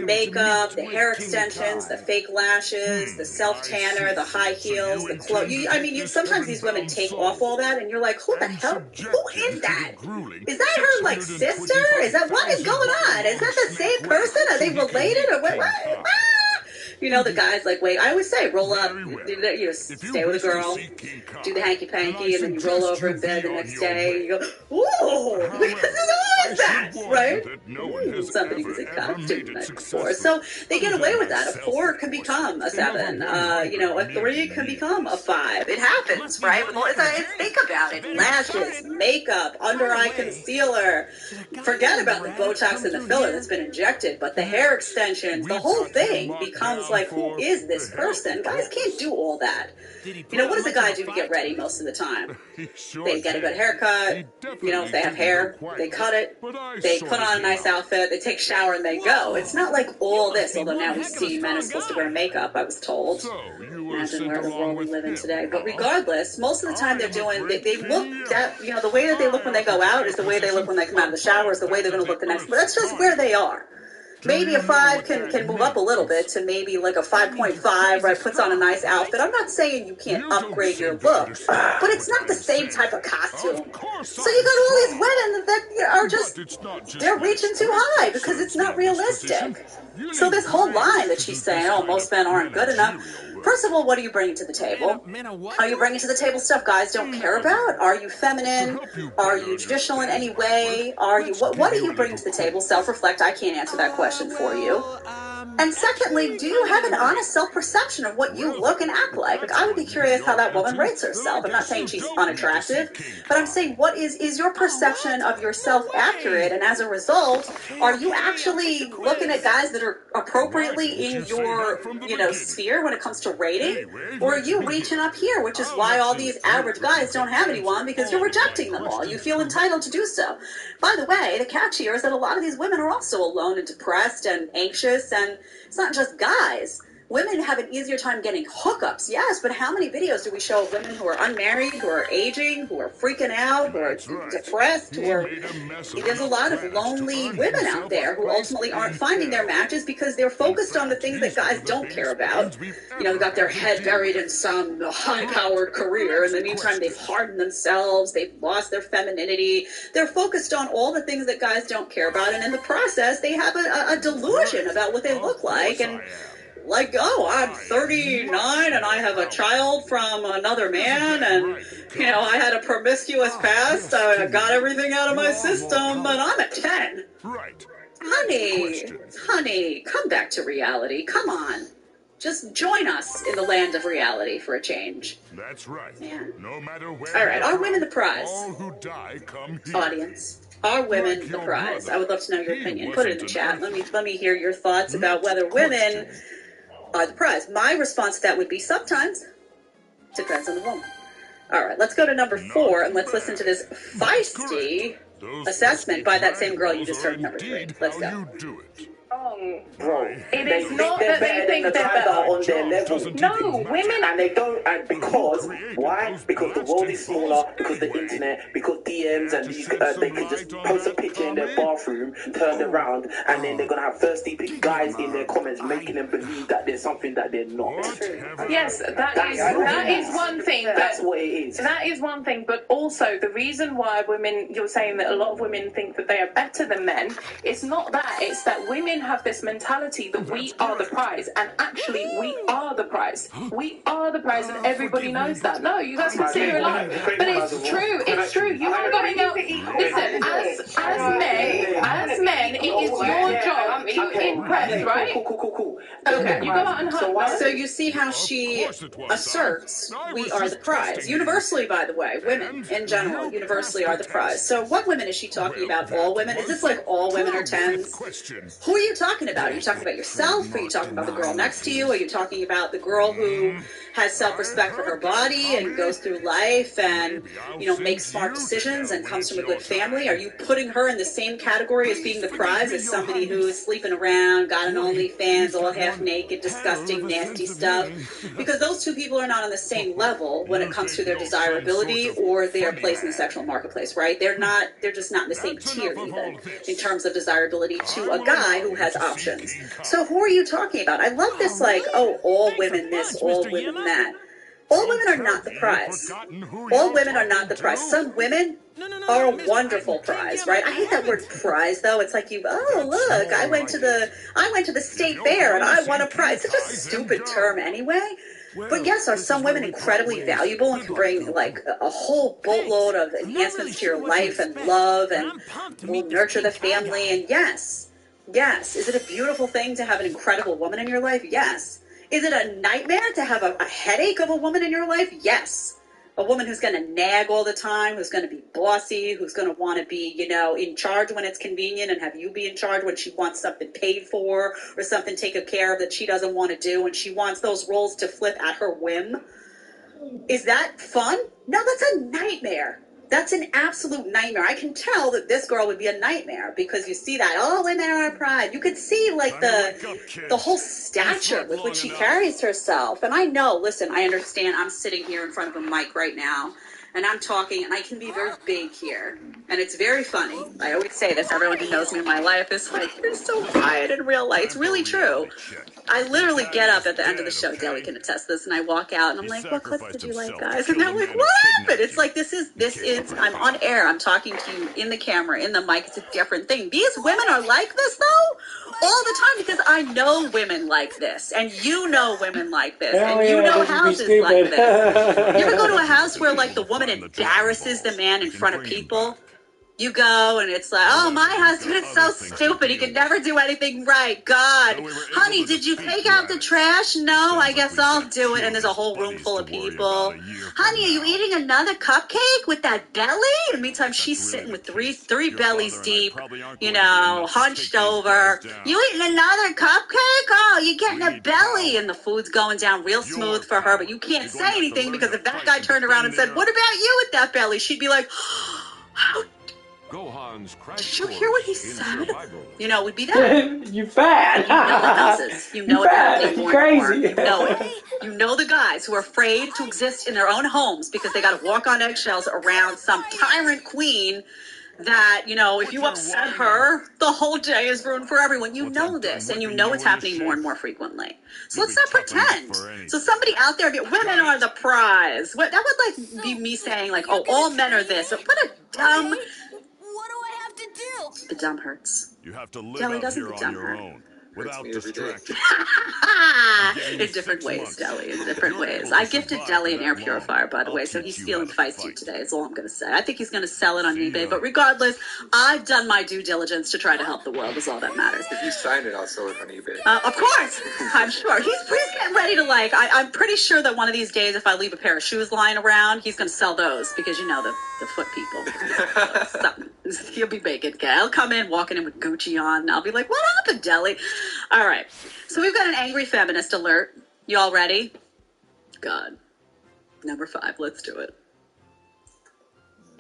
Makeup, the hair extensions, the fake lashes, the self-tanner, the high heels, the clothes. Sometimes these women take off all that and you're like, who the hell? Who is that? Is that her, like, sister? What is going on? Is that the same person? Are they related? Or what? The guy's like, wait, I always say, roll up, stay with a girl, do the hanky-panky, and then you roll over in bed the next day, and you go, ooh, who is that, right? Somebody was in costume the night before. So they get away with that. A 4 can become a 7. A 3 can become a 5. It happens, right? Think about it. Lashes, makeup, under-eye concealer. Forget about the Botox and the filler that's been injected, but the hair extensions, the whole thing becomes like, who is this person? Guys can't do all that. What does a guy do to get ready most of the time? They get a good haircut. If they have hair, they cut it. They put on a nice outfit. They take a shower and they go. It's not like all this, although now we see men are supposed to wear makeup, I was told. Imagine where the world we live in today. But regardless, most of the time they look that, the way that they look when they go out is the way they look when they come out of the shower, is the way they're going to look the next. But that's just where they are. Maybe a 5 can move up a little bit to maybe like a 5.5, right? Puts on a nice outfit. I'm not saying you can't upgrade your looks, but it's not the same type of costume. So you got all these women that are just, they're reaching too high because it's not realistic. So this whole line that she's saying, oh, most men aren't good enough. First of all, what are you bringing to the table? Are you bringing to the table stuff guys don't care about? Are you feminine? Are you traditional in any way? What are you bringing to the table? Self-reflect. I can't answer that question for you. And secondly, do you have an honest self-perception of what you look and act like? I would be curious how that woman rates herself. I'm not saying she's unattractive, but I'm saying, what is your perception of yourself accurate? And as a result, are you actually looking at guys that are appropriately in your, sphere when it comes to rating? Or are you reaching up here, which is why all these average guys don't have anyone, because you're rejecting them all. You feel entitled to do so. By the way, the catch here is that a lot of these women are also alone and depressed and anxious, and it's not just guys. Women have an easier time getting hookups, yes, but how many videos do we show of women who are unmarried, who are aging, who are freaking out, who are depressed, there's a lot of lonely women out there who ultimately aren't finding their matches because they're focused on the things that guys don't care about. They got their head buried in some high-powered career. In the meantime, they've hardened themselves, they've lost their femininity. They're focused on all the things that guys don't care about, and in the process, they have a delusion about what they look like, and Like, oh, I'm 39 and I have a child from another man, and, you know, I had a promiscuous past, I got everything out of my system, but I'm at 10. Right. Honey, come back to reality. Come on. Just join us in the land of reality for a change. That's right. Man. No matter where. All right, are women the prize? All who die come here. Audience, are women the prize? I would love to know your opinion. Put it in the chat. Let me hear your thoughts about whether women are the prize. My response to that would be sometimes. Depends on the woman. All right, let's go to number 4 and let's listen to this feisty assessment by that same girl you just heard, number 3. Let's go. Bro, It is not that they think they're better. on their level. No, women. And they don't, and because, why? Because the world is smaller, because the internet, because DMs and these, they can just post a picture in their bathroom, turn around, and then they're going to have thirsty guys in their comments making them believe that there's something that they're not. Yes, that is one thing. That's what it is. That is one thing, but also the reason why women, you're saying that a lot of women think that they are better than men, it's not that, it's that women have this mentality that we are the prize, and actually we are the prize. We are the prize, and everybody knows that. No, you guys can see you're alive. But it's true. You are going out. Listen, as men, it is your job to impress, right? Cool. Okay, you go out and hunt. So you see how she asserts we are the prize. Universally, by the way, women in general universally are the prize. So what women is she talking about? All women? Is this like all women are 10s? Who are you talking about? Are you talking about yourself? Are you talking about the girl next to you? Are you talking about the girl who has self-respect for her body and goes through life and, you know, makes smart decisions and comes from a good family? Are you putting her in the same category as being the prize as somebody who is sleeping around, got an OnlyFans, all half naked, disgusting, nasty stuff? Because those two people are not on the same level when it comes to their desirability or their place in the sexual marketplace, right? They're just not in the same tier even in terms of desirability to a guy who has options. So who are you talking about? I love this, like, oh, all women this, all women that. All women are not the prize. All women are not the prize. Some women are a wonderful prize, right? I hate that word prize, though. It's like look, I went to the state fair and I won a prize. It's such a stupid term anyway. But yes, are some women incredibly valuable and can bring like a whole boatload of enhancements to your life and love and will nurture the family? And yes, is it a beautiful thing to have an incredible woman in your life? Yes. Is it a nightmare to have a headache of a woman in your life? Yes. A woman who's going to nag all the time, who's going to be bossy, who's going to want to be, you know, in charge when it's convenient and have you be in charge when she wants something paid for or something taken care of that she doesn't want to do, and she wants those roles to flip at her whim. Is that fun? No, that's a nightmare. That's an absolute nightmare. I can tell that this girl would be a nightmare because you see that, oh, women are pride. You could see like the whole stature with which she carries herself. And I know, listen, I understand I'm sitting here in front of a mic right now and I'm talking and I can be very big here. And it's very funny. I always say this. Everyone who knows me in my life is like, you're so quiet in real life. It's really true. I literally get up at the end of the show, Deli can attest this, and I walk out and I'm like, what clips did you like, guys? And they're like, what happened? It's like, this is, I'm on air, I'm talking to you in the camera, in the mic, it's a different thing. These women are like this though, all the time, because I know women like this, and you know women like this, and you know houses like this. You ever go to a house where like the woman embarrasses the man in front of people? You go and it's like, oh, my husband is so stupid. He can never do anything right. God, honey, did you take out the trash? No, I guess I'll do it. And there's a whole room full of people. Honey, are you eating another cupcake with that belly? In the meantime, she's sitting with three bellies deep, you know, hunched over. You eating another cupcake? Oh, you're getting a belly. And the food's going down real smooth for her, but you can't say anything because if that guy turned around and said, what about you with that belly? She'd be like, how Gohan's did you hear what he said? You know, it would be that. You fat. You know the houses. You know You it fat. happening more Crazy. and more. You know it. You know the guys who are afraid to exist in their own homes because they got to walk on eggshells around some tyrant queen that, you know, if you upset her, the whole day is ruined for everyone. You know this, and you know it's happening more and more frequently. So let's not pretend. So somebody out there, women are the prize. That would like be me saying like, oh, all men are this. What a dumb... What do I have to do? The dumb hurts. You have to live Jelly, out doesn't here the on dumb your hurt? own. without me every day. distraction. In different ways, Deli, in different ways. I gifted Deli an air purifier, by the way, so he's feeling feisty today, is all I'm going to say. I think he's going to sell it on eBay, but regardless, I've done my due diligence to try to help the world, is all that matters. If you sign it, I'll sell it on eBay. Of course, I'm sure. He's getting ready to, like, I'm pretty sure that one of these days, if I leave a pair of shoes lying around, he's going to sell those, because, you know, the foot people. He'll be making it. I'll come in, walking in with Gucci on, and I'll be like, what happened, Deli? All right. So we've got an angry feminist alert. You all ready? God. Number 5. Let's do it.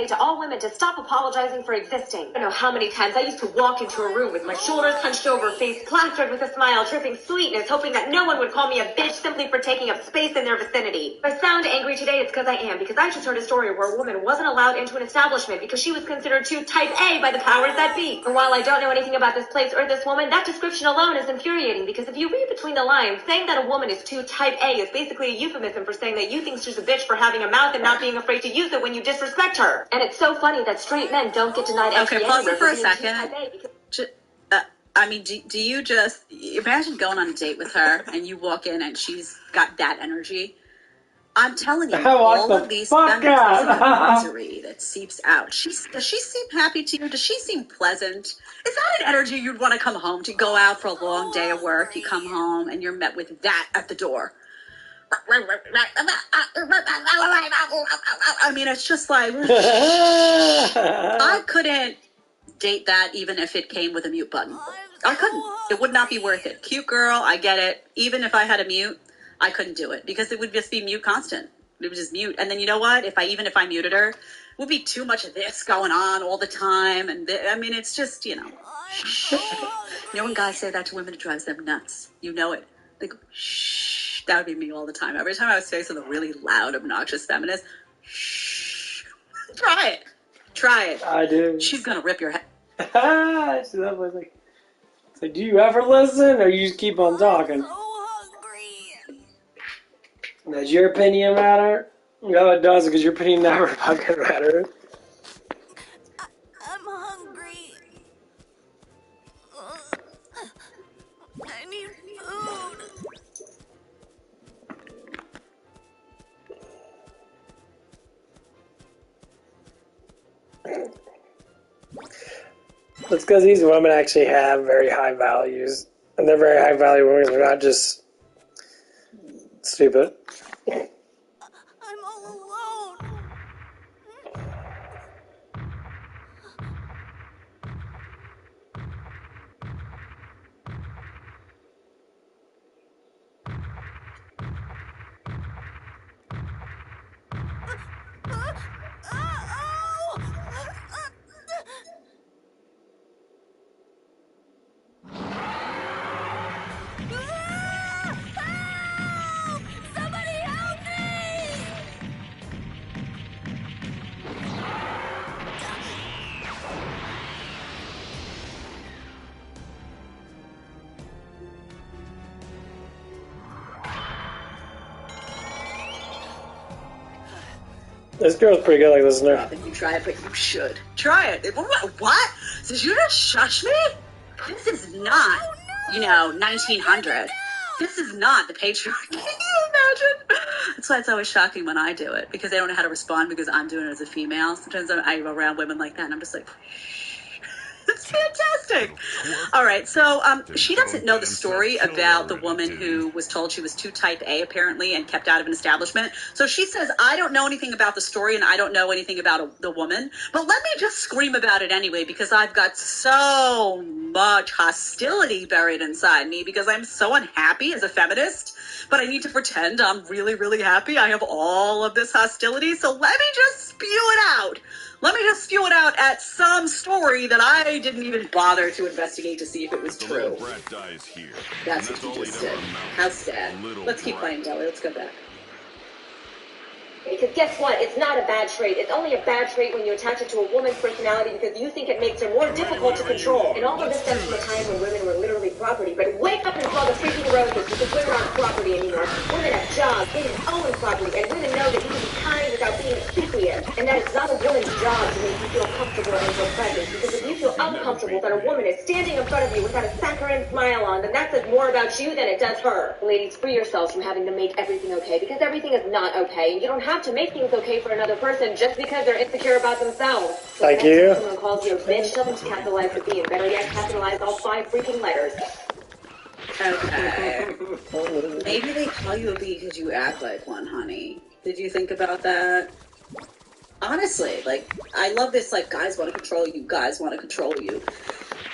To all women to stop apologizing for existing. I don't know how many times I used to walk into a room with my shoulders hunched over, face plastered with a smile, dripping sweetness, hoping that no one would call me a bitch simply for taking up space in their vicinity. If I sound angry today, it's because I am, because I just heard a story where a woman wasn't allowed into an establishment because she was considered too type A by the powers that be. And while I don't know anything about this place or this woman, that description alone is infuriating, because if you read between the lines, saying that a woman is too type A is basically a euphemism for saying that you think she's a bitch for having a mouth and not being afraid to use it when you disrespect her. And it's so funny that straight men don't get denied entry. Okay, pause it for a second. I mean, do you just imagine going on a date with her and you walk in and she's got that energy? I'm telling you, all of these feminists misery that seeps out. Does she seem happy to you? Does she seem pleasant? Is that an energy you'd want to come home to? Go out for a long day of work, you come home and you're met with that at the door. I mean, it's just like, I couldn't date that even if it came with a mute button. I couldn't. It would not be worth it. Cute girl, I get it. Even if I had a mute, I couldn't do it because it would just be mute constant. It would just mute. And then you know what? Even if I muted her, it would be too much of this going on all the time. And I mean, it's just, you know. You know when guys say that to women, it drives them nuts. You know it. They go, shh. That would be me all the time. Every time I was faced with a really loud, obnoxious feminist, shh. Try it. Try it. I do. She's going to rip your head. It's like, do you ever listen, or you just keep on talking? Does your opinion matter? No, it does, because your opinion never fucking matters. I'm hungry. I need food. It's because these women actually have very high values, and they're very high value women. They're not just stupid. I'm all alone. This girl's pretty good like this, isn't her? If you try it, but you should. Try it. What? Did you just shush me? This is not, 1900. This is not the patriarchy. Can you imagine? That's why it's always shocking when I do it, because they don't know how to respond because I'm doing it as a female. Sometimes I go around women like that, and I'm just like, it's fantastic. All right, so she doesn't know the story about the woman who was told she was too type A, apparently, and kept out of an establishment. So she says, I don't know anything about the story, and I don't know anything about the woman, but let me just scream about it anyway, because I've got so much hostility buried inside me, because I'm so unhappy as a feminist, but I need to pretend I'm really, really happy. I have all of this hostility, so let me just spew it out. Let me just spew it out at some story that I didn't even bother to investigate to see if it was true. That's what you just did. How sad. Let's keep playing, Deli. Let's go back. Because guess what? It's not a bad trait. It's only a bad trait when you attach it to a woman's personality because you think it makes her more difficult to control. And all of this stems from a time when women were literally property. But wake up and call the freaking roses because women aren't property anymore. Women have jobs. Women own property. And women know that you can be kind without being obsequious. And that it's not a woman's job to make you feel comfortable in your presence. Because if you feel uncomfortable that a woman is standing in front of you without a saccharine smile on, then that says more about you than it does her. Ladies, free yourselves from having to make everything okay, because everything is not okay. And you don't have to make things okay for another person just because they're insecure about themselves. So Thank you. If someone calls you a bitch, tell them to capitalize the B, and better yet, capitalize all 5 freaking letters. Okay. Maybe they call you a bee because you act like one, honey. Did you think about that? Honestly, like, I love this, like, guys want to control you, guys want to control you.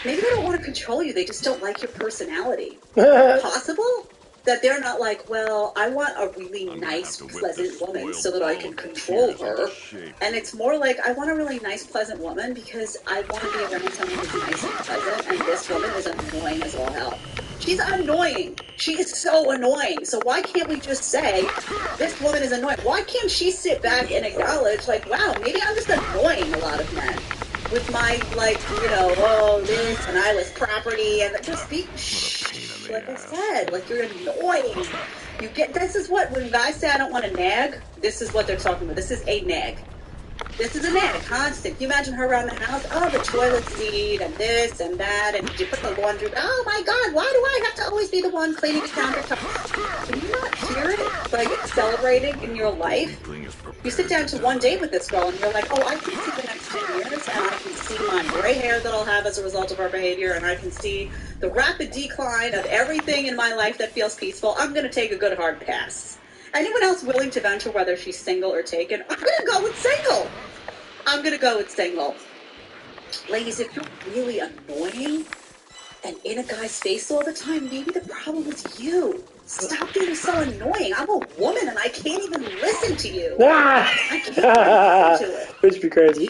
Maybe they don't want to control you, they just don't like your personality. Possible? That they're not like, well, I want a really nice, pleasant woman so that I can control her. And it's more like, I want a really nice, pleasant woman because I want to be around someone who's nice and pleasant, and this woman is annoying as all hell. She's annoying. She is so annoying. So why can't we just say, this woman is annoying? Why can't she sit back and acknowledge, like, wow, maybe I'm just annoying a lot of men with my, like, you know, oh, this and I was property, and just be, shh, like I said, like, you're annoying. You get, this is what, when guys say I don't want to nag, this is what they're talking about. This is a nag. This is a nag, constant. You imagine her around the house, oh, the toilet seat, and this and that, and you put the laundry, oh my God, why do I have to always be the one cleaning the countertop? Can you not hear it, like, celebrating in your life? You sit down to one date with this girl, and you're like, oh, I can see the next 10 years, and I can see my gray hair that I'll have as a result of our behavior, and I can see the rapid decline of everything in my life that feels peaceful. I'm going to take a good hard pass. Anyone else willing to venture whether she's single or taken? I'm going to go with single. I'm going to go with single. Ladies, if you're really annoying and in a guy's face all the time, maybe the problem is you. Stop being so annoying. I'm a woman and I can't even listen to you. I can't even listen to it. Which would be crazy.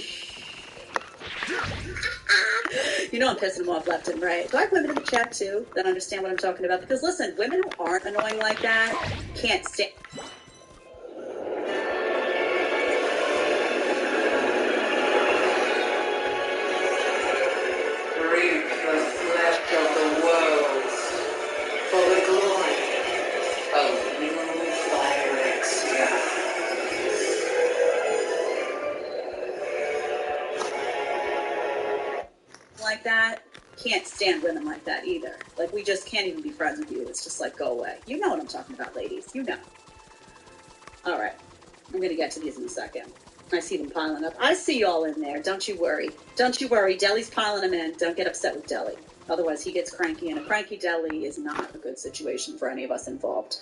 You know I'm pissing them off left and right. Do I have women in the chat too that understand what I'm talking about? Because listen, women who aren't annoying like that can't stand. Reap the flesh of the world for the glory of new Phyrexia. Like that, can't stand women like that either. Like, we just can't even be friends with you. It's just like, go away. You know what I'm talking about, ladies. You know. All right. I'm going to get to these in a second. I see them piling up. I see y'all in there. Don't you worry. Don't you worry. Deli's piling them in. Don't get upset with Deli. Otherwise, he gets cranky, and a cranky Deli is not a good situation for any of us involved.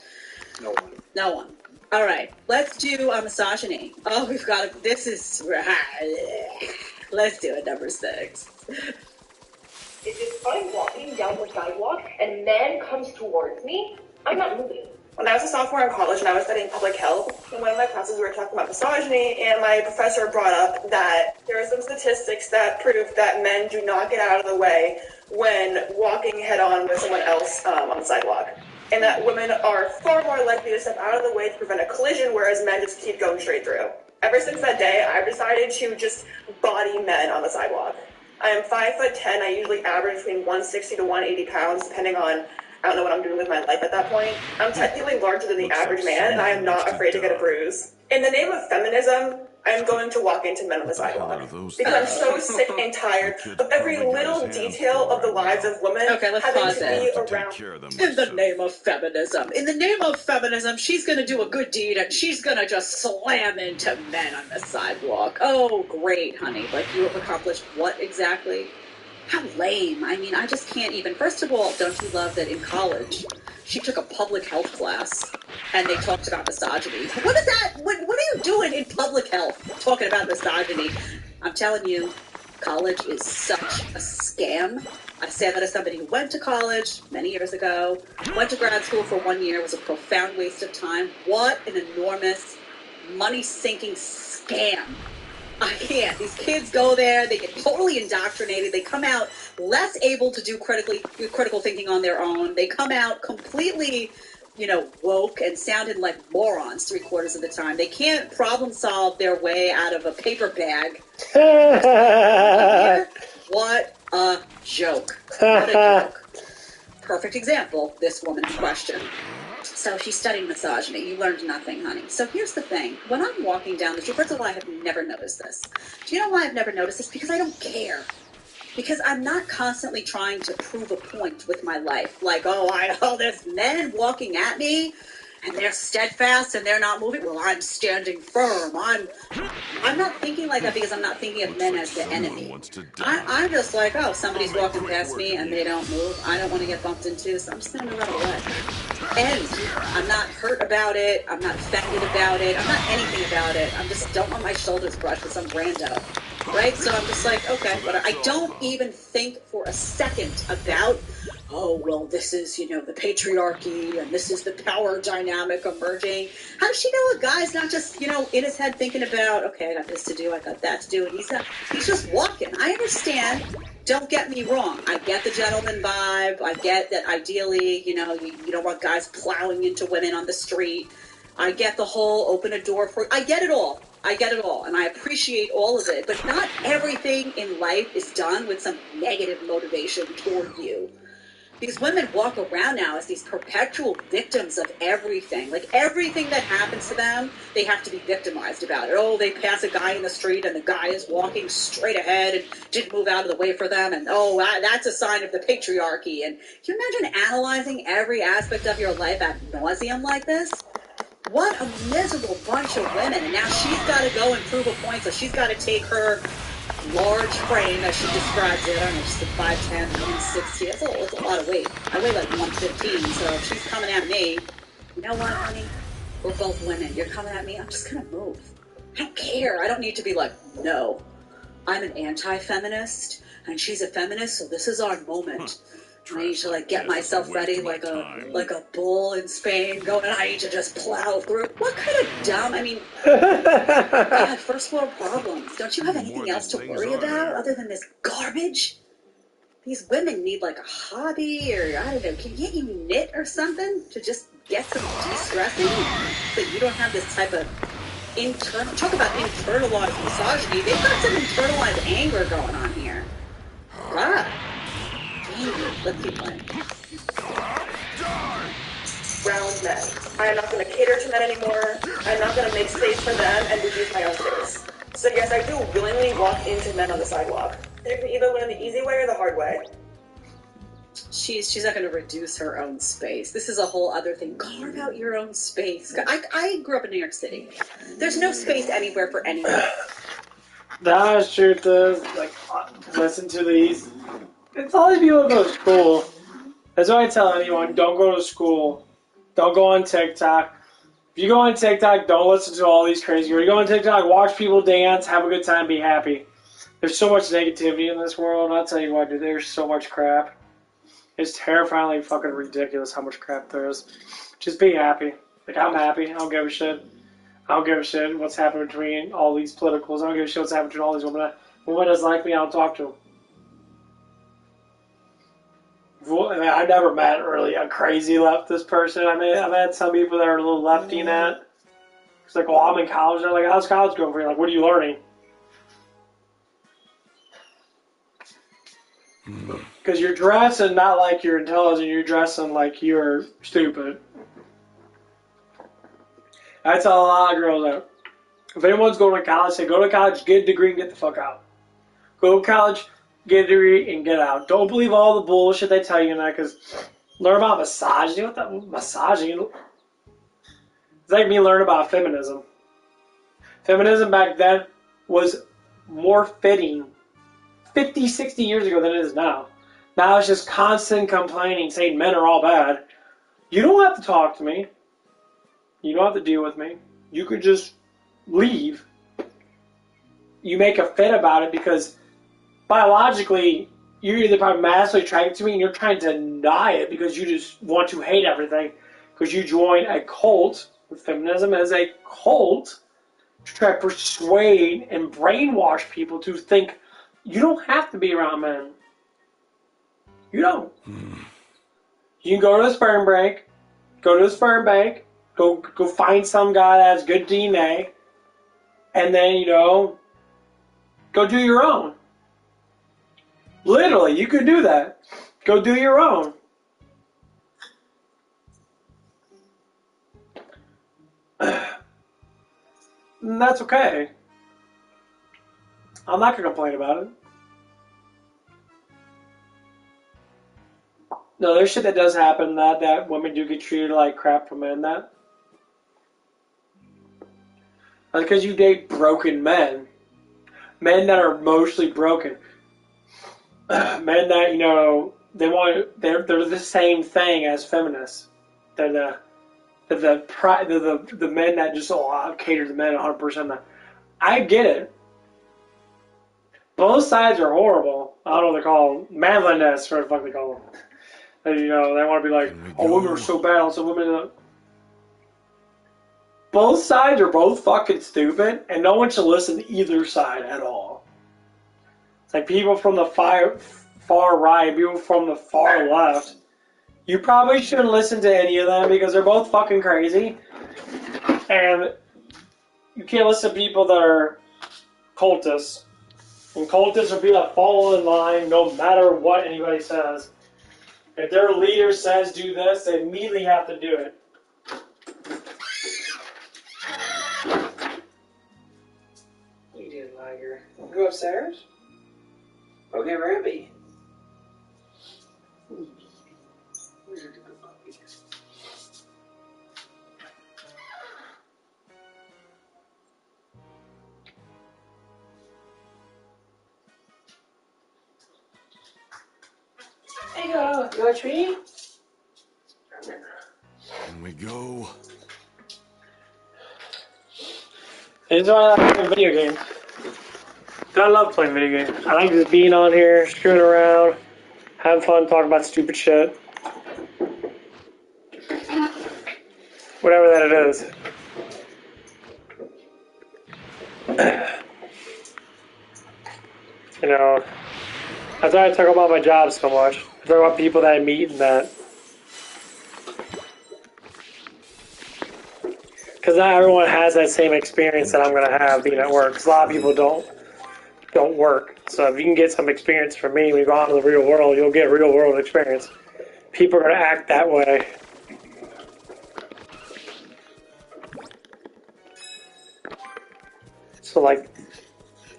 No one. No one. All right. Let's do misogyny. Oh, we've got this is... Let's do it, number 6. Is if I'm walking down the sidewalk and a man comes towards me, I'm not moving. When I was a sophomore in college and I was studying public health, in one of my classes we were talking about misogyny, and my professor brought up that there are some statistics that prove that men do not get out of the way when walking head-on with someone else on the sidewalk. And that women are far more likely to step out of the way to prevent a collision, whereas men just keep going straight through. Ever since that day, I've decided to just body men on the sidewalk. I am 5'10". I usually average between 160 to 180 pounds, depending on, I don't know what I'm doing with my life at that point. I'm technically larger than the average man, and I am not afraid to get a bruise. In the name of feminism, I am going to walk into men on the sidewalk. Because I'm so sick and tired of every little detail of the lives of women having pause to be around. In the name of feminism. In the name of feminism, she's going to do a good deed and she's going to just slam into men on the sidewalk. Oh, great, honey. Like, you have accomplished what exactly? How lame. I mean, I just can't even. First of all, don't you love that in college, she took a public health class and they talked about misogyny. What is that? What are you doing in public health talking about misogyny? I'm telling you, college is such a scam. I say that as somebody who went to college many years ago, went to grad school for 1 year, was a profound waste of time. What an enormous, money-sinking scam. I can't. These kids go there, they get totally indoctrinated, they come out less able to do critical thinking on their own. They come out completely, woke and sounded like morons 3/4 of the time. They can't problem solve their way out of a paper bag. What a joke. What a joke. Perfect example, this woman in question. So she's studying misogyny. You learned nothing, honey. So here's the thing. When I'm walking down the street, first of all, I have never noticed this. Do you know why I've never noticed this? Because I don't care. Because I'm not constantly trying to prove a point with my life. Like, oh, there's men walking at me, and they're steadfast, and they're not moving. Well, I'm standing firm. I'm not thinking like that because I'm not thinking of men as the enemy. I'm just like, oh, somebody's walking past me, and they don't move. I don't want to get bumped into, so I'm just going to run away. And I'm not hurt about it. I'm not offended about it. I'm not anything about it. I'm just don't want my shoulders brushed with some rando. Right? So I'm just like, okay, but I don't even think for a second about, oh, well, this is, the patriarchy and this is the power dynamic emerging. How does she know a guy's not just, in his head thinking about, okay, I got this to do, I got that to do, and he's just walking. I understand. Don't get me wrong. I get the gentleman vibe. I get that ideally, you don't want guys plowing into women on the street. I get the whole open a door for, I get it all. I get it all, and I appreciate all of it, but not everything in life is done with some negative motivation toward you. Because women walk around now as these perpetual victims of everything. Like, everything that happens to them, they have to be victimized about it. Oh, they pass a guy in the street, and the guy is walking straight ahead and didn't move out of the way for them, and that's a sign of the patriarchy. And can you imagine analyzing every aspect of your life ad nauseum like this? What a miserable bunch of women. And now she's got to go and prove a point, so she's got to take her large frame, as she describes it. I don't know, just a 5'10", 160. That's a lot of weight. I weigh like 115, so if she's coming at me, you know what, honey? We're both women. You're coming at me, I'm just going to move. I don't care. I don't need to be like, no, I'm an anti-feminist, and she's a feminist, so this is our moment. I need to get myself ready like a bull in Spain going, I need to just plow through. What kind of dumb, God, first world problems. Don't you have anything else to worry about other than this garbage? These women need a hobby, or I don't know, can you knit or something to just get some de-stressing? But you don't have this type of talk about internalized misogyny. They've got some internalized anger going on here. Right. Let's keep playing. Round men. I am not going to cater to men anymore. I'm not going to make space for them and reduce my own space. So yes, I do willingly walk into men on the sidewalk. They can either learn the easy way or the hard way. She's not going to reduce her own space. This is a whole other thing. Carve out your own space. I grew up in New York City. There's no space anywhere for anyone. That's true, too. Listen to these. It's all these people go to school. That's why I tell anyone, don't go to school. Don't go on TikTok. If you go on TikTok, don't listen to all these crazy. Or you go on TikTok, watch people dance, have a good time, be happy. There's so much negativity in this world. I'll tell you what, dude, there's so much crap. It's terrifyingly fucking ridiculous how much crap there is. Just be happy. I'm happy. I don't give a shit. I don't give a shit what's happening between all these politicals. I don't give a shit what's happening between all these women. Women doesn't like me, I don't talk to them. I've never met really a crazy leftist person. I've had some people that are a little lefty in that. It's like, well, I'm in college. They're like, how's college going for you? Like, what are you learning? Because you're dressing not like you're intelligent. You're dressing like you're stupid. I tell a lot of girls that if anyone's going to college, say, go to college, get a degree, and get the fuck out. Go to college, get a degree, and get out. Don't believe all the bullshit they tell you in that, because learn about misogyny. What the misogyny? It's like me learning about feminism. Feminism back then was more fitting 50, 60 years ago than it is now. Now it's just constant complaining, saying men are all bad. You don't have to talk to me. You don't have to deal with me. You could just leave. You make a fit about it because biologically, you're either probably massively attracted to me and you're trying to deny it because you just want to hate everything because you join a cult. Feminism as a cult to try to persuade and brainwash people to think you don't have to be around men. You don't. You can go to a sperm bank, go find some guy that has good DNA, and then, go do your own. Literally, you could do that. Go do your own. And that's okay. I'm not gonna complain about it. No, there's shit that does happen that women do get treated like crap from men. That because you date broken men that are emotionally broken, men that they're the same thing as feminists. They're the men that just cater to men 100%. I get it. Both sides are horrible. I don't know what they call them. Manliness, or what the fuck they call them. And, they want to be like, oh, women are so bad. So women. Both sides are both fucking stupid, and no one should listen to either side at all. It's like people from the far right, people from the far left. You probably shouldn't listen to any of them because they're both fucking crazy. And you can't listen to people that are cultists. And cultists are people that follow in line no matter what anybody says. If their leader says do this, they immediately have to do it. What you doing, Liger? Go upstairs? Okay, Ruby. Hey, you want a treat? Here we go. This is why I like playing video games. I love playing video games. I like just being on here, screwing around, having fun, talking about stupid shit. Whatever that it is. That's why I talk about my job so much. I talk about people that I meet and that. Because not everyone has that same experience that I'm going to have being at work. Because a lot of people don't work. So if you can get some experience from me when you go out in the real world, you'll get real world experience. People are going to act that way. So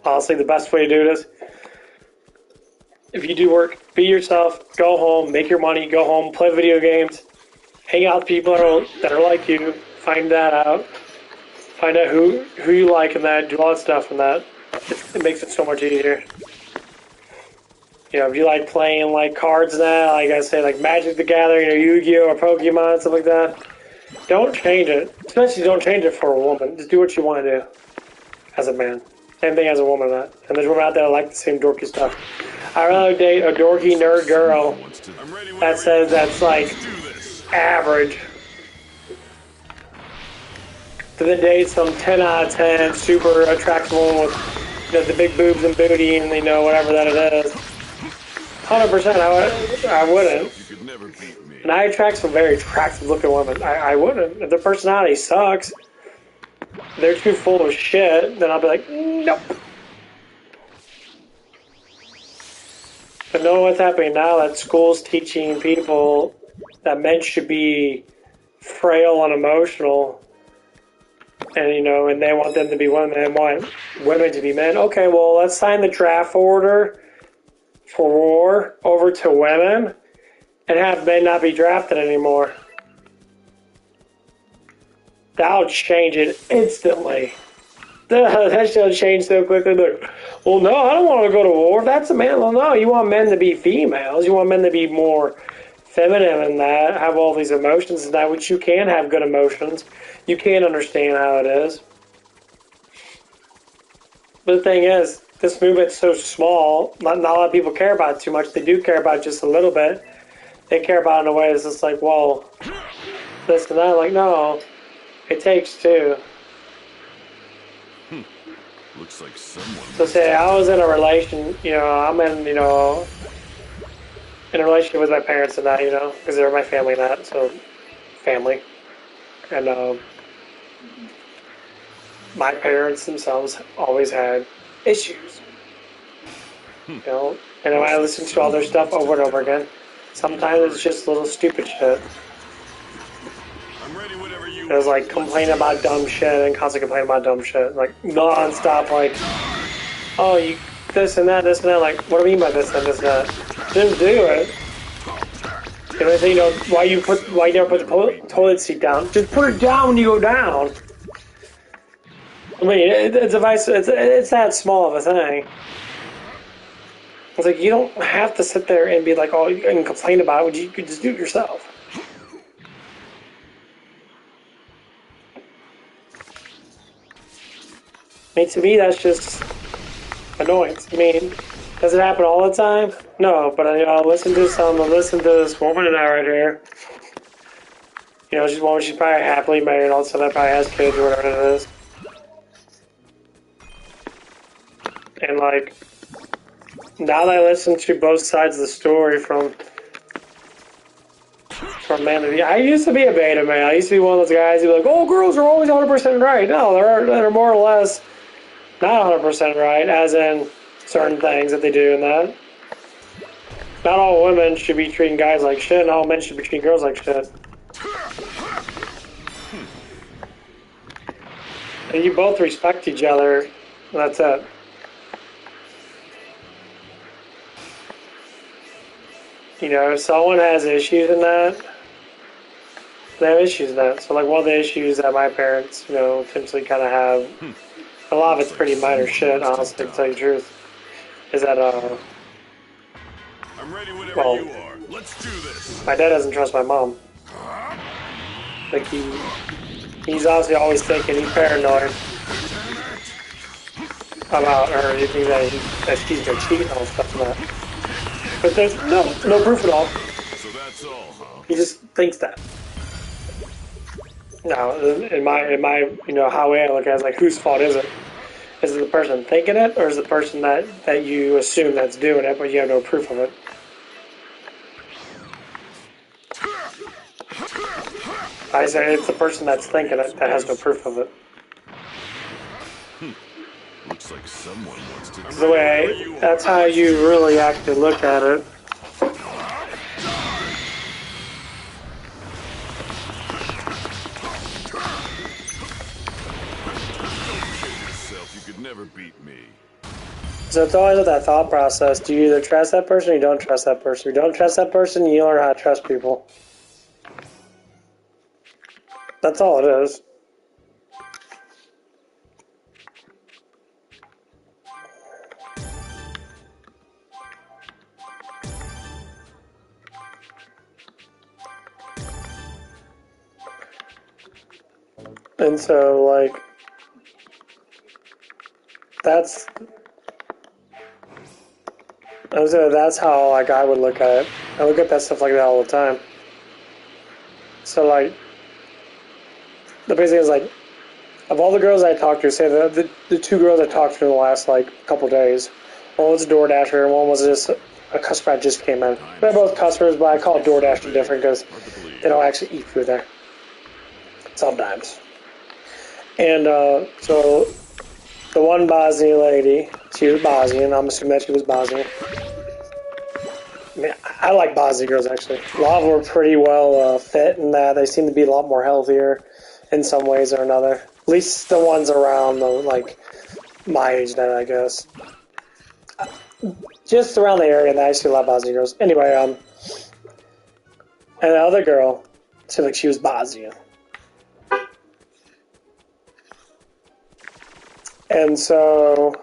honestly, the best way to do this, if you do work, be yourself, go home, make your money, go home, play video games, hang out with people that are like you, find that out, find out who you like and that, do all that stuff and that. It makes it so much easier. If you like playing cards and that, like I say, like Magic the Gathering or Yu-Gi-Oh or Pokemon, stuff like that, don't change it. Especially don't change it for a woman. Just do what you want to do as a man. Same thing as a woman. And there's women out there that like the same dorky stuff. I'd rather date a dorky nerd girl that says that's average than date some 10 out of 10 super attractive woman with the big boobs and booty and whatever that it is. 100% I wouldn't. And I attract some very attractive looking women. I wouldn't. If their personality sucks, they're too full of shit, then I'll be like, nope. But know what's happening now? That school's teaching people that men should be frail and emotional, and they want them to be women. They want women to be men. Okay, well, let's sign the draft order for war over to women and have men not be drafted anymore. That'll change it instantly. That shit'll change so quickly. Look, well, no, I don't want to go to war. That's a man. Well, no, you want men to be females. You want men to be more feminine and that, have all these emotions and that, which you can have good emotions. You can understand how it is. But the thing is, this movement's so small, not a lot of people care about it too much. They do care about it just a little bit. They care about it in a way that's just like, well, this and that. Like, no, it takes two. Looks like someone. So say I was in a relation, I'm in, in a relationship with my parents and that, because they're my family and that, so family. And my parents themselves always had issues. And I listen to all their stuff over and over again. Sometimes it's just little stupid shit. I'm ready whenever you It was like complaining about dumb shit and constantly complaining about dumb shit. Like non-stop, like, oh, you this and that, like, what do you mean by this and this and that? Just do it. And I think, why you never put the toilet seat down? Just put it down when you go down. I mean, it's that small of a thing. It's like, you don't have to sit there and be like, oh, you can complain about it. You could just do it yourself. I mean, to me, that's just annoyance. I mean, does it happen all the time? No, but I'll listen to this woman and I right here. You know, she's probably happily married and all of a sudden probably has kids or whatever it is. And like, now that I listen to both sides of the story from man to be, I used to be a beta man. I used to be one of those guys who'd be like, oh, girls are always 100% right. No, they're more or less not 100% right, as in certain things that they do and that. Not all women should be treating guys like shit, not all men should be treating girls like shit. And you both respect each other, that's it. You know, if someone has issues in that, they have issues in that. So, like, one of the issues that my parents, you know, essentially kind of have, a lot of it's pretty minor shit, honestly, to tell you the truth, is that, I'm ready whenever you are. Let's do this. My dad doesn't trust my mom. Like, he's obviously always thinking, he's paranoid about her. He thinks that she's gonna cheat and all stuff like that. But there's no proof at all. So that's all, huh? He just thinks that. No, in my you know, how I look at it is like, whose fault is it? Is it the person thinking it, or is it the person that you assume that's doing it, but you have no proof of it? I say it's the person that's thinking it that has no proof of it. Looks like someone wants to. The way that's how you really actually look at it. You could never beat me. So it's always with that thought process. Do you either trust that person or you don't trust that person? If you don't trust that person, you learn how to trust people. That's all it is. And so, like, that's how, like, I would look at it. I look at that stuff like that all the time. So, like, the basic is, like, of all the girls I talked to, say the two girls I talked to in the last, like, couple days, one was a DoorDasher and one was just a customer that just came in. They're both customers, but I call DoorDasher different because they don't actually eat food there. Sometimes. And so the one Bosnian lady, she was Bosnian. I'm assuming that she was Bosnian. I mean, I like Bosnian girls, actually. A lot of them are pretty well fit in that. They seem to be a lot more healthier in some ways or another. At least the ones around, like, my age now, I guess. Just around the area, I see a lot of Bosnian girls. Anyway, and the other girl seemed like she was Bosnian. And so,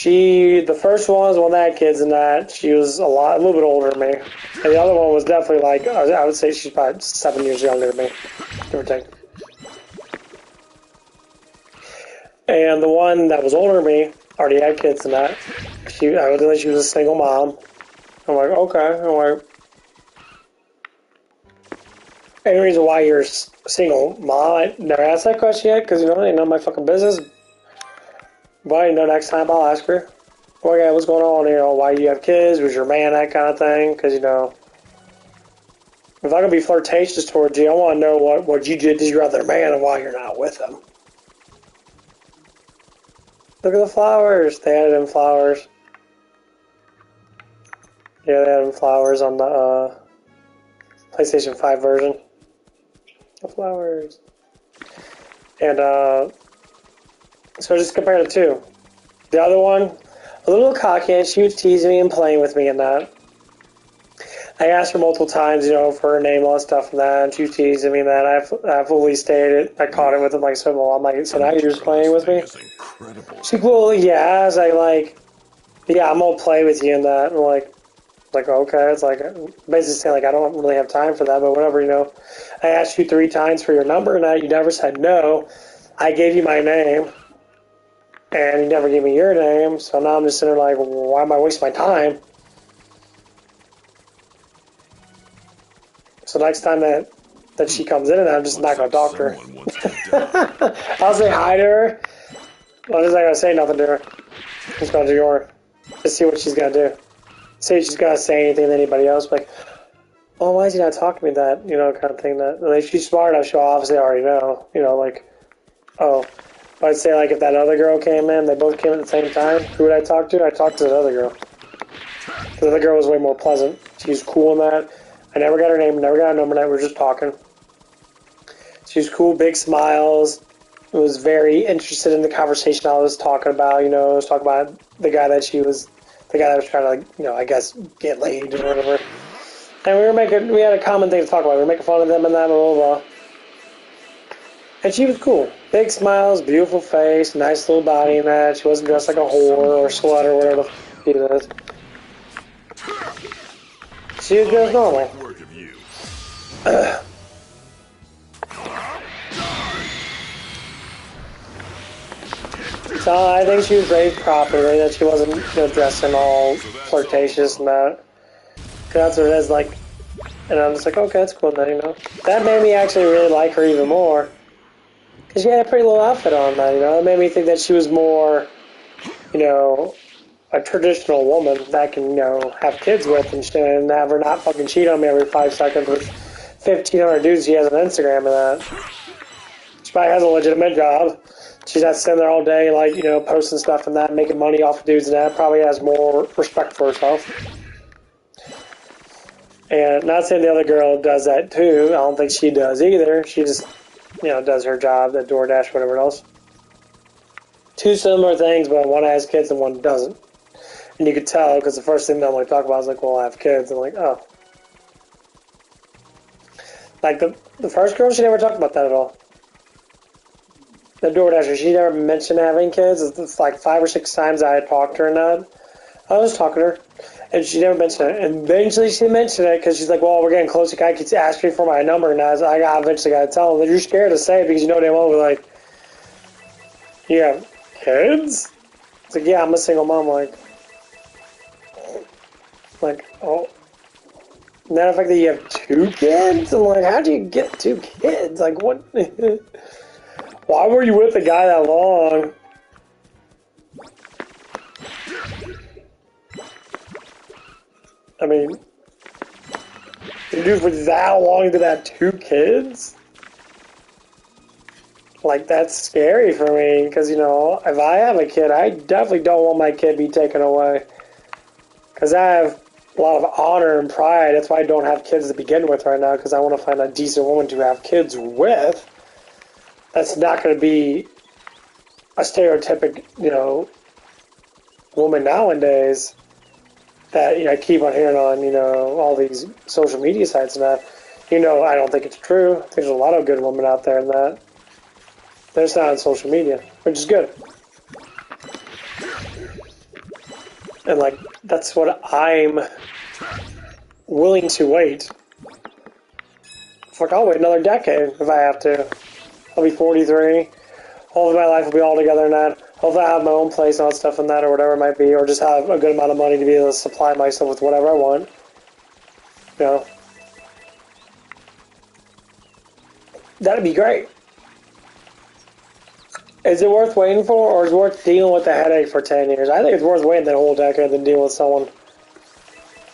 the first one was one that had kids and that. She was a little bit older than me. And the other one was definitely like, I would say she's probably 7 years younger than me, give or take. And the one that was older than me already had kids and that. I would say she was a single mom. I'm like, okay. I'm like, any reason why you're single, Mom? I never asked that question yet, because, you know, ain't none of my fucking business. But, you know, next time I'll ask her, okay, what's going on, you know, why do you have kids, was your man, that kind of thing, because, you know, if I'm going to be flirtatious towards you, I want to know what you did to your other man and why you're not with him. Look at the flowers. They added in flowers. Yeah, they added in flowers on the PlayStation 5 version. The flowers. And, so just compare the two. The other one, a little cocky, and she was teasing me and playing with me and that. I asked her multiple times, you know, for her name, all that stuff and that, and she was teasing me and that. I fully stated, I caught it with him, like, so, well, I'm like, so now you're just playing with me? She's well, yeah, I was like, yeah, I'm gonna play with you and that. And like, okay, it's like, basically saying, like, I don't really have time for that, but whatever, you know. I asked you 3 times for your number and that, you never said no. I gave you my name, and you never gave me your name, so now I'm just sitting there like, well, why am I wasting my time? So next time that she comes in, and I'm just not going to talk to her. I'll say hi to her. I'm just not going to say nothing to her. I'm just going to ignore her. Just see what she's going to do. See if she's going to say anything to anybody else. Like, oh, why is he not talking to me? That, you know, kind of thing. That, like, if she's smart enough, she'll obviously already know. You know, like, oh. I'd say, like, if that other girl came in, they both came at the same time, who would I talk to? I'd talk to the other girl. The other girl was way more pleasant. She was cool in that. I never got her name, never got her number, we were just talking. She was cool, big smiles. Was very interested in the conversation I was talking about, you know. I was talking about the guy that was trying to, like, you know, I guess, get laid or whatever. And we had a common thing to talk about. We were making fun of them and that, blah, blah, blah. And she was cool. Big smiles, beautiful face, nice little body and that. She wasn't dressed like a whore or slut or whatever the f*** it is. She was just normal. So I think she was raised properly, that she wasn't, you know, dressing all flirtatious and that. Cause that's what it is, like, and I'm just like, okay, that's cool then, you know. That made me actually really like her even more. Because she had a pretty little outfit on that, you know. It made me think that she was more, you know, a traditional woman that can, you know, have kids with and shit, and have her not fucking cheat on me every 5 seconds with 1,500 dudes she has on Instagram and that. She probably has a legitimate job. She's not sitting there all day, like, you know, posting stuff and that, making money off of dudes and that. Probably has more respect for herself. And not saying the other girl does that too. I don't think she does either. She just, you know, does her job at DoorDash, whatever else. 2 similar things, but one has kids and one doesn't. And you could tell, because the first thing that we talk about is like, well, I have kids. And I'm like, oh. Like, the first girl, she never talked about that at all. The DoorDasher, she never mentioned having kids. It's like 5 or 6 times I had talked to her and that. I was talking to her, and she never mentioned it. And eventually she mentioned it, because she's like, well, we're getting close. The guy keeps asking me for my number, and I eventually got to tell him that you're scared to say it, because you know damn well we're like, you have kids? It's like, yeah, I'm a single mom, like, oh. Matter of fact, that you have 2 kids? I'm like, how do you get 2 kids? Like, what? Why were you with a guy that long? I mean, you do for that long to have 2 kids? Like, that's scary for me, because, you know, if I have a kid, I definitely don't want my kid to be taken away. Because I have a lot of honor and pride. That's why I don't have kids to begin with right now, because I want to find a decent woman to have kids with. That's not going to be a stereotypic, you know, woman nowadays that, you know, I keep on hearing on, you know, all these social media sites and that. You know, I don't think it's true. There's a lot of good women out there in that. They're just not on social media, which is good. And, like, that's what I'm willing to wait. Fuck, I'll wait another decade if I have to. I'll be 43. All of my life will be all together in that. Hopefully I have my own place and all that stuff in that, or whatever it might be, or just have a good amount of money to be able to supply myself with whatever I want. You know? That'd be great. Is it worth waiting for, or is it worth dealing with the headache for 10 years? I think it's worth waiting that whole decade than dealing with someone.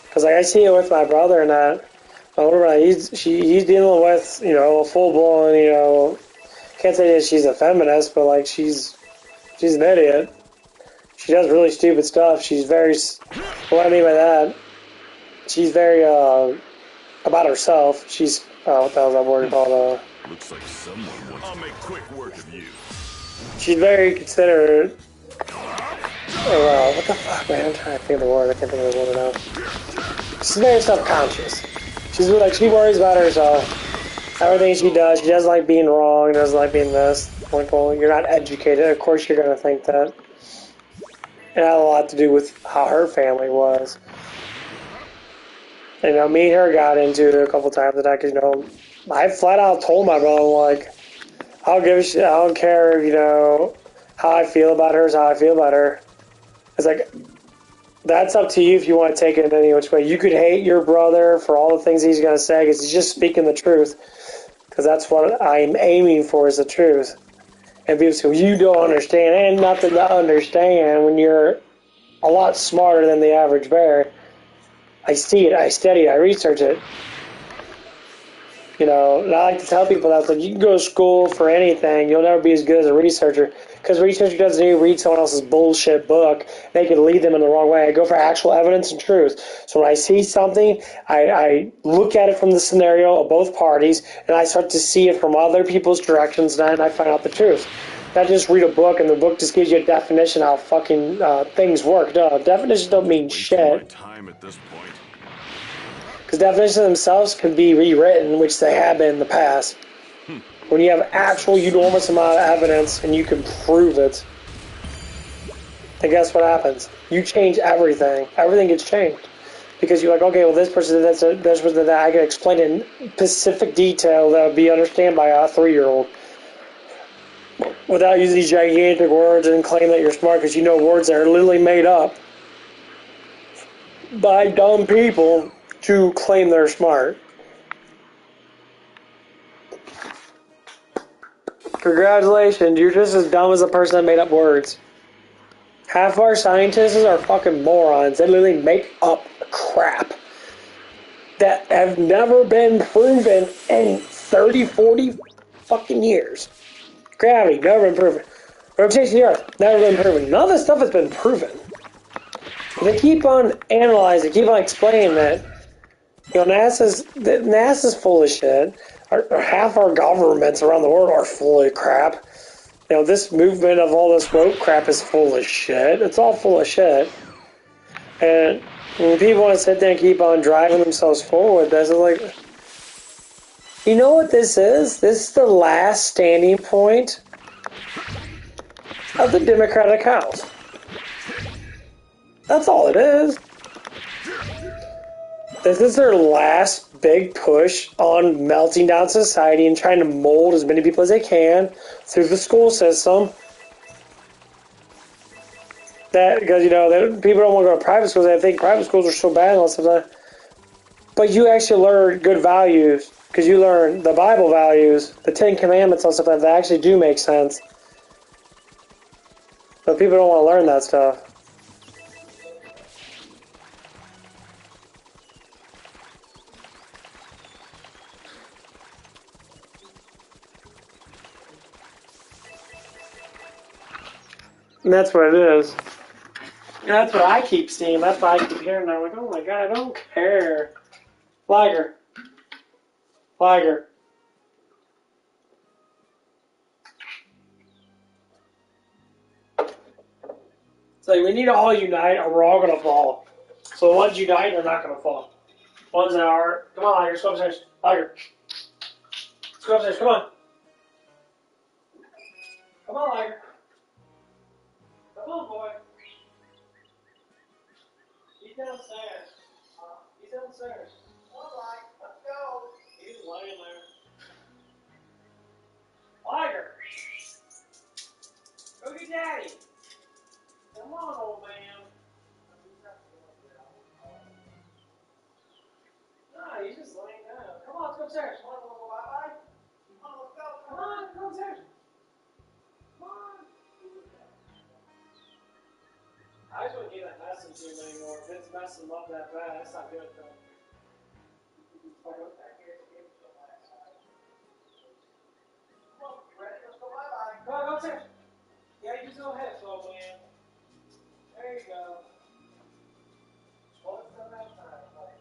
Because, like, I see it with my brother and that. My older brother, he's dealing with, you know, a full-blown, you know, can't say that she's a feminist, but, like, she's an idiot. She does really stupid stuff. She's very, what I mean by that, she's very, about herself. She's what the hell is that word called? Looks like someone wants. I'll make quick work of you. She's very considerate. Oh, what the fuck, man? I'm trying to think of the word. I can't think of the word now. She's very self-conscious. She's like, she worries about herself. Everything she does, she doesn't like being wrong, doesn't like being this. Like, well, you're not educated. Of course you're going to think that. It had a lot to do with how her family was. You know, me and her got into it a couple times today because, you know, I flat out told my brother, like, I don't give a shit. I don't care, you know, how I feel about her is how I feel about her. It's like, that's up to you if you want to take it in any which way. You could hate your brother for all the things he's going to say because he's just speaking the truth. Because that's what I'm aiming for is the truth. And people say, well, you don't understand. And nothing to understand when you're a lot smarter than the average bear. I see it, I study it, I research it. You know, and I like to tell people that, like, you can go to school for anything, you'll never be as good as a researcher. Because a researcher doesn't need to read someone else's bullshit book. They can lead them in the wrong way. I go for actual evidence and truth. So when I see something, I look at it from the scenario of both parties, and I start to see it from other people's directions, and I find out the truth. Not just read a book, and the book just gives you a definition of how fucking things work. No, definitions don't mean shit. Time at this point. Because definitions themselves can be rewritten, which they have been in the past. When you have actual enormous amount of evidence and you can prove it, then guess what happens? You change everything. Everything gets changed. Because you're like, okay, well, this person did this, this person did that. I can explain it in specific detail that would be understood by a 3-year-old. Without using these gigantic words and claim that you're smart, because you know words that are literally made up by dumb people to claim they're smart. Congratulations, you're just as dumb as the person that made up words. Half our scientists are fucking morons. They literally make up crap that have never been proven in 30, 40 fucking years. Gravity, never been proven. Rotation of the Earth, never been proven. None of this stuff has been proven. They keep on analyzing, keep on explaining that, you know, NASA's full of shit. Half our governments around the world are full of crap. You know, this movement of all this woke crap is full of shit. It's all full of shit. And when people want to sit there and keep on driving themselves forward, that's like, you know what this is? This is the last standing point of the Democratic House. That's all it is. This is their last big push on melting down society and trying to mold as many people as they can through the school system. That, because, you know, people don't want to go to private schools. They think private schools are so bad and all stuff. But you actually learn good values because you learn the Bible values, the 10 Commandments and stuff like that actually do make sense. But people don't want to learn that stuff. And that's what it is. And that's what I keep seeing. That's why I keep hearing. I'm like, oh my god, I don't care. Flagger. Flagger. It's like, we need to all unite or we're all going to fall. So the ones unite are not going to fall. Ones that are, come on, Liger, let's go upstairs. Liger. Let's go upstairs, come on. Come on, Liger. Come on, boy. He's downstairs. He's downstairs. Come on, Liger, let's go. He's laying there. Liger. Go get Daddy. Come on, old man. No, he's just laying down. Come on, let's go upstairs. Come on, we'll go bye-bye. Come on, let's go. Come on, go upstairs. Come on. I just wouldn't give that message to him anymore. If it's messing him up that bad, that's not good, though. Come on, ready? Let's go bye-bye. Come on, go upstairs. Yeah, you just go ahead, slow man. There you go. One step at a time, buddy.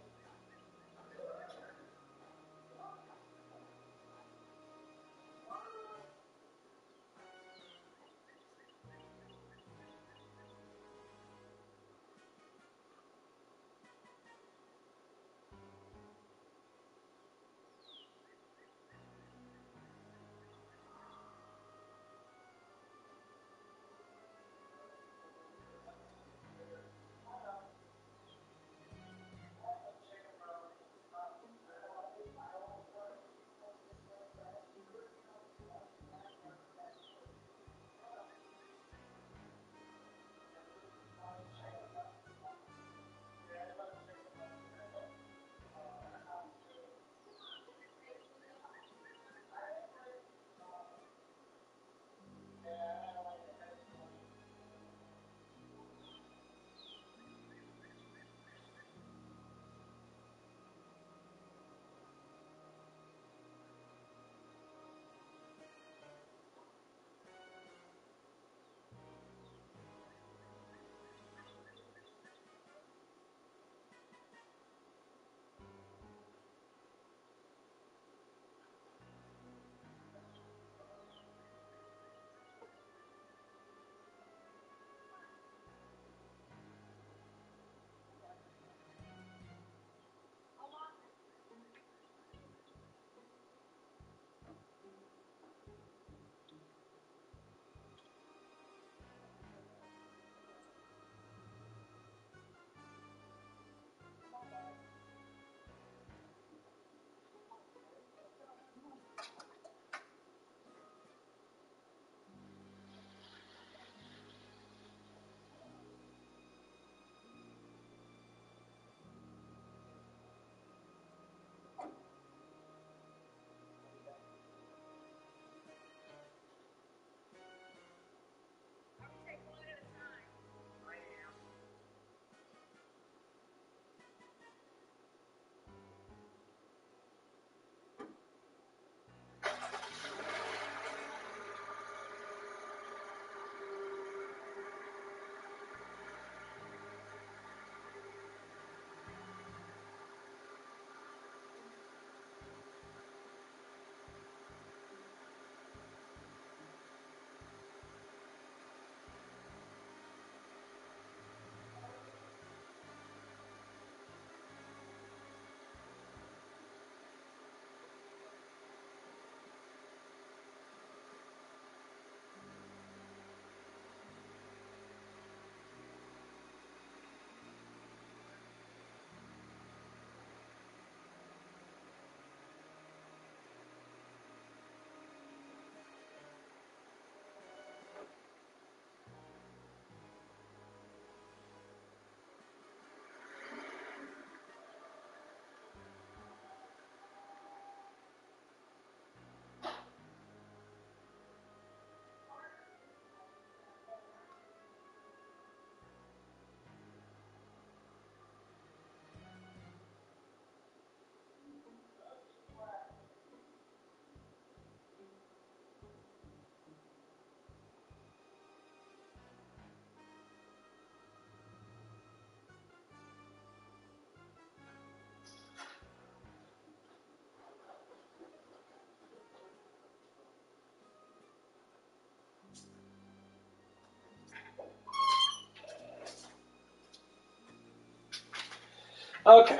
Okay.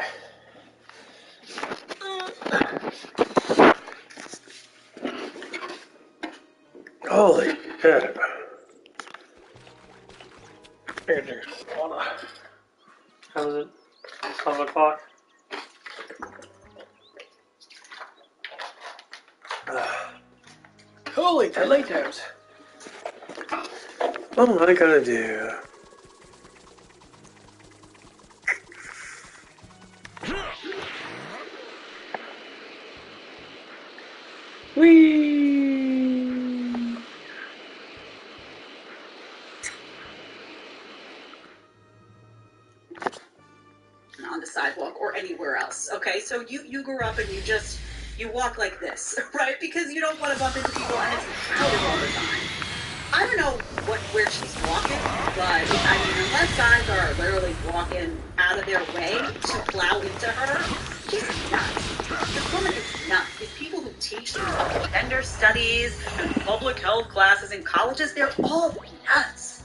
Holy shit. How is it? 12 o'clock? Holy tomatoes! What am I gonna do? Whee! On the sidewalk or anywhere else. Okay, so you grew up and you walk like this, right? Because you don't want to bump into people and it's crowded all the time. I don't know where she's walking, but I mean, unless guys are literally walking out of their way to plow into her, she's nuts. This woman is nuts. These people who teach these gender studies and public health classes in colleges, they're all nuts.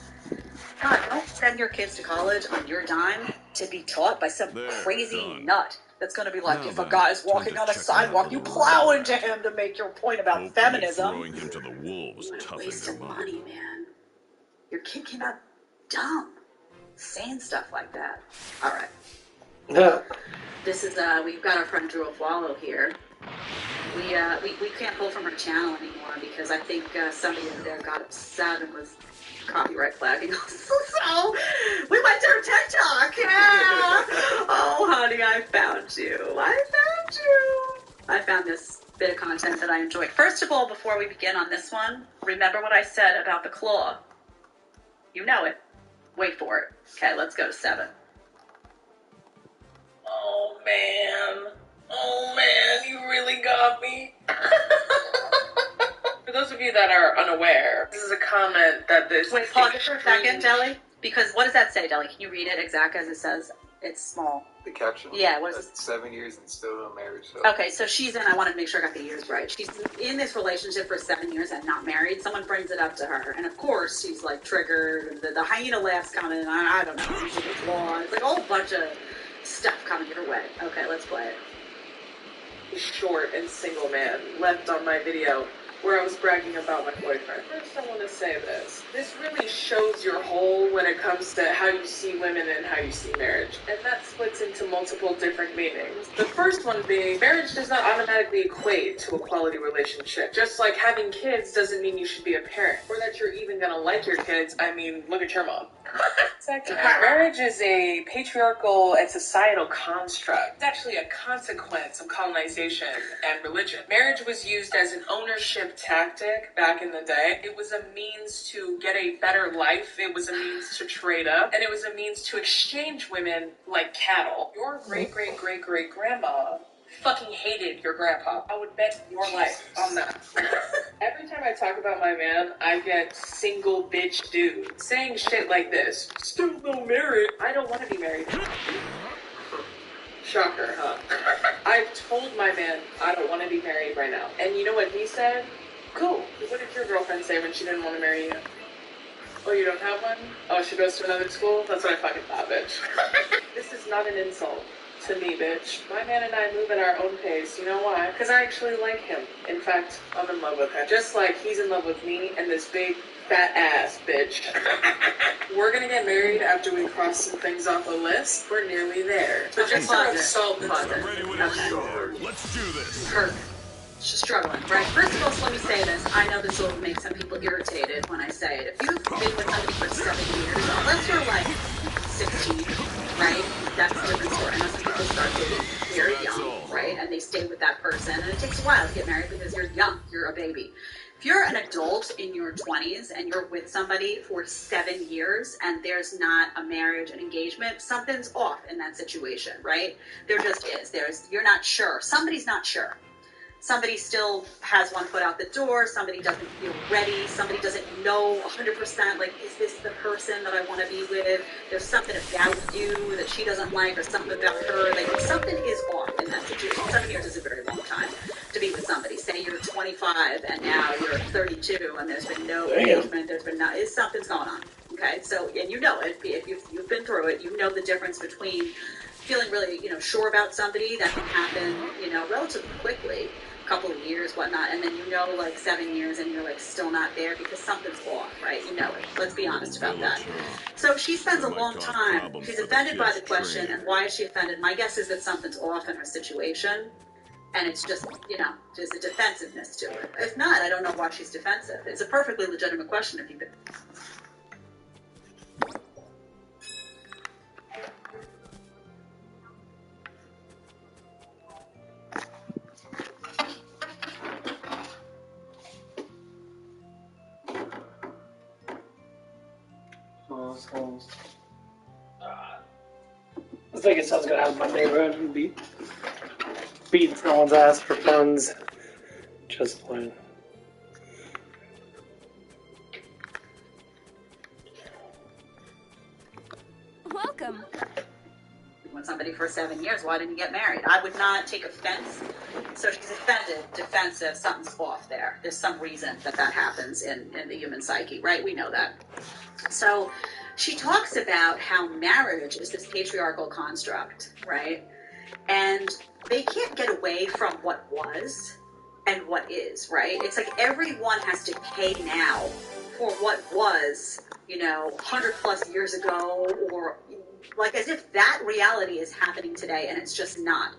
God, don't send your kids to college on your dime to be taught by some crazy nut that's going to be like, if a guy's walking on a sidewalk, you plow into him to make your point about feminism. Throwing him to the wolves What a toughens waste him of up. money, man. Your kid came out dumb saying stuff like that. All right. Yeah. This is, we've got our friend Drew Aflalo here. We can't pull from her channel anymore because I think somebody in there got upset and was copyright flagging us. So we went to her TikTok. Yeah. Oh, honey, I found you. I found this bit of content that I enjoyed. First of all, before we begin on this one, remember what I said about the claw. You know it. Wait for it. Okay, let's go to 7. Oh man, you really got me. For those of you that are unaware, this is a comment that this... Wait, pause it for a second, Deli. Because what does that say, Deli? Can you read it exactly as it says? It's small. The caption? Yeah, what is it? 7 years and still no marriage. So. Okay, so she's in, I wanted to make sure I got the years right. She's in this relationship for 7 years and not married. Someone brings it up to her. And of course, she's like triggered. The hyena laughs coming. I don't know. It's like a whole bunch of stuff coming your way. Okay, let's play it. Short and single man left on my video where I was bragging about my boyfriend. First, I want to say this. This really shows your whole when it comes to how you see women and how you see marriage. And that splits into multiple different meanings. The first one being, marriage does not automatically equate to a quality relationship. Just like having kids doesn't mean you should be a parent. Or that you're even gonna like your kids. I mean, look at your mom. Second, marriage is a patriarchal and societal construct. It's actually a consequence of colonization and religion. Marriage was used as an ownership tactic back in the day. It was a means to get a better life. It was a means to trade up. And it was a means to exchange women like cattle. Your great-great-great-great-grandma fucking hated your grandpa. I would bet your life on that. Every time I talk about my man, I get single bitch dude saying shit like this. Still no married. I don't want to be married. Shocker, huh? I've told my man I don't want to be married right now. And you know what he said? Cool. What did your girlfriend say when she didn't want to marry you? Oh, you don't have one? Oh, she goes to another school? That's what I fucking thought, bitch. This is not an insult to me, bitch. My man and I move at our own pace. You know why? Because I actually like him. In fact, I'm in love with him. Just like he's in love with me and this big fat ass bitch. We're gonna get married after we cross some things off the list. We're nearly there. So just sort of solve this. Let's do this. Perfect. She's struggling, right? First of all, so let me say this. I know this will make some people irritated when I say it. If you've been with somebody for 7 years, unless you're like 16, right? That's a different story. I know some people start dating very young, right? And they stay with that person. And it takes a while to get married because you're young. You're a baby. If you're an adult in your 20s and you're with somebody for 7 years and there's not a marriage and engagement, something's off in that situation, right? There just is. You're not sure. Somebody's not sure. Somebody still has one foot out the door. Somebody doesn't feel ready. Somebody doesn't know 100%, like, is this the person that I want to be with? There's something about you that she doesn't like or something about her. Like, something is off in that situation. 7 years is a very long time to be with somebody. Say you're 25 and now you're 32 and there's been no engagement. There's been something's going on. Okay, so, and you know it. If you've been through it, you know the difference between feeling really, sure about somebody, that can happen, relatively quickly, a couple of years, whatnot, and then like 7 years and you're like still not there because something's off, right? You know it. Let's be honest about that. So she spends a long time. She's offended by the question, and why is she offended? My guess is that something's off in her situation, and it's just, there's a defensiveness to it. If not, I don't know why she's defensive. It's a perfectly legitimate question if you could. I think it sounds gonna happen in my neighborhood and beating someone's ass for funds. Just playing. Welcome. With somebody for 7 years, why didn't you get married? I would not take offense. So she's offended, defensive, something's off there. There's some reason that happens in the human psyche, right? We know that. So she talks about how marriage is this patriarchal construct, right? And they can't get away from what was and what is, right? It's like everyone has to pay now for what was, 100 plus years ago, or like as if that reality is happening today, and it's just not.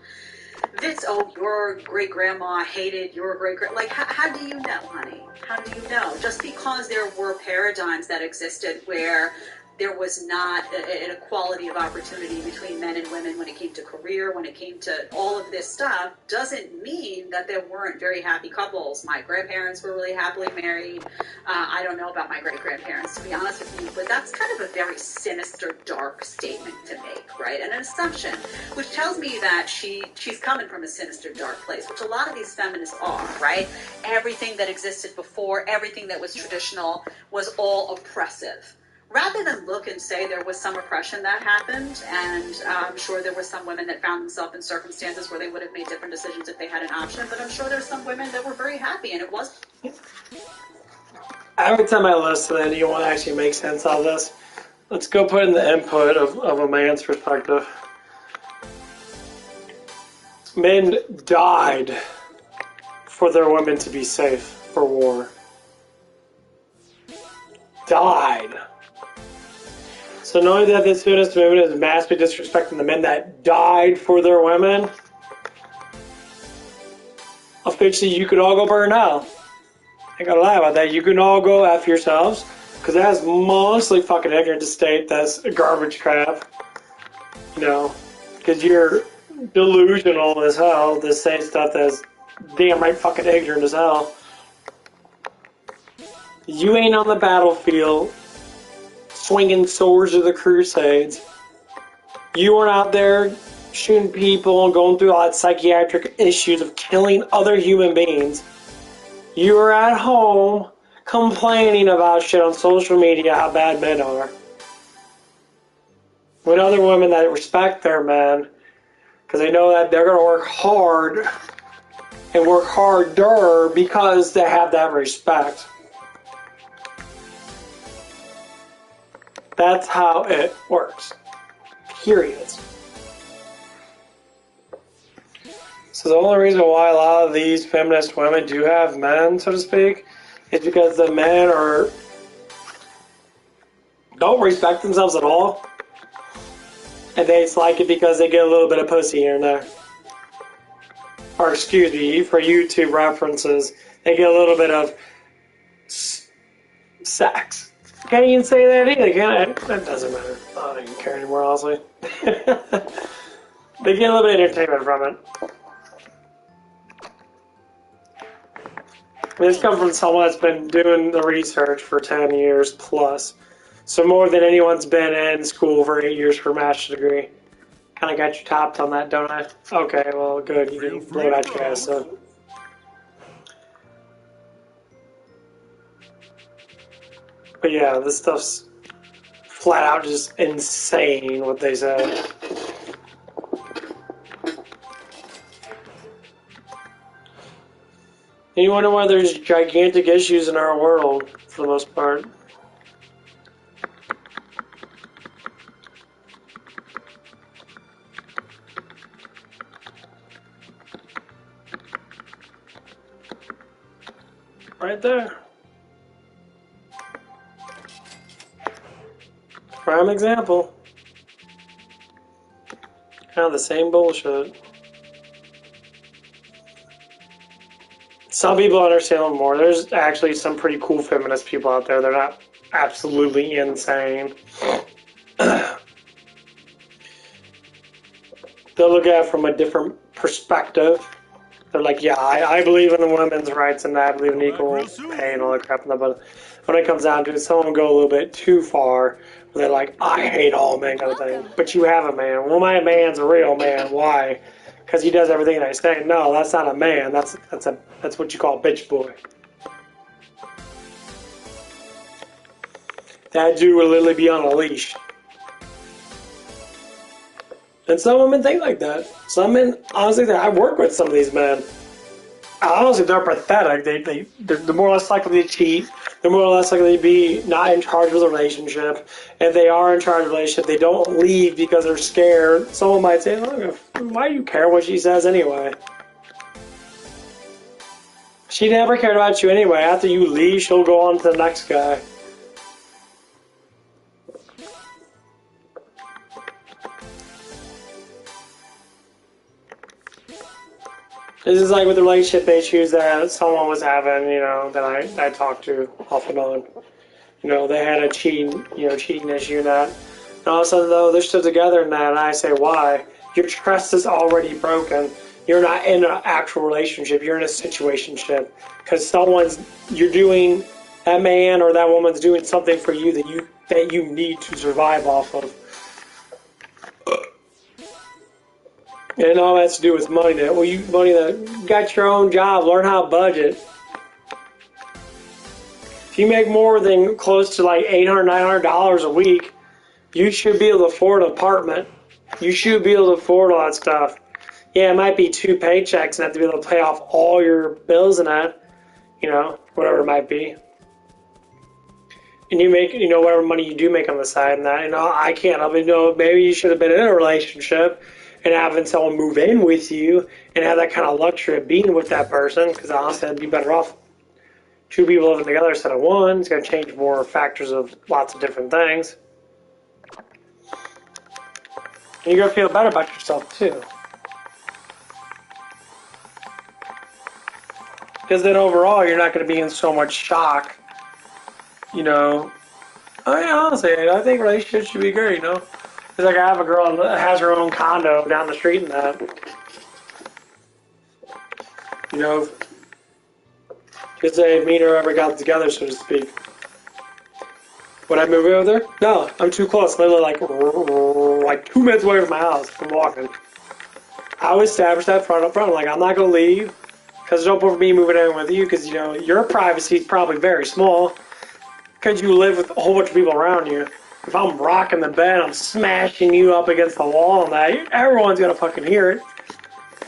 Your great-grandma hated your great-grandma. Like, how do you know, honey? How do you know? Just because there were paradigms that existed where there was not an equality of opportunity between men and women when it came to career, when it came to all of this stuff, doesn't mean that there weren't very happy couples. My grandparents were really happily married. I don't know about my great-grandparents, to be honest with you, but that's kind of a very sinister, dark statement to make, right? And an assumption, which tells me that she's coming from a sinister, dark place, which a lot of these feminists are, right? Everything that existed before, everything that was traditional was all oppressive. Rather than look and say there was some oppression that happened, and I'm sure there were some women that found themselves in circumstances where they would have made different decisions if they had an option, but I'm sure there's some women that were very happy, and it was. Every time I listen and you want to actually make sense of this, let's go put in the input of a man's perspective. Men died for their women to be safe for war. Died. So knowing that this feminist movement is massively disrespecting the men that died for their women, officially you could all go burn hell. I ain't gonna lie about that. You can all go F yourselves, because that's mostly fucking ignorant to state that's garbage crap. Because you're delusional as hell to say stuff that's damn right fucking ignorant as hell. You ain't on the battlefield swinging swords of the Crusades. You weren't out there shooting people and going through all that psychiatric issues of killing other human beings. You were at home complaining about shit on social media, how bad men are. With other women that respect their men, because they know that they're going to work hard and work harder because they have that respect. That's how it works. Period. So the only reason why a lot of these feminist women do have men, so to speak, is because the men don't respect themselves at all. And they like it because they get a little bit of pussy here and there. Or excuse me, for YouTube references, they get a little bit of sex. Can't even say that either, can I? That doesn't matter. I don't even care anymore, honestly. They get a little bit of entertainment from it. This comes from someone that's been doing the research for 10 years plus. So more than anyone's been in school for 8 years for a master's degree. Kind of got you topped on that, don't I? Okay, well, good. You can blow it out your ass, so. But yeah, this stuff's flat out just insane what they say. And you wonder why there's gigantic issues in our world, for the most part. Right there. Prime example. Kind of the same bullshit. Some people understand it more. There's actually some pretty cool feminist people out there. They're not absolutely insane. They'll look at it from a different perspective. They're like, yeah, I believe in the women's rights and I believe in equal pay and all that crap. But when it comes down to it, someone go a little bit too far. They're like, I hate all men kind of thing. But you have a man. Well, my man's a real man. Why? Because he does everything I say. No, that's not a man. That's what you call a bitch boy. That dude will literally be on a leash. And some women think like that. Some men, honestly, I work with some of these men. Honestly, they're pathetic. They're more or less likely to cheat. They're more or less likely to be not in charge of the relationship. If they are in charge of the relationship, they don't leave because they're scared. Someone might say, look, why do you care what she says anyway? She never cared about you anyway. After you leave, she'll go on to the next guy. This is like with the relationship issues that someone was having, that I talked to off and on. They had a cheating issue and that. And all of a sudden, though, they're still together in that, and I say, why? Your trust is already broken. You're not in an actual relationship. You're in a situationship. Because that man or that woman's doing something for you that you need to survive off of. And all that has to do with money. You got your own job. Learn how to budget. If you make more than close to like $800, $900 a week, you should be able to afford an apartment. You should be able to afford all that stuff. Yeah, it might be 2 paychecks and have to be able to pay off all your bills and that. Whatever it might be. And you make, whatever money you do make on the side and that. I can't. Maybe you should have been in a relationship and having someone move in with you and have that kind of luxury of being with that person, because honestly, I'd be better off 2 people living together instead of 1. It's going to change more factors of lots of different things. And you're going to feel better about yourself, too. Because then overall, you're not going to be in so much shock. Honestly, I think relationships should be great, It's like I have a girl that has her own condo down the street and that. Because me and her ever got together, so to speak. Would I move in with her? No, I'm too close. Literally like 2 minutes away from my house from walking. I would establish that front up front. Like, I'm not going to leave. Because don't put me moving in with you, because, your privacy is probably very small. Because you live with a whole bunch of people around you. If I'm rocking the bed, I'm smashing you up against the wall and that, everyone's going to fucking hear it.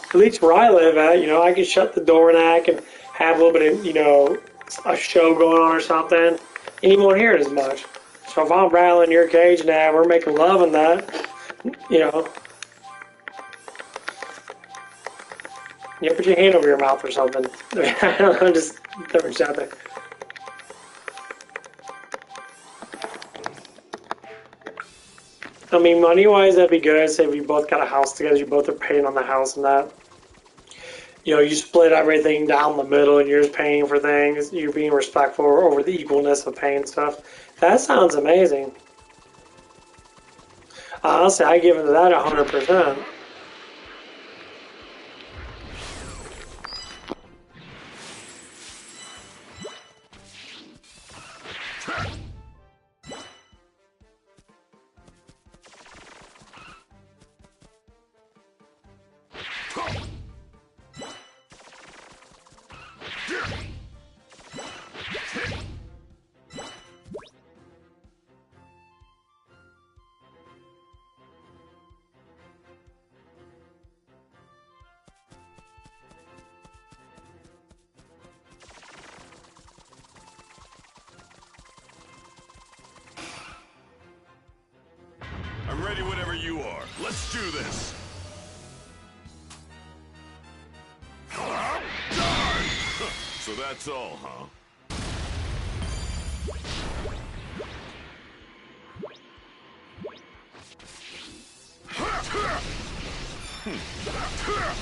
At least where I live at, I can shut the door and I can have a little bit of, a show going on or something, and you won't hear it as much. So if I'm rattling your cage and that, we're making love and that, put your hand over your mouth or something. I don't know, just throwing it out there. Money-wise, that'd be good. Say if you both got a house together, you both are paying on the house and that. You split everything down the middle and you're just paying for things. You're being respectful over the equalness of paying stuff. That sounds amazing. Honestly, I give into that 100%. I'm ready whenever you are. Let's do this. So that's all, huh? Huh?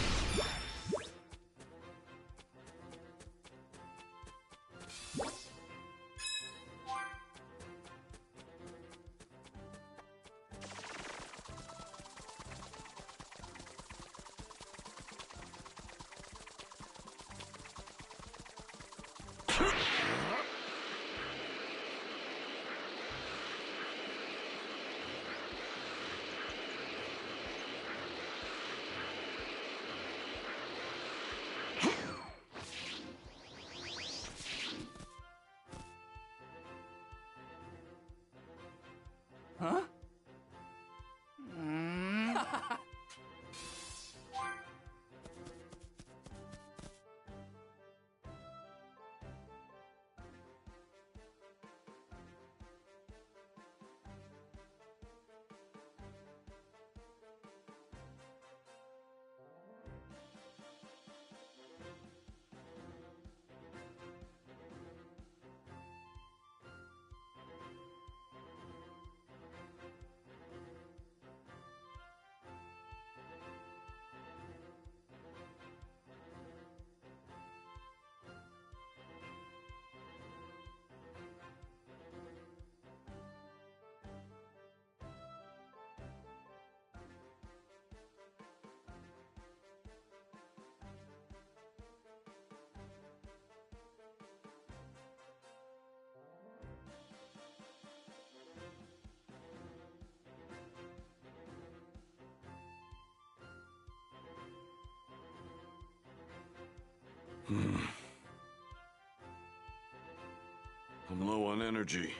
I'm low on energy.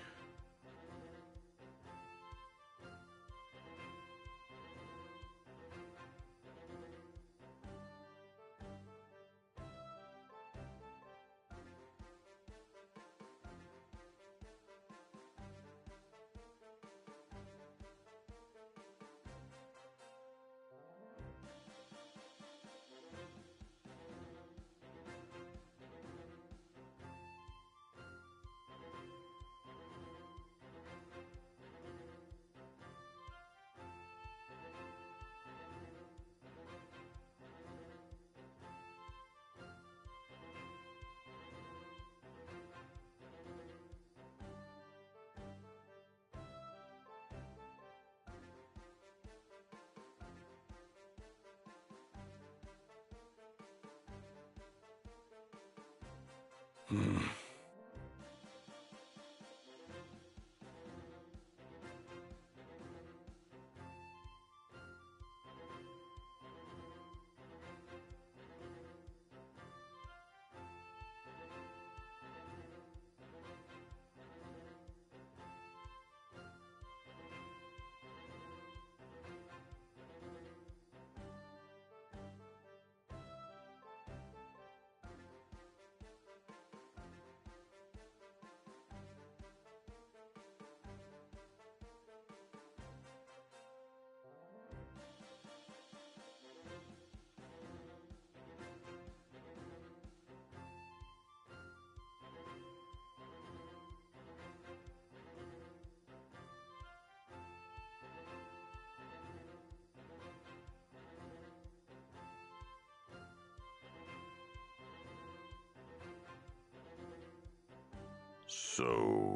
So...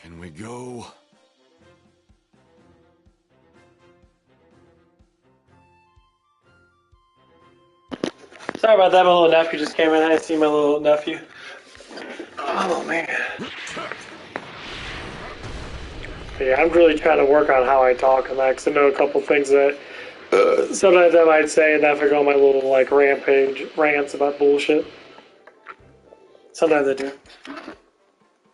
Can we go? Sorry about that, my little nephew just came in. I didn't see my little nephew. Oh, man. Yeah, I'm really trying to work on how I talk and that, because I know a couple things that sometimes I might say and then I forget all my little, like, rants about bullshit. Sometimes I do.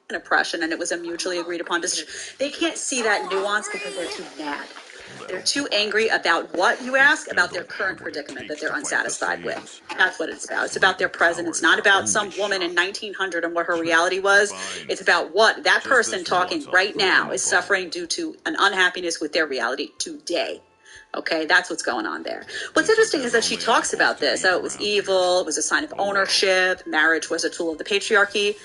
An oppression, and it was a mutually agreed upon decision. They can't see that nuance because they're too mad. They're too angry about what you ask, about their current predicament that they're unsatisfied with. That's what it's about. It's about their present. It's not about some woman in 1900 and what her reality was. It's about what that person talking right now is suffering due to an unhappiness with their reality today. Okay, that's what's going on there. What's interesting is that she talks about this. Oh, it was evil. It was a sign of ownership. Marriage was a tool of the patriarchy.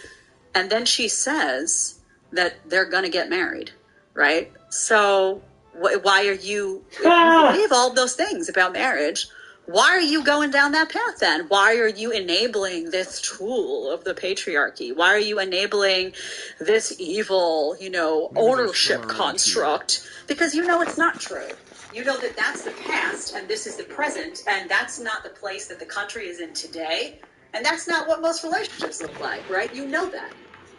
And then she says that they're going to get married, right? So why are you, if you believe all those things about marriage, why are you going down that path then? Why are you enabling this tool of the patriarchy? Why are you enabling this evil, ownership construct? Because you know it's not true. You know that that's the past and this is the present, and that's not the place that the country is in today. And that's not what most relationships look like, right? You know that.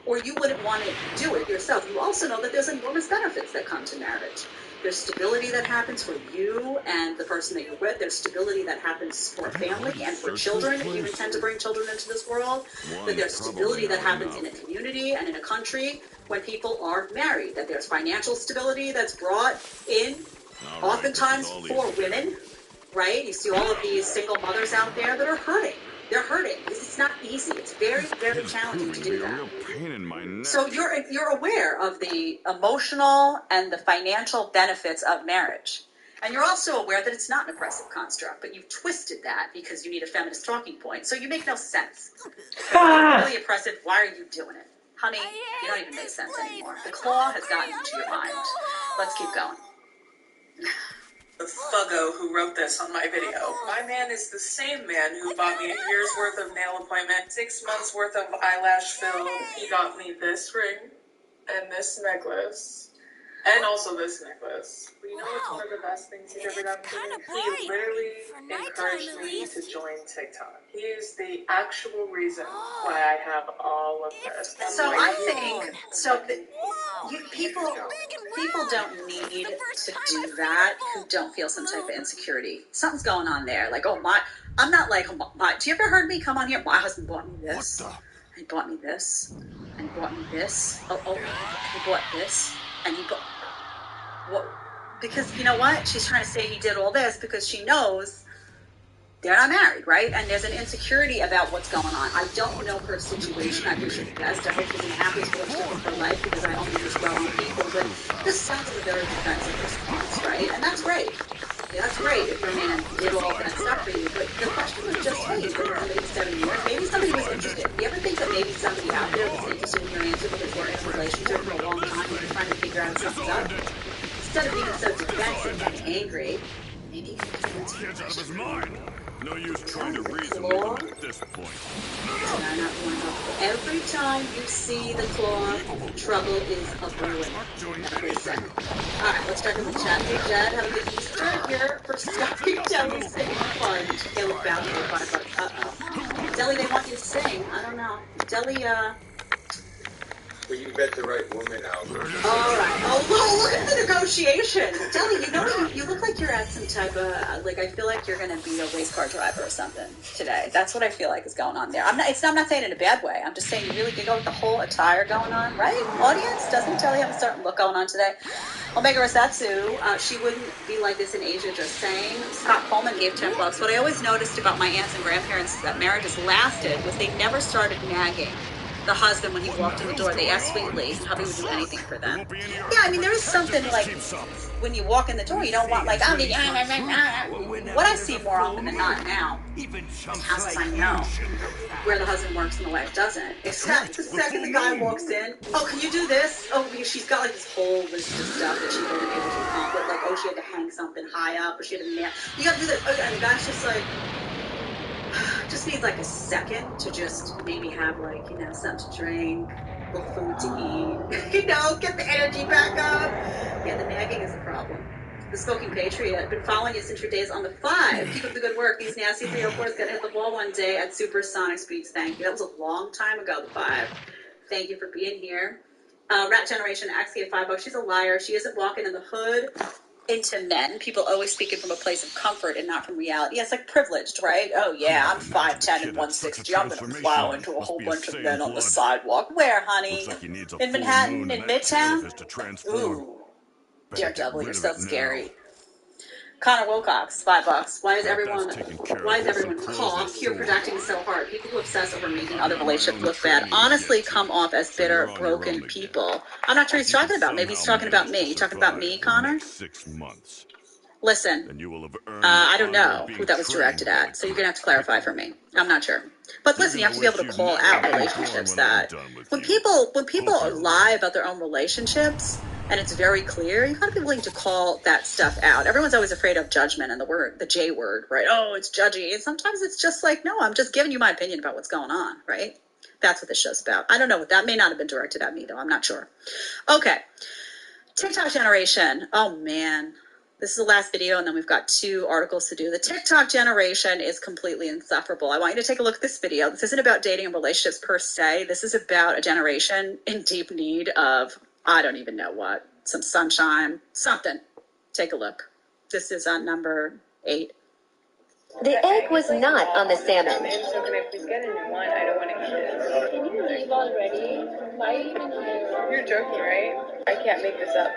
Or you wouldn't want to do it yourself. You also know that there's enormous benefits that come to marriage. There's stability that happens for you and the person that you're with. There's stability that happens for a family and for children if you intend to bring children into this world. That there's stability that happens in a community and in a country when people are married. That there's financial stability that's brought in oftentimes for women, right? You see all of these single mothers out there that are hurting. They're hurting. It's not easy. It's very, very challenging to do that. So you're aware of the emotional and the financial benefits of marriage. And you're also aware that it's not an oppressive construct, but you've twisted that because you need a feminist talking point. So you make no sense. It's really oppressive. Why are you doing it? Honey, you don't even make sense anymore. The claw has gotten into your mind. Let's keep going. The thuggo who wrote this on my video. My man is the same man who bought me a year's worth of nail appointment, 6 months worth of eyelash fill. He got me this ring and this necklace and also this necklace. But you know what's one of the best things he's ever done for me? He literally encouraged me to join TikTok. He is the actual reason why I have all of this. So I think people don't need to do that who don't feel some type of insecurity. Something's going on there. Like, I'm not like, do you ever heard me come on here? My husband bought me this. He bought me this. And he bought me this. He bought this. And he bought, what? Because you know what? She's trying to say he did all this because she knows they're not married, right? And there's an insecurity about what's going on. I don't know her situation. I wish her the best. I hope she's in the happiest relationship of her life because I only wish well on people. But this sounds like a very defensive response, right? And that's great. Yeah, that's great if your man did all that stuff for you. But the question was just, hey, you've been with somebody 7 years. Maybe somebody was interested. You ever think that maybe somebody out there was interested in your answer because we're in a relationship for a long time and you're trying to figure out if something's up? Instead of being so defensive and angry, maybe you can just Catch up is mine. No use trying to reason with them at this point. Every time you see the claw, trouble is a brewing. Alright, let's check in the chat. Hey, Jed, have a good Easter here for stopping Deli singing fun. Caleb found me $5. Uh-oh. Deli, they want you to sing. I don't know. Deli, Well, you bet the right woman out. Alright. Oh, look at the negotiation. Deli, you look like you're at some type of, I feel like you're going to be a race car driver or something today. That's what I feel like is going on there. I'm not saying it in a bad way. I'm just saying you really can go with the whole attire going on, right? Audience, doesn't Deli have a certain look going on today? Omega Rosatsu, she wouldn't be like this in Asia, just saying. Scott Coleman gave $10. What I always noticed about my aunts and grandparents that marriages lasted was they never started nagging the husband when he walked in the door. They asked sweetly how he would do anything for them. Yeah, I mean, there is something like when you walk in the door, you don't want like, what I see more often than not now, in houses I know, where the husband works and the wife doesn't. Except the second the guy walks in, oh, can you do this? Oh, she's got like this whole list of stuff that she wasn't able to accomplish. Like, oh, she had to hang something high up, or she had to nail. You gotta do this. Okay, and the guy's just like, just needs like a second to just maybe have like, something to drink, local food to eat. You know, get the energy back up. Yeah, the nagging is a problem. The Smoking Patriot, been following you since your days on the 5. Keep up the good work. These nasty 304s gonna hit the wall one day at supersonic speeds. Thank you. That was a long time ago, the 5. Thank you for being here. Rat Generation, Axie at $5. She's a liar. She isn't walking in the hood into men. People always speaking from a place of comfort and not from reality. Yeah, it's like privileged, right? Oh yeah, I'm 5'10" and 160. I'm gonna plow into a whole bunch of men on the sidewalk. Where, honey? In Manhattan, in Midtown? Ooh, Daredevil, you're so scary. Connor Wilcox, $5. Why is everyone cough? You're projecting so hard. People who obsess over making other relationships look bad honestly come off as bitter, broken people. I'm not sure he's talking about. Maybe he's talking about me. You talking about me, Connor? 6 months. Listen, I don't know who that was directed at, so you're gonna have to clarify for me. I'm not sure. But listen, you have to be able to call out relationships that when people lie about their own relationships and it's very clear, you gotta be willing to call that stuff out. Everyone's always afraid of judgment and the J word, right? Oh, it's judgy. And sometimes it's just like, no, I'm just giving you my opinion about what's going on, right? That's what this show's about. I don't know what that may not have been directed at me though. I'm not sure. Okay. TikTok generation. Oh man. This is the last video, and then we've got 2 articles to do. The TikTok generation is completely insufferable. I want you to take a look at this video. This isn't about dating and relationships per se. This is about a generation in deep need of, I don't even know what, some sunshine, something. Take a look. This is on number 8. The egg was not on the salmon. So can I please get a new one? I don't want to eat it. Can you leave already? Why even here? You're joking, right? I can't make this up.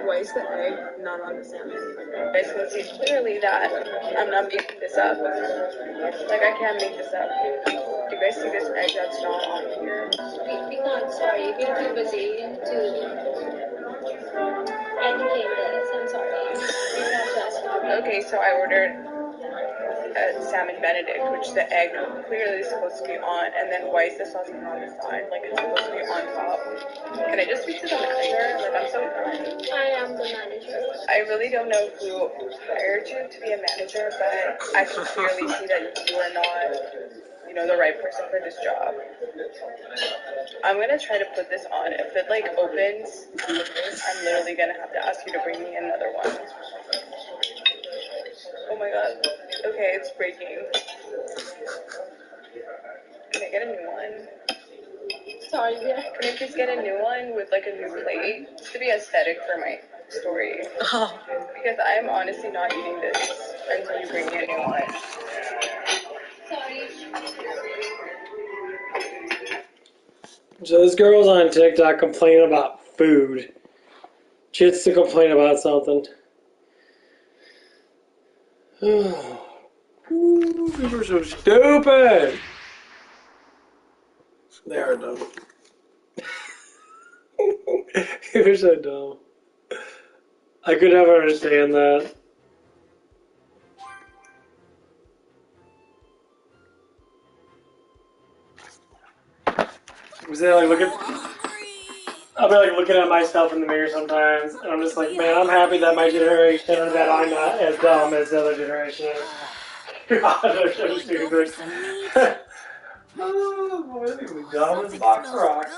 Why is the egg not on the salmon? I can see clearly that I'm not making this up. Like, I can't make this up. Do you guys see this egg that's not on here? We can't, sorry. We're too busy to educate this. I'm sorry. Okay, so I ordered a salmon benedict, which the egg clearly is supposed to be on, and then why is the sauce even on the side? Like, it's supposed to be on top. Can I just speak to the manager? Like, I'm so done. I am the manager. I really don't know who hired you to be a manager, but I can clearly see that you are not, you know, the right person for this job. I'm gonna try to put this on. If it, like, opens, I'm literally gonna have to ask you to bring me another one. Oh my god. Okay, it's breaking. Can I get a new one? Sorry, yeah. Can I please get a new one with like a new plate? Just to be aesthetic for my story. Oh. Because I'm honestly not eating this until you bring me a new one. Sorry. So this girl's on TikTok complaining about food. She gets to complain about something. People are so stupid. They are dumb. You're so dumb. I could never understand that. Was they like looking? I'll be like looking at myself in the mirror sometimes, and I'm just like, man, I'm happy that my generation, that I'm not as dumb as the other generation is. God, they're so stupid. Oh, boy, they're gonna be dumb as a box of rocks.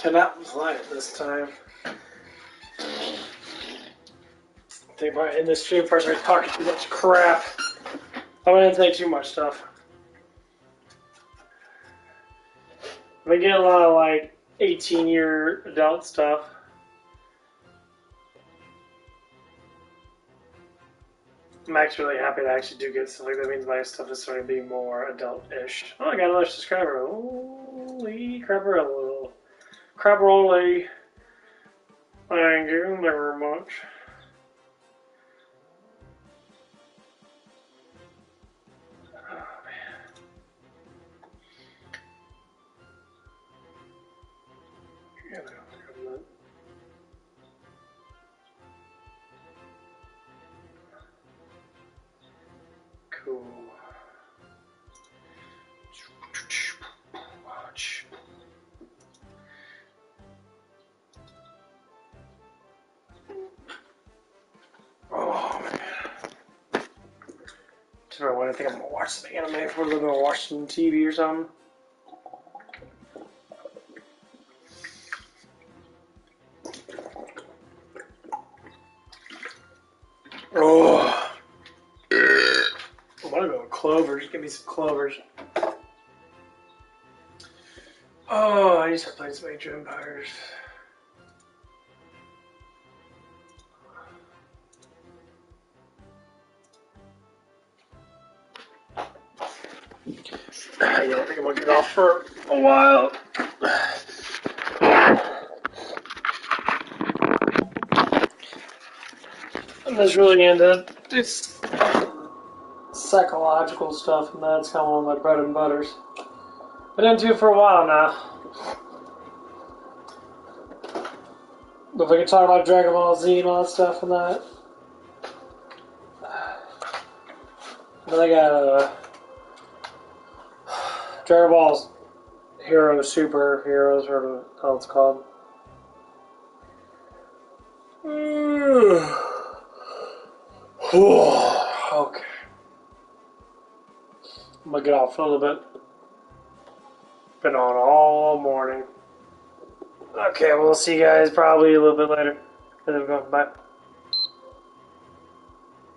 Turned out quiet this time. I think my in the stream first I talking too much crap. I wouldn't say too much stuff. We get a lot of like 18-year adult stuff. I'm actually really happy that I actually do get stuff like that. Means my stuff is starting to be more adult-ish. Oh, I got another subscriber. Holy crapperolo. Crapperoli. Thank you very much. Oh, man. Yeah, cool. Watch. Oh man. Tomorrow when I think I'm gonna watch some anime before I'm gonna watch some TV or something. Oh. I want to go with Clovers. Give me some Clovers. Oh, I used to play some Age of Empires. I don't think I'm gonna get off for a while. I'm just really into this psychological stuff, and that's kind of one of my bread and butters. Been into it for a while now. But if we can talk about Dragon Ball Z and all that stuff and that. Then I got Dragon Ball's Heroes, Super Heroes, or what the hell it's called. Okay. I'm gonna get off a little bit. Been on all morning. Okay, we'll see you guys probably a little bit later. Bye.